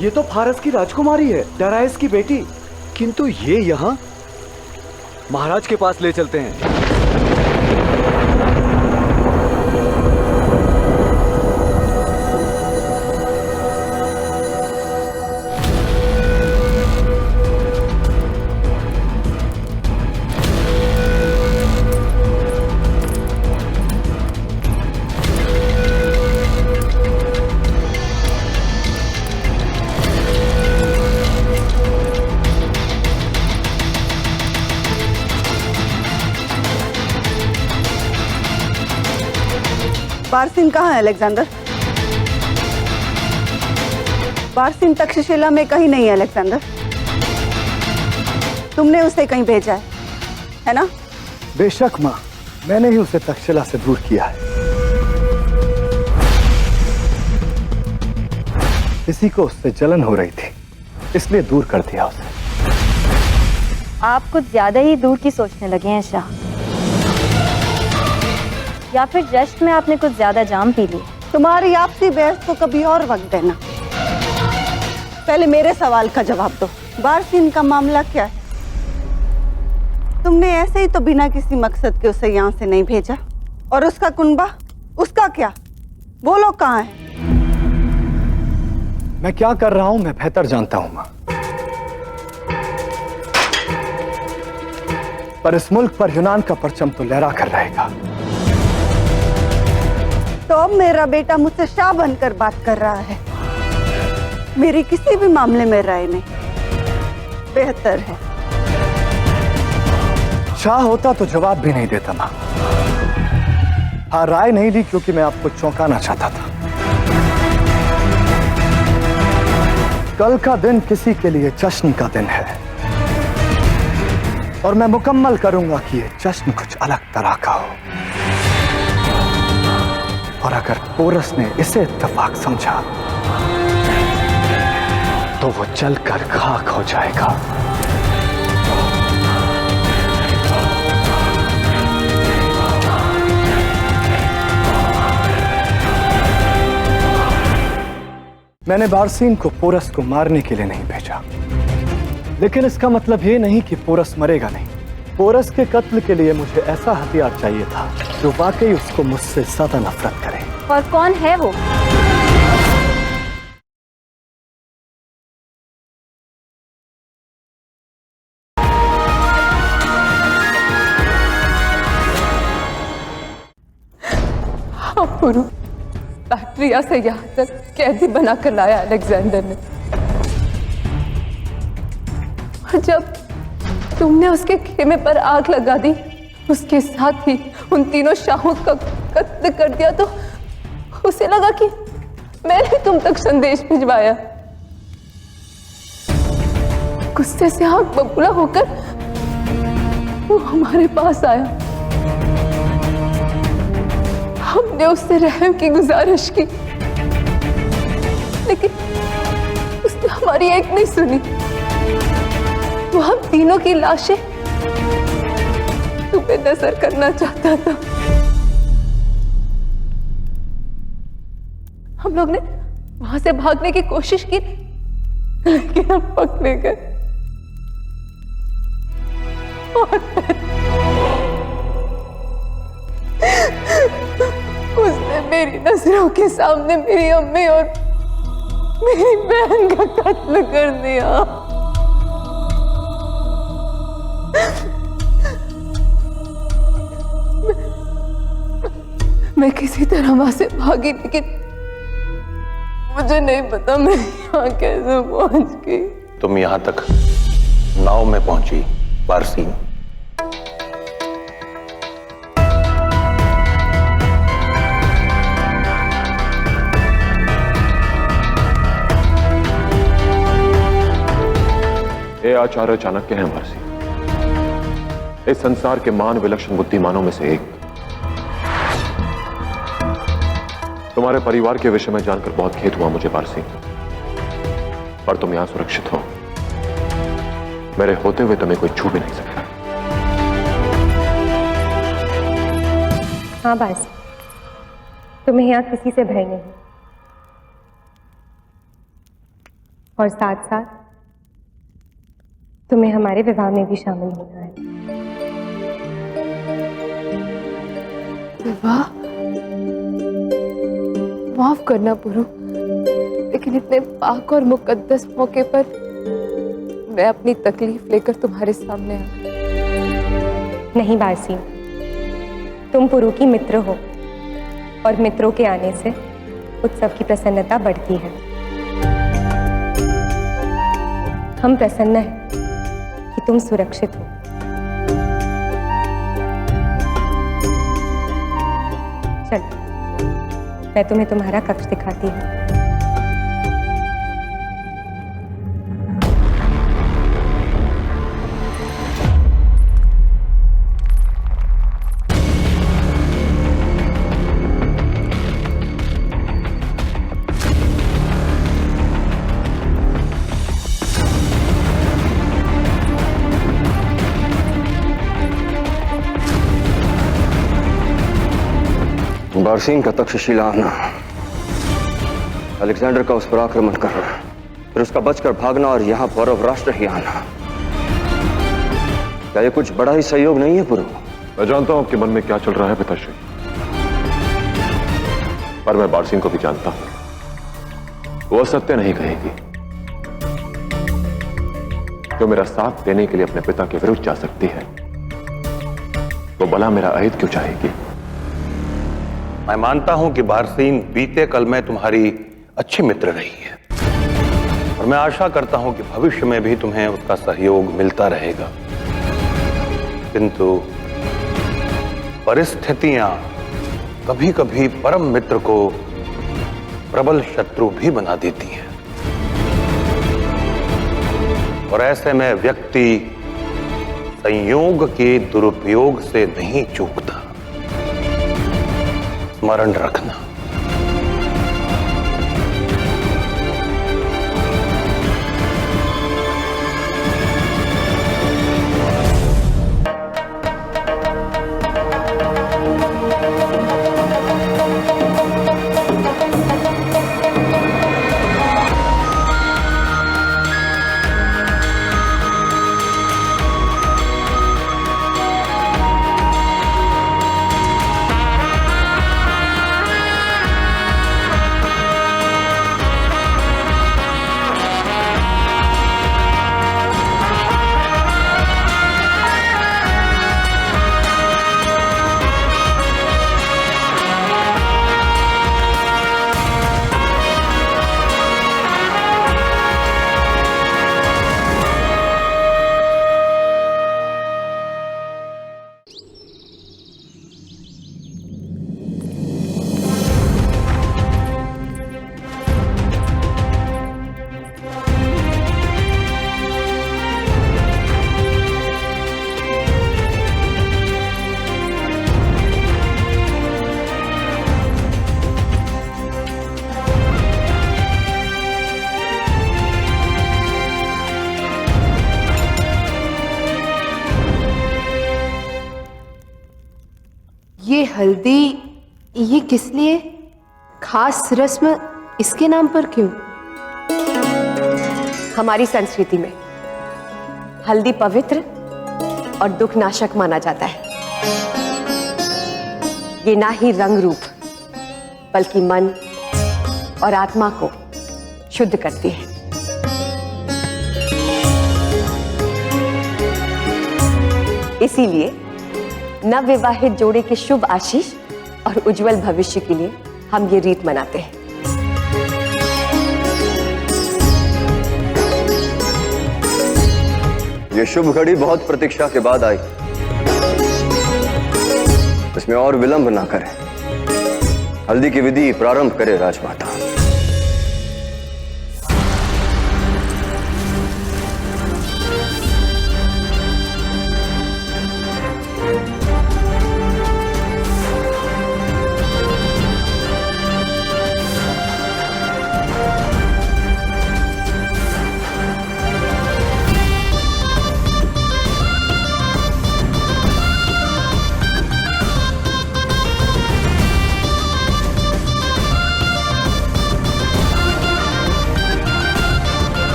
ये तो फारस की राजकुमारी है, डराइस की बेटी। किंतु ये यहाँ महाराज के पास ले चलते हैं। बारसिन कहाँ है अलेक्जेंडर? बारसिन तक्षशिला में कहीं नहीं है अलेक्जेंडर। तुमने उसे कहीं भेजा है ना? बेशक माँ, मैंने ही उसे तक्षशिला से दूर किया है। किसी को उससे जलन हो रही थी, इसलिए दूर कर दिया उसे। आप कुछ ज्यादा ही दूर की सोचने लगे हैं शाह, या फिर जश्न में आपने कुछ ज्यादा जाम पी ली? तुम्हारी आपसी बहस तो कभी और वक्त देना, पहले मेरे सवाल का जवाब दो। बारसिन का मामला क्या है? तुमने ऐसे ही तो बिना किसी मकसद के उसे यहाँ से नहीं भेजा। और उसका कुनबा, उसका क्या? वो लोग कहाँ हैं? मैं क्या कर रहा हूं मैं बेहतर जानता हूं मां, पर इस मुल्क पर यूनान का परचम तो लहरा कर रहेगा। तो अब मेरा बेटा मुझसे शाह बनकर बात कर रहा है। मेरी किसी भी मामले में राय नहीं, बेहतर है। शाह होता तो जवाब भी नहीं देता मां। हाँ, राय नहीं ली क्योंकि मैं आपको चौंकाना चाहता था। कल का दिन किसी के लिए जश्न का दिन है, और मैं मुकम्मल करूंगा कि ये जश्न कुछ अलग तरह का हो। और अगर पोरस ने इसे इत्तेफाक समझा तो वो जलकर खाक हो जाएगा। मैंने बारसीन को पोरस को मारने के लिए नहीं भेजा, लेकिन इसका मतलब ये नहीं कि पोरस मरेगा नहीं। पोरस के कत्ल के लिए मुझे ऐसा हथियार चाहिए था जो वाकई उसको मुझसे ज्यादा नफरत करे। और कौन है वो? हाँ पुरु, बैक्टीरिया से यहाँ तक कैदी बनाकर लाया अलेक्जेंडर ने। और जब तुमने उसके खेमे पर आग लगा दी, उसके साथ ही उन तीनों शाहों का कत्ल कर दिया, तो उसे लगा कि मैंने तुम तक संदेश भिजवाया। गुस्से से आग बबूला होकर वो हमारे पास आया। हमने उससे रहम की गुजारिश की, लेकिन उसने हमारी एक नहीं सुनी। वो हम तीनों की लाशें तुम्हें नजर करना चाहता था। हम लोग ने वहां से भागने की कोशिश की, लेकिन हम पकड़े गए। उसने मेरी नजरों के सामने मेरी अम्मी और मेरी बहन का कत्ल कर दिया। मैं किसी तरह वहां से भागी, लेकिन मुझे नहीं पता मैं यहाँ कैसे पहुंच गई। तुम यहाँ तक नाव में पहुंची बारसीन। ये आचार्य चाणक्य हैं बारसीन, इस संसार के मान विलक्षण बुद्धिमानों में से एक। तुम्हारे परिवार के विषय में जानकर बहुत खेद हुआ मुझे बारसीन, पर तुम यहां सुरक्षित हो। मेरे होते हुए तुम्हें कोई छू भी नहीं सकता। हाँ बास, तुम्हें यहाँ किसी से भय नहीं, और साथ साथ तुम्हें हमारे विवाह में भी शामिल होना है। विवाह? माफ करना पुरु, लेकिन इतने पाक और मुकद्दस मौके पर मैं अपनी तकलीफ लेकर तुम्हारे सामने आ गई। नहीं बारसीन, तुम पुरु की मित्र हो, और मित्रों के आने से उत्सव की प्रसन्नता बढ़ती है। हम प्रसन्न हैं कि तुम सुरक्षित हो। चलो, मैं तुम्हें तुम्हारा कक्ष दिखाती हूँ। बारसीन का तक्षशिला आना, अलेक्जेंडर का उस पर आक्रमण करना, फिर उसका बचकर भागना और यहां पौरव राष्ट्र ही आना, क्या ये कुछ बड़ा ही सहयोग नहीं है पुरु? मैं जानता हूं आपके मन में क्या चल रहा है पिताश्री, पर मैं बारसीन को भी जानता हूं। वो सत्य नहीं कहेगी। जो मेरा साथ देने के लिए अपने पिता के विरुद्ध जा सकती है, वो भला मेरा अहित क्यों चाहेगी? मैं मानता हूं कि बारसीन बीते कल में तुम्हारी अच्छी मित्र रही है, और मैं आशा करता हूं कि भविष्य में भी तुम्हें उसका सहयोग मिलता रहेगा। किंतु परिस्थितियां कभी कभी परम मित्र को प्रबल शत्रु भी बना देती हैं, और ऐसे में व्यक्ति संयोग के दुरुपयोग से नहीं चूकता। स्मरण रखना। ये हल्दी, ये किस लिए? खास रस्म इसके नाम पर क्यों? हमारी संस्कृति में हल्दी पवित्र और दुख नाशक माना जाता है। ये ना ही रंग रूप बल्कि मन और आत्मा को शुद्ध करती है। इसीलिए नवविवाहित जोड़े के शुभ आशीष और उज्जवल भविष्य के लिए हम ये रीत मनाते हैं। ये शुभ घड़ी बहुत प्रतीक्षा के बाद आई। इसमें और विलंब ना करें। हल्दी की विधि प्रारंभ करे राजमाता।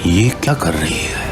ये क्या कर रही है?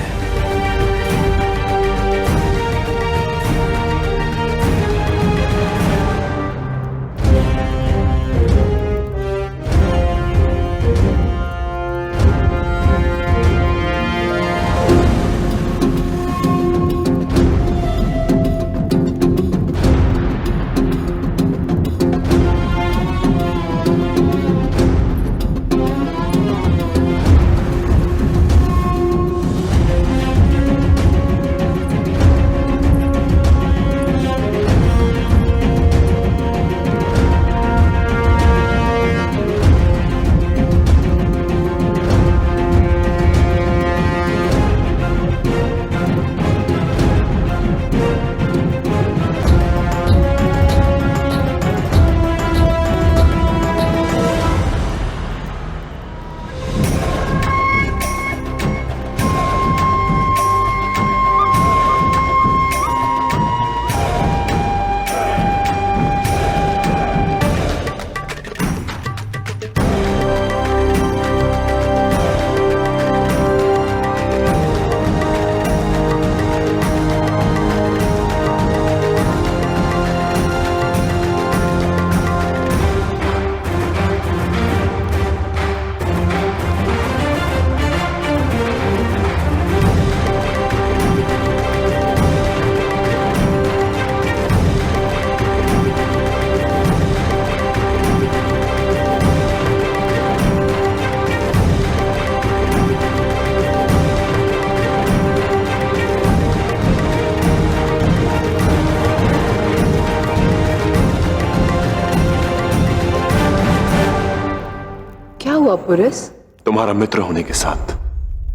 हुआ पुरुष? तुम्हारा मित्र होने के साथ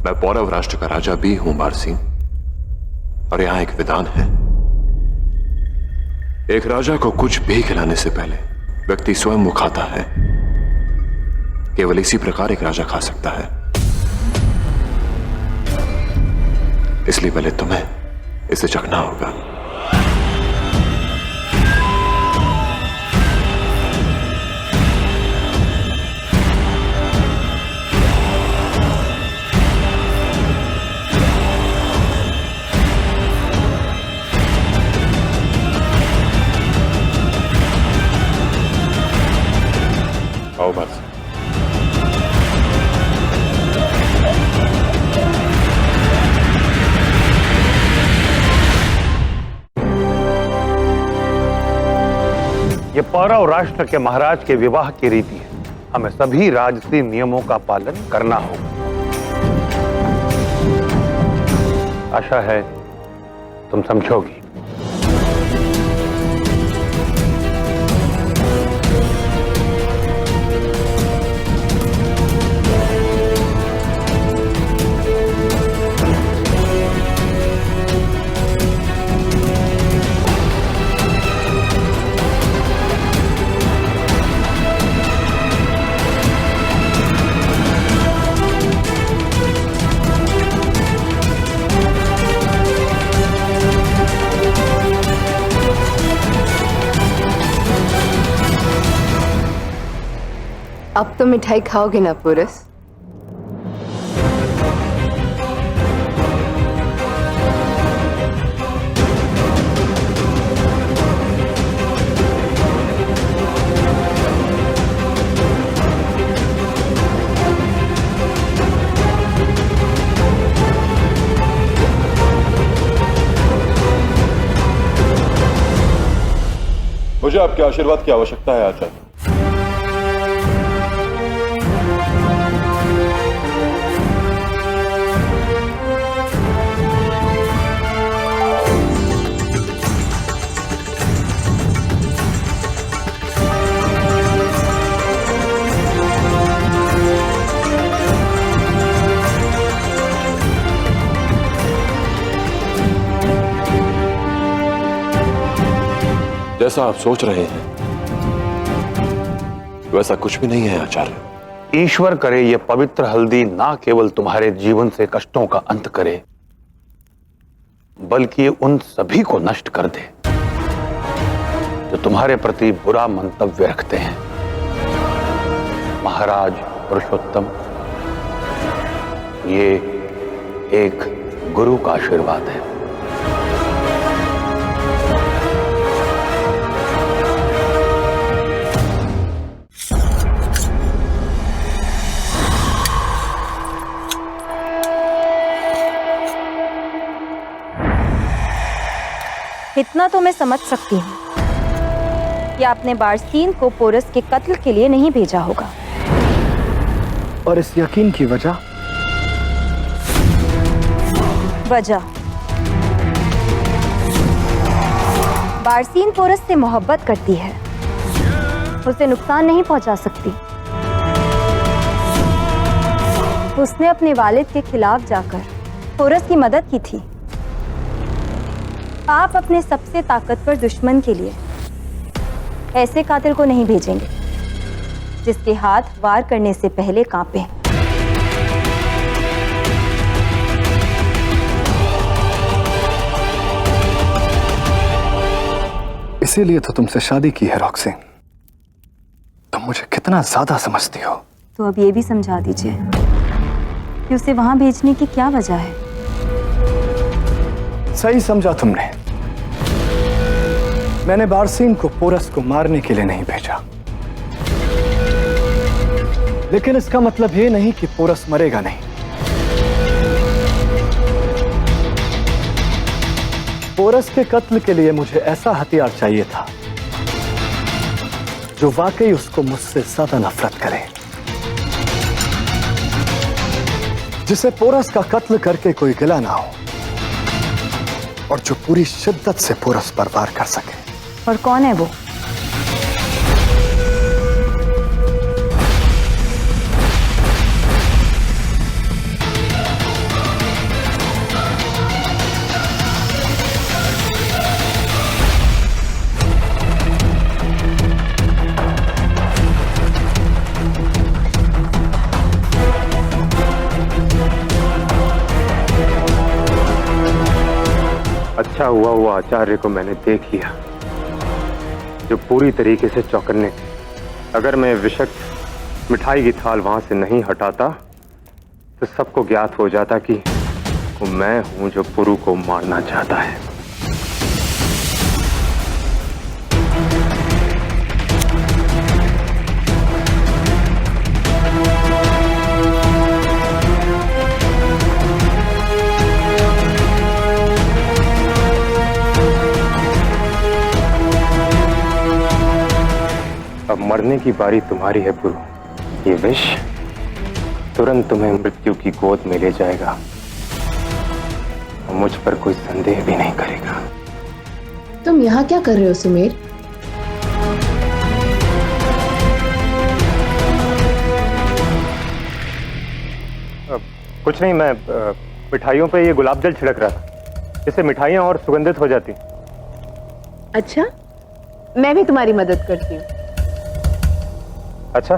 मैं पौरव राष्ट्र का राजा भी हूं बारसीन, और यहां एक विधान है। एक राजा को कुछ भी खिलाने से पहले व्यक्ति स्वयं वो खाता है। केवल इसी प्रकार एक राजा खा सकता है। इसलिए पहले तुम्हें इसे चखना होगा। आओ बस। ये पौरव राष्ट्र के महाराज के विवाह की रीति है। हमें सभी राजसी नियमों का पालन करना होगा। आशा है तुम समझोगी। अब तो मिठाई खाओगे ना पुरुष? मुझे आपके आशीर्वाद की आवश्यकता है आचार्य। जैसा आप सोच रहे हैं वैसा कुछ भी नहीं है आचार्य। ईश्वर करे ये पवित्र हल्दी ना केवल तुम्हारे जीवन से कष्टों का अंत करे, बल्कि उन सभी को नष्ट कर दे जो तुम्हारे प्रति बुरा मंतव्य रखते हैं। महाराज पुरुषोत्तम, ये एक गुरु का आशीर्वाद है। इतना तो मैं समझ सकती हूँ कि आपने बारसीन को पोरस के कत्ल के लिए नहीं भेजा होगा। और इस यकीन की वजह बारसीन पोरस से मोहब्बत करती है, उसे नुकसान नहीं पहुंचा सकती। उसने अपने वालिद के खिलाफ जाकर पोरस की मदद की थी। आप अपने सबसे ताकतवर दुश्मन के लिए ऐसे कातिल को नहीं भेजेंगे जिसके हाथ वार करने से पहले कांपे। इसीलिए तो तुमसे शादी की है रॉक्सी। तुम मुझे कितना ज्यादा समझती हो। तो अब ये भी समझा दीजिए कि उसे वहां भेजने की क्या वजह है। सही समझा तुमने। मैंने बारसीन को पोरस को मारने के लिए नहीं भेजा, लेकिन इसका मतलब ये नहीं कि पोरस मरेगा नहीं। पोरस के कत्ल के लिए मुझे ऐसा हथियार चाहिए था जो वाकई उसको मुझसे ज्यादा नफरत करे, जिसे पोरस का कत्ल करके कोई गिला ना हो और जो पूरी शिद्दत से पोरस पर वार कर सके। और कौन है वो? हुआ हुआ आचार्य को मैंने देख लिया, जो पूरी तरीके से चौकन्ने थे। अगर मैं विषक्त मिठाई की थाल वहां से नहीं हटाता तो सबको ज्ञात हो जाता कि वो मैं हूं जो पुरु को मारना चाहता है। अब मरने की बारी तुम्हारी है पुरु। ये विष तुरंत तुम्हें मृत्यु की गोद में ले जाएगा और मुझ पर कोई संदेह भी नहीं करेगा। तुम यहाँ क्या कर रहे हो सुमेर? कुछ नहीं, मैं मिठाइयों पे ये गुलाब जल छिड़क रहा था, इससे मिठाइयाँ और सुगंधित हो जाती। अच्छा, मैं भी तुम्हारी मदद करती हूँ। अच्छा,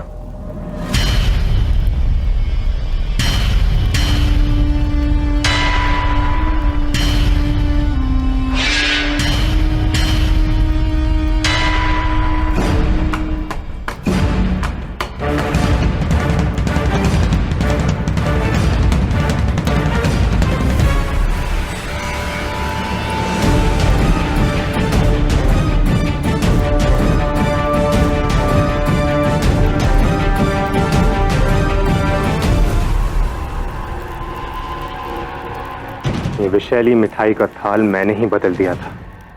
ये विषैली मिठाई का थाल मैंने ही बदल दिया था,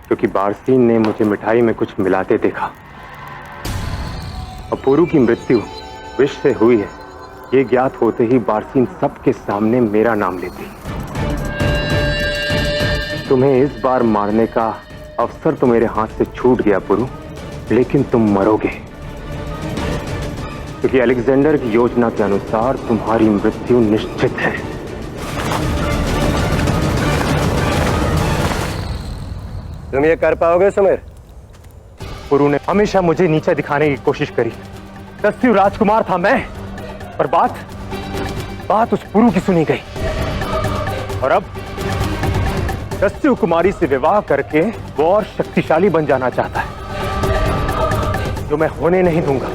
क्योंकि बारसीन ने मुझे मिठाई में कुछ मिलाते देखा। अब पुरु की मृत्यु विष से हुई है, ये ज्ञात होते ही बारसीन सबके सामने मेरा नाम लेती। तुम्हें इस बार मारने का अवसर तो मेरे हाथ से छूट गया पुरु, लेकिन तुम मरोगे, क्योंकि अलेक्जेंडर की योजना के अनुसार तुम्हारी मृत्यु निश्चित है। तुम ये कर पाओगे सुमेर? पुरु ने हमेशा मुझे नीचे दिखाने की कोशिश करी। दस्यु राजकुमार था मैं, पर बात उस पुरु की सुनी गई, और अब दस्यु कुमारी से विवाह करके वो और शक्तिशाली बन जाना चाहता है, जो मैं होने नहीं दूंगा।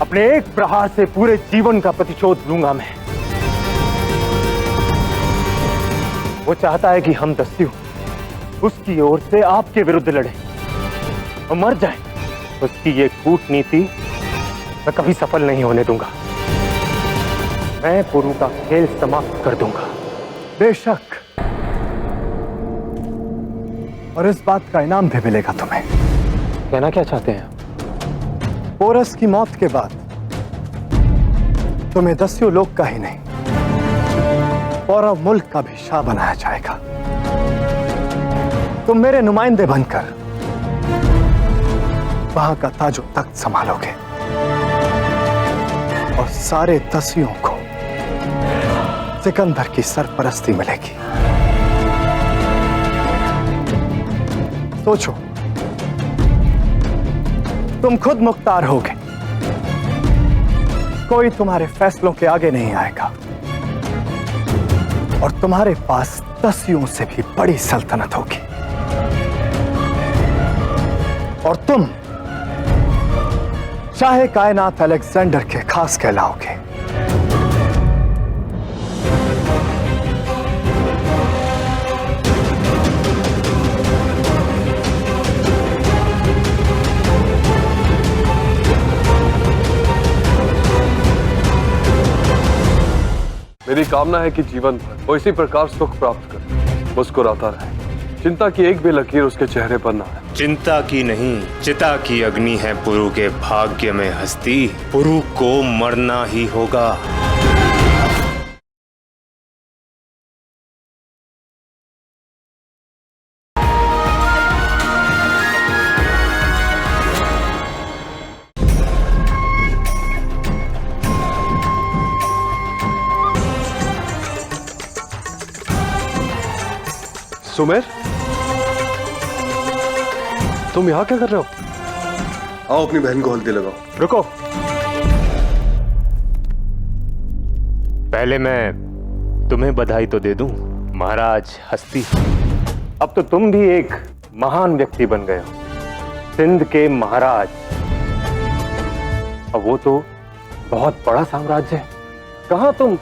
अपने एक प्रहार से पूरे जीवन का प्रतिशोध लूंगा मैं। वो चाहता है कि हम दस्यु उसकी ओर से आपके विरुद्ध लड़े और मर जाए। उसकी ये कूटनीति मैं कभी सफल नहीं होने दूंगा। मैं पुरु का खेल समाप्त कर दूंगा। बेशक, और इस बात का इनाम भी मिलेगा तुम्हें। कहना क्या चाहते हैं? पोरस की मौत के बाद तुम्हें दस्यु लोक का ही नहीं, पौरव मुल्क का भी शाह बनाया जाएगा। तुम मेरे नुमाइंदे बनकर वहां का ताजो तख्त संभालोगे और सारे दस्युओं को सिकंदर की सरपरस्ती मिलेगी। सोचो, तुम खुद मुख्तार होगे, कोई तुम्हारे फैसलों के आगे नहीं आएगा, और तुम्हारे पास दस्युओं से भी बड़ी सल्तनत होगी, और तुम शाहे कायनात अलेक्जेंडर के खास कहलाओगे। मेरी कामना है कि जीवन भर वो इसी प्रकार सुख प्राप्त करे, मुस्कुराता रहे, चिंता की एक भी लकीर उसके चेहरे पर ना है। चिंता की नहीं, चिता की अग्नि है पुरु के भाग्य में हस्ती। पुरु को मरना ही होगा। सुमेर, तुम यहाँ क्या कर रहे हो? आओ अपनी बहन को हल्दी लगाओ। रुको, पहले मैं तुम्हें बधाई तो दे दूं। महाराज हस्ती। अब तो तुम भी एक महान व्यक्ति बन गए हो, सिंध के महाराज। अब वो तो बहुत बड़ा साम्राज्य है। कहाँ तुम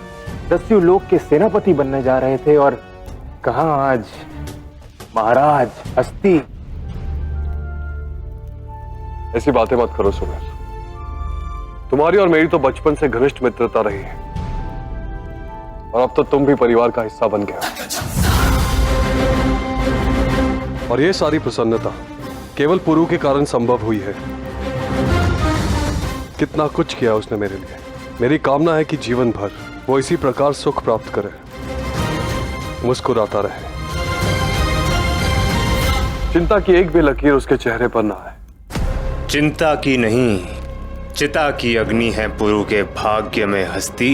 दस्यु लोक के सेनापति बनने जा रहे थे और कहाँ आज महाराज हस्ती। ऐसी बातें मत करो सुमेर। तुम्हारी और मेरी तो बचपन से घनिष्ठ मित्रता रही है और अब तो तुम भी परिवार का हिस्सा बन गया। और ये सारी प्रसन्नता केवल पुरु के कारण संभव हुई है। कितना कुछ किया उसने मेरे लिए। मेरी कामना है कि जीवन भर वो इसी प्रकार सुख प्राप्त करे, मुस्कुराता रहे, चिंता की एक भी लकीर उसके चेहरे पर ना आए। चिंता की नहीं, चिता की अग्नि है पुरु के भाग्य में हस्ती।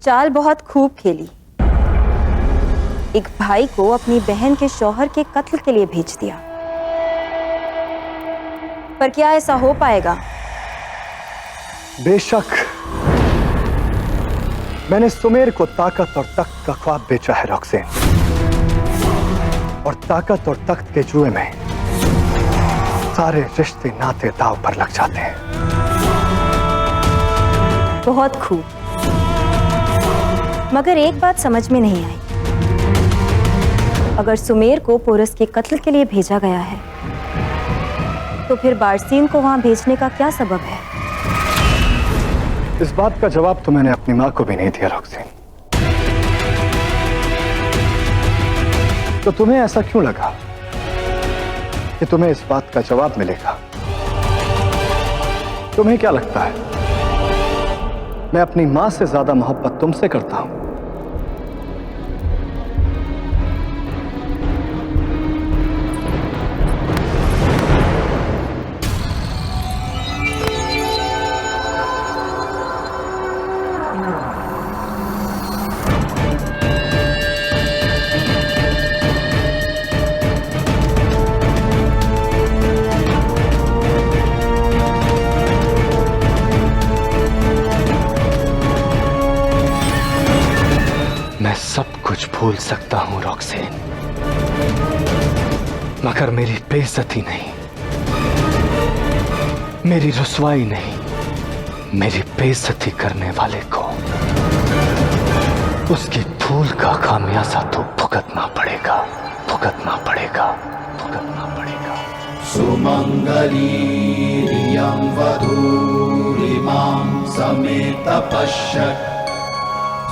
चाल बहुत खूब खेली। एक भाई को अपनी बहन के शौहर के कत्ल के लिए भेज दिया, पर क्या ऐसा हो पाएगा? बेशक मैंने सुमेर को ताकत और तख्त का ख्वाब बेचा है रॉक्सेन, और ताकत और तख्त के जुए में सारे रिश्ते नाते दांव पर लग जाते हैं। बहुत खूब, मगर एक बात समझ में नहीं आई। अगर सुमेर को पोरस के कत्ल के लिए भेजा गया है, तो फिर बारसीन को वहां भेजने का क्या सबब है? इस बात का जवाब तो मैंने अपनी मां को भी नहीं दिया रॉक्सेन। तो तुम्हें ऐसा क्यों लगा कि तुम्हें इस बात का जवाब मिलेगा? तुम्हें क्या लगता है मैं अपनी मां से ज्यादा मोहब्बत तुमसे करता हूं? भूल सकता हूं रॉक्सेन, मगर मेरी बेइज्जती नहीं, मेरी रुसवाई नहीं, मेरी बेइज्जती करने वाले को उसकी भूल का खामियाजा तो भुगतना पड़ेगा, भुगतना पड़ेगा, भुगतना पड़ेगा। सुमंगलीरियं वधूरिमां समेत पश्यत्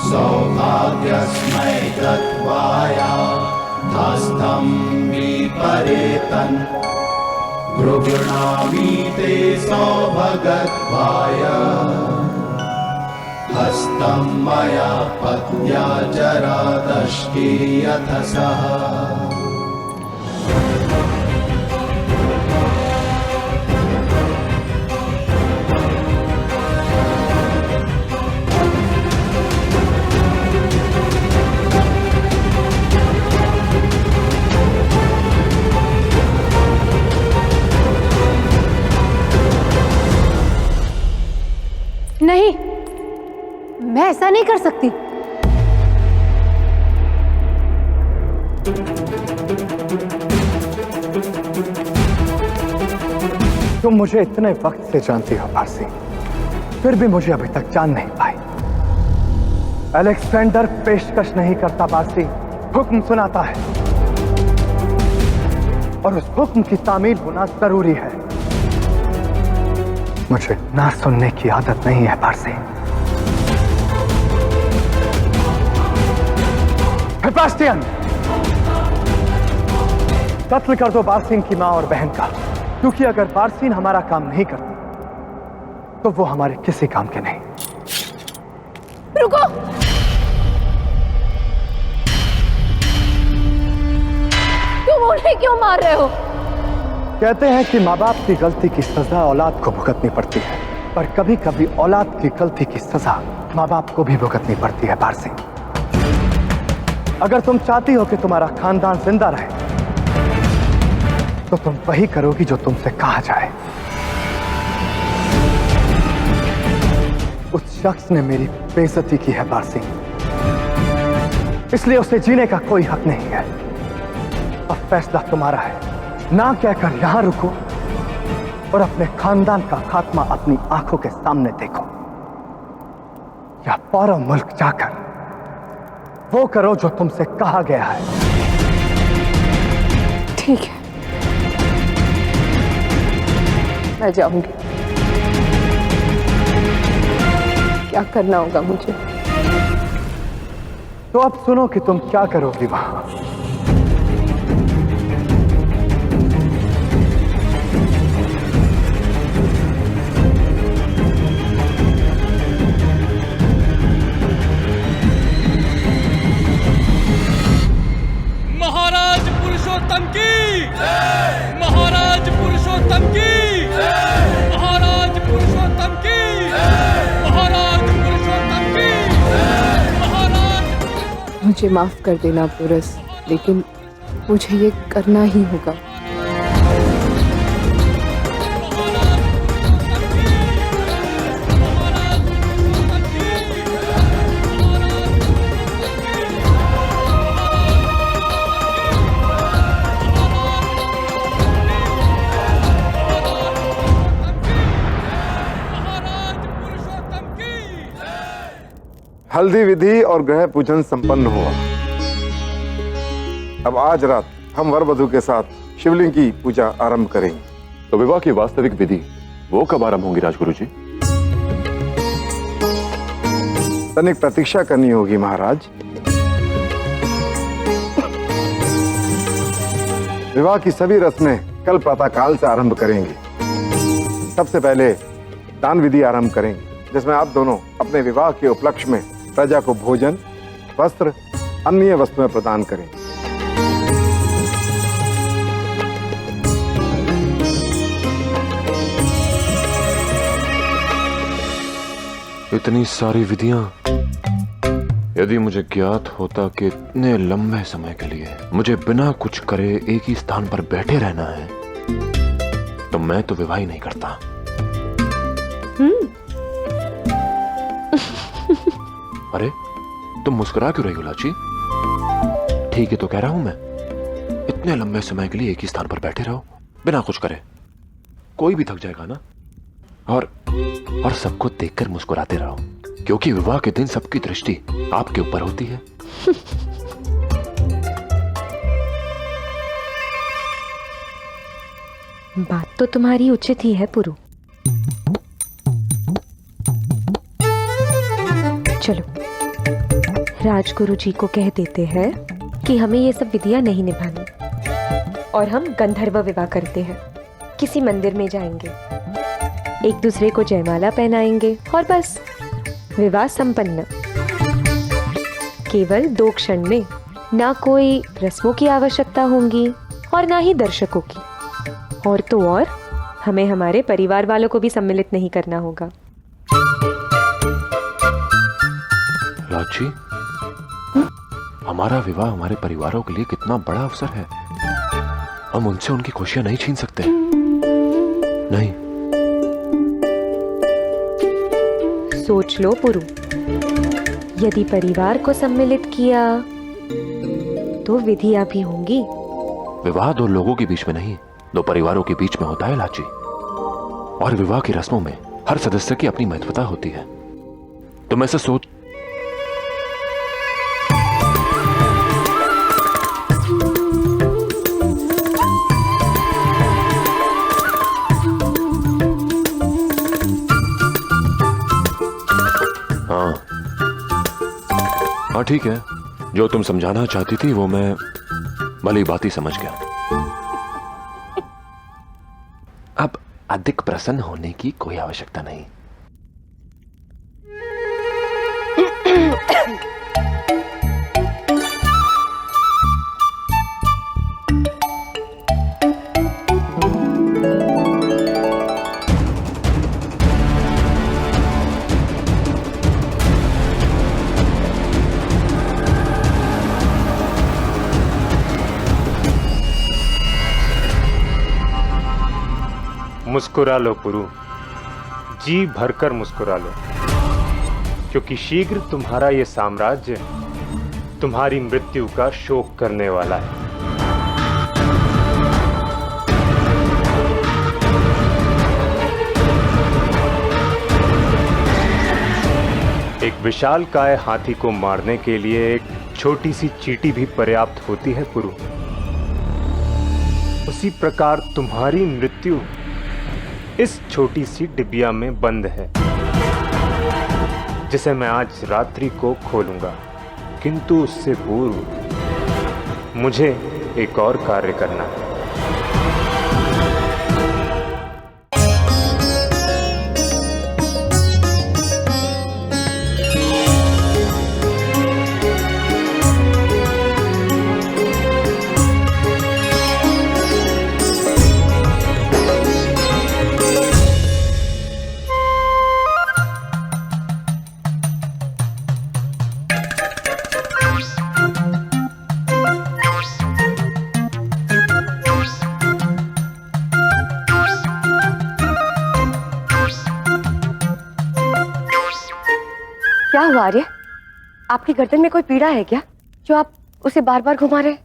सौभाग्यस्मै तत्वाया हस्तं विपरेतन् गृह्णामि ते सौभगत्वाय हस्तं मया पत्या जरादष्टे यथसः। नहीं, मैं ऐसा नहीं कर सकती। तुम मुझे इतने वक्त से जानती हो पारसी, फिर भी मुझे अभी तक जान नहीं पाई। अलेक्जेंडर पेशकश नहीं करता पारसी, हुक्म सुनाता है, और उस हुक्म की तामील होना जरूरी है। मुझे ना सुनने की आदत नहीं है पारसी। हेफास्टियन, कत्ल कर दो बारसीन की मां और बहन का, क्योंकि अगर बारसीन हमारा काम नहीं करती तो वो हमारे किसी काम के नहीं। रुको, तुम उन्हें क्यों मार रहे हो? कहते हैं कि माँ बाप की गलती की सजा औलाद को भुगतनी पड़ती है, पर कभी कभी औलाद की गलती की सजा माँ बाप को भी भुगतनी पड़ती है पारसी। अगर तुम चाहती हो कि तुम्हारा खानदान जिंदा रहे तो तुम वही करोगी जो तुमसे कहा जाए। उस शख्स ने मेरी बेइज्जती की है पारसी, इसलिए उसे जीने का कोई हक नहीं है। अब फैसला तुम्हारा है, ना कहकर यहां रुको और अपने खानदान का खात्मा अपनी आंखों के सामने देखो, या पौरव मुल्क जाकर वो करो जो तुमसे कहा गया है। ठीक है, मैं जाऊंगी। क्या करना होगा मुझे? तो अब सुनो कि तुम क्या करोगी वहां। महाराज पुरुषोत्तम की, महाराज पुरुषोत्तम की, महाराज पुरुषोत्तम की, महाराज पुरुषोत्तम की, महाराज। मुझे माफ कर देना पुरस, लेकिन मुझे ये करना ही होगा। हल्दी विधि और ग्रह पूजन संपन्न हुआ। अब आज रात हम वर वधू के साथ शिवलिंग की पूजा आरंभ करेंगे। तो विवाह की वास्तविक विधि वो कब आरंभ होंगी राजगुरु जी? तनिक प्रतीक्षा करनी होगी महाराज। विवाह की सभी रस्में कल प्रातःकाल से आरंभ करेंगे। सबसे पहले दान विधि आरंभ करेंगे, जिसमें आप दोनों अपने विवाह के उपलक्ष्य में प्रजा को भोजन, वस्त्र, अन्य वस्तुएं प्रदान करें। इतनी सारी विधियां, यदि मुझे ज्ञात होता कि इतने लंबे समय के लिए मुझे बिना कुछ करे एक ही स्थान पर बैठे रहना है, तो मैं तो विवाह ही नहीं करता। अरे तुम मुस्कुरा क्यों रही हो लाची? ठीक है तो कह रहा हूं मैं, इतने लंबे समय के लिए एक ही स्थान पर बैठे रहो बिना कुछ करे, कोई भी थक जाएगा ना। और सबको देखकर मुस्कुराते रहो, क्योंकि विवाह के दिन सबकी दृष्टि आपके ऊपर होती है। बात तो तुम्हारी उचित ही है पुरु। चलो राजगुरु जी को कह देते हैं कि हमें ये सब विधियां नहीं निभानी और हम गंधर्व विवाह करते हैं। किसी मंदिर में जाएंगे, एक दूसरे को जयमाला पहनाएंगे और बस विवाह संपन्न। केवल 2 क्षण में, ना कोई रस्मों की आवश्यकता होगी और ना ही दर्शकों की। और तो और हमें हमारे परिवार वालों को भी सम्मिलित नहीं करना होगा। लाची, हमारा विवाह हमारे परिवारों के लिए कितना बड़ा अवसर है। हम उनसे उनकी खुशियां नहीं छीन सकते। नहीं। सोच लो पुरु, यदि परिवार को सम्मिलित किया तो विधियां भी होंगी। विवाह 2 लोगों के बीच में नहीं, 2 परिवारों के बीच में होता है लाची। और विवाह की रस्मों में हर सदस्य की अपनी महत्वता होती है। तुम ऐसा सोच। हाँ हाँ ठीक है, जो तुम समझाना चाहती थी वो मैं भली बात ही समझ गया। अब अधिक प्रसन्न होने की कोई आवश्यकता नहीं। मुस्कुरा लो पुरु, जी भरकर मुस्कुरा लो, क्योंकि शीघ्र तुम्हारा ये साम्राज्य तुम्हारी मृत्यु का शोक करने वाला है। एक विशालकाय हाथी को मारने के लिए एक छोटी सी चींटी भी पर्याप्त होती है पुरु। उसी प्रकार तुम्हारी मृत्यु इस छोटी सी डिबिया में बंद है, जिसे मैं आज रात्रि को खोलूंगा। किंतु उससे पूर्व मुझे एक और कार्य करना है। क्या हुआ आर्य? आपकी गर्दन में कोई पीड़ा है क्या, जो आप उसे बार बार घुमा रहे हैं?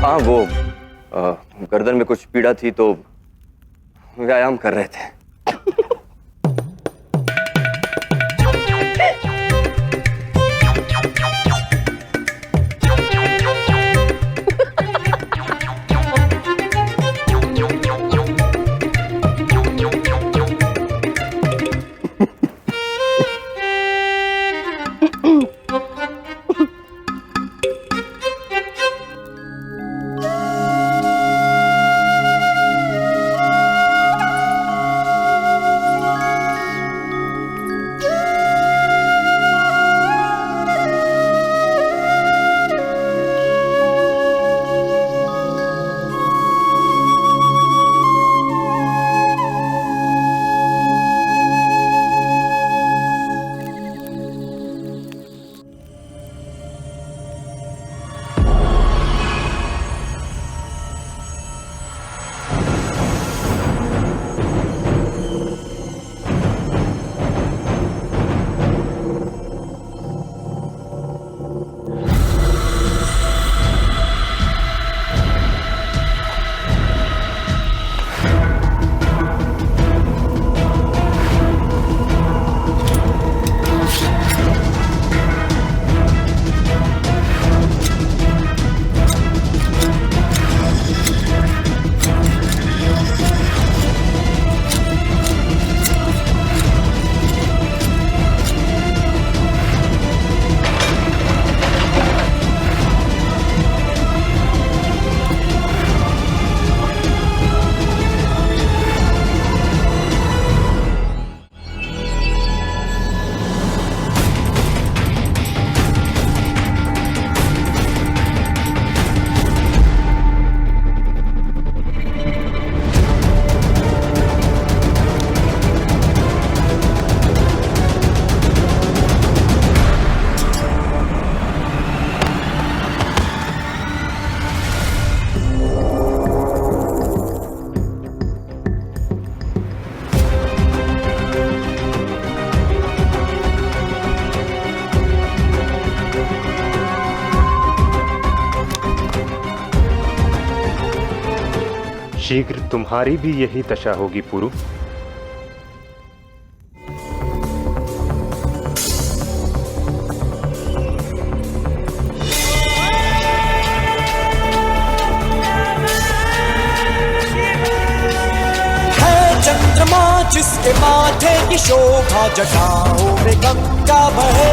हाँ, वो गर्दन में कुछ पीड़ा थी तो व्यायाम कर रहे थे। शीघ्र तुम्हारी भी यही दशा होगी पुरु। के माथे की शोभा जटाओं में गंगा बहे,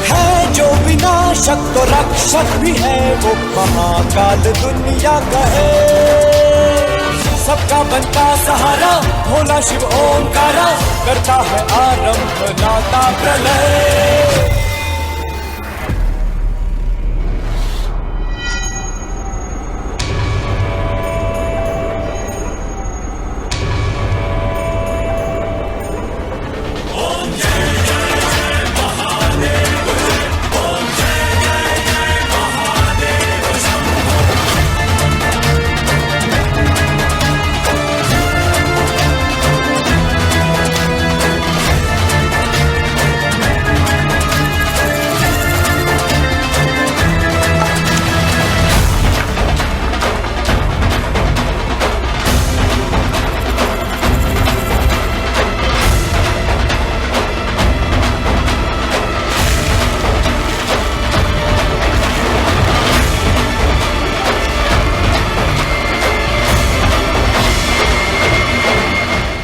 है जो विनाशक तो रक्षक भी है, वो महाकाल दुनिया कहे। सबका बनता सहारा भोला शिव ओंकारा, करता है आरंभ लाता प्रलय।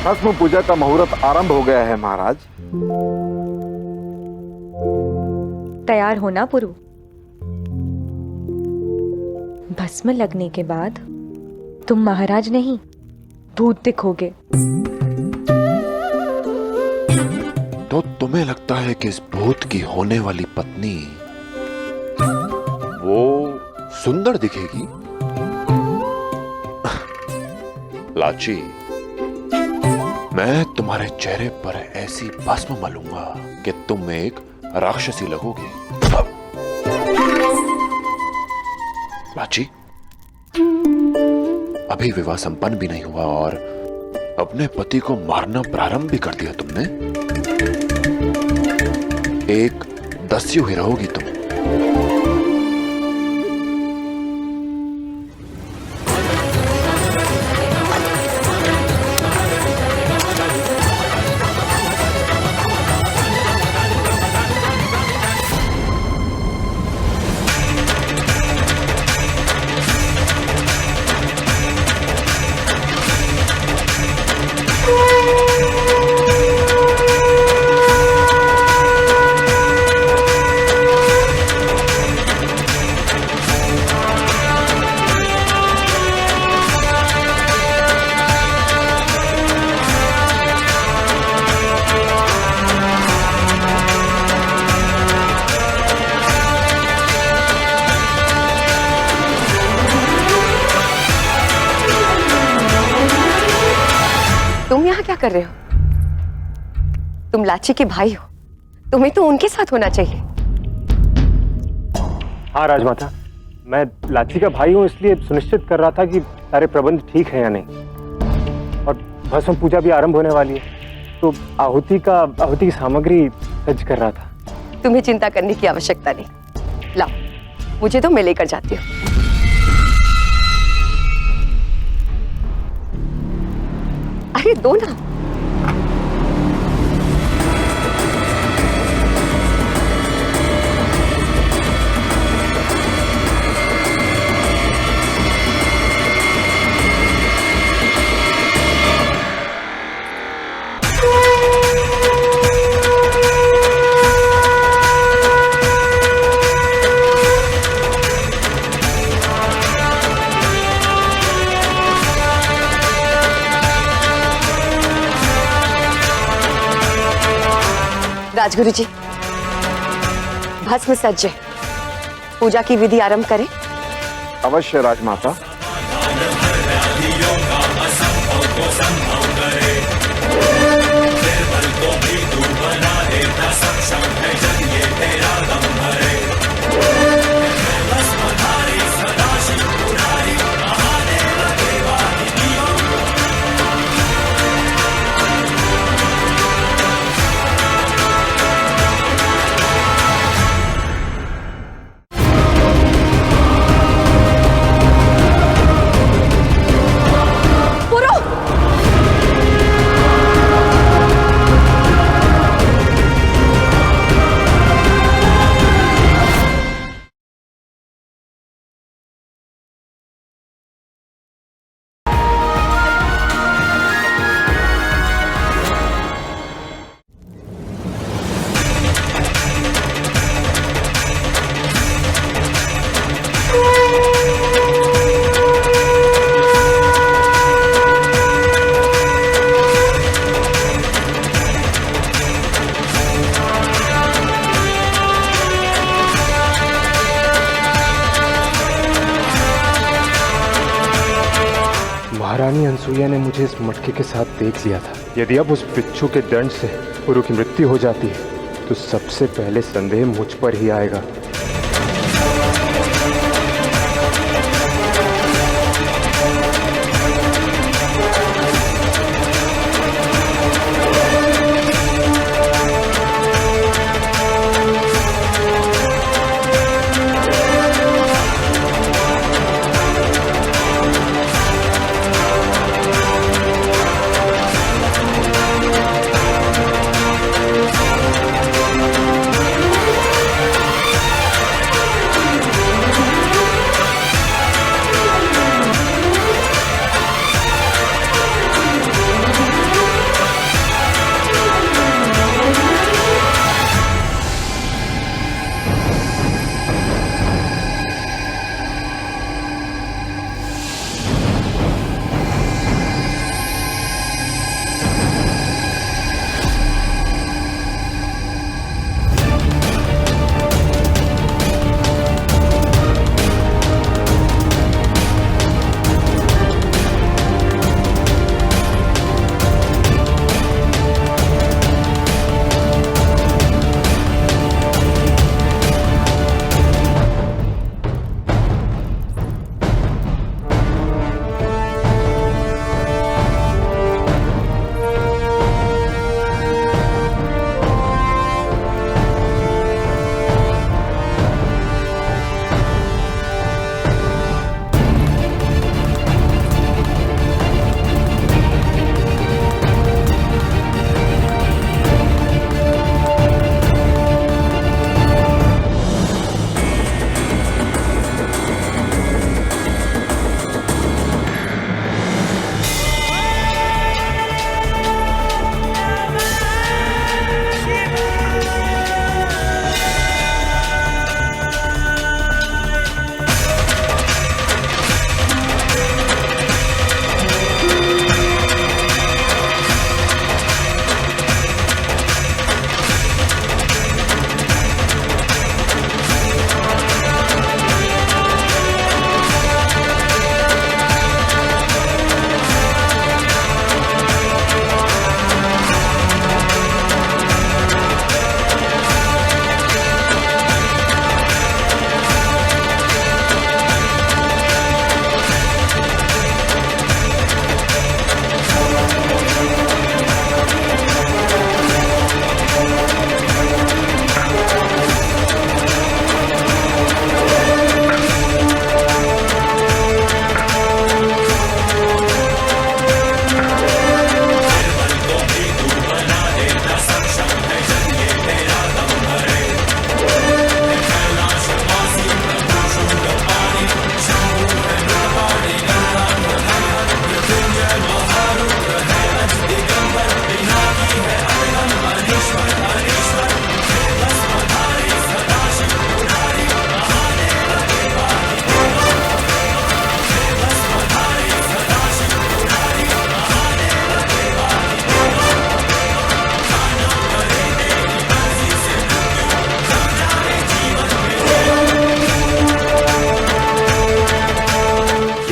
भस्म पूजा का मुहूर्त आरंभ हो गया है महाराज। तैयार होना पुरु। भस्म लगने के बाद तुम महाराज नहीं भूत दिखोगे। तो तुम्हें लगता है कि इस भूत की होने वाली पत्नी वो सुंदर दिखेगी? लाची, मैं तुम्हारे चेहरे पर ऐसी भस्म मलूंगा कि तुम एक राक्षसी लगोगी। लाची, अभी विवाह संपन्न भी नहीं हुआ और अपने पति को मारना प्रारंभ भी कर दिया तुमने। एक दस्यु ही रहोगी तुम। तुम यहाँ क्या कर रहे हो? तुम लाची के भाई हो, तुम्हें तो उनके साथ होना चाहिए। हाँ राजमाता, मैं लाची का भाई हूँ, इसलिए सुनिश्चित कर रहा था कि सारे प्रबंध ठीक है या नहीं। और भस्म पूजा भी आरंभ होने वाली है, तो आहुति की सामग्री सज्ज कर रहा था। तुम्हें चिंता करने की आवश्यकता नहीं। लाओ, मुझे तो मैं लेकर जाती हूँ। अरे दो ना। राजगुरु जी, भस्म सज्ज है, पूजा की विधि आरंभ करें। अवश्य राजमाता। अनसुईया ने मुझे इस मटके के साथ देख लिया था। यदि अब उस बिच्छू के दंड से पुरु की मृत्यु हो जाती है तो सबसे पहले संदेह मुझ पर ही आएगा।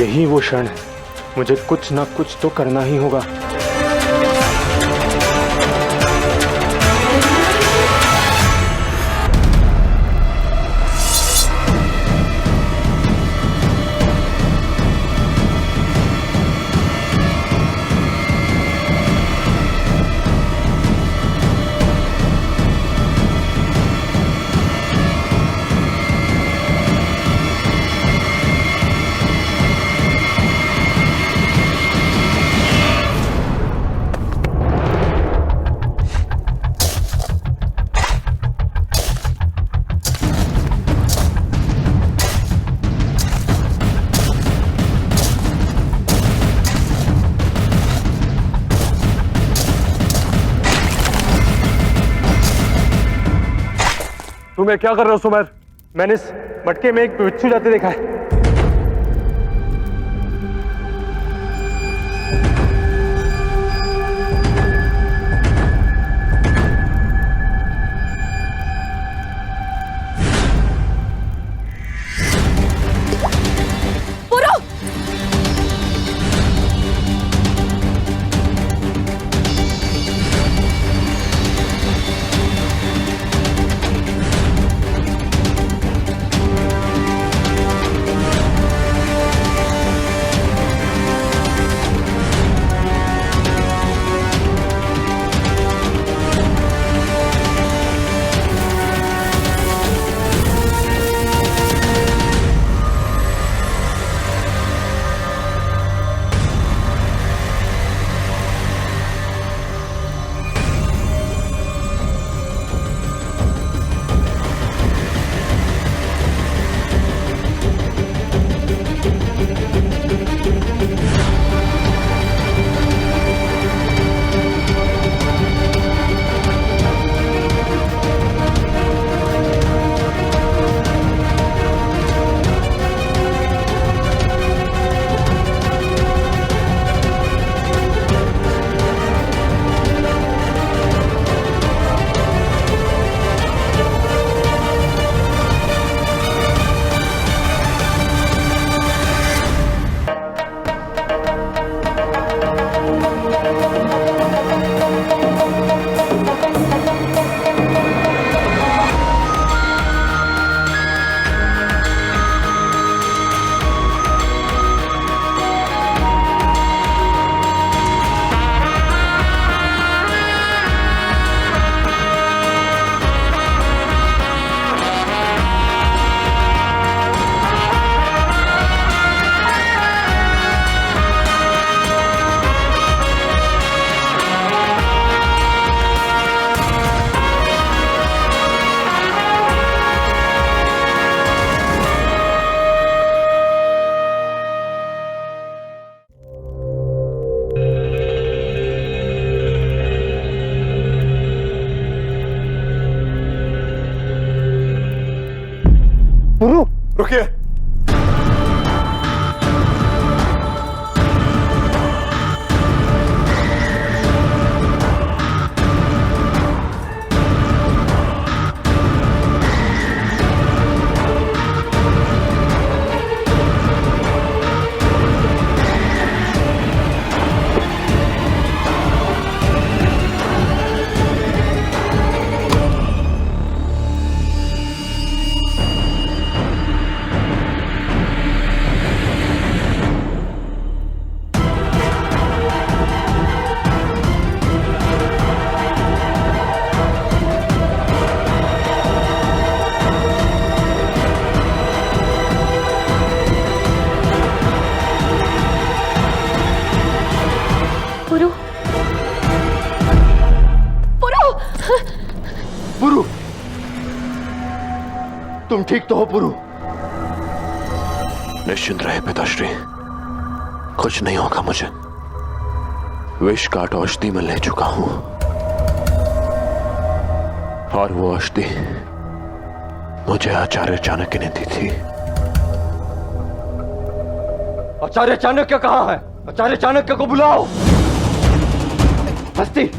यही वो क्षण है, मुझे कुछ ना कुछ तो करना ही होगा। तुम क्या कर रहे हो सुमेर? मैंने इस मटके में एक बिच्छू जाते देखा है। रुकिए। पुरु, तुम ठीक तो हो पुरु? निश्चिंत रहे पिताश्री, कुछ नहीं होगा मुझे। विष काट औषधि में ले चुका हूं और वो औषधि मुझे आचार्य चाणक्य ने दी थी। आचार्य चाणक्य कहाँ है? आचार्य चाणक्य को बुलाओ। हस्ती,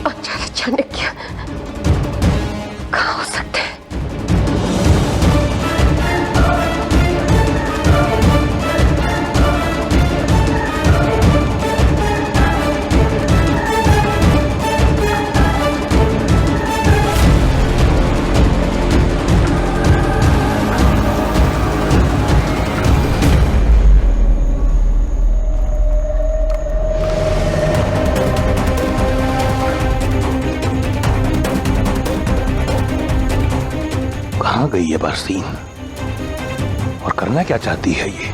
आचार्य चाणक्य कहाँ हो सकते हैं? कहां गई ये बरसीन और करना क्या चाहती है ये,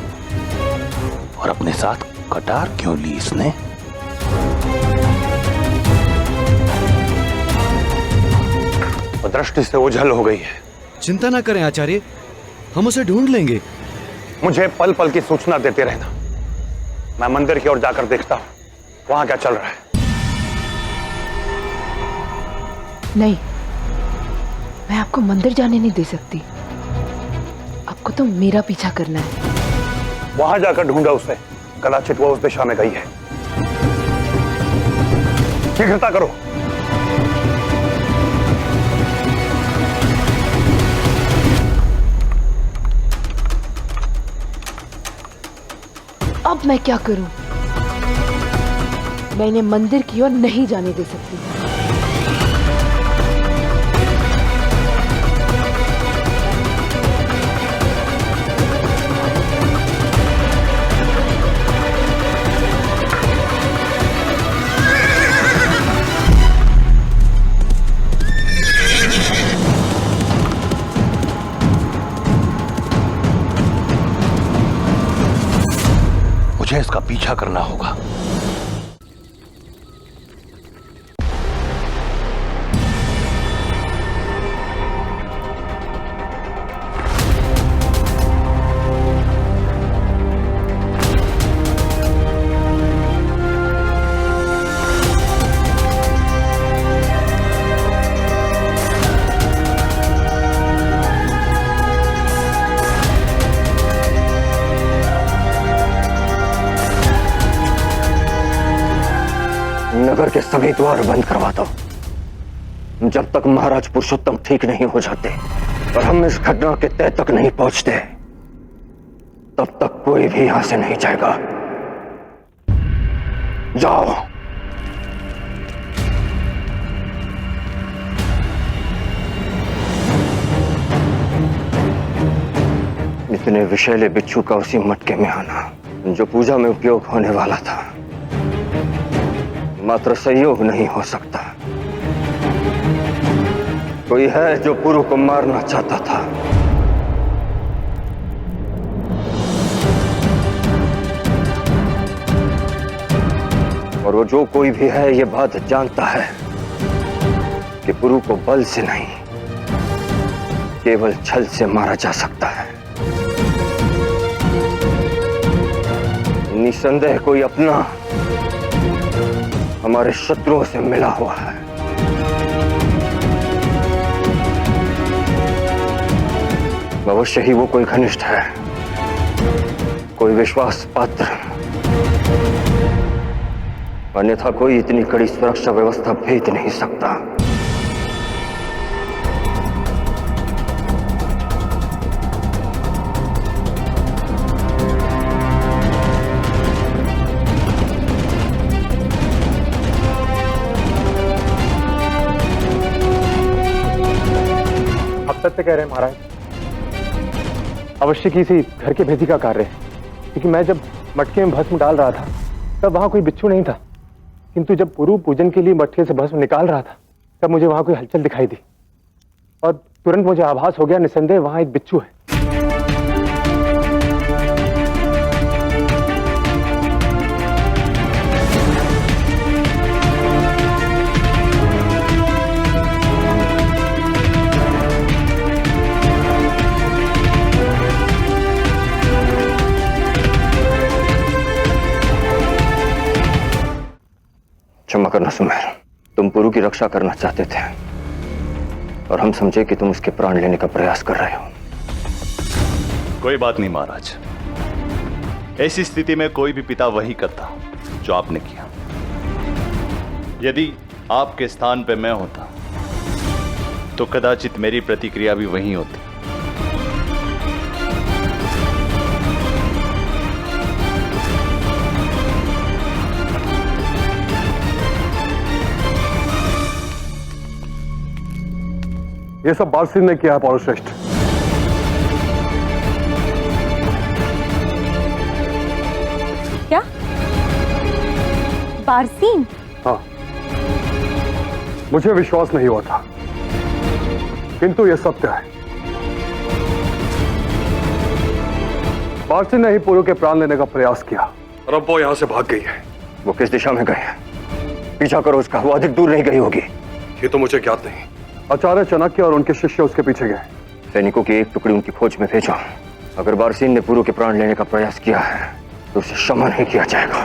और अपने साथ कटार क्यों ली इसने? वो दृष्टि से ओझल हो गई है। चिंता ना करें आचार्य, हम उसे ढूंढ लेंगे। मुझे पल पल की सूचना देते रहना। मैं मंदिर की ओर जाकर देखता हूं वहां क्या चल रहा है। नहीं, मैं आपको मंदिर जाने नहीं दे सकती। आपको तो मेरा पीछा करना है। वहां जाकर ढूंढा उसे, कदाचित वो उस दिशा में गई है। शीघ्रता करो। अब मैं क्या करूं? मैं इन्हें मंदिर की ओर नहीं जाने दे सकती। मुझे इसका पीछा करना होगा। नगर के सभी द्वार बंद करवा दो जब तक महाराज पुरुषोत्तम ठीक नहीं हो जाते और हम इस घटना के तय तक नहीं पहुंचते, तब तक कोई भी यहां से नहीं जाएगा। जाओ। इतने विषैले बिच्छू का उसी मटके में आना जो पूजा में उपयोग होने वाला था, मात्र संयोग नहीं हो सकता। कोई है जो पुरु को मारना चाहता था। और वो जो कोई भी है ये बात जानता है कि पुरु को बल से नहीं, केवल छल से मारा जा सकता है। निसंदेह कोई अपना हमारे शत्रुओं से मिला हुआ है। अवश्य ही वो कोई घनिष्ठ है, कोई विश्वास पात्र, अन्यथा कोई इतनी कड़ी सुरक्षा व्यवस्था भेज नहीं सकता। आप सत्य कह रहे हैं महाराज, अवश्य किसी घर के भेदी का कार्य है, क्योंकि मैं जब मटके में भस्म डाल रहा था तब वहां कोई बिच्छू नहीं था, किंतु जब पुरु पूजन के लिए मटके से भस्म निकाल रहा था तब मुझे वहां कोई हलचल दिखाई दी और तुरंत मुझे आभास हो गया, निसंदेह वहां एक बिच्छू है। क्षमा करना सुमेर, तुम पुरु की रक्षा करना चाहते थे और हम समझे कि तुम उसके प्राण लेने का प्रयास कर रहे हो। कोई बात नहीं महाराज, ऐसी स्थिति में कोई भी पिता वही करता जो आपने किया। यदि आपके स्थान पे मैं होता तो कदाचित मेरी प्रतिक्रिया भी वही होती। ये सब बारसीन ने किया है पौरश्रेष्ठ। क्या? बारसीन? हाँ, मुझे विश्वास नहीं हुआ था, किंतु यह सत्य है। बारसीन ने ही पुरु के प्राण लेने का प्रयास किया और अब वो यहां से भाग गई है। वो किस दिशा में गई है? पीछा करो उसका, वो अधिक दूर नहीं गई होगी। ये तो मुझे ज्ञात नहीं। आचार्य चाणक्य और उनके शिष्य उसके पीछे गए। सैनिकों की एक टुकड़ी उनकी खोज में भेजो। अगर बारसीन ने पुरु के प्राण लेने का प्रयास किया है तो उसे क्षमा नहीं किया जाएगा।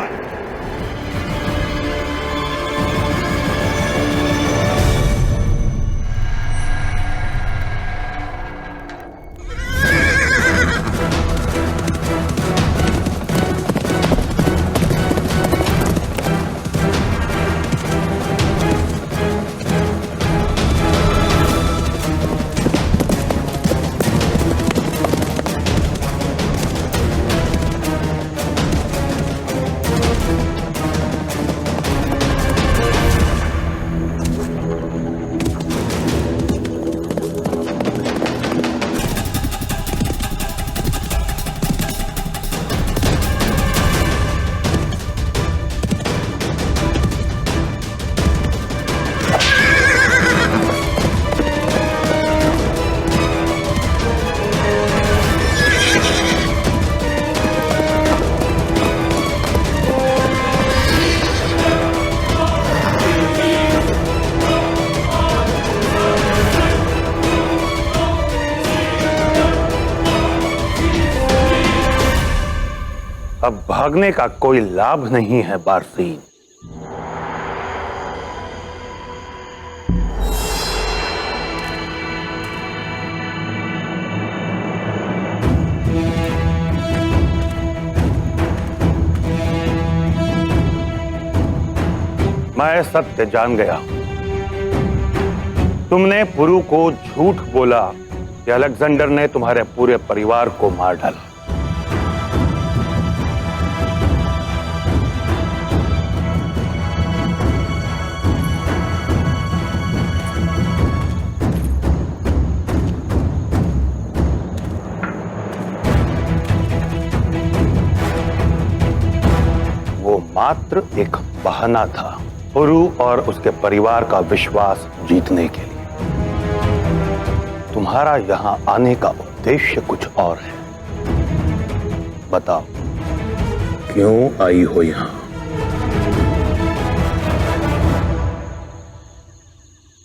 अब भागने का कोई लाभ नहीं है बारसीन। मैं सत्य जान गया। तुमने पुरु को झूठ बोला कि अलेक्जेंडर ने तुम्हारे पूरे परिवार को मार डाला। वो मात्र एक बहाना था पुरु और उसके परिवार का विश्वास जीतने के लिए। तुम्हारा यहां आने का उद्देश्य कुछ और है। बताओ, क्यों आई हो यहां?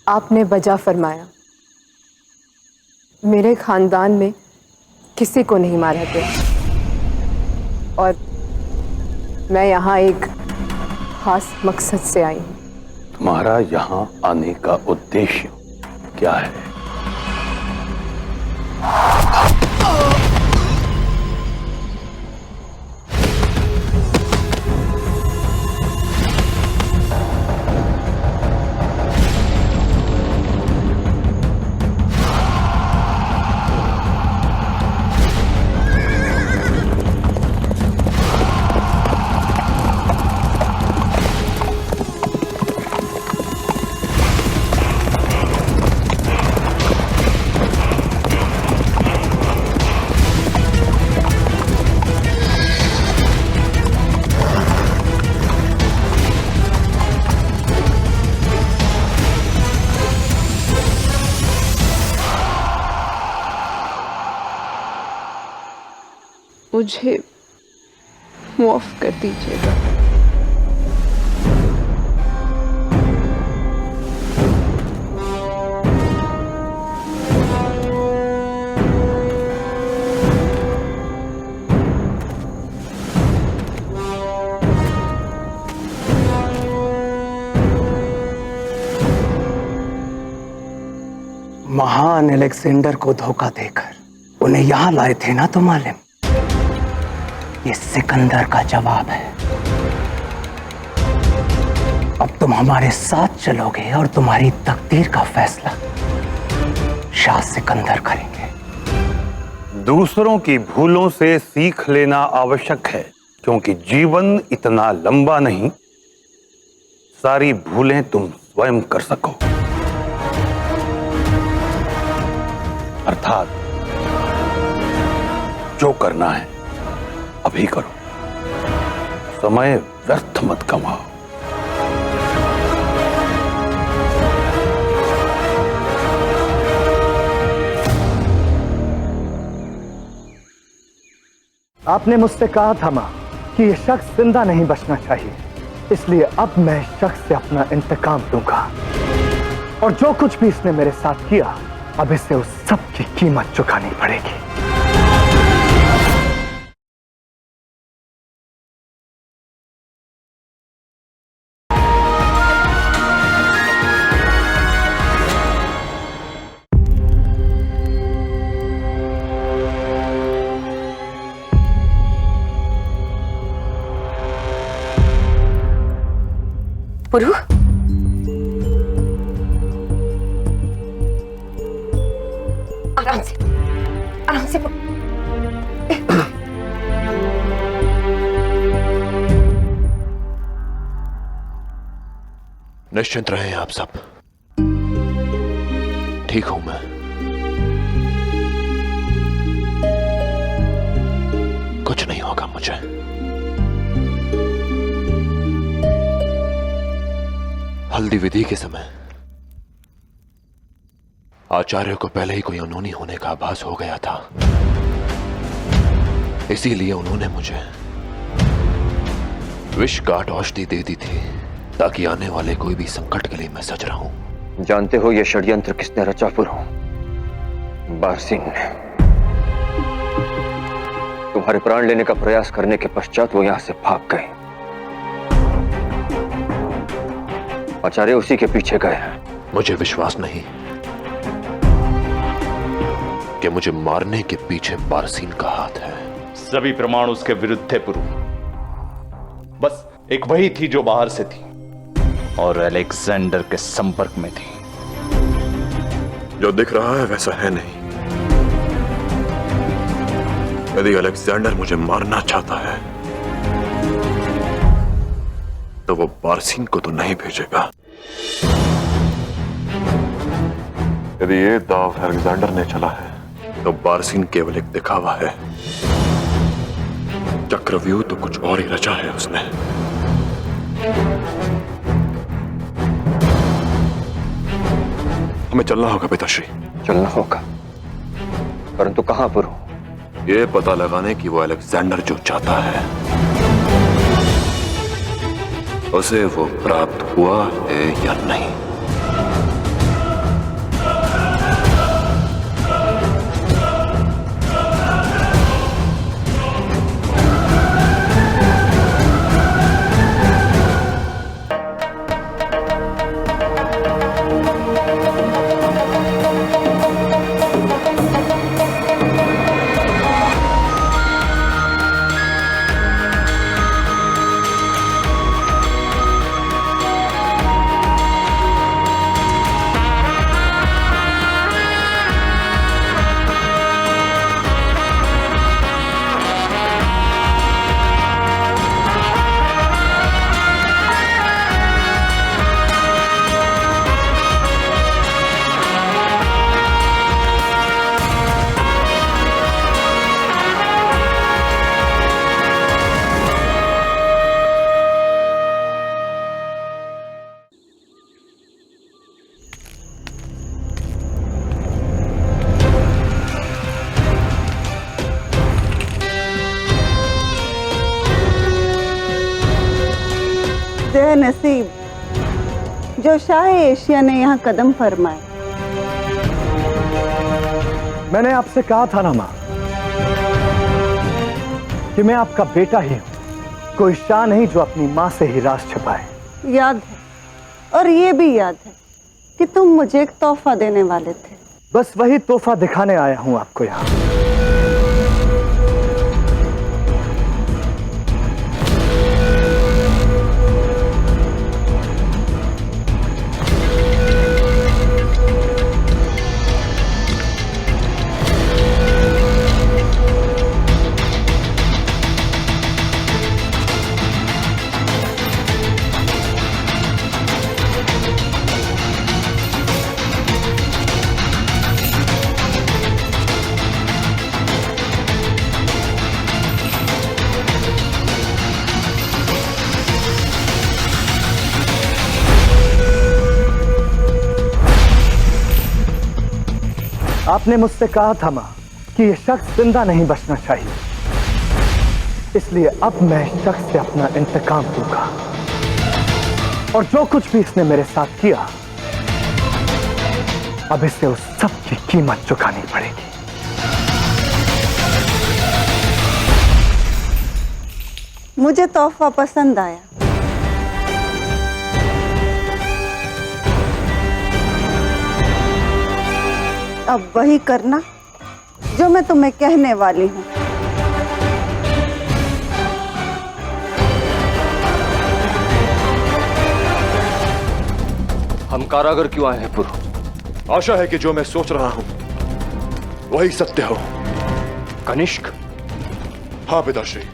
आपने बजा फरमाया, मेरे खानदान में किसी को नहीं मारा गया और मैं यहाँ एक खास मकसद से आई हूँ। तुम्हारा यहाँ आने का उद्देश्य क्या है? मुझे माफ कर दीजिएगा। महान अलेक्जेंडर को धोखा देकर उन्हें यहां लाए थे ना तुम मालिम? ये सिकंदर का जवाब है। अब तुम हमारे साथ चलोगे और तुम्हारी तकदीर का फैसला शाह सिकंदर करेंगे। दूसरों की भूलों से सीख लेना आवश्यक है, क्योंकि जीवन इतना लंबा नहीं सारी भूलें तुम स्वयं कर सको। अर्थात जो करना है अभी करो, समय व्यर्थ मत गंवाओ। आपने मुझसे कहा था मां कि ये शख्स जिंदा नहीं बचना चाहिए, इसलिए अब मैं इस शख्स से अपना इंतकाम लूंगा और जो कुछ भी इसने मेरे साथ किया अब इसे उस सब की कीमत चुकानी पड़ेगी। पुरु, आराम से, आराम से। निश्चिंत रहें आप सब, ठीक हूं मैं। कुछ नहीं होगा मुझे। हल्दी विधि के समय आचार्य को पहले ही कोई अनहोनी होने का आभास हो गया था, इसीलिए उन्होंने मुझे विष काट औषधि दे दी थी ताकि आने वाले कोई भी संकट के लिए मैं सज रहूं। जानते हो यह षड्यंत्र किसने रचा पुरु? बारसिंह ने। तुम्हारे प्राण लेने का प्रयास करने के पश्चात वो यहां से भाग गए। आचार्य उसी के पीछे गए। मुझे विश्वास नहीं कि मुझे मारने के पीछे बारसीन का हाथ है। सभी प्रमाण उसके विरुद्ध थे पुरु। बस एक वही थी जो बाहर से थी और अलेक्जेंडर के संपर्क में थी। जो दिख रहा है वैसा है नहीं। यदि अलेक्जेंडर मुझे मारना चाहता है तो वो बारसीन को तो नहीं भेजेगा। यदि ये दाव अलेक्जेंडर ने चला है तो बारसीन केवल एक दिखावा है। चक्रव्यूह तो कुछ और ही रचा है उसने। हमें चलना होगा पिताश्री। चलना होगा, परंतु कहां पर हो? ये पता लगाने की वो अलेक्जेंडर जो चाहता है उसे वो प्राप्त हुआ है या नहीं। है नसीब जो शाह एशिया ने यहाँ कदम फरमाए। मैंने आपसे कहा था ना मां कि मैं आपका बेटा ही हूं, कोई शाह नहीं जो अपनी मां से ही राज छिपाए। याद है, और ये भी याद है कि तुम मुझे एक तोहफा देने वाले थे। बस वही तोहफा दिखाने आया हूं आपको यहाँ। आपने मुझसे कहा था मां कि यह शख्स जिंदा नहीं बचना चाहिए, इसलिए अब मैं इस शख्स से अपना इंतकाम लूंगा और जो कुछ भी इसने मेरे साथ किया अब इसे उस सब की कीमत चुकानी पड़ेगी। मुझे तोहफा पसंद आया। अब वही करना जो मैं तुम्हें कहने वाली हूं। हम कारागर क्यों आए हैं पुरु? आशा है कि जो मैं सोच रहा हूं वही सत्य हो। कनिष्क? हाँ पिताश्री,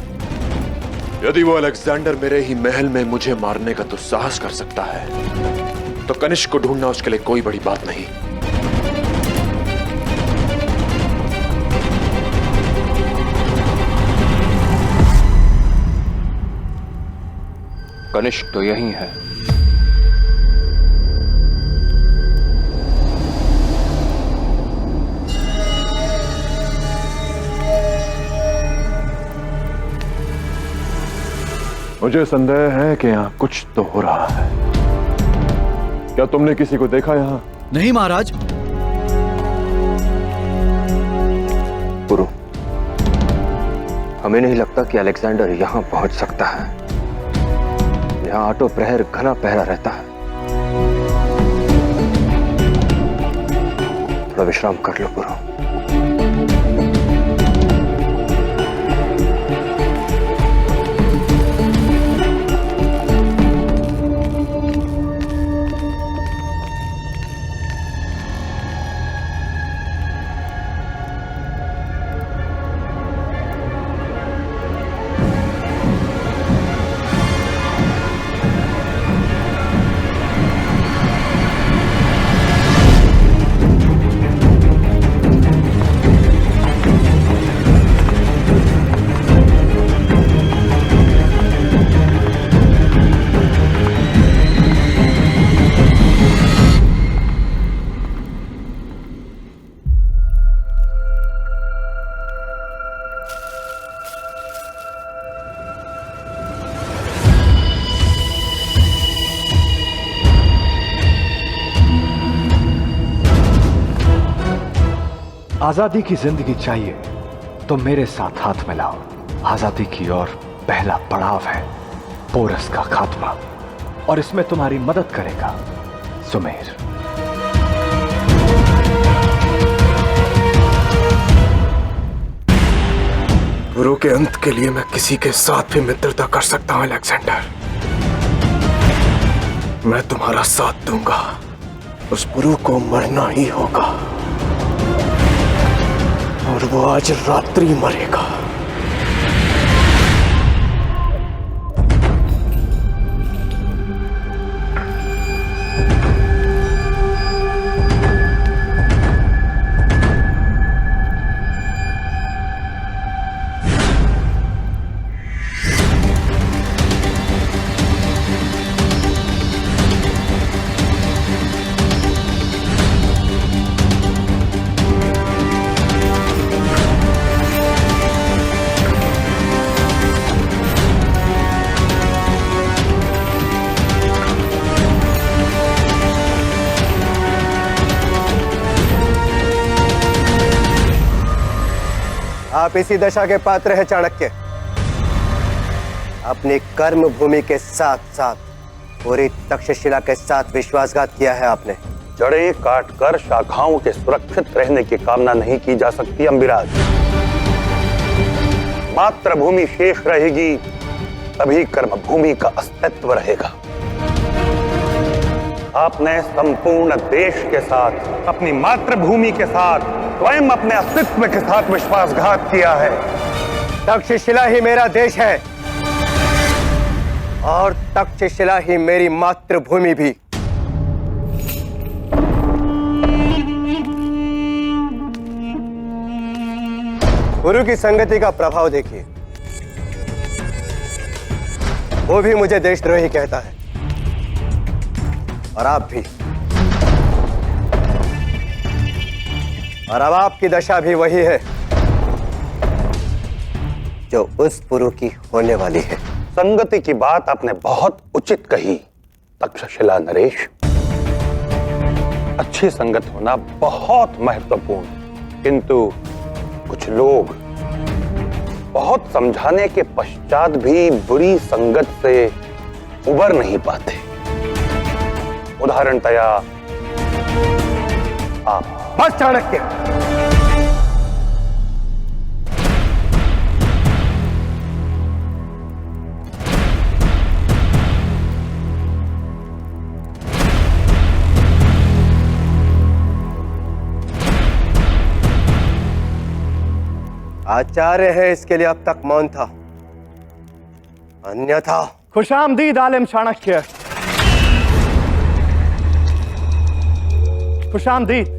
यदि वो अलेक्जेंडर मेरे ही महल में मुझे मारने का दुस्साहस कर सकता है तो कनिष्क को ढूंढना उसके लिए कोई बड़ी बात नहीं। कनिष्क तो यही है। मुझे संदेह है कि यहाँ कुछ तो हो रहा है। क्या तुमने किसी को देखा यहाँ? नहीं महाराज। गुरु, हमें नहीं लगता कि अलेक्जेंडर यहाँ पहुंच सकता है। यहाँ ऑटो प्रहर घना पहरा रहता है। थोड़ा विश्राम कर लो गुरु। आजादी की जिंदगी चाहिए तो मेरे साथ हाथ मिलाओ। आजादी की ओर पहला पड़ाव है पोरस का खात्मा, और इसमें तुम्हारी मदद करेगा सुमेर। गुरु के अंत के लिए मैं किसी के साथ भी मित्रता कर सकता हूं अलेक्जेंडर। मैं तुम्हारा साथ दूंगा। उस गुरु को मरना ही होगा और वो आज रात्रि मरेगा। आप इसी दशा के पात्र हैं चाणक्य। अपनी कर्म भूमि के साथ साथ पूरी तक्षशिला के साथ विश्वासघात किया है आपने। जड़ें काटकर शाखाओं के सुरक्षित रहने की कामना नहीं की जा सकती अम्बिराज। मातृभूमि शेष रहेगी तभी कर्मभूमि का अस्तित्व रहेगा। आपने संपूर्ण देश के साथ, अपनी मातृभूमि के साथ, स्वयं अपने अस्तित्व के साथ विश्वासघात किया है। तक्षशिला ही मेरा देश है और तक्षशिला ही मेरी मातृभूमि भी। गुरु की संगति का प्रभाव देखिए, वो भी मुझे देशद्रोही कहता है और आप भी। और अब आपकी दशा भी वही है जो उस पुरु की होने वाली है। संगति की बात आपने बहुत उचित कही तक्षशिला नरेश। अच्छी संगत होना बहुत महत्वपूर्ण, किंतु कुछ लोग बहुत समझाने के पश्चात भी बुरी संगत से उबर नहीं पाते। उदाहरणतया आप। बस चाणक्य, आचार्य है इसके लिए अब तक मौन था, अन्यथा। खुशामदीद आलिम चाणक्य। खुशामदीद।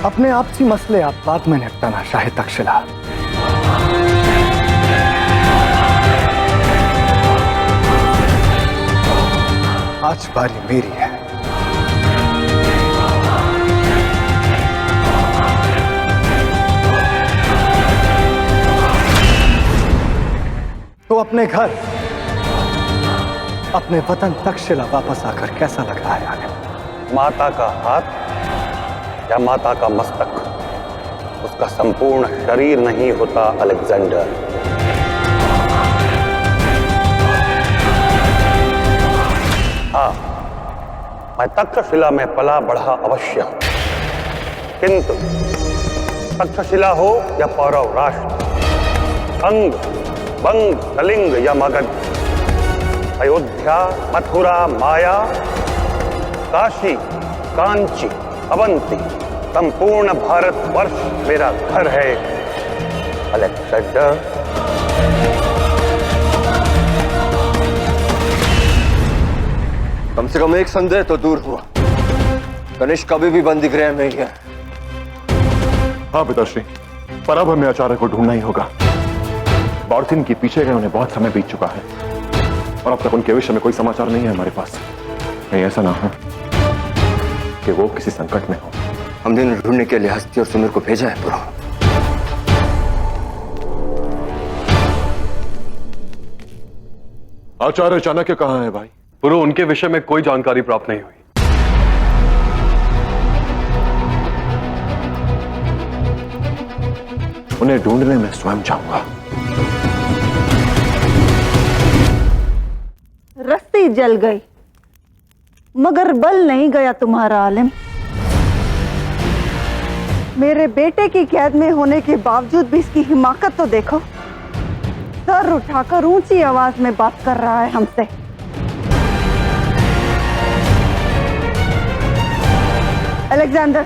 अपने आपसी मसले आप बाद में निपटाना शाहे तक्षशिला। आज बारी मेरी है। तो अपने घर, अपने वतन तक्षशिला वापस आकर कैसा लग रहा है आलिम? माता का हाथ या माता का मस्तक, उसका संपूर्ण शरीर नहीं होता अलेक्जेंडर। हाँ, मैं तक्षशिला में पला बढ़ा अवश्य हूं, किंतु तक्षशिला हो या पौरव राष्ट्र, अंग, बंग, कलिंग या मगध, अयोध्या, मथुरा, माया, काशी, कांची, अवंती, संपूर्ण भारतवर्ष मेरा घर है अलेक्जेंडर। कम से कम एक संदेह तो दूर हुआ। कनिष्क कभी भी बंदी गृह में ही है। हाँ पिताश्री, पर अब हमें आचार्य को ढूंढना ही होगा। बार्थिन के पीछे गए उन्हें बहुत समय बीत चुका है और अब तक उनके विषय में कोई समाचार नहीं है हमारे पास। कहीं ऐसा ना हो कि वो किसी संकट में हो। हमने उन्हें ढूंढने के लिए हस्ती और सुमिर को भेजा है पुरो। आचार्य चाणक्य कहाँ है भाई? पुरो, उनके विषय में कोई जानकारी प्राप्त नहीं हुई। उन्हें ढूंढने में स्वयं जाऊंगा। रस्सी जल गई मगर बल नहीं गया तुम्हारा आलिम। मेरे बेटे की कैद में होने के बावजूद भी इसकी हिमाकत तो देखो। सर उठाकर ऊंची आवाज में बात कर रहा है हमसे। अलेक्जेंडर,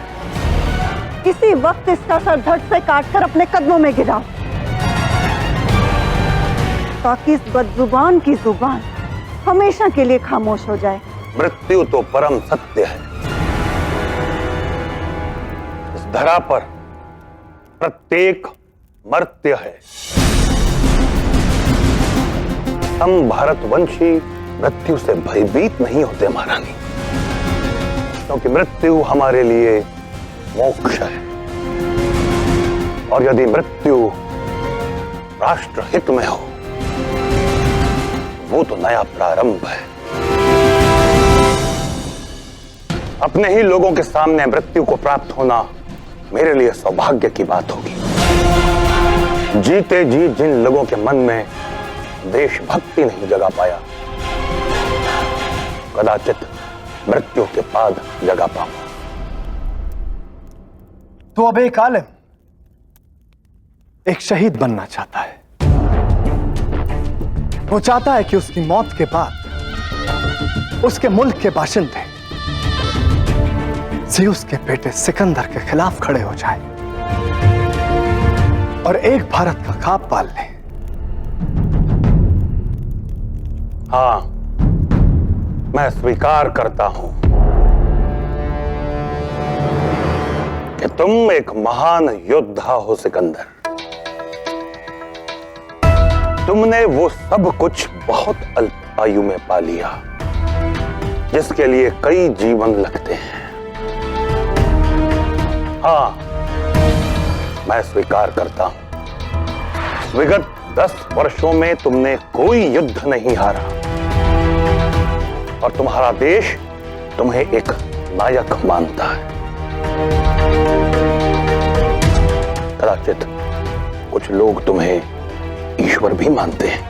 किसी वक्त इसका सर धड़ से काटकर अपने कदमों में गिराओ ताकि इस बदजुबान की जुबान हमेशा के लिए खामोश हो जाए। मृत्यु तो परम सत्य है, धरा पर प्रत्येक मर्त्य है। हम भारतवंशी मृत्यु से भयभीत नहीं होते महारानी, क्योंकि मृत्यु हमारे लिए मोक्ष है। और यदि मृत्यु राष्ट्र हित में हो, वो तो नया प्रारंभ है। अपने ही लोगों के सामने मृत्यु को प्राप्त होना मेरे लिए सौभाग्य की बात होगी। जीते जी जिन लोगों के मन में देशभक्ति नहीं जगा पाया, कदाचित मृत्यु के बाद जगा पाऊंगा। तो अब एक आलिम एक शहीद बनना चाहता है। वो चाहता है कि उसकी मौत के बाद उसके मुल्क के बाशिंदे ज़्यूस के बेटे सिकंदर के खिलाफ खड़े हो जाए और एक भारत का ख्वाब पाल ले। हाँ, मैं स्वीकार करता हूं कि तुम एक महान योद्धा हो सिकंदर। तुमने वो सब कुछ बहुत अल्प आयु में पा लिया जिसके लिए कई जीवन लगते हैं। हाँ, मैं स्वीकार करता हूं, विगत 10 वर्षों में तुमने कोई युद्ध नहीं हारा और तुम्हारा देश तुम्हें एक नायक मानता है। कदाचित कुछ लोग तुम्हें ईश्वर भी मानते हैं,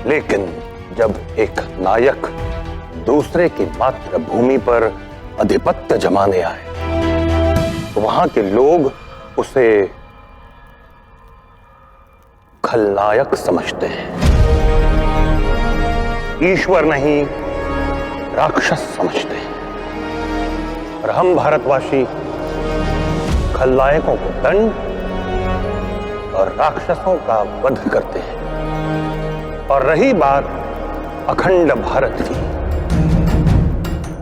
लेकिन जब एक नायक दूसरे की मातृभूमि पर आधिपत्य जमाने आए तो वहां के लोग उसे खलनायक समझते हैं। ईश्वर नहीं, राक्षस समझते हैं। और हम भारतवासी खलनायकों को दंड और राक्षसों का वध करते हैं। और रही बात अखंड भारत की,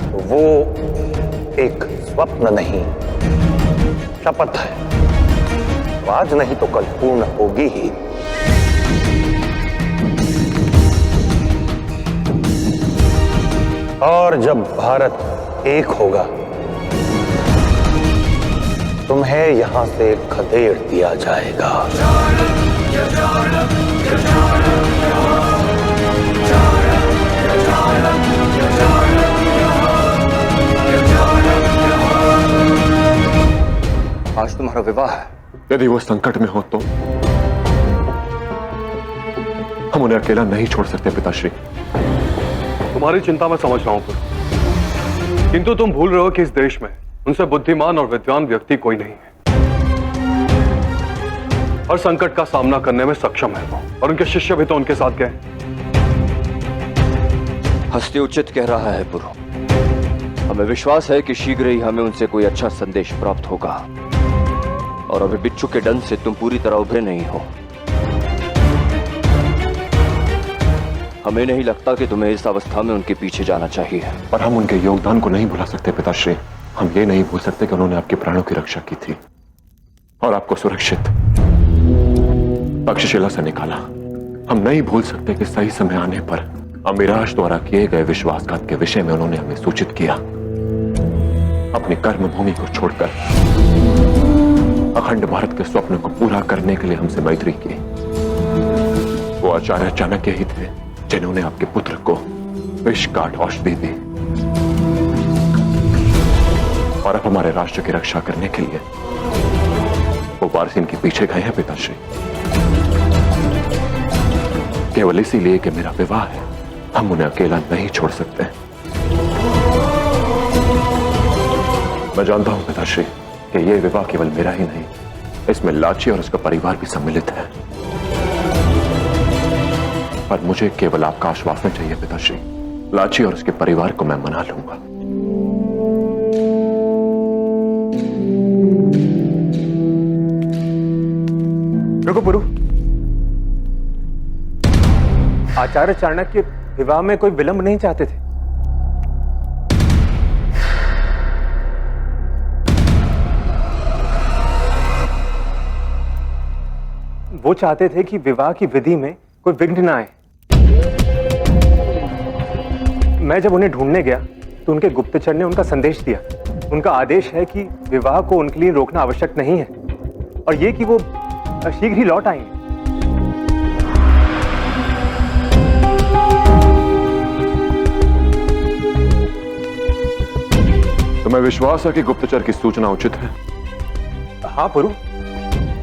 तो वो एक स्वप्न नहीं, शपथ है। तो आज नहीं तो कल पूर्ण होगी ही। और जब भारत एक होगा, तुम्हें यहां से खदेड़ दिया जाएगा। आज तुम्हारा विवाह है। यदि वो संकट में हो तो हम उन्हें अकेला नहीं छोड़ सकते पिताश्री। तुम्हारी चिंता मैं समझ रहा हूं, किंतु तुम भूल रहे हो कि इस देश में उनसे बुद्धिमान और विद्वान व्यक्ति कोई नहीं है। हर संकट का सामना करने में सक्षम है वो, और उनके शिष्य भी तो उनके साथ गए। हस्ती उचित कह रहा है पुरु। हमें विश्वास है कि शीघ्र ही हमें उनसे कोई अच्छा संदेश प्राप्त होगा। और अभी बिच्छू के डंक से तुम पूरी तरह उभरे नहीं हो। हमें नहीं लगता कि तुम्हें इस अवस्था में उनके पीछे जाना चाहिए। पर हम उनके योगदान को नहीं भुला सकते पिताश्री। हम ये नहीं भूल सकते कि उन्होंने आपके प्राणों की रक्षा की थी और आपको सुरक्षित तक्षशिला से निकाला। हम नहीं भूल सकते कि सही समय आने पर अमिराज द्वारा किए गए विश्वासघात के विषय में उन्होंने हमें सूचित किया। अपनी कर्म भूमि को छोड़कर अखंड भारत के स्वप्न को पूरा करने के लिए हमसे मैत्री की। वो आचार्य चाणक्य ही थे जिन्होंने आपके पुत्र को विष काट औषधि दी। और अब हमारे राष्ट्र की रक्षा करने के लिए वो वारसीन के पीछे गए हैं पिताश्री। केवल इसीलिए कि मेरा विवाह है, हम उन्हें अकेला नहीं छोड़ सकते। मैं जानता हूं पिताश्री कि यह विवाह केवल मेरा ही नहीं, इसमें लाची और उसका परिवार भी सम्मिलित है। पर मुझे केवल आपका आश्वासन चाहिए पिताश्री। लाची और उसके परिवार को मैं मना लूंगा। रुको पुरु, आचार्य चाणक्य विवाह में कोई विलंब नहीं चाहते थे। वो चाहते थे कि विवाह की विधि में कोई विघ्न ना आए। मैं जब उन्हें ढूंढने गया तो उनके गुप्तचर ने उनका संदेश दिया। उनका आदेश है कि विवाह को उनके लिए रोकना आवश्यक नहीं है और ये कि वो शीघ्र ही लौट आएंगे। तुम्हें विश्वास है कि गुप्तचर की सूचना उचित है? हाँ पुरु,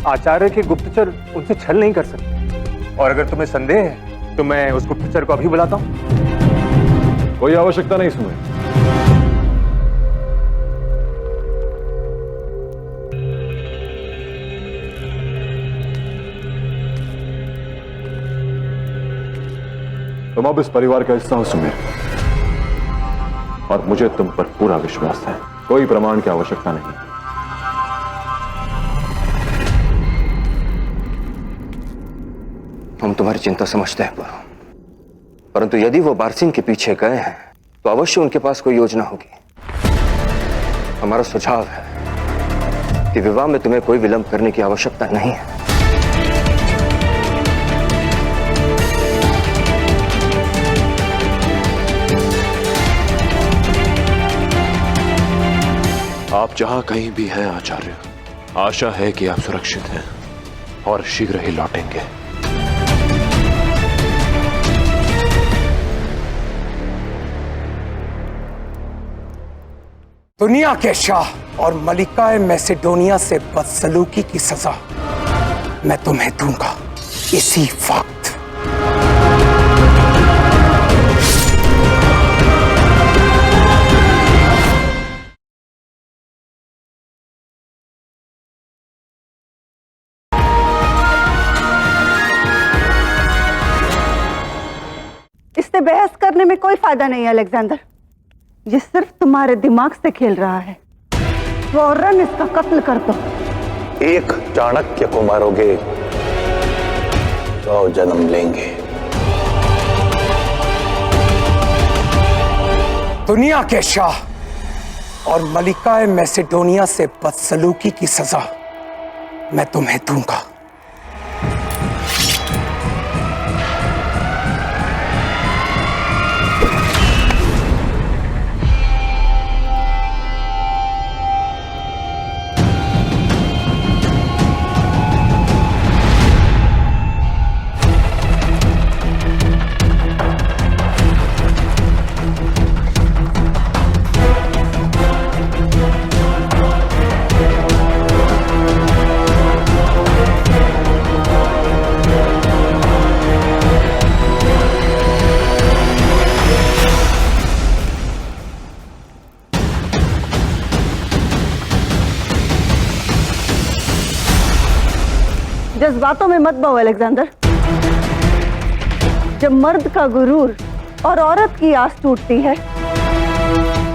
आचार्य के गुप्तचर उनसे छल नहीं कर सकते। और अगर तुम्हें संदेह है तो मैं उस गुप्तचर को अभी बुलाता हूं। कोई आवश्यकता नहीं इसमें। तुम अब इस परिवार का हिस्सा हो सुमेर, और मुझे तुम पर पूरा विश्वास है। कोई प्रमाण की आवश्यकता नहीं। हम तुम्हारी चिंता समझते हैं पुरु, परंतु यदि वो बारसिंह के पीछे गए हैं तो अवश्य उनके पास कोई योजना होगी। हमारा सुझाव है कि विवाह में तुम्हें कोई विलंब करने की आवश्यकता नहीं है। आप जहां कहीं भी हैं आचार्य, आशा है कि आप सुरक्षित हैं और शीघ्र ही लौटेंगे। दुनिया के शाह और मलिकाए मैसेडोनिया से बदसलूकी की सजा मैं तुम्हें दूंगा इसी वक्त। इससे बहस करने में कोई फायदा नहीं है अलेक्जेंडर। ये सिर्फ तुम्हारे दिमाग से खेल रहा है। फौरन इसका कत्ल कर दो। एक चाणक्य को मारोगे 100 जन्म लेंगे। दुनिया के शाह और मलिकाए मैसेडोनिया से बदसलूकी की सजा मैं तुम्हें दूंगा। जज्बातों में मत बहो अलेक्जेंडर। जब मर्द का गुरूर और औरत की आस टूटती है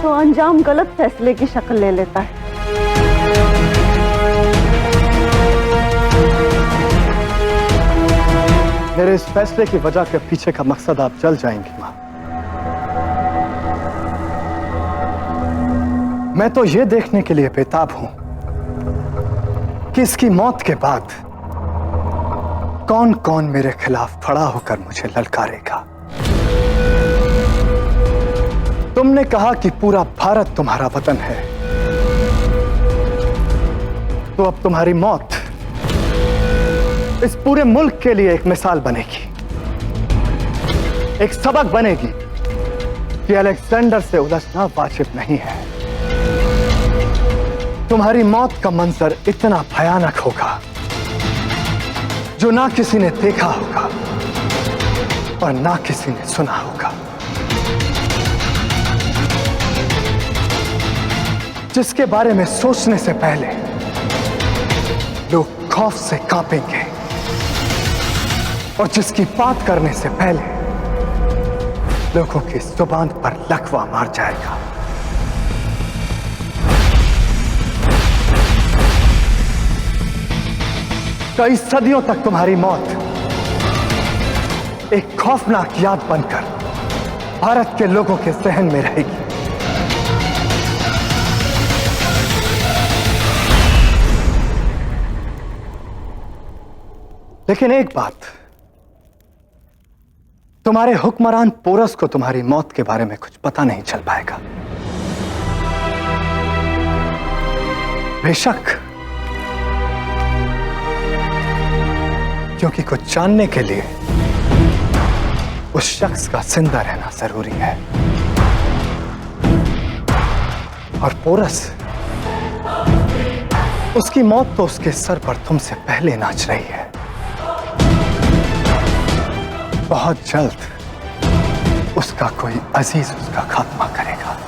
तो अंजाम गलत फैसले की शक्ल ले लेता है। मेरे इस फैसले की वजह के पीछे का मकसद आप जल जाएंगी मां। मैं तो ये देखने के लिए बेताब हूं कि इसकी मौत के बाद कौन कौन मेरे खिलाफ खड़ा होकर मुझे ललकारेगा। तुमने कहा कि पूरा भारत तुम्हारा वतन है, तो अब तुम्हारी मौत इस पूरे मुल्क के लिए एक मिसाल बनेगी, एक सबक बनेगी कि अलेक्जेंडर से उलझना वाजिब नहीं है। तुम्हारी मौत का मंजर इतना भयानक होगा जो ना किसी ने देखा होगा और ना किसी ने सुना होगा, जिसके बारे में सोचने से पहले लोग खौफ से कांपेंगे और जिसकी बात करने से पहले लोगों की जुबान पर लकवा मार जाएगा। कई सदियों तक तुम्हारी मौत एक खौफनाक याद बनकर भारत के लोगों के जहन में रहेगी। लेकिन एक बात, तुम्हारे हुक्मरान पोरस को तुम्हारी मौत के बारे में कुछ पता नहीं चल पाएगा। बेशक, क्योंकि कुछ जानने के लिए उस शख्स का जिंदा रहना जरूरी है। और पोरस, उसकी मौत तो उसके सर पर तुमसे पहले नाच रही है। बहुत जल्द उसका कोई अजीज उसका खात्मा करेगा।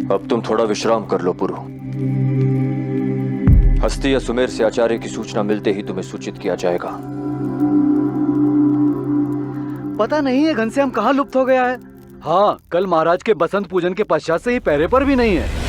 अब तुम थोड़ा विश्राम कर लो पुरु। हस्ती या सुमेर से आचार्य की सूचना मिलते ही तुम्हें सूचित किया जाएगा। पता नहीं है घनश्याम कहाँ लुप्त हो गया है। हाँ, कल महाराज के बसंत पूजन के पश्चात से ही पहरे पर भी नहीं है।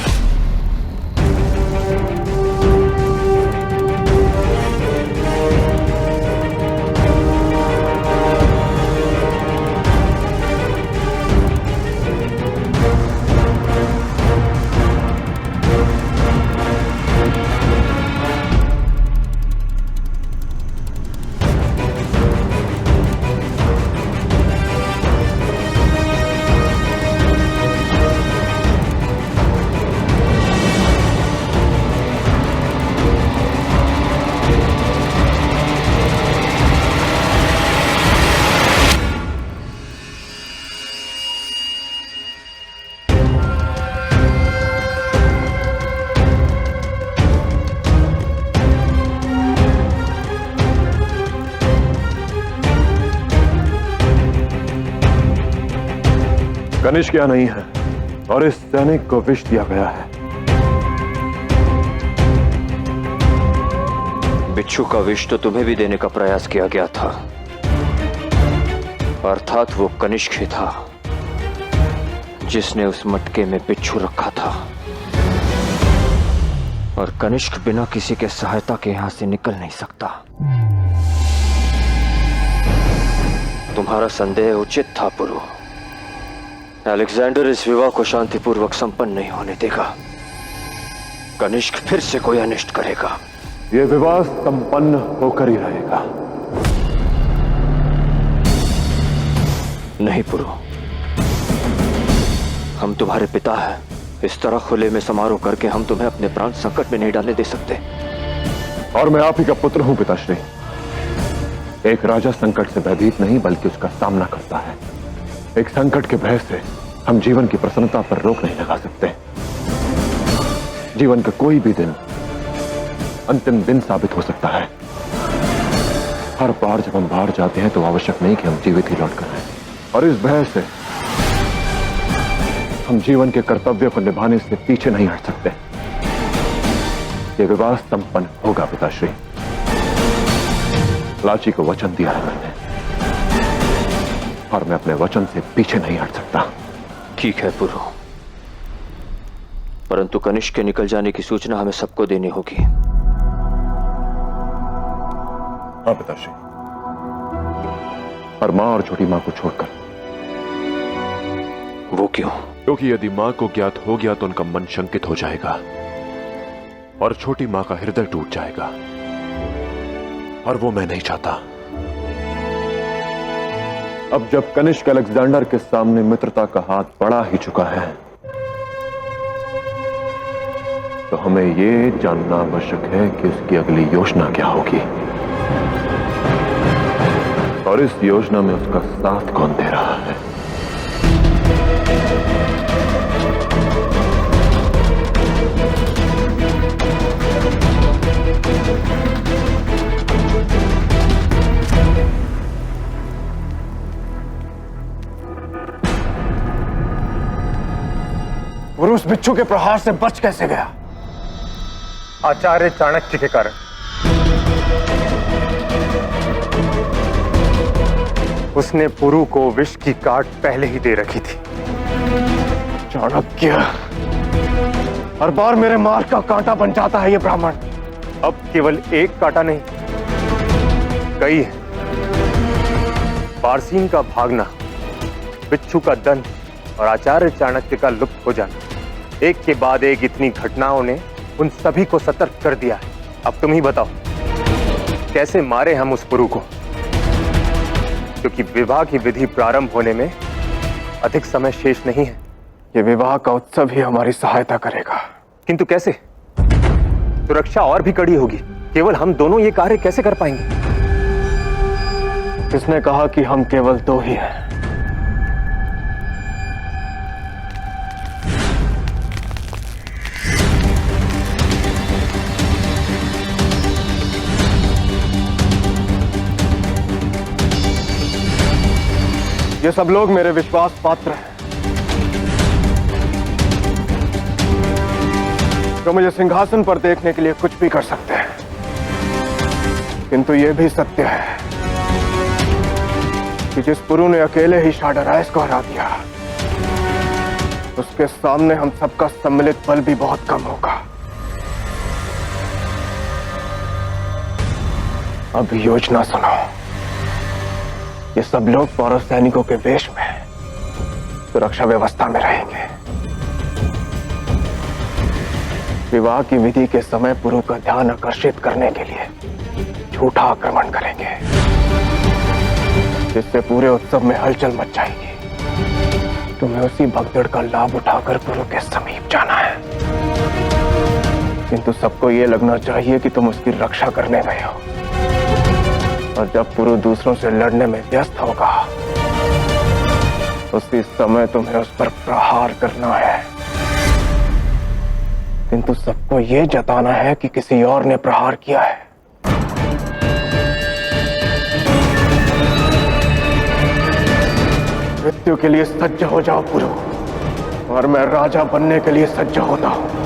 कनिष्क यहाँ नहीं है और इस सैनिक को विष दिया गया है। बिच्छू का विष तो तुम्हें भी देने का प्रयास किया गया था, अर्थात वो कनिष्क ही था जिसने उस मटके में बिच्छू रखा था। और कनिष्क बिना किसी के सहायता के यहां से निकल नहीं सकता। तुम्हारा संदेह उचित था पुरु। अलेक्जेंडर इस विवाह को शांतिपूर्वक संपन्न नहीं होने देगा। कनिष्क फिर से कोई अनिष्ट करेगा। यह विवाह संपन्न होकर ही रहेगा। नहीं पुरु, हम तुम्हारे पिता हैं। इस तरह खुले में समारोह करके हम तुम्हें अपने प्राण संकट में नहीं डालने दे सकते। और मैं आप ही का पुत्र हूं पिताश्री। एक राजा संकट से भयभीत नहीं बल्कि उसका सामना करता है। एक संकट के भय से हम जीवन की प्रसन्नता पर रोक नहीं लगा सकते। जीवन का कोई भी दिन अंतिम दिन साबित हो सकता है। हर बार जब हम बाहर जाते हैं तो आवश्यक नहीं कि हम जीवित ही लौट कर आए। और इस भय से हम जीवन के कर्तव्य को निभाने से पीछे नहीं हट सकते। यह विवाह संपन्न होगा पिताश्री। लाची को वचन दिया है मैंने और मैं अपने वचन से पीछे नहीं हट सकता। ठीक है पुरु, परंतु कनिष्क के निकल जाने की सूचना हमें सबको देनी होगी। हाँ पिताश्री, और मां और छोटी मां को छोड़कर। वो क्यों? क्योंकि यदि मां को ज्ञात हो गया तो उनका मन शंकित हो जाएगा और छोटी मां का हृदय टूट जाएगा, और वो मैं नहीं चाहता। अब जब कनिष्क अलेक्जेंडर के सामने मित्रता का हाथ बढ़ा ही चुका है, तो हमें ये जानना आवश्यक है कि उसकी अगली योजना क्या होगी और इस योजना में उसका साथ कौन दे रहा है। पुरुष बिच्छू के प्रहार से बच कैसे गया? आचार्य चाणक्य के कारण। उसने पुरु को विष की काट पहले ही दे रखी थी। चाणक्य, हर बार मेरे मार का कांटा बन जाता है ये ब्राह्मण। अब केवल एक कांटा नहीं, कई है। पारसीन का भागना, बिच्छू का दंड और आचार्य चाणक्य का लुप्त हो जाना, एक के बाद एक इतनी घटनाओं ने उन सभी को सतर्क कर दिया है। अब तुम ही बताओ, कैसे मारे हम उस पुरु को? क्योंकि विवाह की विधि प्रारंभ होने में अधिक समय शेष नहीं है। ये विवाह का उत्सव ही हमारी सहायता करेगा। किंतु कैसे? सुरक्षा और भी कड़ी होगी। केवल हम दोनों ये कार्य कैसे कर पाएंगे? किसने कहा कि हम केवल दो ही हैं? ये सब लोग मेरे विश्वास पात्र हैं, जो मुझे सिंहासन पर देखने के लिए कुछ भी कर सकते हैं। किंतु यह भी सत्य है कि जिस पुरु ने अकेले ही शाडरायस को हरा दिया, उसके सामने हम सबका सम्मिलित बल भी बहुत कम होगा। अब योजना सुनो। ये सब लोग पौरव सैनिकों के वेश में सुरक्षा व्यवस्था में रहेंगे। विवाह की विधि के समय पुरु का ध्यान आकर्षित करने के लिए झूठा आक्रमण करेंगे, जिससे पूरे उत्सव में हलचल मच जाएगी। तुम्हें उसी भगदड़ का लाभ उठाकर पुरु के समीप जाना है, किंतु सबको ये लगना चाहिए कि तुम उसकी रक्षा करने गए हो। और जब पुरु दूसरों से लड़ने में व्यस्त होगा, उसी समय तुम्हें उस पर प्रहार करना है। किंतु सबको यह जताना है कि किसी और ने प्रहार किया है। मृत्यु के लिए सज्ज हो जाओ पुरु, और मैं राजा बनने के लिए सज्ज होता हूं।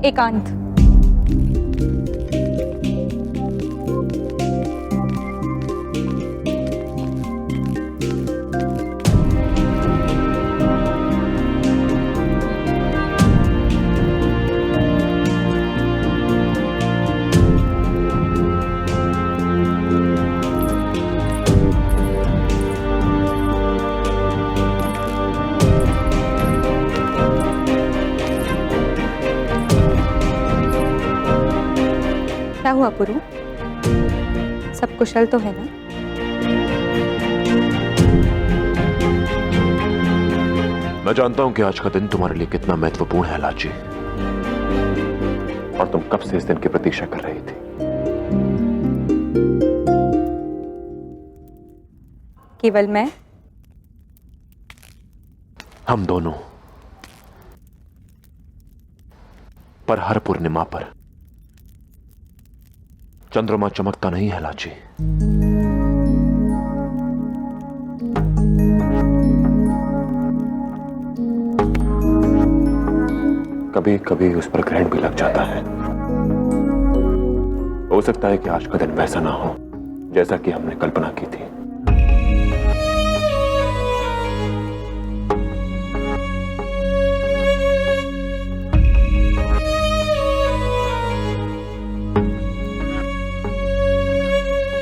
एकांत। क्या हुआ पुरु? सब कुशल तो है ना? मैं जानता हूं कि आज का दिन तुम्हारे लिए कितना महत्वपूर्ण है लाची, और तुम कब से इस दिन की प्रतीक्षा कर रही थी। केवल मैं? हम दोनों। पर हर पूर्णिमा पर चंद्रमा चमकता नहीं है लाची। कभी कभी उस पर ग्रहण भी लग जाता है। हो सकता है कि आज का दिन वैसा ना हो जैसा कि हमने कल्पना की थी।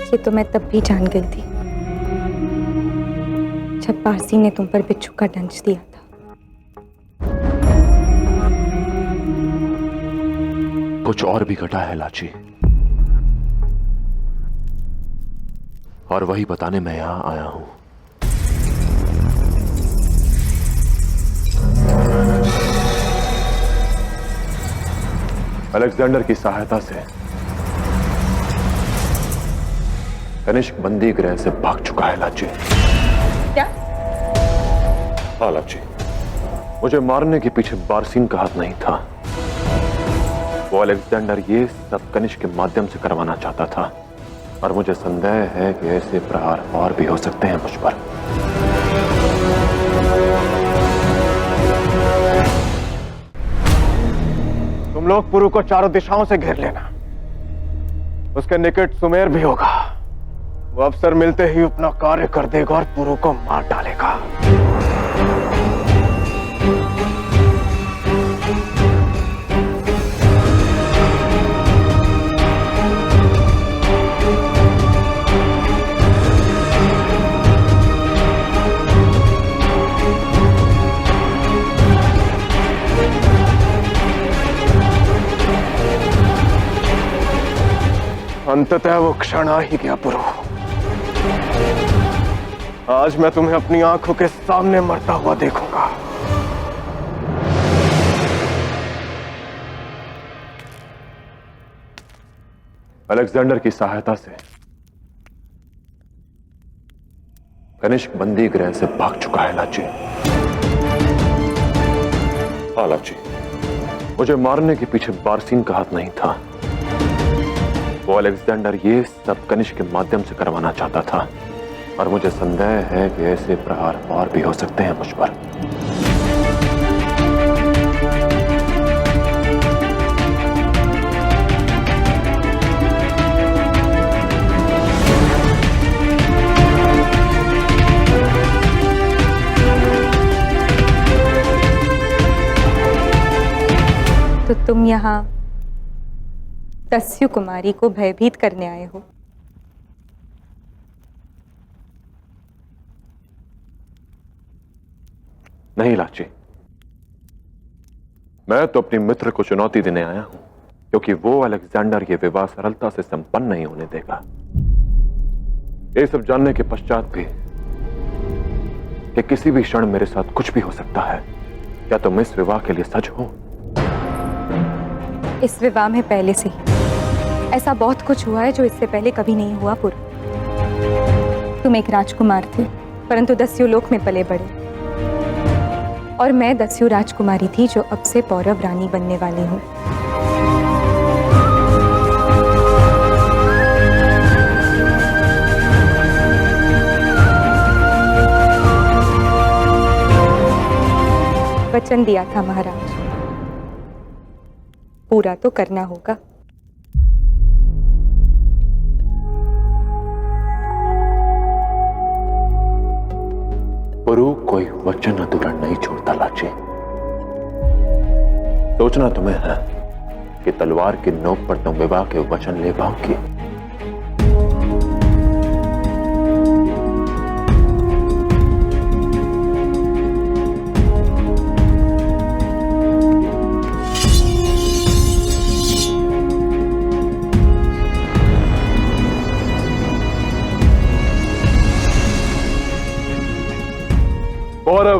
ये तो मैं तब भी जान गई थी जब पारसी ने तुम पर बिच्छू का डंच दिया था। कुछ और भी घटा है लाची, और वही बताने मैं यहां आया हूं। अलेक्जेंडर की सहायता से कनिष्क बंदी गृह से भाग चुका है लाची। क्या? हाँ लाची, मुझे मारने के पीछे बारसीन का हाथ नहीं था। वो अलेक्जेंडर ये सब कनिष्क के माध्यम से करवाना चाहता था, और मुझे संदेह है कि ऐसे प्रहार और भी हो सकते हैं मुझ पर। तुम लोग पुरु को चारों दिशाओं से घेर लेना। उसके निकट सुमेर भी होगा। वो अवसर मिलते ही अपना कार्य कर देगा और पुरु को मार डालेगा। अंततः वो क्षण आ ही गया पुरु। आज मैं तुम्हें अपनी आंखों के सामने मरता हुआ देखूंगा। अलेक्जेंडर की सहायता से कनिष्क बंदी गृह से भाग चुका है लाची। हाँ लाची, मुझे मारने के पीछे बारसीन का हाथ नहीं था। वो अलेक्जेंडर ये सब कनिष्क के माध्यम से करवाना चाहता था, और मुझे संदेह है कि ऐसे प्रहार और भी हो सकते हैं मुझ पर। तो तुम यहाँ दस्यु कुमारी को भयभीत करने आए हो? नहीं लाची, मैं तो अपने मित्र को चुनौती देने आया हूं, क्योंकि वो अलेक्जेंडर ये विवाह सरलता से संपन्न नहीं होने देगा। ये सब जानने के पश्चात भी कि किसी भी क्षण मेरे साथ कुछ भी हो सकता है। क्या तुम इस विवाह के लिए सच हो? इस विवाह में पहले से ही ऐसा बहुत कुछ हुआ है जो इससे पहले कभी नहीं हुआ पुरु। तुम एक राजकुमार थे, परंतु दस्यु लोक में पले बड़े, और मैं दस्यु राजकुमारी थी जो अब से पौरव रानी बनने वाली हूं। वचन दिया था महाराज, पूरा तो करना होगा। पुरु कोई वचन अधूरा नहीं छोड़ता लाची। सोचना तुम्हें है कि तलवार की नोक पर तुम विवाह के वचन ले पाओगी।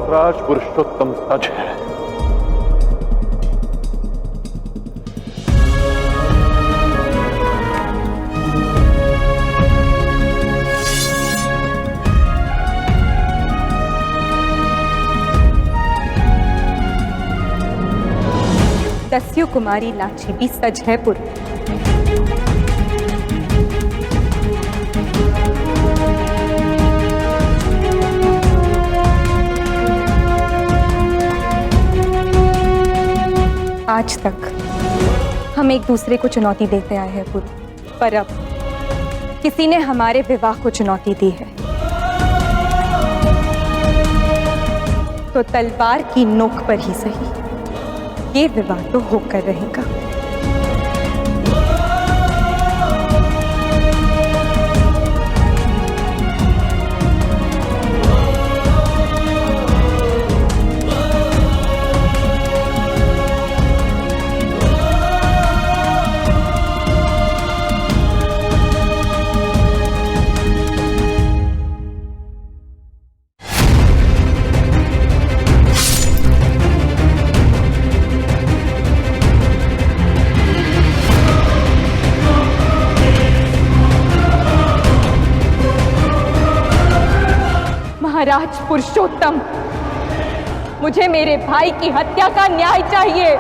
राज पुरुषोत्तम सच है। दस्यु कुमारी लाची भी सच है पुरु। आज तक हम एक दूसरे को चुनौती देते आए हैं पुरु, पर अब किसी ने हमारे विवाह को चुनौती दी है, तो तलवार की नोक पर ही सही ये विवाह तो होकर रहेगा। महाराज पुरुषोत्तम, मुझे मेरे भाई की हत्या का न्याय चाहिए।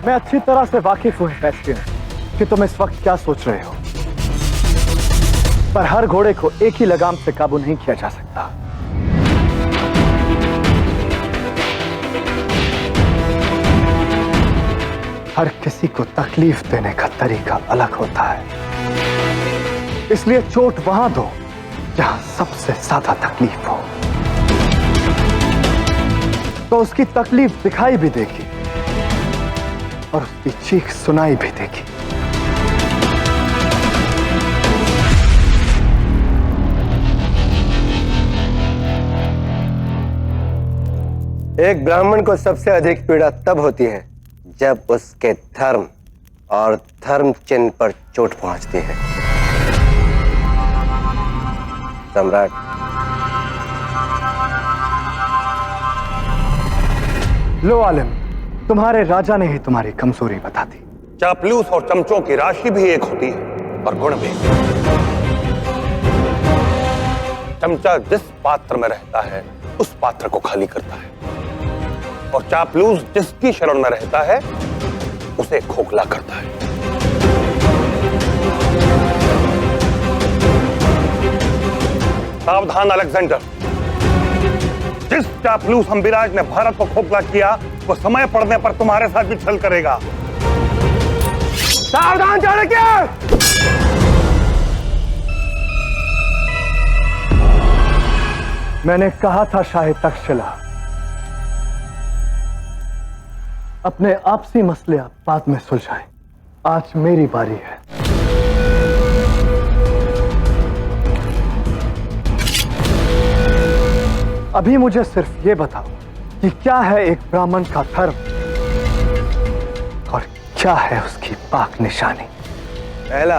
मैं अच्छी तरह से वाकिफ हूं फैस्टियन कि तुम इस वक्त क्या सोच रहे हो, पर हर घोड़े को एक ही लगाम से काबू नहीं किया जा सकता। हर किसी को तकलीफ देने का तरीका अलग होता है, इसलिए चोट वहां दो जहां सबसे ज्यादा तकलीफ हो, तो उसकी तकलीफ दिखाई भी देगी और उसकी चीख सुनाई भी देगी। एक ब्राह्मण को सबसे अधिक पीड़ा तब होती है जब उसके धर्म और धर्म चिन्ह पर चोट पहुंचती है। सम्राट, लो आलिम, तुम्हारे राजा ने ही तुम्हारी कमजोरी बता दी। चापलूस और चमचों की राशि भी एक होती है और गुण भी। चमचा जिस पात्र में रहता है उस पात्र को खाली करता है, और चापलूस जिसकी शरण में रहता है उसे खोखला करता है। सावधान अलेक्जेंडर, जिस चापलूस अम्बिराज ने भारत को खोखला किया वो समय पड़ने पर तुम्हारे साथ भी छल करेगा। सावधान चाणक्य! मैंने कहा था शाही तक्षशिला, अपने आपसी मसले आप बाद में सुलझाएं। आज मेरी बारी है। अभी मुझे सिर्फ ये बताओ कि क्या है एक ब्राह्मण का धर्म और क्या है उसकी पाक निशानी। पहला,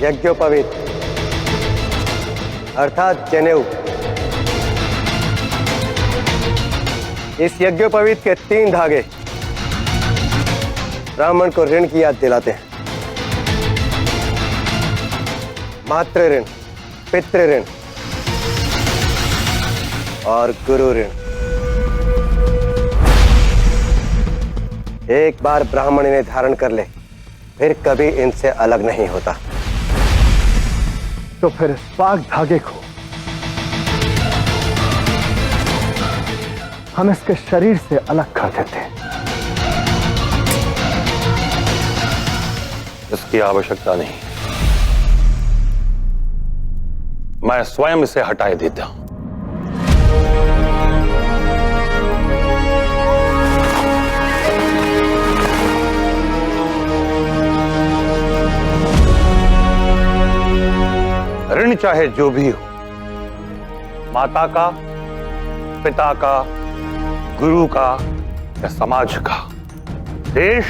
यज्ञोपवीत अर्थात जनेऊ। इस यज्ञोपवीत के 3 धागे ब्राह्मण को ऋण की याद दिलाते हैं। मातृ ऋण, पितृ ऋण और गुरु ऋण। एक बार ब्राह्मण इन्हें धारण कर ले फिर कभी इनसे अलग नहीं होता। तो फिर इस पाक धागे को हम इसके शरीर से अलग कर देते हैं। इसकी आवश्यकता नहीं, मैं स्वयं इसे हटाए देता हूं। ऋण चाहे जो भी हो, माता का, पिता का, गुरु का या समाज का, देश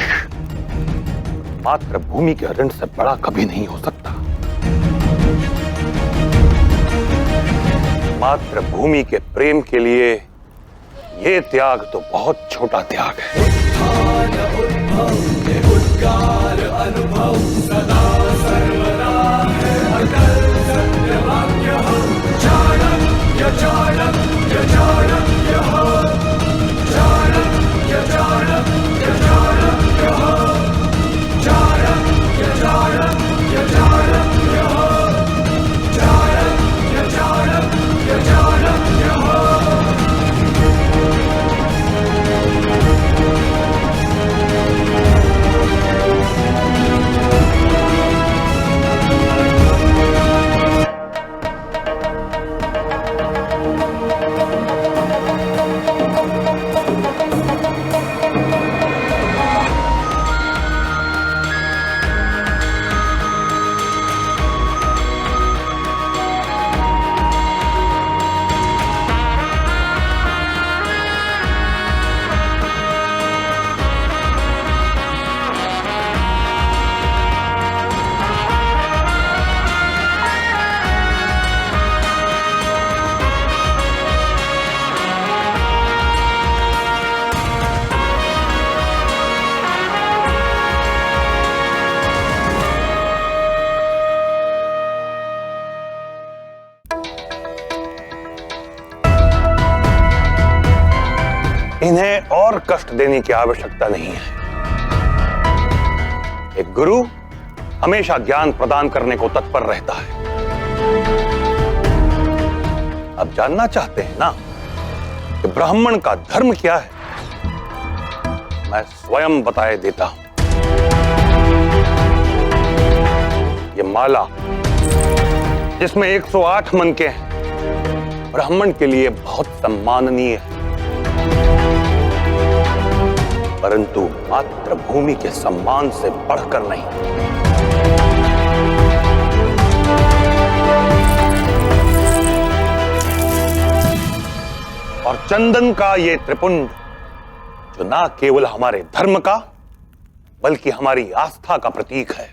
मातृभूमि के ऋण से बड़ा कभी नहीं हो सकता। मातृभूमि के प्रेम के लिए ये त्याग तो बहुत छोटा त्याग है। उद्गार अनुभव सदा सर्वदा है अटल सत्यवाक्य चाणक्य चाणक्य चाणक्य चाणक्य चाणक्य चाणक्य चाणक्य चाणक्य चाणक्य चाणक्य चाणक्य चाणक्य इन्हें और कष्ट देने की आवश्यकता नहीं है। एक गुरु हमेशा ज्ञान प्रदान करने को तत्पर रहता है। अब जानना चाहते हैं ना कि ब्राह्मण का धर्म क्या है? मैं स्वयं बताए देता हूं। ये माला जिसमें 108 मनके हैं, ब्राह्मण के लिए बहुत सम्माननीय है, परंतु मातृभूमि के सम्मान से बढ़कर नहीं। और चंदन का ये त्रिपुंड जो ना केवल हमारे धर्म का बल्कि हमारी आस्था का प्रतीक है।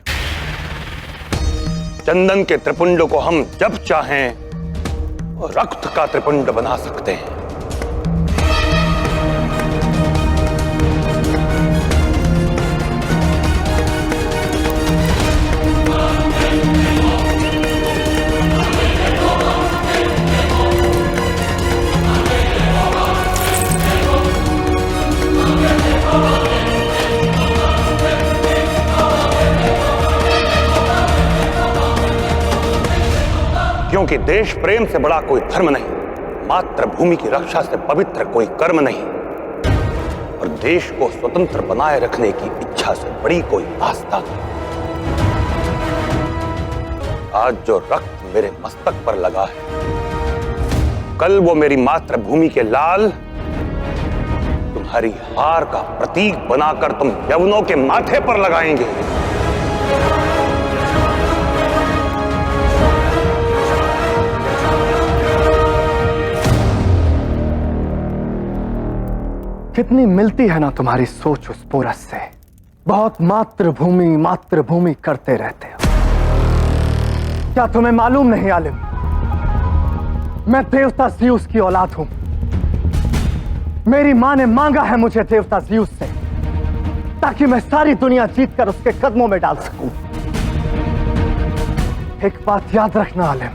चंदन के त्रिपुंड को हम जब चाहें रक्त का त्रिपुंड बना सकते हैं। क्योंकि देश प्रेम से बड़ा कोई धर्म नहीं, मातृभूमि की रक्षा से पवित्र कोई कर्म नहीं, और देश को स्वतंत्र बनाए रखने की इच्छा से बड़ी कोई आस्था नहीं। आज जो रक्त मेरे मस्तक पर लगा है, कल वो मेरी मातृभूमि के लाल तुम्हारी हार का प्रतीक बनाकर तुम यवनों के माथे पर लगाएंगे। कितनी मिलती है ना तुम्हारी सोच उस पोरस से। बहुत मातृभूमि मातृभूमि करते रहते हो। क्या तुम्हें मालूम नहीं आलिम, मैं देवता ज़्यूस की औलाद हूं। मेरी मां ने मांगा है मुझे देवता ज़्यूस से, ताकि मैं सारी दुनिया जीतकर उसके कदमों में डाल सकूं। एक बात याद रखना आलिम,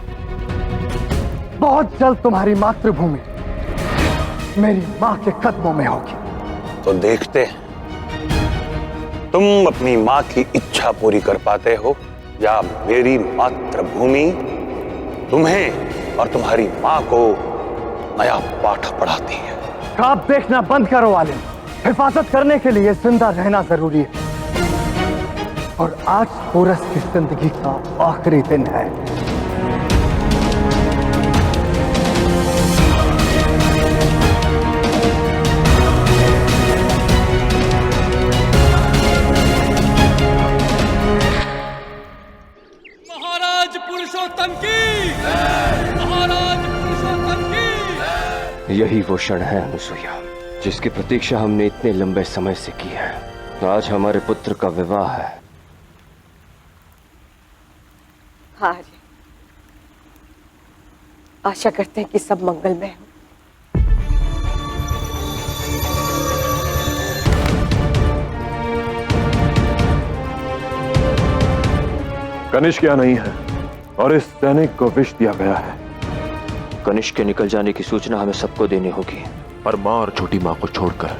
बहुत जल्द तुम्हारी मातृभूमि मेरी मां के कदमों में होगी। तो देखते हैं तुम अपनी मां की इच्छा पूरी कर पाते हो या मेरी मातृभूमि तुम्हें और तुम्हारी मां को नया पाठ पढ़ाती है। ख्वाब देखना बंद करो आलिम। हिफाजत करने के लिए जिंदा रहना जरूरी है। और आज पोरस की जिंदगी का आखिरी दिन है। महाराज पुरुषोत्तम की, महाराज पुरुषोत्तम की। यही वो क्षण है अनुसुईया, जिसकी प्रतीक्षा हमने इतने लंबे समय से की है। आज हमारे पुत्र का विवाह है। हाँ जी, आशा करते हैं कि सब मंगलमय हो। कनिष्क यहाँ नहीं है और इस सैनिक को विष दिया गया है। कनिष्क के निकल जाने की सूचना हमें सबको देनी होगी, पर माँ और छोटी माँ को छोड़कर,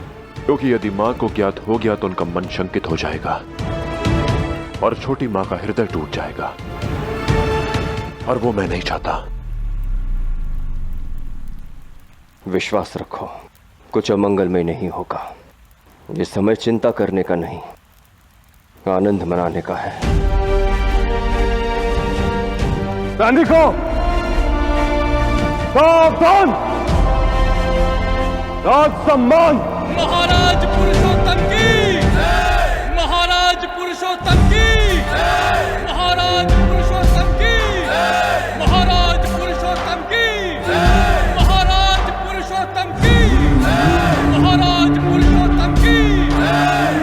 क्योंकि यदि माँ को ज्ञात हो गया तो उनका मन शंकित हो जाएगा और छोटी माँ का हृदय टूट जाएगा, और वो मैं नहीं चाहता। विश्वास रखो, कुछ अमंगलमय नहीं होगा। ये समय चिंता करने का नहीं, आनंद मनाने का है। सैनिकों, सावधान! राज सम्मान! महाराज पुरुषोत्तम की, महाराज पुरुषोत्तम की, महाराज पुरुषोत्तम की, महाराज पुरुषोत्तम की, महाराज पुरुषोत्तम की, महाराज पुरुषोत्तम की,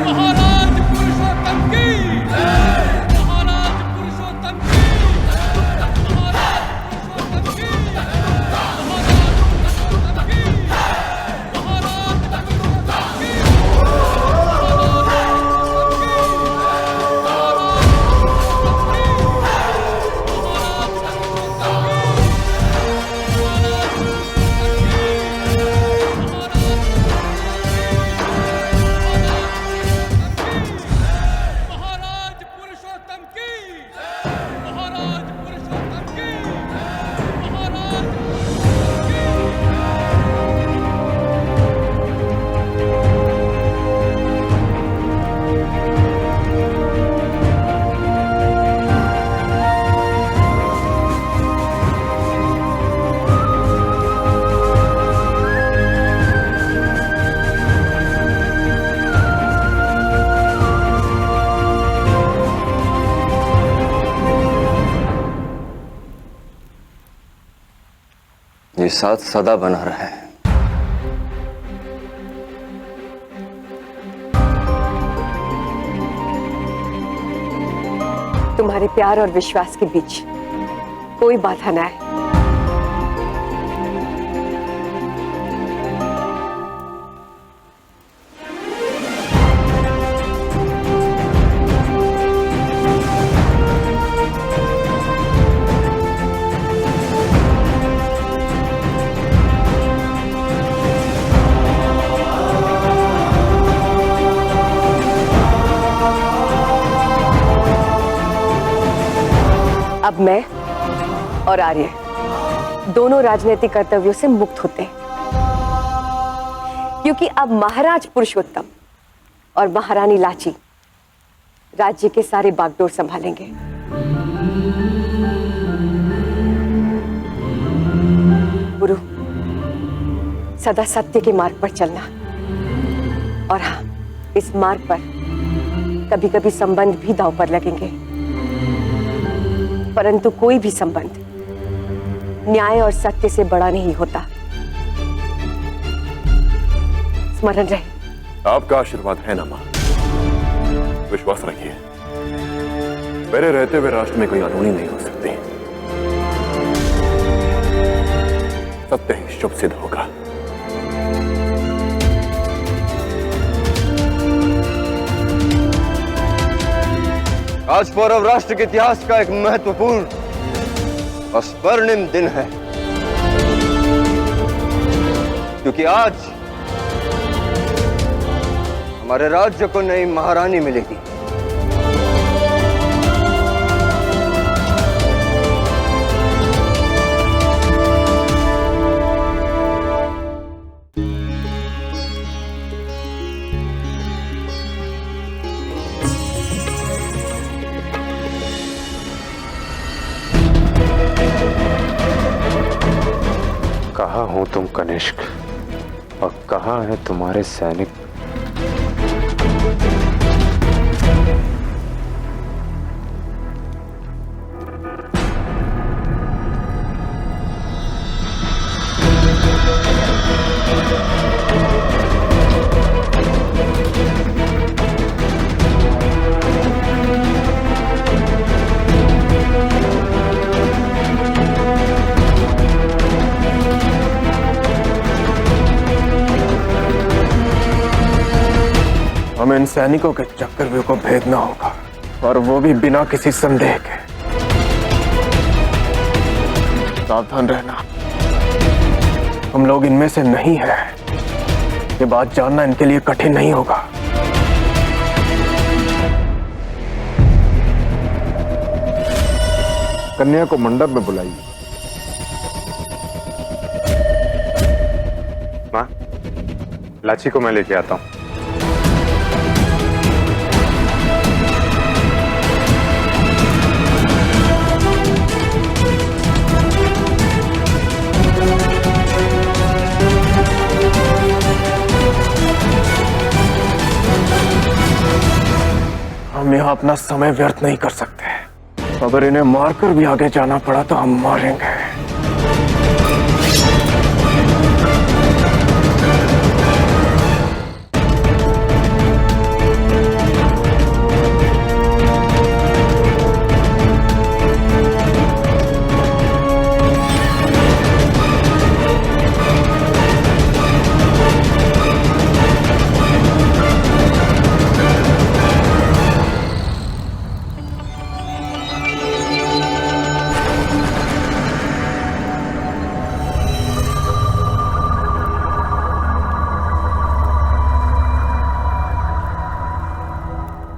महाराज पुरुषोत्तम की, महाराज पुरुषोत्तम की। ये साथ सदा बना रहे। तुम्हारे प्यार और विश्वास के बीच कोई बाधा ना है। अब मैं और आर्य दोनों राजनीतिक कर्तव्यों से मुक्त होते हैं, क्योंकि अब महाराज पुरुषोत्तम और महारानी लाची राज्य के सारे बागडोर संभालेंगे। गुरु, सदा सत्य के मार्ग पर चलना, और हाँ, इस मार्ग पर कभी कभी संबंध भी दांव पर लगेंगे, परंतु कोई भी संबंध न्याय और सत्य से बड़ा नहीं होता। स्मरण रहे। आपका आशीर्वाद है ना मां, विश्वास रखिए, मेरे रहते हुए राष्ट्र में कोई अनहोनी नहीं हो सकती। सत्य ही शुभ सिद्ध होगा। आज पौरव राष्ट्र के इतिहास का एक महत्वपूर्ण और स्वर्णिम दिन है, क्योंकि आज हमारे राज्य को नई महारानी मिलेगी। तुम कनिष्क, और कहाँ है तुम्हारे सैनिक? हमें इन सैनिकों के चक्रव्यूह को भेदना होगा, और वो भी बिना किसी संदेह के। सावधान रहना, हम लोग इनमें से नहीं हैं। ये बात जानना इनके लिए कठिन नहीं होगा। कन्या को मंडप में बुलाइए। माँ, लाची को मैं लेके आता हूँ। हम यहाँ अपना समय व्यर्थ नहीं कर सकते। अगर इन्हें मारकर भी आगे जाना पड़ा तो हम मारेंगे।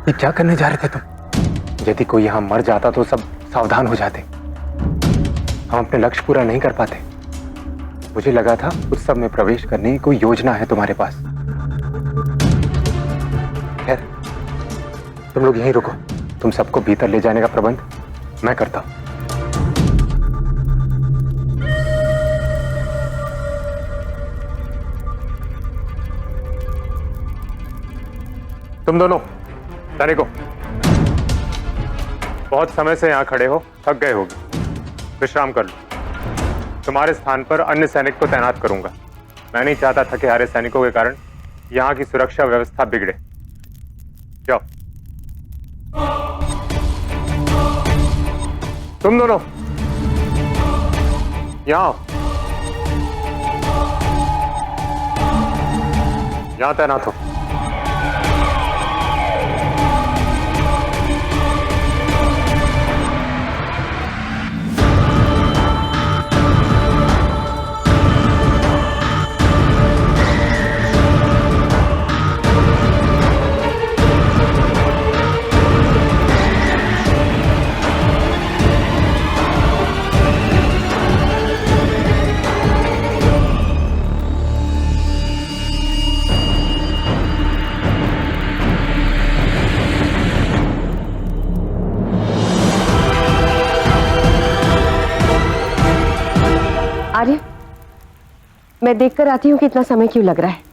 ये क्या करने जा रहे थे तुम? यदि कोई यहां मर जाता तो सब सावधान हो जाते। हम अपने लक्ष्य पूरा नहीं कर पाते। मुझे लगा था उत्सव में प्रवेश करने की कोई योजना है तुम्हारे पास। खैर, तुम लोग यहीं रुको। तुम सबको भीतर ले जाने का प्रबंध मैं करता हूं। तुम दोनों सैनिकों, बहुत समय से यहां खड़े हो, थक गए होगे, विश्राम कर लो। तुम्हारे स्थान पर अन्य सैनिक को तैनात करूंगा। मैं नहीं चाहता थके हारे सैनिकों के कारण यहां की सुरक्षा व्यवस्था बिगड़े। जाओ। तुम दोनों यहां आओ। यहां तैनात हो। आर्य, मैं देखकर आती हूँ कि इतना समय क्यों लग रहा है।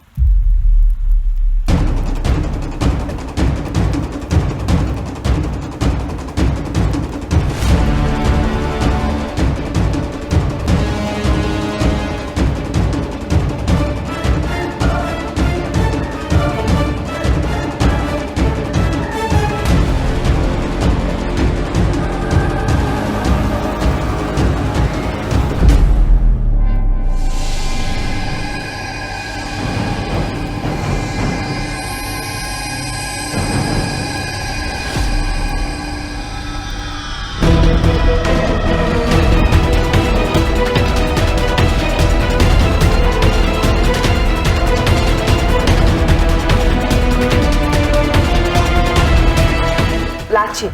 लाची,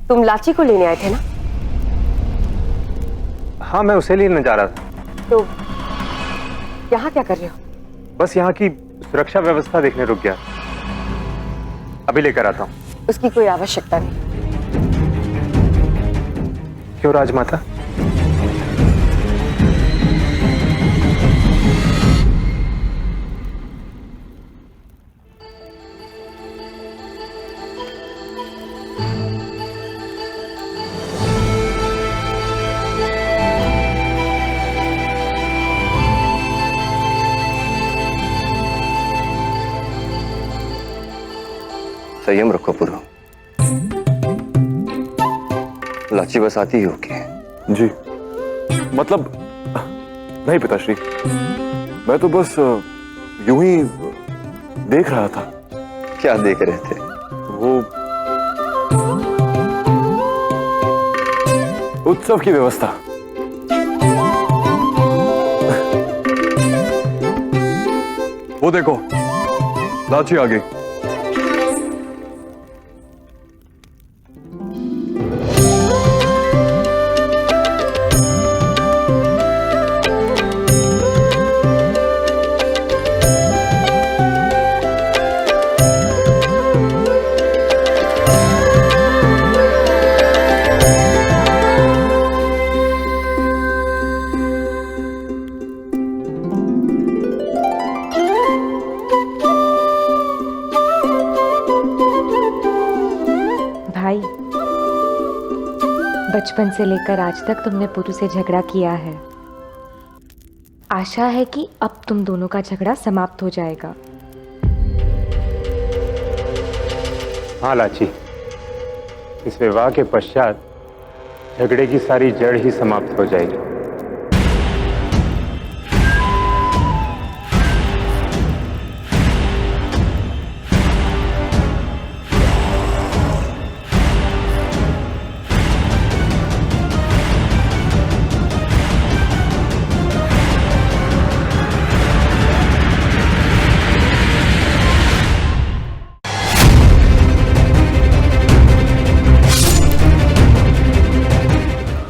तुम लाची को लेने आए थे ना? हाँ, मैं उसे लेने जा रहा था। तो यहाँ क्या कर रहे हो? बस यहाँ की सुरक्षा व्यवस्था देखने रुक गया। अभी लेकर आता हूँ। उसकी कोई आवश्यकता नहीं। क्यों राजमाता? संयम रखो पुरो। लाची बस आती ही होगी। जी, मतलब नहीं पिताश्री, मैं तो बस यूं ही देख रहा था। क्या देख रहे थे? वो उत्सव की व्यवस्था। वो देखो, लाची आ गई। भाई, बचपन से लेकर आज तक तुमने पुरु से झगड़ा किया है। आशा है कि अब तुम दोनों का झगड़ा समाप्त हो जाएगा। हाँ लाची, इस विवाह के पश्चात झगड़े की सारी जड़ ही समाप्त हो जाएगी।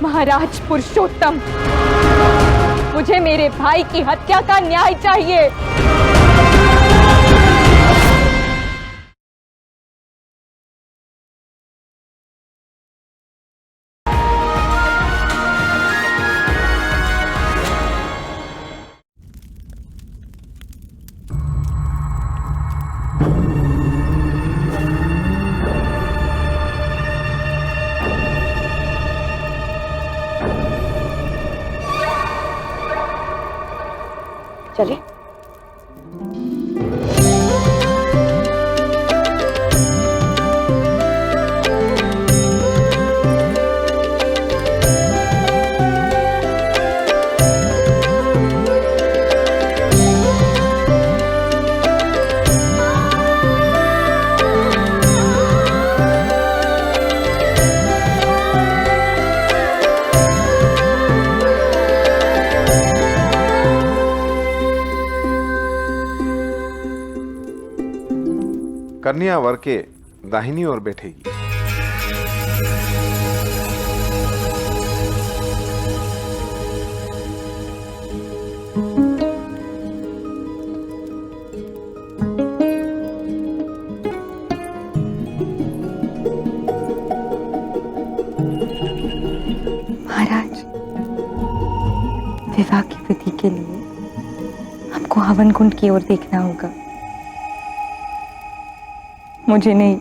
महाराज पुरुषोत्तम, मुझे मेरे भाई की हत्या का न्याय चाहिए। चलिए। कन्या वर के दाहिनी ओर बैठेगी। महाराज, विवाह की विधि के लिए हमको हवन कुंड की ओर देखना होगा, मुझे नहीं।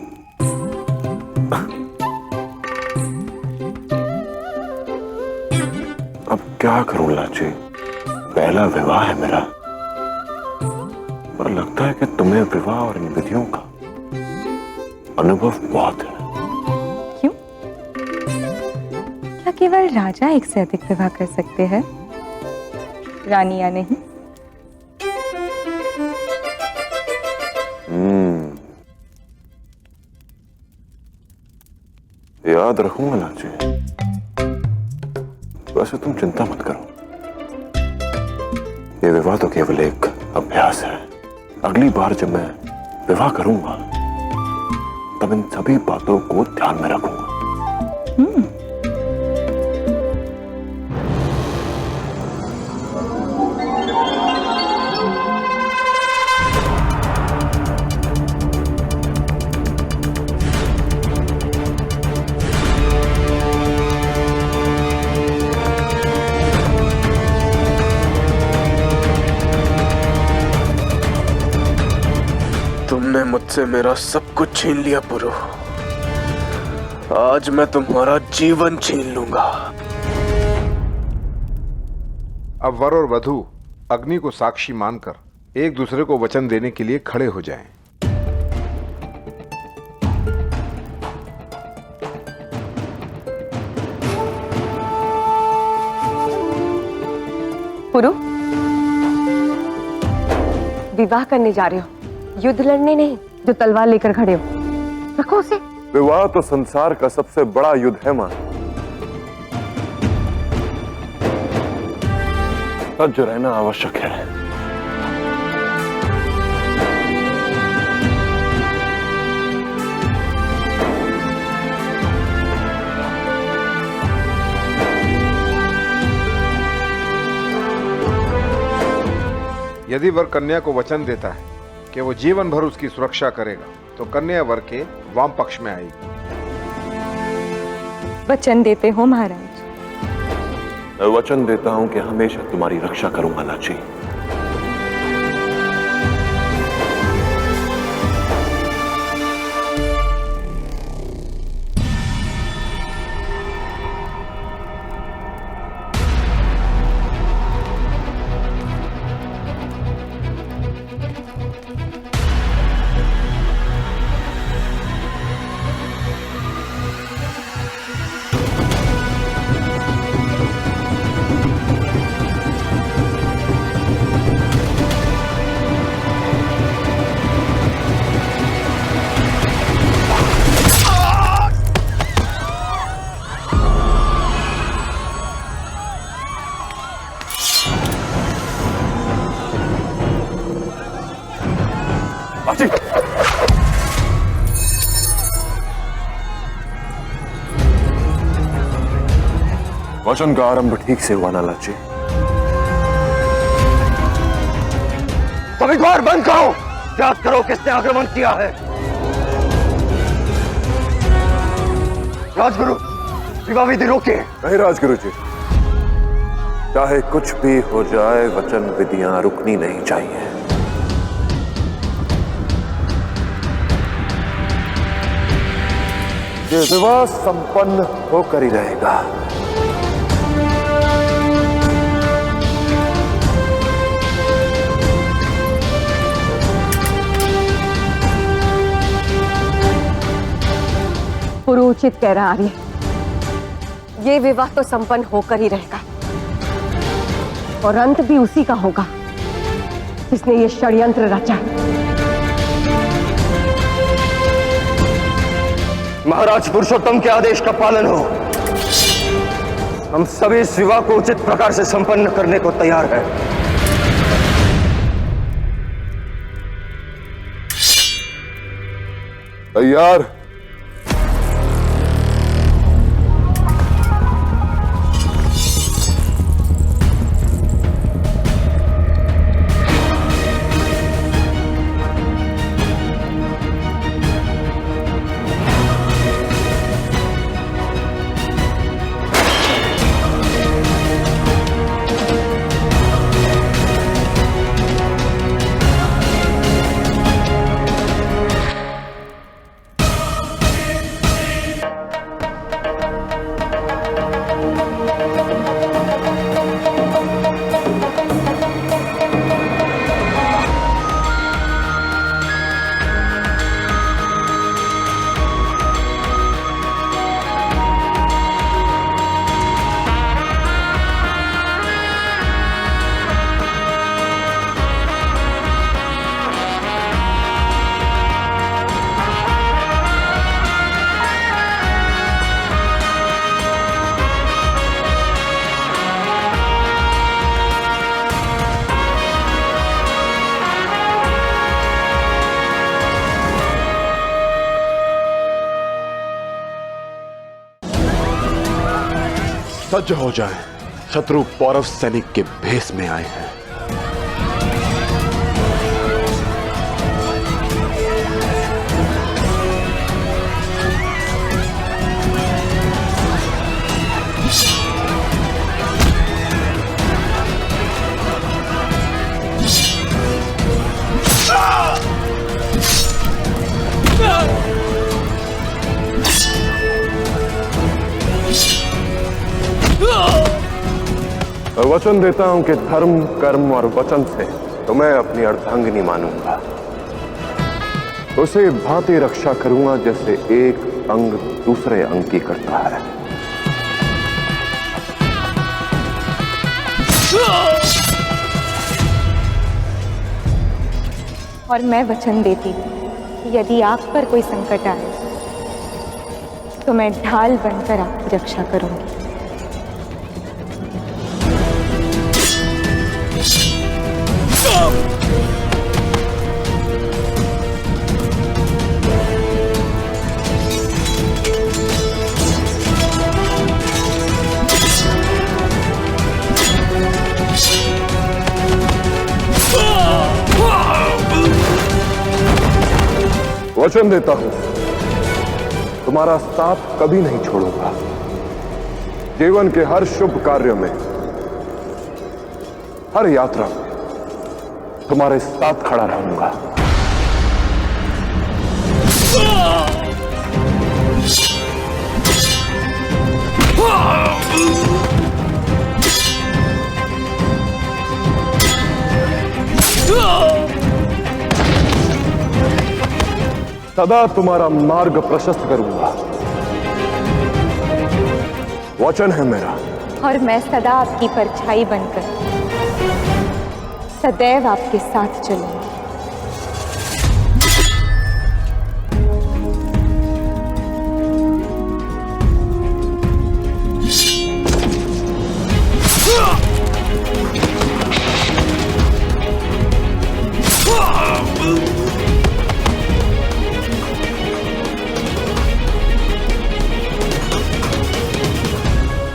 अब क्या करूं लाची, पहला विवाह है मेरा, पर लगता है कि तुम्हें विवाह और इन विधियों का अनुभव बहुत है। क्यों? क्या केवल राजा एक से अधिक विवाह कर सकते हैं, रानी या नहीं? याद रखूंगा लाची। वैसे तुम चिंता मत करो, ये विवाह तो केवल एक अभ्यास है। अगली बार जब मैं विवाह करूंगा तब इन सभी बातों को ध्यान में रखूंगा। तुमने मुझसे मेरा सब कुछ छीन लिया पुरु। आज मैं तुम्हारा जीवन छीन लूंगा। अब वर और वधू अग्नि को साक्षी मानकर एक दूसरे को वचन देने के लिए खड़े हो जाएं। पुरु, विवाह करने जा रहे हो, युद्ध लड़ने नहीं जो तलवार लेकर खड़े हो। रखो उसे। विवाह तो संसार का सबसे बड़ा युद्ध है मां। सज रहना आवश्यक है। यदि वर कन्या को वचन देता है कि वो जीवन भर उसकी सुरक्षा करेगा, तो कन्या वर के वाम पक्ष में आएगी। वचन देते हो महाराज? मैं वचन देता हूं कि हमेशा तुम्हारी रक्षा करूंगा लाची। वचन का आरंभ ठीक से हुआ ना लाची। सभी द्वार बंद करो, याद करो किसने आक्रमण किया है। राजगुरु, विवाह विधि रोकिए। नहीं राजगुरु जी, चाहे कुछ भी हो जाए वचन विधियां रुकनी नहीं चाहिए। ये विवाह संपन्न होकर ही रहेगा। पुरोहित कह रहा आर्य, ये विवाह तो संपन्न होकर ही रहेगा और अंत भी उसी का होगा जिसने ये षड्यंत्र रचा। महाराज पुरुषोत्तम के आदेश का पालन हो। हम सभी इस विवाह को उचित प्रकार से संपन्न करने को तैयार हैं। तैयार? सज्ज हो जाए, शत्रु पौरव सैनिक के भेष में आए हैं। और वचन देता हूं कि धर्म, कर्म और वचन से तुम्हें अपनी अर्धांगिनी मानूंगा। उसे भांति रक्षा करूंगा जैसे एक अंग दूसरे अंग की करता है। और मैं वचन देती हूँ कि यदि आप पर कोई संकट आए तो मैं ढाल बनकर आपकी रक्षा करूंगी। वचन देता हूं तुम्हारा साथ कभी नहीं छोड़ूंगा। जीवन के हर शुभ कार्य में, हर यात्रा में तुम्हारे साथ खड़ा रहूंगा। सदा तुम्हारा मार्ग प्रशस्त करूंगा। वचन है मेरा। और मैं सदा आपकी परछाई बनकर सदैव आपके साथ चलूंगी।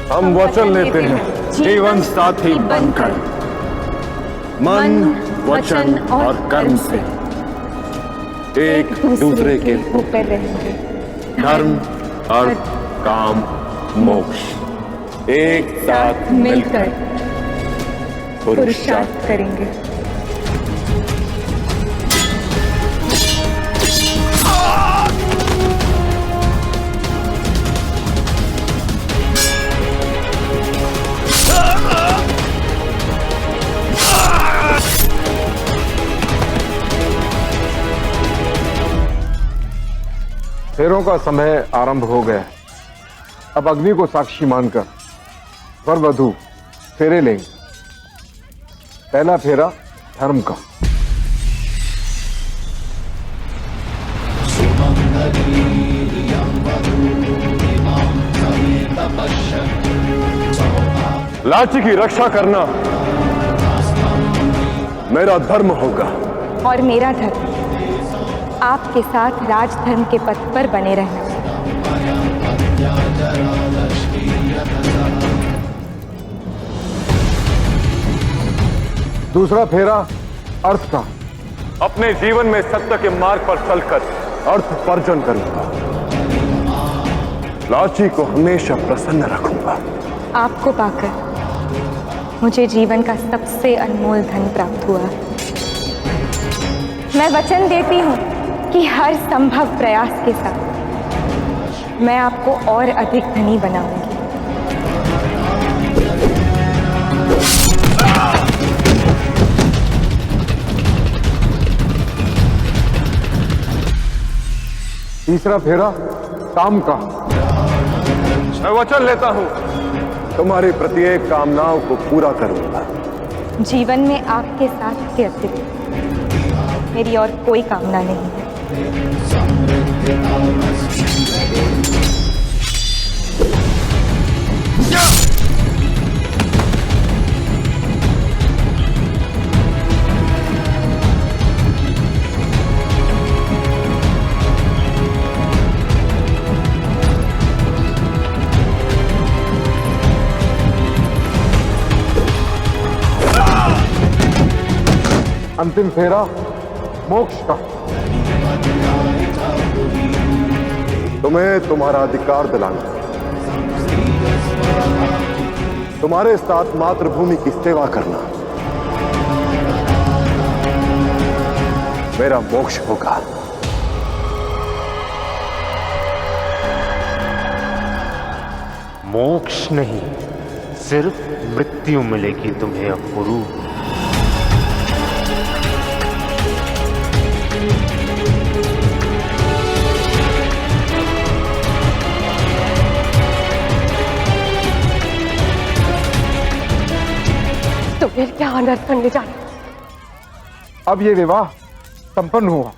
हम वचन लेते हैं जीवन साथी बनकर, मन, वचन और कर्म से एक दूसरे के ऊपर रहेंगे। धर्म, अर्थ, काम, मोक्ष एक साथ मिलकर पुरुषार्थ करेंगे। फेरों का समय आरंभ हो गया। अब अग्नि को साक्षी मानकर वर वधू फेरे लेंगे। पहला फेरा धर्म का। लाची की रक्षा करना मेरा धर्म होगा। और मेरा धर्म आपके साथ राजधर्म के पथ पर बने रहना। दूसरा फेरा अर्थ का। अपने जीवन में सत्य के मार्ग पर चलकर अर्थ पर्जन करूंगा। लाची को हमेशा प्रसन्न रखूंगा। आपको पाकर मुझे जीवन का सबसे अनमोल धन प्राप्त हुआ। मैं वचन देती हूँ कि हर संभव प्रयास के साथ मैं आपको और अधिक धनी बनाऊंगी। तीसरा फेरा काम का। मैं वचन लेता हूं तुम्हारी प्रत्येक कामनाओं को पूरा करूंगा। जीवन में आपके साथ के अतिरिक्त मेरी और कोई कामना नहीं है। अंतिम फेरा मोक्ष का। तुम्हें तुम्हारा अधिकार दिलाना, तुम्हारे साथ मातृभूमि की सेवा करना मेरा मोक्ष होगा। मोक्ष नहीं, सिर्फ मृत्यु मिलेगी तुम्हें अपुरूप। तुम्हें क्या अनर्थ करने जाना। अब ये विवाह संपन्न हुआ।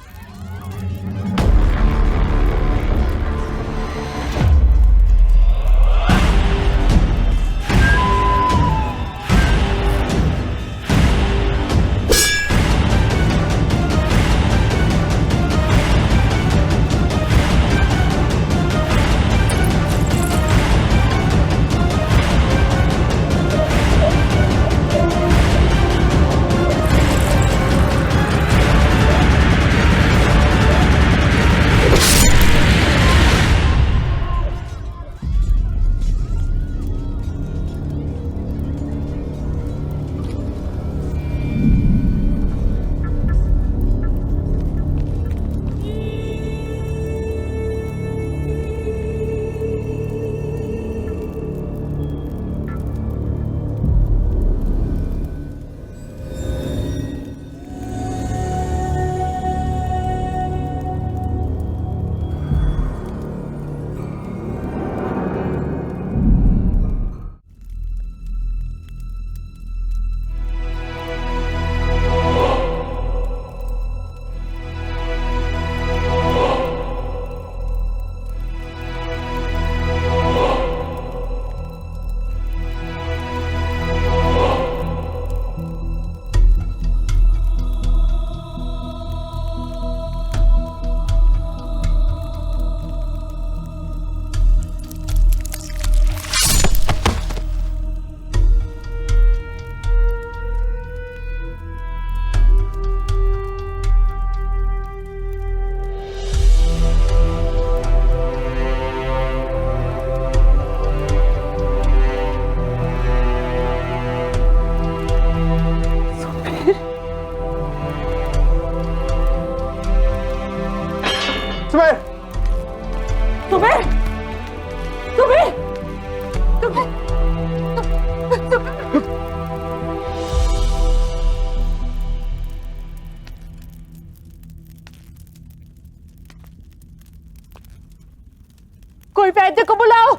कोई वैद्य को बुलाओ।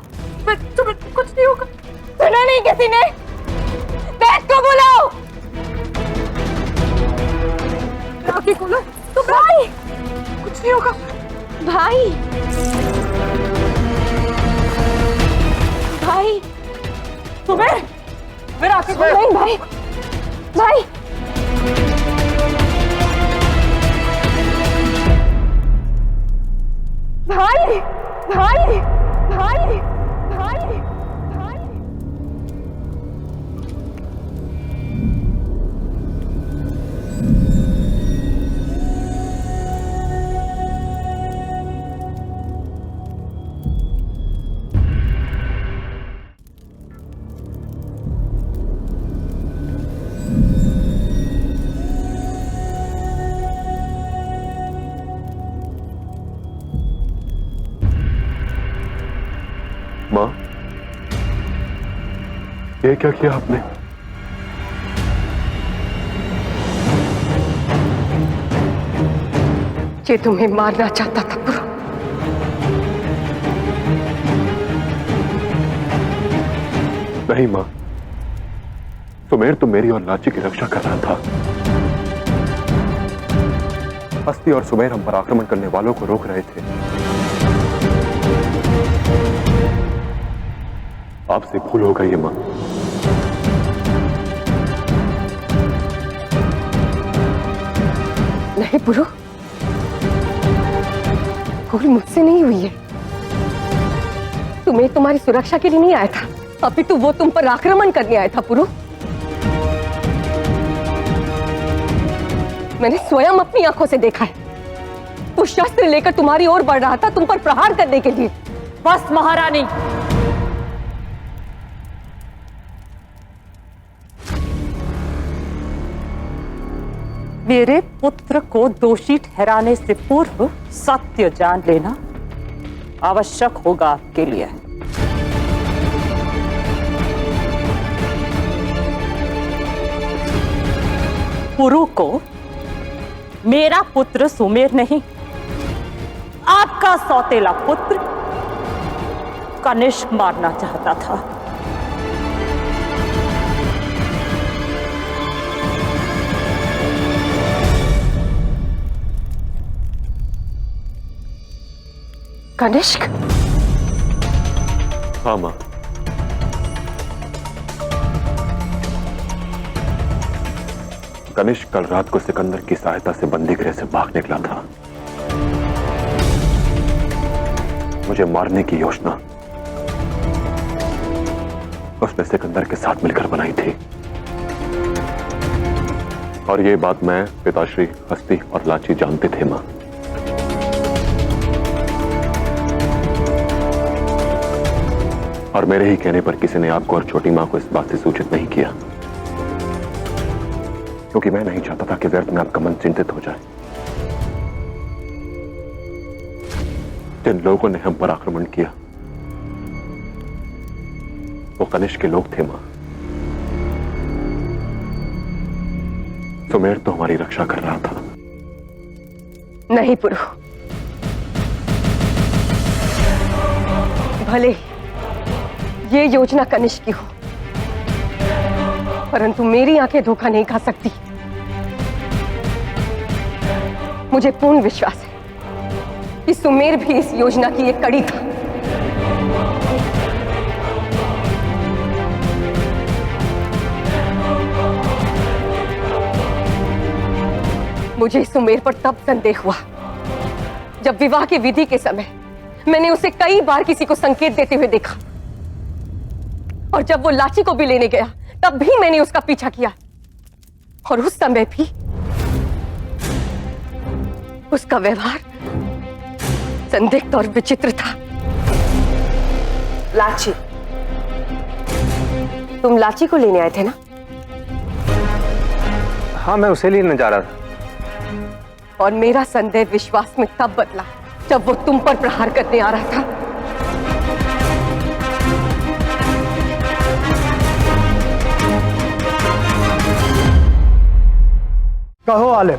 तुम्हें कुछ नहीं होगा। सुना नहीं किसी ने? वैद्य को बुलाओ। आगे खोलो। तो भाई कुछ नहीं होगा। भाई भाई तुम्हें मेरा आगे खोलो। भाई भाई भाई भाई भाई भाई भाई माँ, ये क्या किया आपने? ये तुम्हें मारना चाहता था पुरु। नहीं माँ, सुमेर तो मेरी और लाची की रक्षा कर रहा था। हस्ती और सुमेर हम पर आक्रमण करने वालों को रोक रहे थे। आपसे भूल हो गई है मां। नहीं पुरु, भूल मुझसे नहीं हुई है। तुम्हें तुम्हारी सुरक्षा के लिए नहीं आया था, अपितु वो तुम पर आक्रमण करने आया था पुरु। मैंने स्वयं अपनी आंखों से देखा है। वो शस्त्र लेकर तुम्हारी ओर बढ़ रहा था, तुम पर प्रहार करने के लिए। बस महारानी, मेरे पुत्र को दोषी ठहराने से पूर्व सत्य जान लेना आवश्यक होगा आपके लिए। पुरु को मेरा पुत्र सुमेर नहीं, आपका सौतेला पुत्र कनिष्क मारना चाहता था। कनिष्क? हाँ मां, कनिष्क कल रात को सिकंदर की सहायता से बंदीगृह से भाग निकला था। मुझे मारने की योजना उसने सिकंदर के साथ मिलकर बनाई थी, और ये बात मैं, पिताश्री, हस्ती और लाची जानते थे मां। और मेरे ही कहने पर किसी ने आपको और छोटी मां को इस बात से सूचित नहीं किया, क्योंकि मैं नहीं चाहता था कि व्यर्थ में आपका मन चिंतित हो जाए। जिन लोगों ने हम पर आक्रमण किया वो कनिष्क के लोग थे मां। सुमेर तो हमारी रक्षा कर रहा था। नहीं पुरु, भले ये योजना कनिष्क की हो, परंतु मेरी आंखें धोखा नहीं खा सकती। मुझे पूर्ण विश्वास है कि सुमेर भी इस योजना की एक कड़ी था। मुझे सुमेर पर तब संदेह हुआ जब विवाह की विधि के समय मैंने उसे कई बार किसी को संकेत देते हुए देखा, और जब वो लाची को भी लेने गया तब भी मैंने उसका पीछा किया, और उस समय भी उसका व्यवहार संदिग्ध और विचित्र था। लाची, तुम लाची को लेने आए थे ना? हाँ, मैं उसे लेने जा रहा था। और मेरा संदेह विश्वास में तब बदला जब वो तुम पर प्रहार करने आ रहा था। कहो आलिम,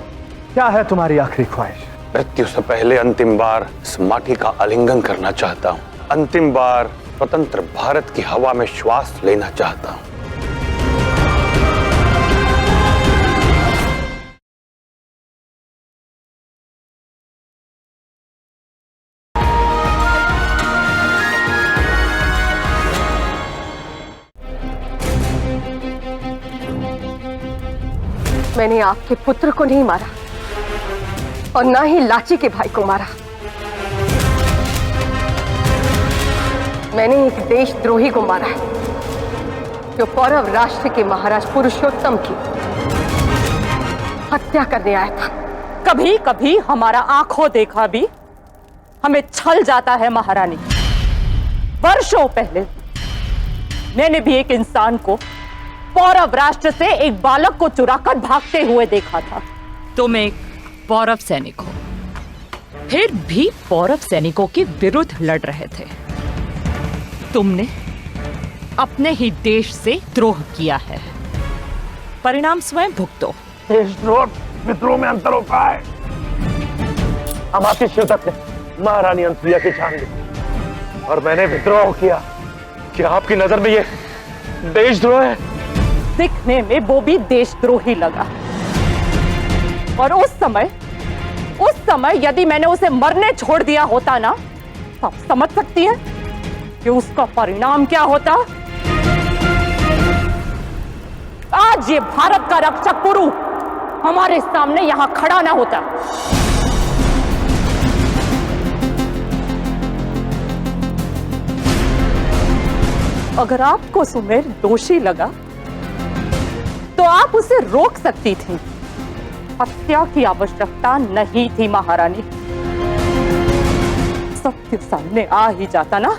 क्या है तुम्हारी आखिरी ख्वाहिश? मृत्यु से पहले अंतिम बार इस माटी का आलिंगन करना चाहता हूं। अंतिम बार स्वतंत्र भारत की हवा में श्वास लेना चाहता हूं। मैंने आपके पुत्र को नहीं मारा और ना ही लाची के भाई को मारा। मैंने एक देशद्रोही को मारा है जो कौरव राष्ट्र के महाराज पुरुषोत्तम की हत्या करने आया था। कभी कभी हमारा आंखों देखा भी हमें छल जाता है महारानी। वर्षों पहले मैंने भी एक इंसान को पौरव राष्ट्र से एक बालक को चुराकर भागते हुए देखा था। तुम एक पौरव सैनिक हो, फिर भी पौरव सैनिकों के विरुद्ध लड़ रहे थे। तुमने अपने ही देश से द्रोह किया है, परिणाम स्वयं भुगतो। देशद्रोह विद्रोह में अंतर होता है। हम आपके शिवदत्त ने महारानी अनसुईया की जान ली और मैंने विद्रोह किया। क्या आपकी नजर में ये देशद्रोह है? दिखने में वो भी देशद्रोही लगा, और उस समय यदि मैंने उसे मरने छोड़ दिया होता ना, तो आप समझ सकती हैं कि उसका परिणाम क्या होता। आज ये भारत का रक्षक पुरु हमारे सामने यहां खड़ा ना होता। अगर आपको सुमेर दोषी लगा तो आप उसे रोक सकती थी। हत्या की आवश्यकता नहीं थी महारानी। सत्य सामने आ ही जाता ना।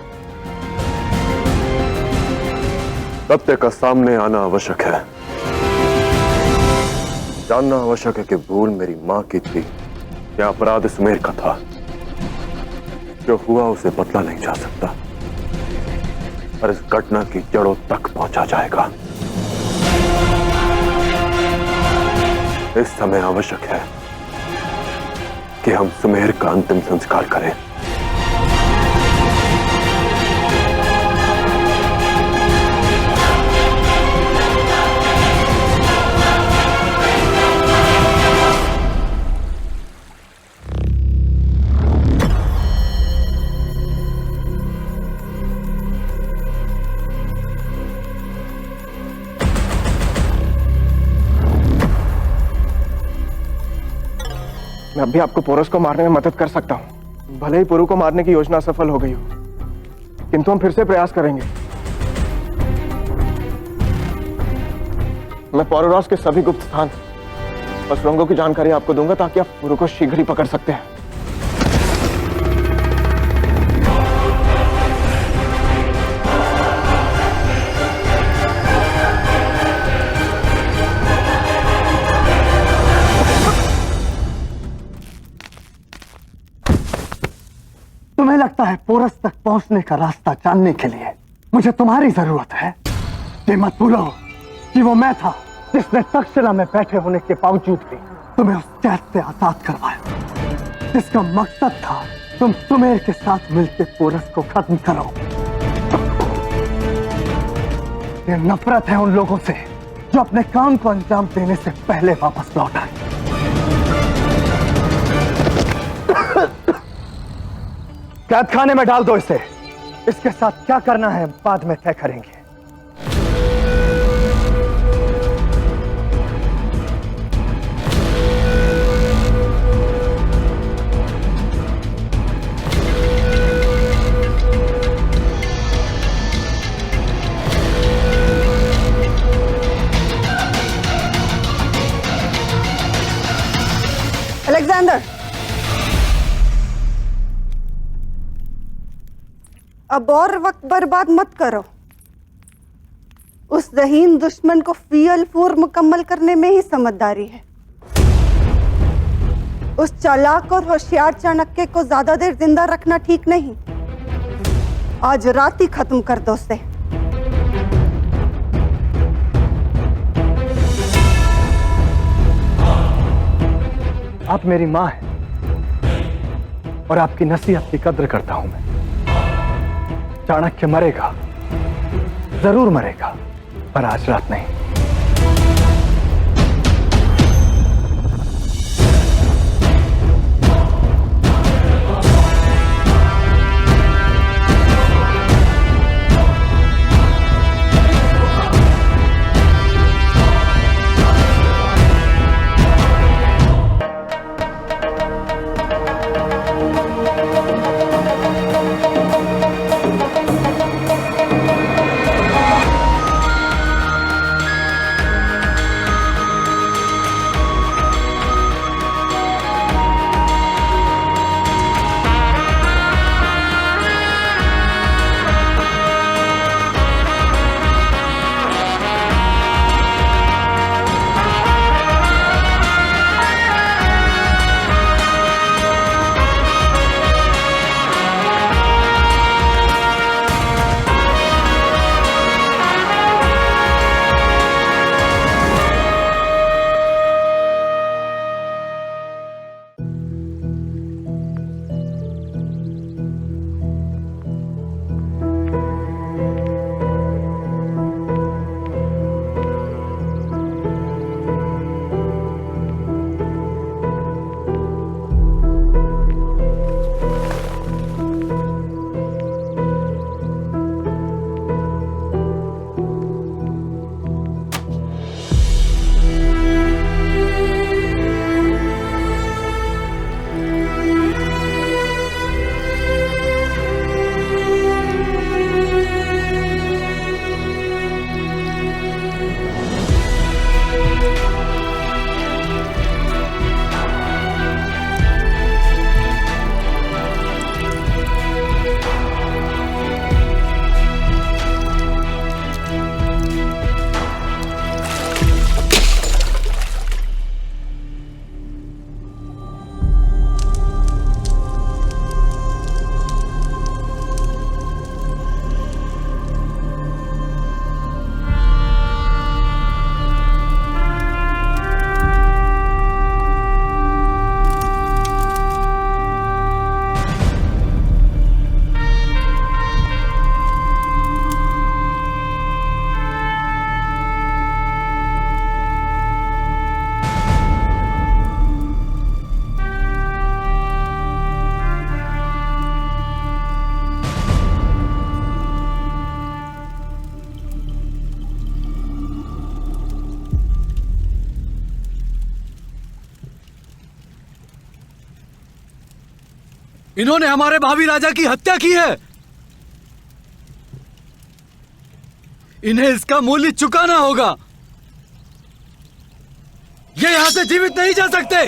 सत्य का सामने आना आवश्यक है। जानना आवश्यक है कि भूल मेरी मां की थी या अपराध सुमेर का था। जो हुआ उसे बदला नहीं जा सकता, पर इस घटना की जड़ों तक पहुंचा जाएगा। इस समय आवश्यक है कि हम सुमेर का अंतिम संस्कार करें। मैं अभी आपको पोरस को मारने में मदद कर सकता हूँ। भले ही पुरु को मारने की योजना सफल हो गई हो, किंतु हम फिर से प्रयास करेंगे। मैं पौरोरॉस के सभी गुप्त स्थान और सुरंगों की जानकारी आपको दूंगा ताकि आप पुरु को शीघ्र ही पकड़ सकते हैं। तुम्हें लगता है पोरस तक पहुंचने का रास्ता जानने के लिए मुझे तुम्हारी जरूरत है? ये मत भूलो कि वो मैं था जिसने तक्षशिला में बैठे होने के बावजूद भी तुम्हें उस कैद से आजाद करवाया, जिसका मकसद था तुम सुमेर के साथ मिलकर पोरस को खत्म करो। ये नफरत है उन लोगों से जो अपने काम को अंजाम देने से पहले वापस लौट आए। कैद खाने में डाल दो इसे। इसके साथ क्या करना है बाद में तय करेंगे। अलेक्जेंडर, अब और वक्त बर्बाद मत करो। उस ज़हीन दुश्मन को फियल फूर मुकम्मल करने में ही समझदारी है। उस चालाक और होशियार चाणक्य को ज्यादा देर जिंदा रखना ठीक नहीं। आज रात ही खत्म कर दो उसे। आप मेरी मां हैं और आपकी नसीहत की कद्र करता हूं मैं। चाणक्य मरेगा, जरूर मरेगा, पर आज रात नहीं। इन्होंने हमारे भावी राजा की हत्या की है। इन्हें इसका मूल्य चुकाना होगा। ये यहां से जीवित नहीं जा सकते।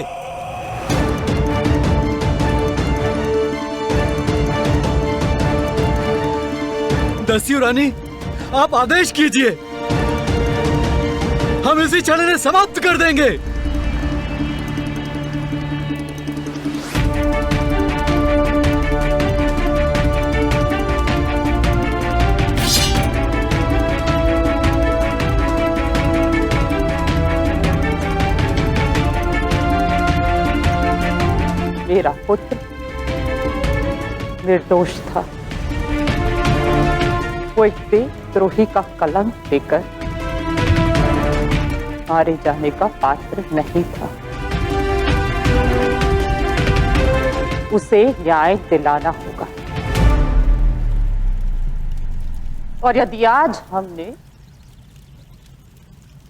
दस्यु रानी, आप आदेश कीजिए, हम इसी क्षण इन्हें समाप्त कर देंगे। मेरा पुत्र निर्दोष था। वो एक देशद्रोही का कलंक लेकर मारे जाने का पात्र नहीं था। उसे न्याय दिलाना होगा। और यदि आज हमने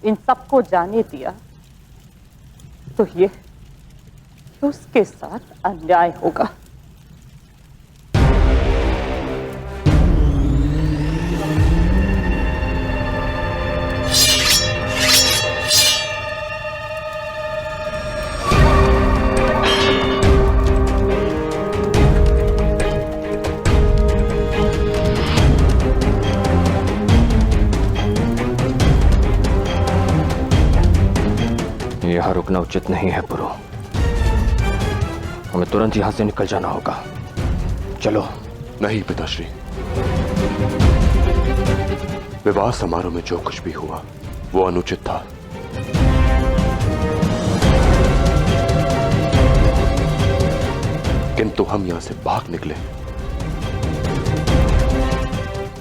इन सबको जाने दिया तो ये उसके साथ अन्याय होगा। यहां रुकना उचित नहीं है पुरु। हमें तुरंत यहां से निकल जाना होगा। चलो। नहीं पिताश्री, विवाह समारोह में जो कुछ भी हुआ वो अनुचित था। किंतु हम यहां से भाग निकले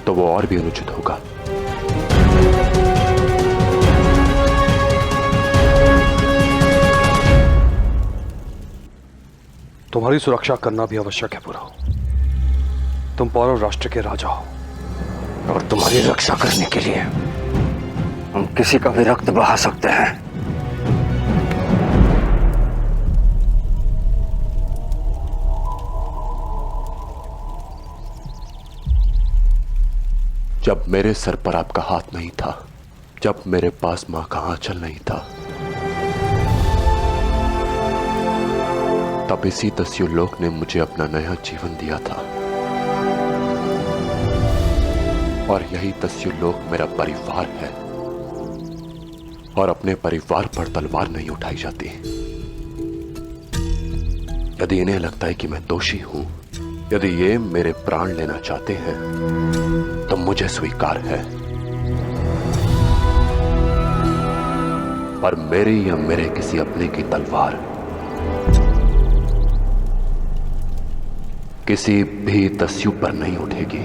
तो वो और भी अनुचित होगा। तुम्हारी सुरक्षा करना भी आवश्यक है पुरु। तुम पौरव राष्ट्र के राजा हो, और तुम्हारी रक्षा करने के लिए हम किसी का भी रक्त बहा सकते हैं। जब मेरे सर पर आपका हाथ नहीं था, जब मेरे पास मां का आंचल नहीं था, तब इसी दस्यु लोक ने मुझे अपना नया जीवन दिया था। और यही दस्यु लोक मेरा परिवार है। और अपने परिवार पर तलवार नहीं उठाई जाती। यदि इन्हें लगता है कि मैं दोषी हूं, यदि ये मेरे प्राण लेना चाहते हैं, तो मुझे स्वीकार है। पर मेरी या मेरे किसी अपने की तलवार किसी भी दस्यु पर नहीं उठेगी।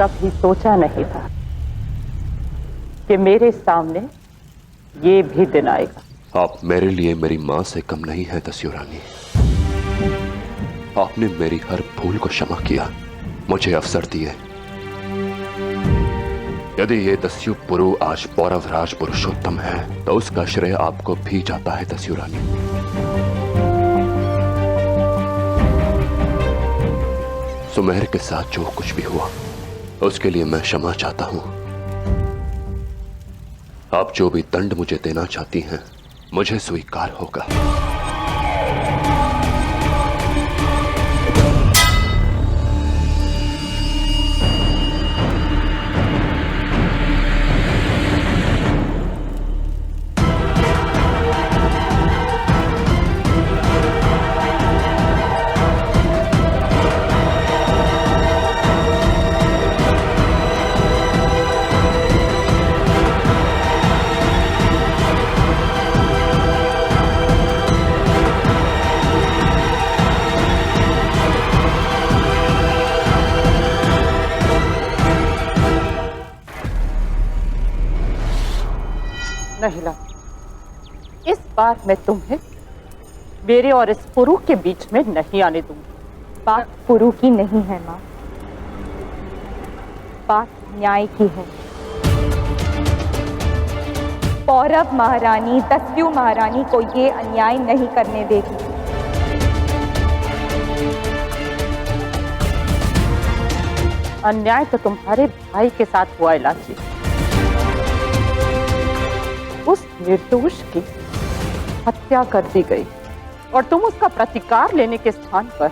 कभी सोचा नहीं था कि मेरे सामने ये भी दिन आएगा। आप मेरे लिए मेरी मां से कम नहीं है दस्यु रानी। आपने मेरी हर भूल को क्षमा किया, मुझे अवसर दिए। यदि ये दस्यु पुरु आज पौरव राज पुरुषोत्तम है, तो उसका श्रेय आपको भी जाता है दस्यु रानी। सुमेर के साथ जो कुछ भी हुआ उसके लिए मैं क्षमा चाहता हूं। आप जो भी दंड मुझे देना चाहती हैं, मुझे स्वीकार होगा। नहीं ला, इस बार मैं तुम्हें मेरे और इस पुरु के बीच में नहीं आने दूंगी। बात पुरु की नहीं है माँ, बात न्याय की है। पौरव महारानी दस्यु महारानी को ये अन्याय नहीं करने देगी। अन्याय तो तुम्हारे भाई के साथ हुआ है लाची। उस निर्दोष की हत्या कर दी गई और तुम उसका प्रतिकार लेने के स्थान पर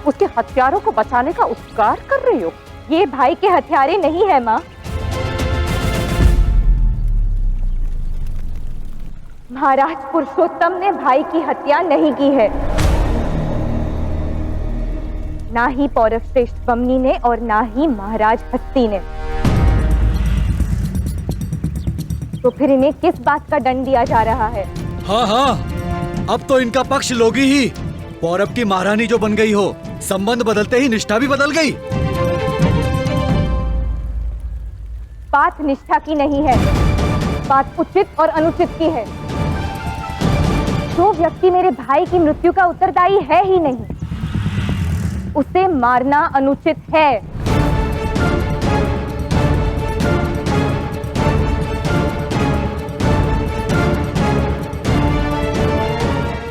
उसके हत्यारों को बचाने का उपकार कर रही हो। ये भाई के हत्यारे नहीं है माँ। महाराज पुरुषोत्तम ने भाई की हत्या नहीं की है, ना ही पौरव श्रेष्ठ बमनी ने और ना ही महाराज हस्ती ने। तो फिर इन्हें किस बात का दंड दिया जा रहा है? हाँ हाँ, अब तो इनका पक्ष लोगी ही। पौरव की महारानी जो बन गई हो, संबंध बदलते ही निष्ठा भी बदल गई। बात निष्ठा की नहीं है, बात उचित और अनुचित की है। जो व्यक्ति मेरे भाई की मृत्यु का उत्तरदायी है ही नहीं, उसे मारना अनुचित है।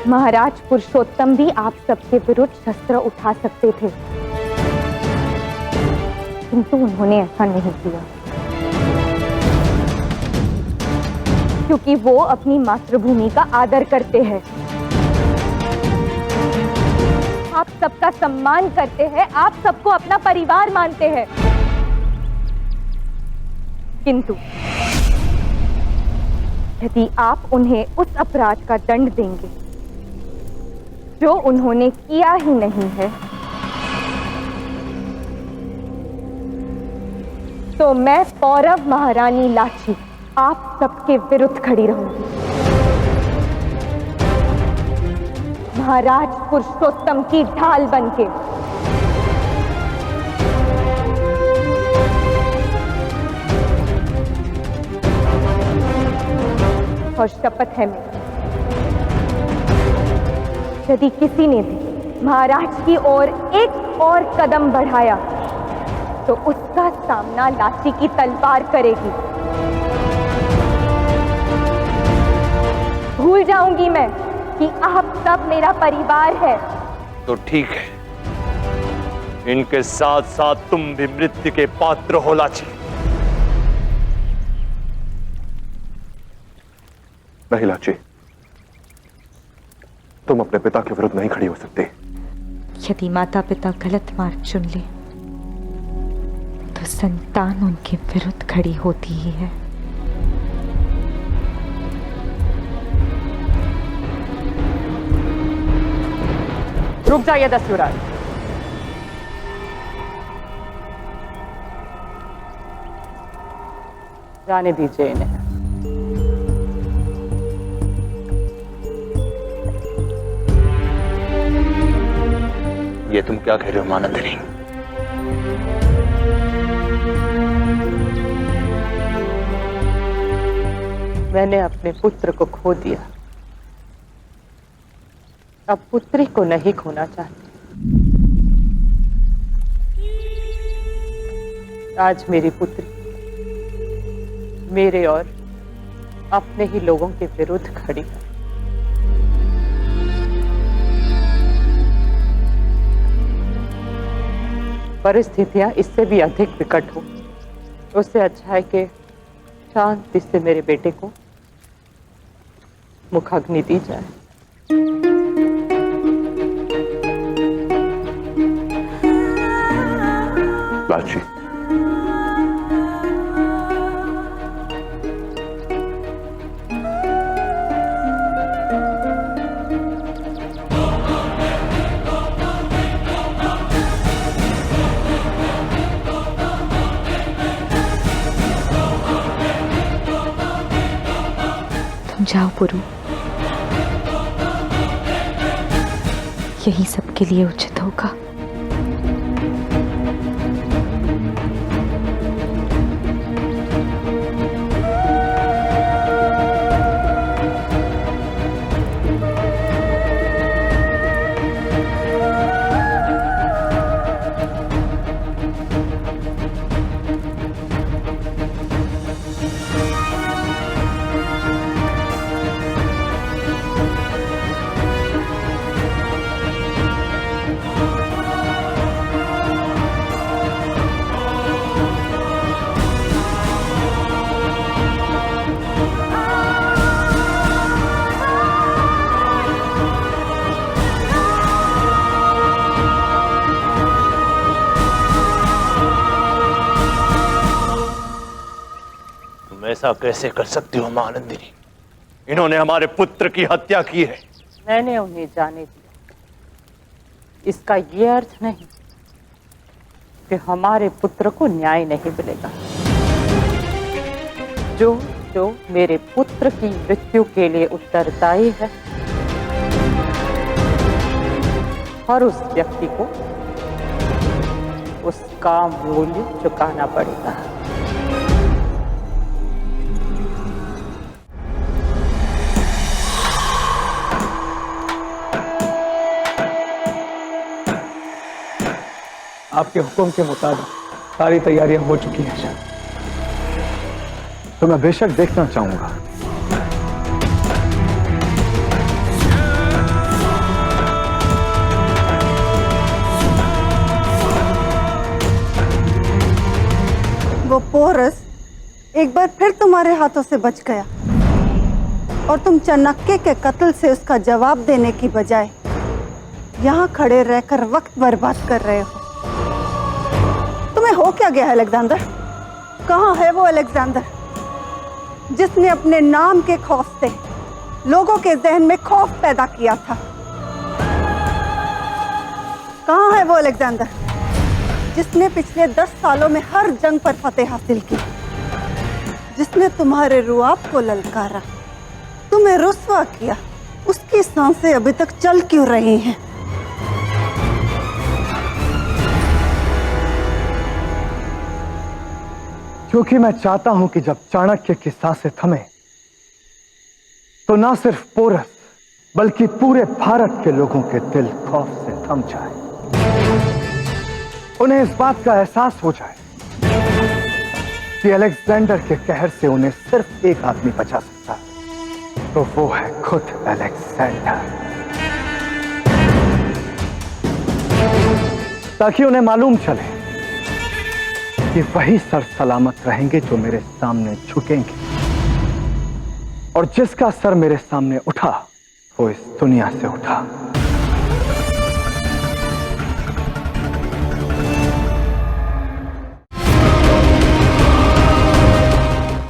महाराज पुरुषोत्तम भी आप सबके विरुद्ध शस्त्र उठा सकते थे, किंतु उन्होंने ऐसा नहीं किया, क्योंकि वो अपनी मातृभूमि का आदर करते हैं, आप सबका सम्मान करते हैं, आप सबको अपना परिवार मानते हैं। किंतु यदि आप उन्हें उस अपराध का दंड देंगे जो उन्होंने किया ही नहीं है, तो मैं पौरव महारानी लाची आप सबके विरुद्ध खड़ी रहूंगी। महाराज पुरुषोत्तम की ढाल बनके। और शपथ है मेरी, यदि किसी ने भी महाराज की ओर एक और कदम बढ़ाया तो उसका सामना लाची की तलवार करेगी। भूल जाऊंगी मैं कि आप सब मेरा परिवार है। तो ठीक है, इनके साथ साथ तुम भी मृत्यु के पात्र हो लाची। नहीं लाची, तुम अपने पिता के विरुद्ध नहीं खड़ी हो सकते। यदि माता पिता गलत मार्ग चुन ले तो संतान उनके विरुद्ध खड़ी होती ही है। रुक जाइए दस्युराज। जाने दीजिए इन्हें। ये तुम क्या कह रहे हो मानंदिनी? मैंने अपने पुत्र को खो दिया, अब पुत्री को नहीं खोना चाहती। आज मेरी पुत्री मेरे और अपने ही लोगों के विरुद्ध खड़ी है। परिस्थितियां इससे भी अधिक विकट हो, उससे अच्छा है कि शांति से मेरे बेटे को मुखाग्नि दी जाए। लाची, तुम जाओ पुरु, यही सबके लिए उचित होगा। ऐसा कैसे कर सकती हो महानंदिनी? इन्होंने हमारे पुत्र की हत्या की है। मैंने उन्हें जाने दिया। इसका ये अर्थ नहीं कि हमारे पुत्र को न्याय नहीं मिलेगा। जो मेरे पुत्र की मृत्यु के लिए उत्तरदायी है, और उस व्यक्ति को उसका मूल्य चुकाना पड़ेगा। आपके हुक्म के मुताबिक सारी तैयारियां हो चुकी हैं शाह। तो मैं बेशक देखना चाहूंगा। वो पोरस एक बार फिर तुम्हारे हाथों से बच गया और तुम चाणक्य के कत्ल से उसका जवाब देने की बजाय यहाँ खड़े रहकर वक्त बर्बाद कर रहे हो। तुम्हें हो क्या गया है अलेक्जेंडर? कहाँ है वो अलेक्जेंडर जिसने अपने नाम के खौफ से लोगों के जहन में खौफ पैदा किया था? कहाँ है वो अलेक्जेंडर जिसने पिछले 10 सालों में हर जंग पर फतेह हासिल की, जिसने तुम्हारे रुआब को ललकारा, तुम्हें रुस्वा किया? उसकी सांसें अभी तक चल क्यों रही हैं? क्योंकि मैं चाहता हूं कि जब चाणक्य की सांसें थमे तो ना सिर्फ पोरस बल्कि पूरे भारत के लोगों के दिल खौफ से थम जाए। उन्हें इस बात का एहसास हो जाए कि अलेक्जेंडर के कहर से उन्हें सिर्फ एक आदमी बचा सकता है, तो वो है खुद अलेक्जेंडर। ताकि उन्हें मालूम चले कि वही सर सलामत रहेंगे जो मेरे सामने झुकेंगे, और जिसका सर मेरे सामने उठा वो इस दुनिया से उठा।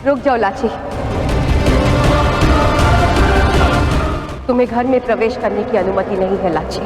रुक जाओ लाची। तुम्हें घर में प्रवेश करने की अनुमति नहीं है लाची।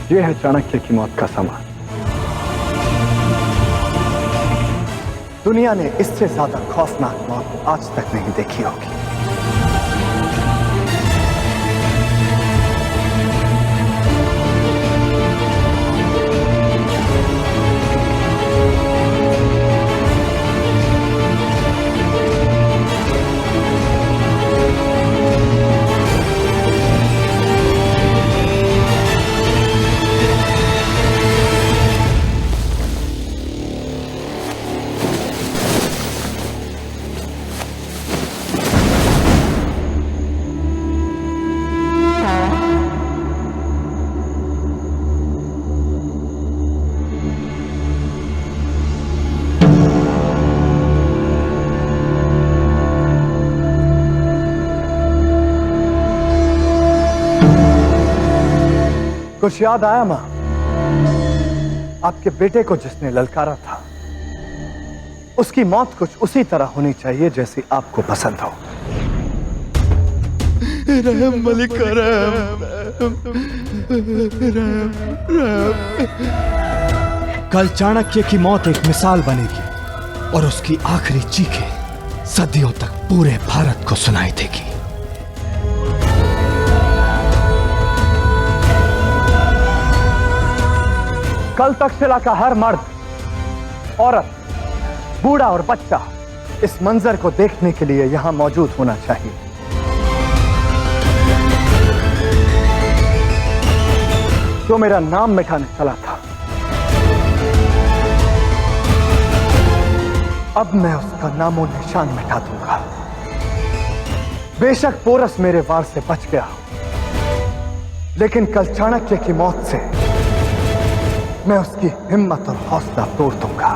यह है चाणक्य की मौत का सामान। दुनिया ने इससे ज्यादा खौफनाक मौत आज तक नहीं देखी होगी। कुछ याद आया मां? आपके बेटे को जिसने ललकारा था उसकी मौत कुछ उसी तरह होनी चाहिए जैसी आपको पसंद हो। रहम मलिका रहम, रहम, रहम। कल चाणक्य की मौत एक मिसाल बनेगी और उसकी आखिरी चीखें सदियों तक पूरे भारत को सुनाई देगी। कल तक्षशिला का हर मर्द, औरत, बूढ़ा और बच्चा इस मंजर को देखने के लिए यहां मौजूद होना चाहिए। जो मेरा नाम मिटाने चला था, अब मैं उसका नामो निशान मिटा दूंगा। बेशक पोरस मेरे वार से बच गया, लेकिन कल चाणक्य की मौत से मैं उसकी हिम्मत और हौसला तोड़ दूंगा।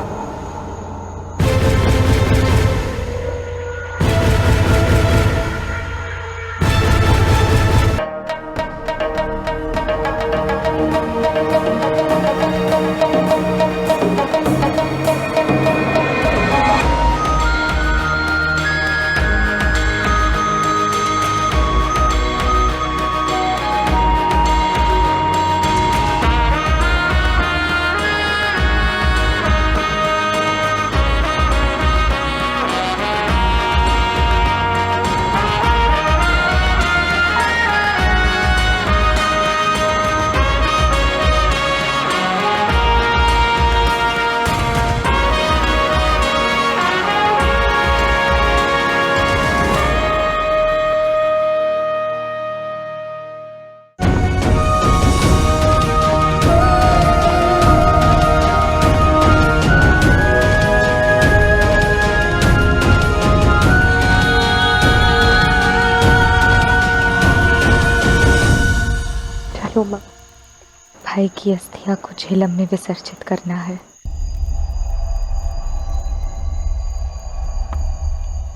भाई की अस्थियां को झेलम में विसर्जित करना है।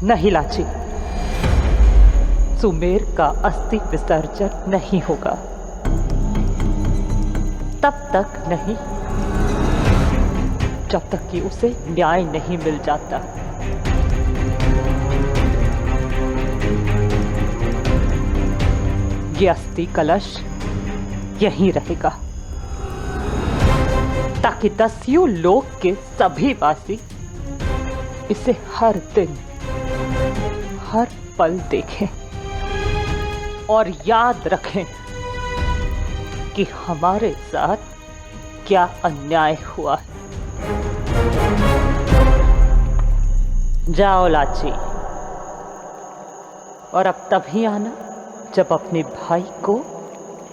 नहीं लाची, सुमेर का अस्थि विसर्जन नहीं होगा, तब तक नहीं जब तक कि उसे न्याय नहीं मिल जाता। ये अस्थि कलश यहीं रहेगा ताकि दस्युं लोक के सभी वासी इसे हर दिन हर पल देखें और याद रखें कि हमारे साथ क्या अन्याय हुआ है। जाओ लाची, और अब तभी आना जब अपने भाई को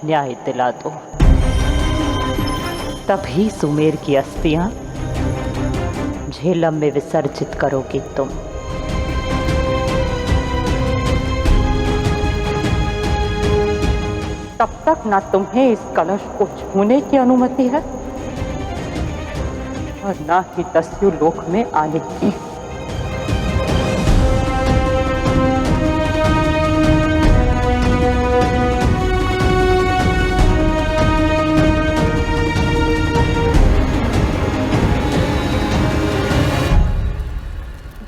न्याय दिला दो, तभी सुमेर की अस्थियां झेलम में विसर्जित करोगे तुम। तब तक ना तुम्हें इस कलश को छूने की अनुमति है और ना ही दस्यु लोक में आने की।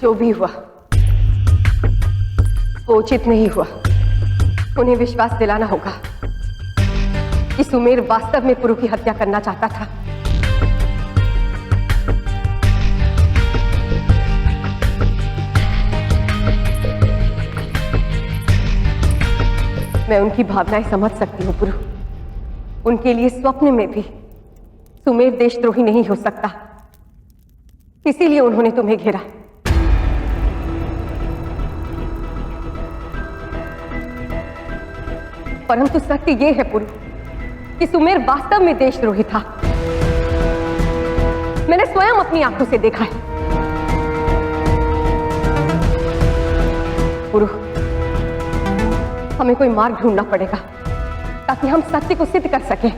जो भी हुआ वो उचित नहीं हुआ। उन्हें विश्वास दिलाना होगा कि सुमेर वास्तव में पुरु की हत्या करना चाहता था। मैं उनकी भावनाएं समझ सकती हूँ पुरु। उनके लिए स्वप्न में भी सुमेर देशद्रोही नहीं हो सकता, इसीलिए उन्होंने तुम्हें घेरा। परंतु सत्य यह है पुरु कि सुमेर वास्तव में देशद्रोही था। मैंने स्वयं अपनी आंखों से देखा है। पुरु, हमें कोई मार्ग ढूंढना पड़ेगा ताकि हम सत्य को सिद्ध कर सकें।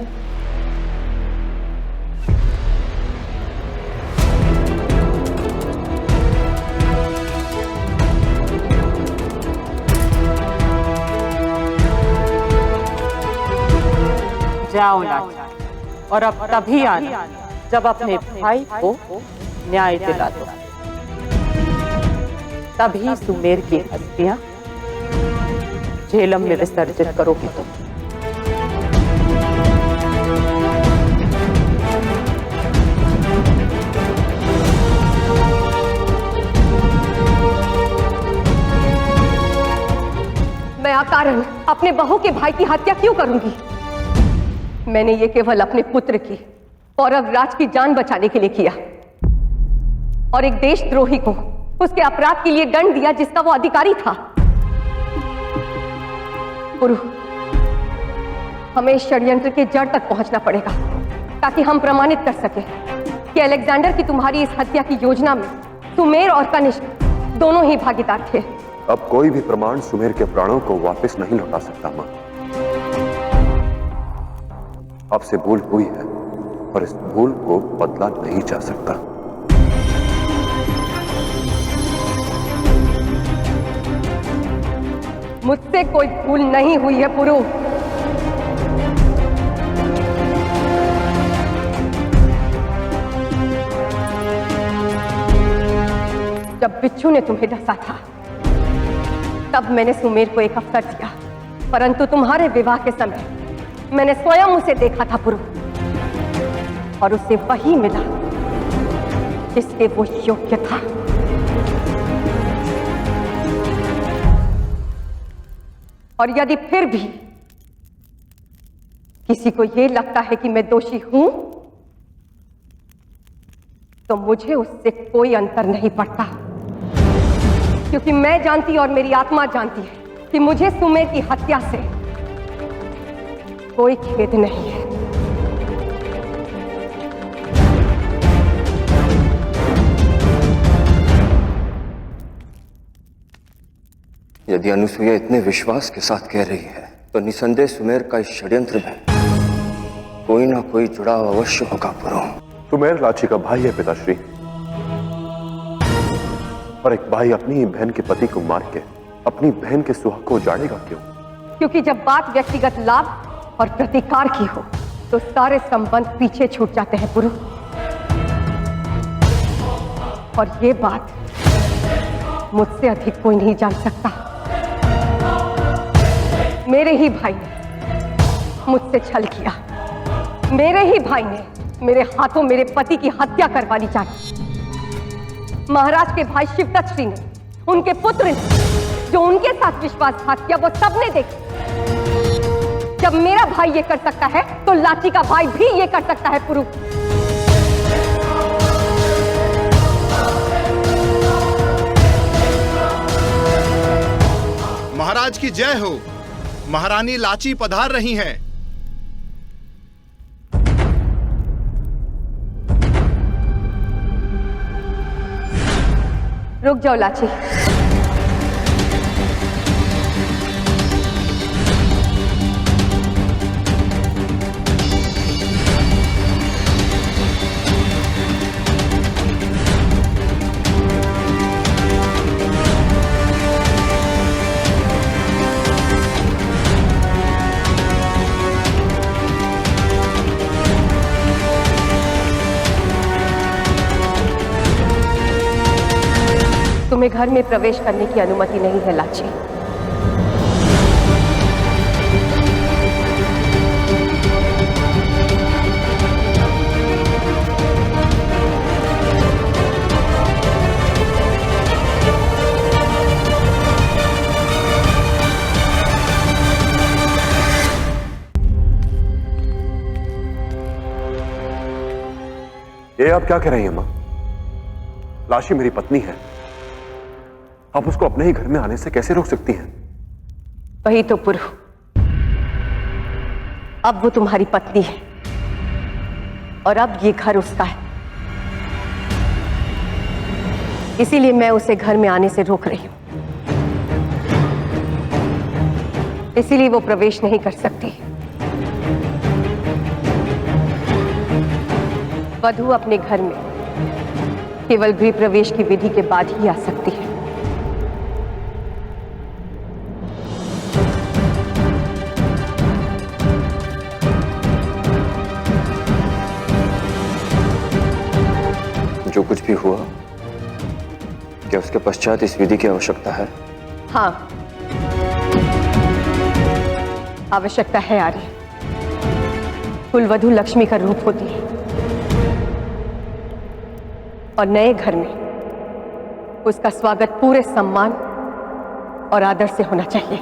जाओ लाचा, और अब तभी आना जब अपने भाई को न्याय दिला दो, तभी सुमेर की अस्थियां झेलम में विसर्जित करोगे तुम। मैं अकारण अपने बहू के भाई की हत्या क्यों करूंगी? मैंने ये केवल अपने पुत्र की पौरव राज की जान बचाने के लिए किया और एक देशद्रोही को उसके अपराध के लिए दंड दिया जिसका वो अधिकारी था। पुरु, हमें इस षड्यंत्र के जड़ तक पहुंचना पड़ेगा ताकि हम प्रमाणित कर सकें कि अलेक्जेंडर की तुम्हारी इस हत्या की योजना में सुमेर और कनिष्क दोनों ही भागीदार थे। अब कोई भी प्रमाण सुमेर के प्राणों को वापस नहीं लौटा सकता मां। आपसे भूल हुई है और इस भूल को बदला नहीं जा सकता। मुझसे कोई भूल नहीं हुई है पुरु। जब बिच्छू ने तुम्हें डसा था तब मैंने सुमेर को एक अवसर दिया, परंतु तुम्हारे विवाह के समय मैंने स्वयं उसे देखा था पुरु, और उसे वही मिला जिसके वो योग्य था। और यदि फिर भी किसी को यह लगता है कि मैं दोषी हूं, तो मुझे उससे कोई अंतर नहीं पड़ता, क्योंकि मैं जानती और मेरी आत्मा जानती है कि मुझे सुमेर की हत्या से कोई खेद नहीं है। यदि अनुसुईया इतने विश्वास के साथ कह रही है तो निसंदेह सुमेर का इस षड्यंत्र में कोई ना कोई जुड़ाव अवश्य होगा पुरु। सुमेर लाची का भाई है पिताश्री, और एक भाई अपनी ही बहन के पति को मार के अपनी बहन के सुहाग को उजाड़ेगा क्यों? क्योंकि जब बात व्यक्तिगत लाभ और प्रतिकार की हो तो सारे संबंध पीछे छूट जाते हैं पुरु। और ये बात मुझसे अधिक कोई नहीं जान सकता। मेरे ही भाई ने मुझसे छल किया, मेरे ही भाई ने मेरे हाथों मेरे पति की हत्या करवानी चाहिए। महाराज के भाई शिवदत्त श्री ने, उनके पुत्र ने जो उनके साथ विश्वासघात किया, वो सबने देखा। जब मेरा भाई ये कर सकता है तो लाची का भाई भी ये कर सकता है पुरु। महाराज की जय हो। महारानी लाची पधार रही हैं। रुक जाओ लाची। तुम्हें घर में प्रवेश करने की अनुमति नहीं है लाची। ये आप क्या कह रही हैं मां? लाशी मेरी पत्नी है, आप उसको अपने ही घर में आने से कैसे रोक सकती हैं? वही तो पुरु, अब वो तुम्हारी पत्नी है और अब ये घर उसका है, इसीलिए मैं उसे घर में आने से रोक रही हूं। इसीलिए वो प्रवेश नहीं कर सकती। वधू अपने घर में केवल गृह प्रवेश की विधि के बाद ही आ सकती है। जो कुछ भी हुआ, क्या उसके पश्चात इस विधि की आवश्यकता है? हाँ, आवश्यकता है आर्य। कुलवधू लक्ष्मी का रूप होती है और नए घर में उसका स्वागत पूरे सम्मान और आदर से होना चाहिए।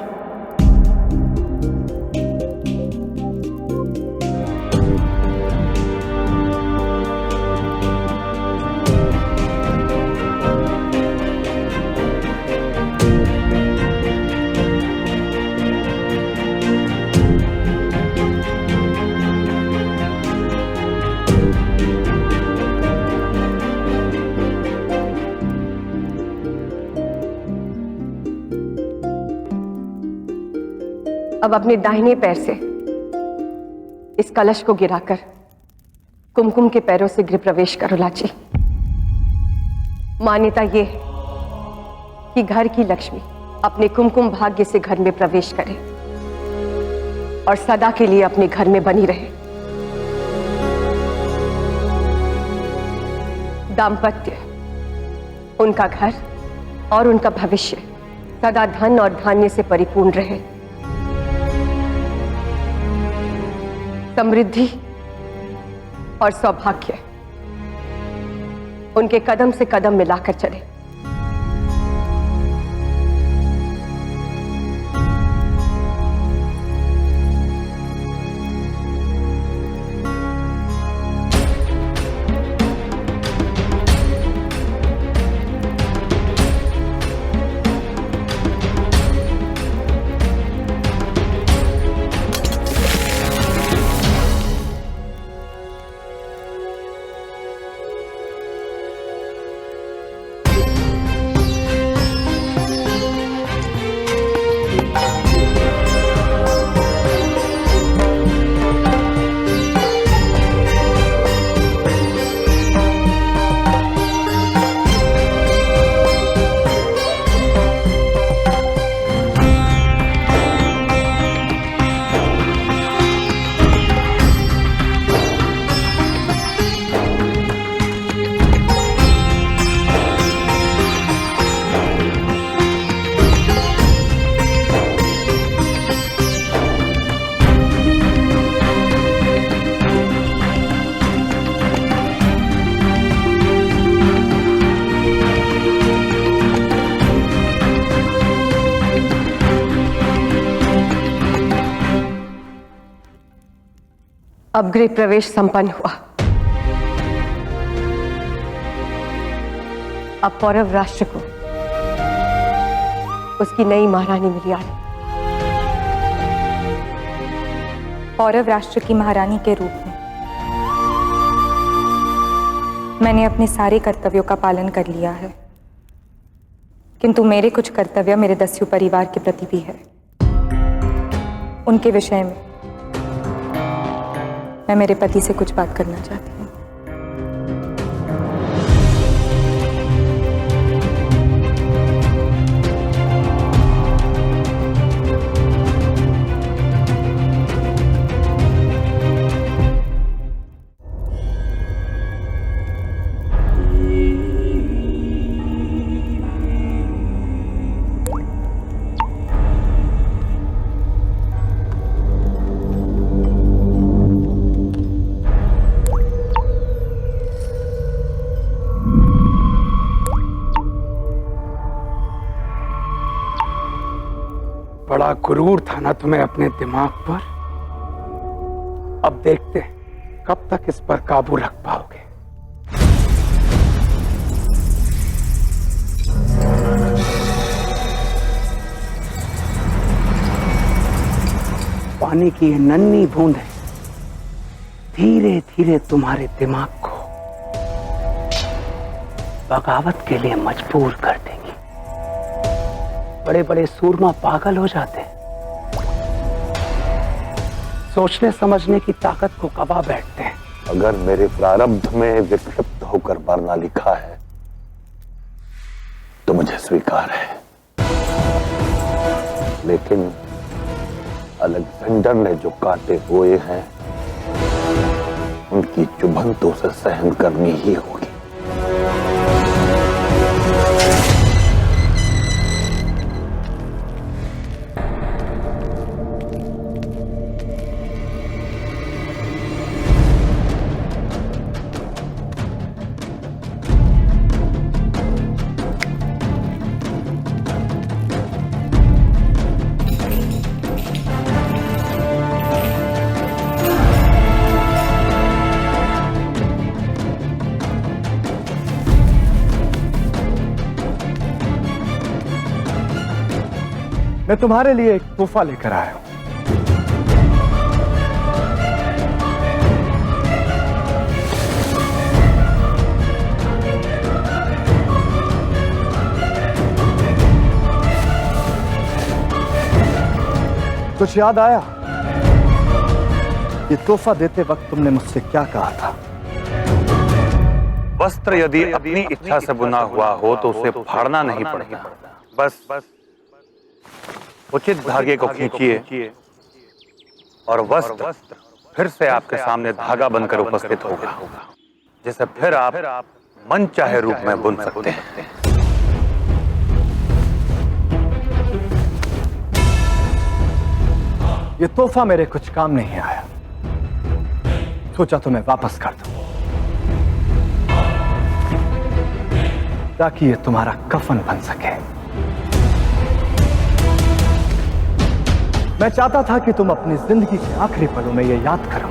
अब अपने दाहिने पैर से इस कलश को गिराकर कुमकुम के पैरों से गृह प्रवेश करो लाची। मान्यता ये है कि घर की लक्ष्मी अपने कुमकुम भाग्य से घर में प्रवेश करे और सदा के लिए अपने घर में बनी रहे। दाम्पत्य, उनका घर और उनका भविष्य सदा धन और धान्य से परिपूर्ण रहे। समृद्धि और सौभाग्य उनके कदम से कदम मिलाकर चले। अब गृह प्रवेश संपन्न हुआ। अब पौरव राष्ट्र को उसकी नई महारानी मिली आई। पौरव राष्ट्र की महारानी के रूप में मैंने अपने सारे कर्तव्यों का पालन कर लिया है, किंतु मेरे कुछ कर्तव्य मेरे दस्यु परिवार के प्रति भी है। उनके विषय में मैं मेरे पति से कुछ बात करना चाहती हूँ। बड़ा गुरूर था ना तुम्हें अपने दिमाग पर। अब देखते हैं कब तक इस पर काबू रख पाओगे। पानी की ये नन्ही बूंदें धीरे धीरे तुम्हारे दिमाग को बगावत के लिए मजबूर कर देंगी। बड़े बड़े सूरमा पागल हो जाते हैं, सोचने समझने की ताकत को गवा बैठते हैं। अगर मेरे प्रारब्ध में विक्षिप्त होकर मरना लिखा है तो मुझे स्वीकार है, लेकिन अलेक्जेंडर ने जो कांटे बोए हैं उनकी चुभन तो उसे सहन करनी ही होगी। मैं तुम्हारे लिए एक तोहफा लेकर आया हूं। कुछ याद आया? ये तोहफा देते वक्त तुमने मुझसे क्या कहा था? वस्त्र यदि अपनी इच्छा से बुना हुआ हो तो उसे फाड़ना नहीं पड़ता, बस उचित धागे को खींचिए और वस्त्र फिर से आपके सामने धागा बनकर उपस्थित होगा, जिसे फिर आप मन चाहे रूप में बुन सकते हैं। ये तोहफा मेरे कुछ काम नहीं आया, सोचा तो मैं वापस कर दूं ताकि ये तुम्हारा कफन बन सके। मैं चाहता था कि तुम अपनी जिंदगी के आखिरी पलों में ये याद करो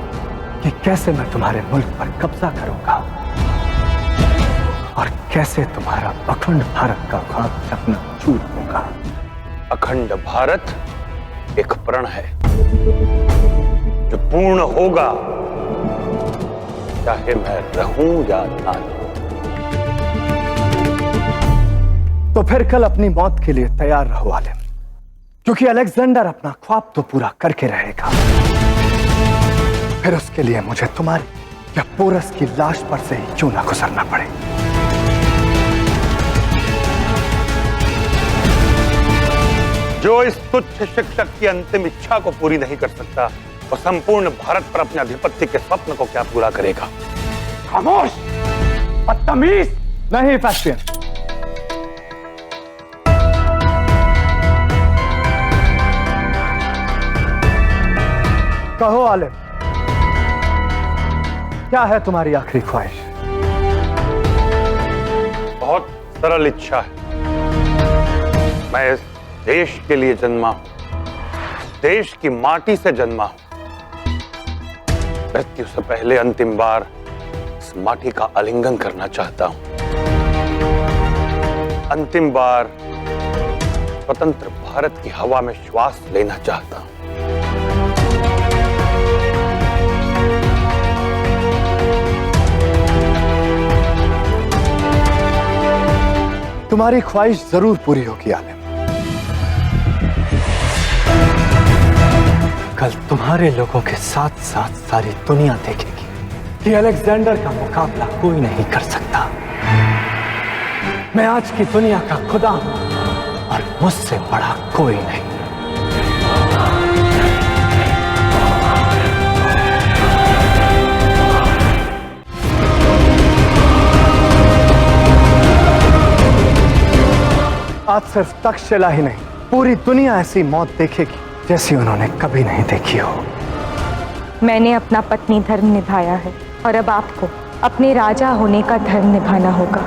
कि कैसे मैं तुम्हारे मुल्क पर कब्जा करूंगा और कैसे तुम्हारा अखंड भारत का ख्वाब चकनाचूर होगा। अखंड भारत एक प्रण है जो पूर्ण होगा, चाहे मैं रहूं या ना रहूं। तो फिर कल अपनी मौत के लिए तैयार रहो आलिम, क्योंकि अलेक्जेंडर अपना ख्वाब तो पूरा करके रहेगा। फिर उसके लिए मुझे तुम्हारी या पोरस की लाश पर से ही क्यों ना गुजरना पड़े। जो इस तुच्छ शिक्षक की अंतिम इच्छा को पूरी नहीं कर सकता, वो संपूर्ण भारत पर अपने आधिपत्य के स्वप्न को क्या पूरा करेगा? खामोश, बदतमीज! नहीं फैस्टियन, कहो आलिम, क्या है तुम्हारी आखिरी ख्वाहिश? बहुत सरल इच्छा है। मैं इस देश के लिए जन्मा हूं, देश की माटी से जन्मा हूं। मृत्यु से पहले अंतिम बार इस माटी का आलिंगन करना चाहता हूं। अंतिम बार स्वतंत्र भारत की हवा में श्वास लेना चाहता हूं। तुम्हारी ख्वाहिश जरूर पूरी होगी आलिम। कल तुम्हारे लोगों के साथ साथ सारी दुनिया देखेगी कि अलेक्जेंडर का मुकाबला कोई नहीं कर सकता। मैं आज की दुनिया का खुदा हूं और मुझसे बड़ा कोई नहीं। आज सिर्फ तक्षशिला ही नहीं, पूरी दुनिया ऐसी मौत देखेगी जैसी उन्होंने कभी नहीं देखी हो। मैंने अपना पत्नी धर्म निभाया है और अब आपको अपने राजा होने का धर्म निभाना होगा।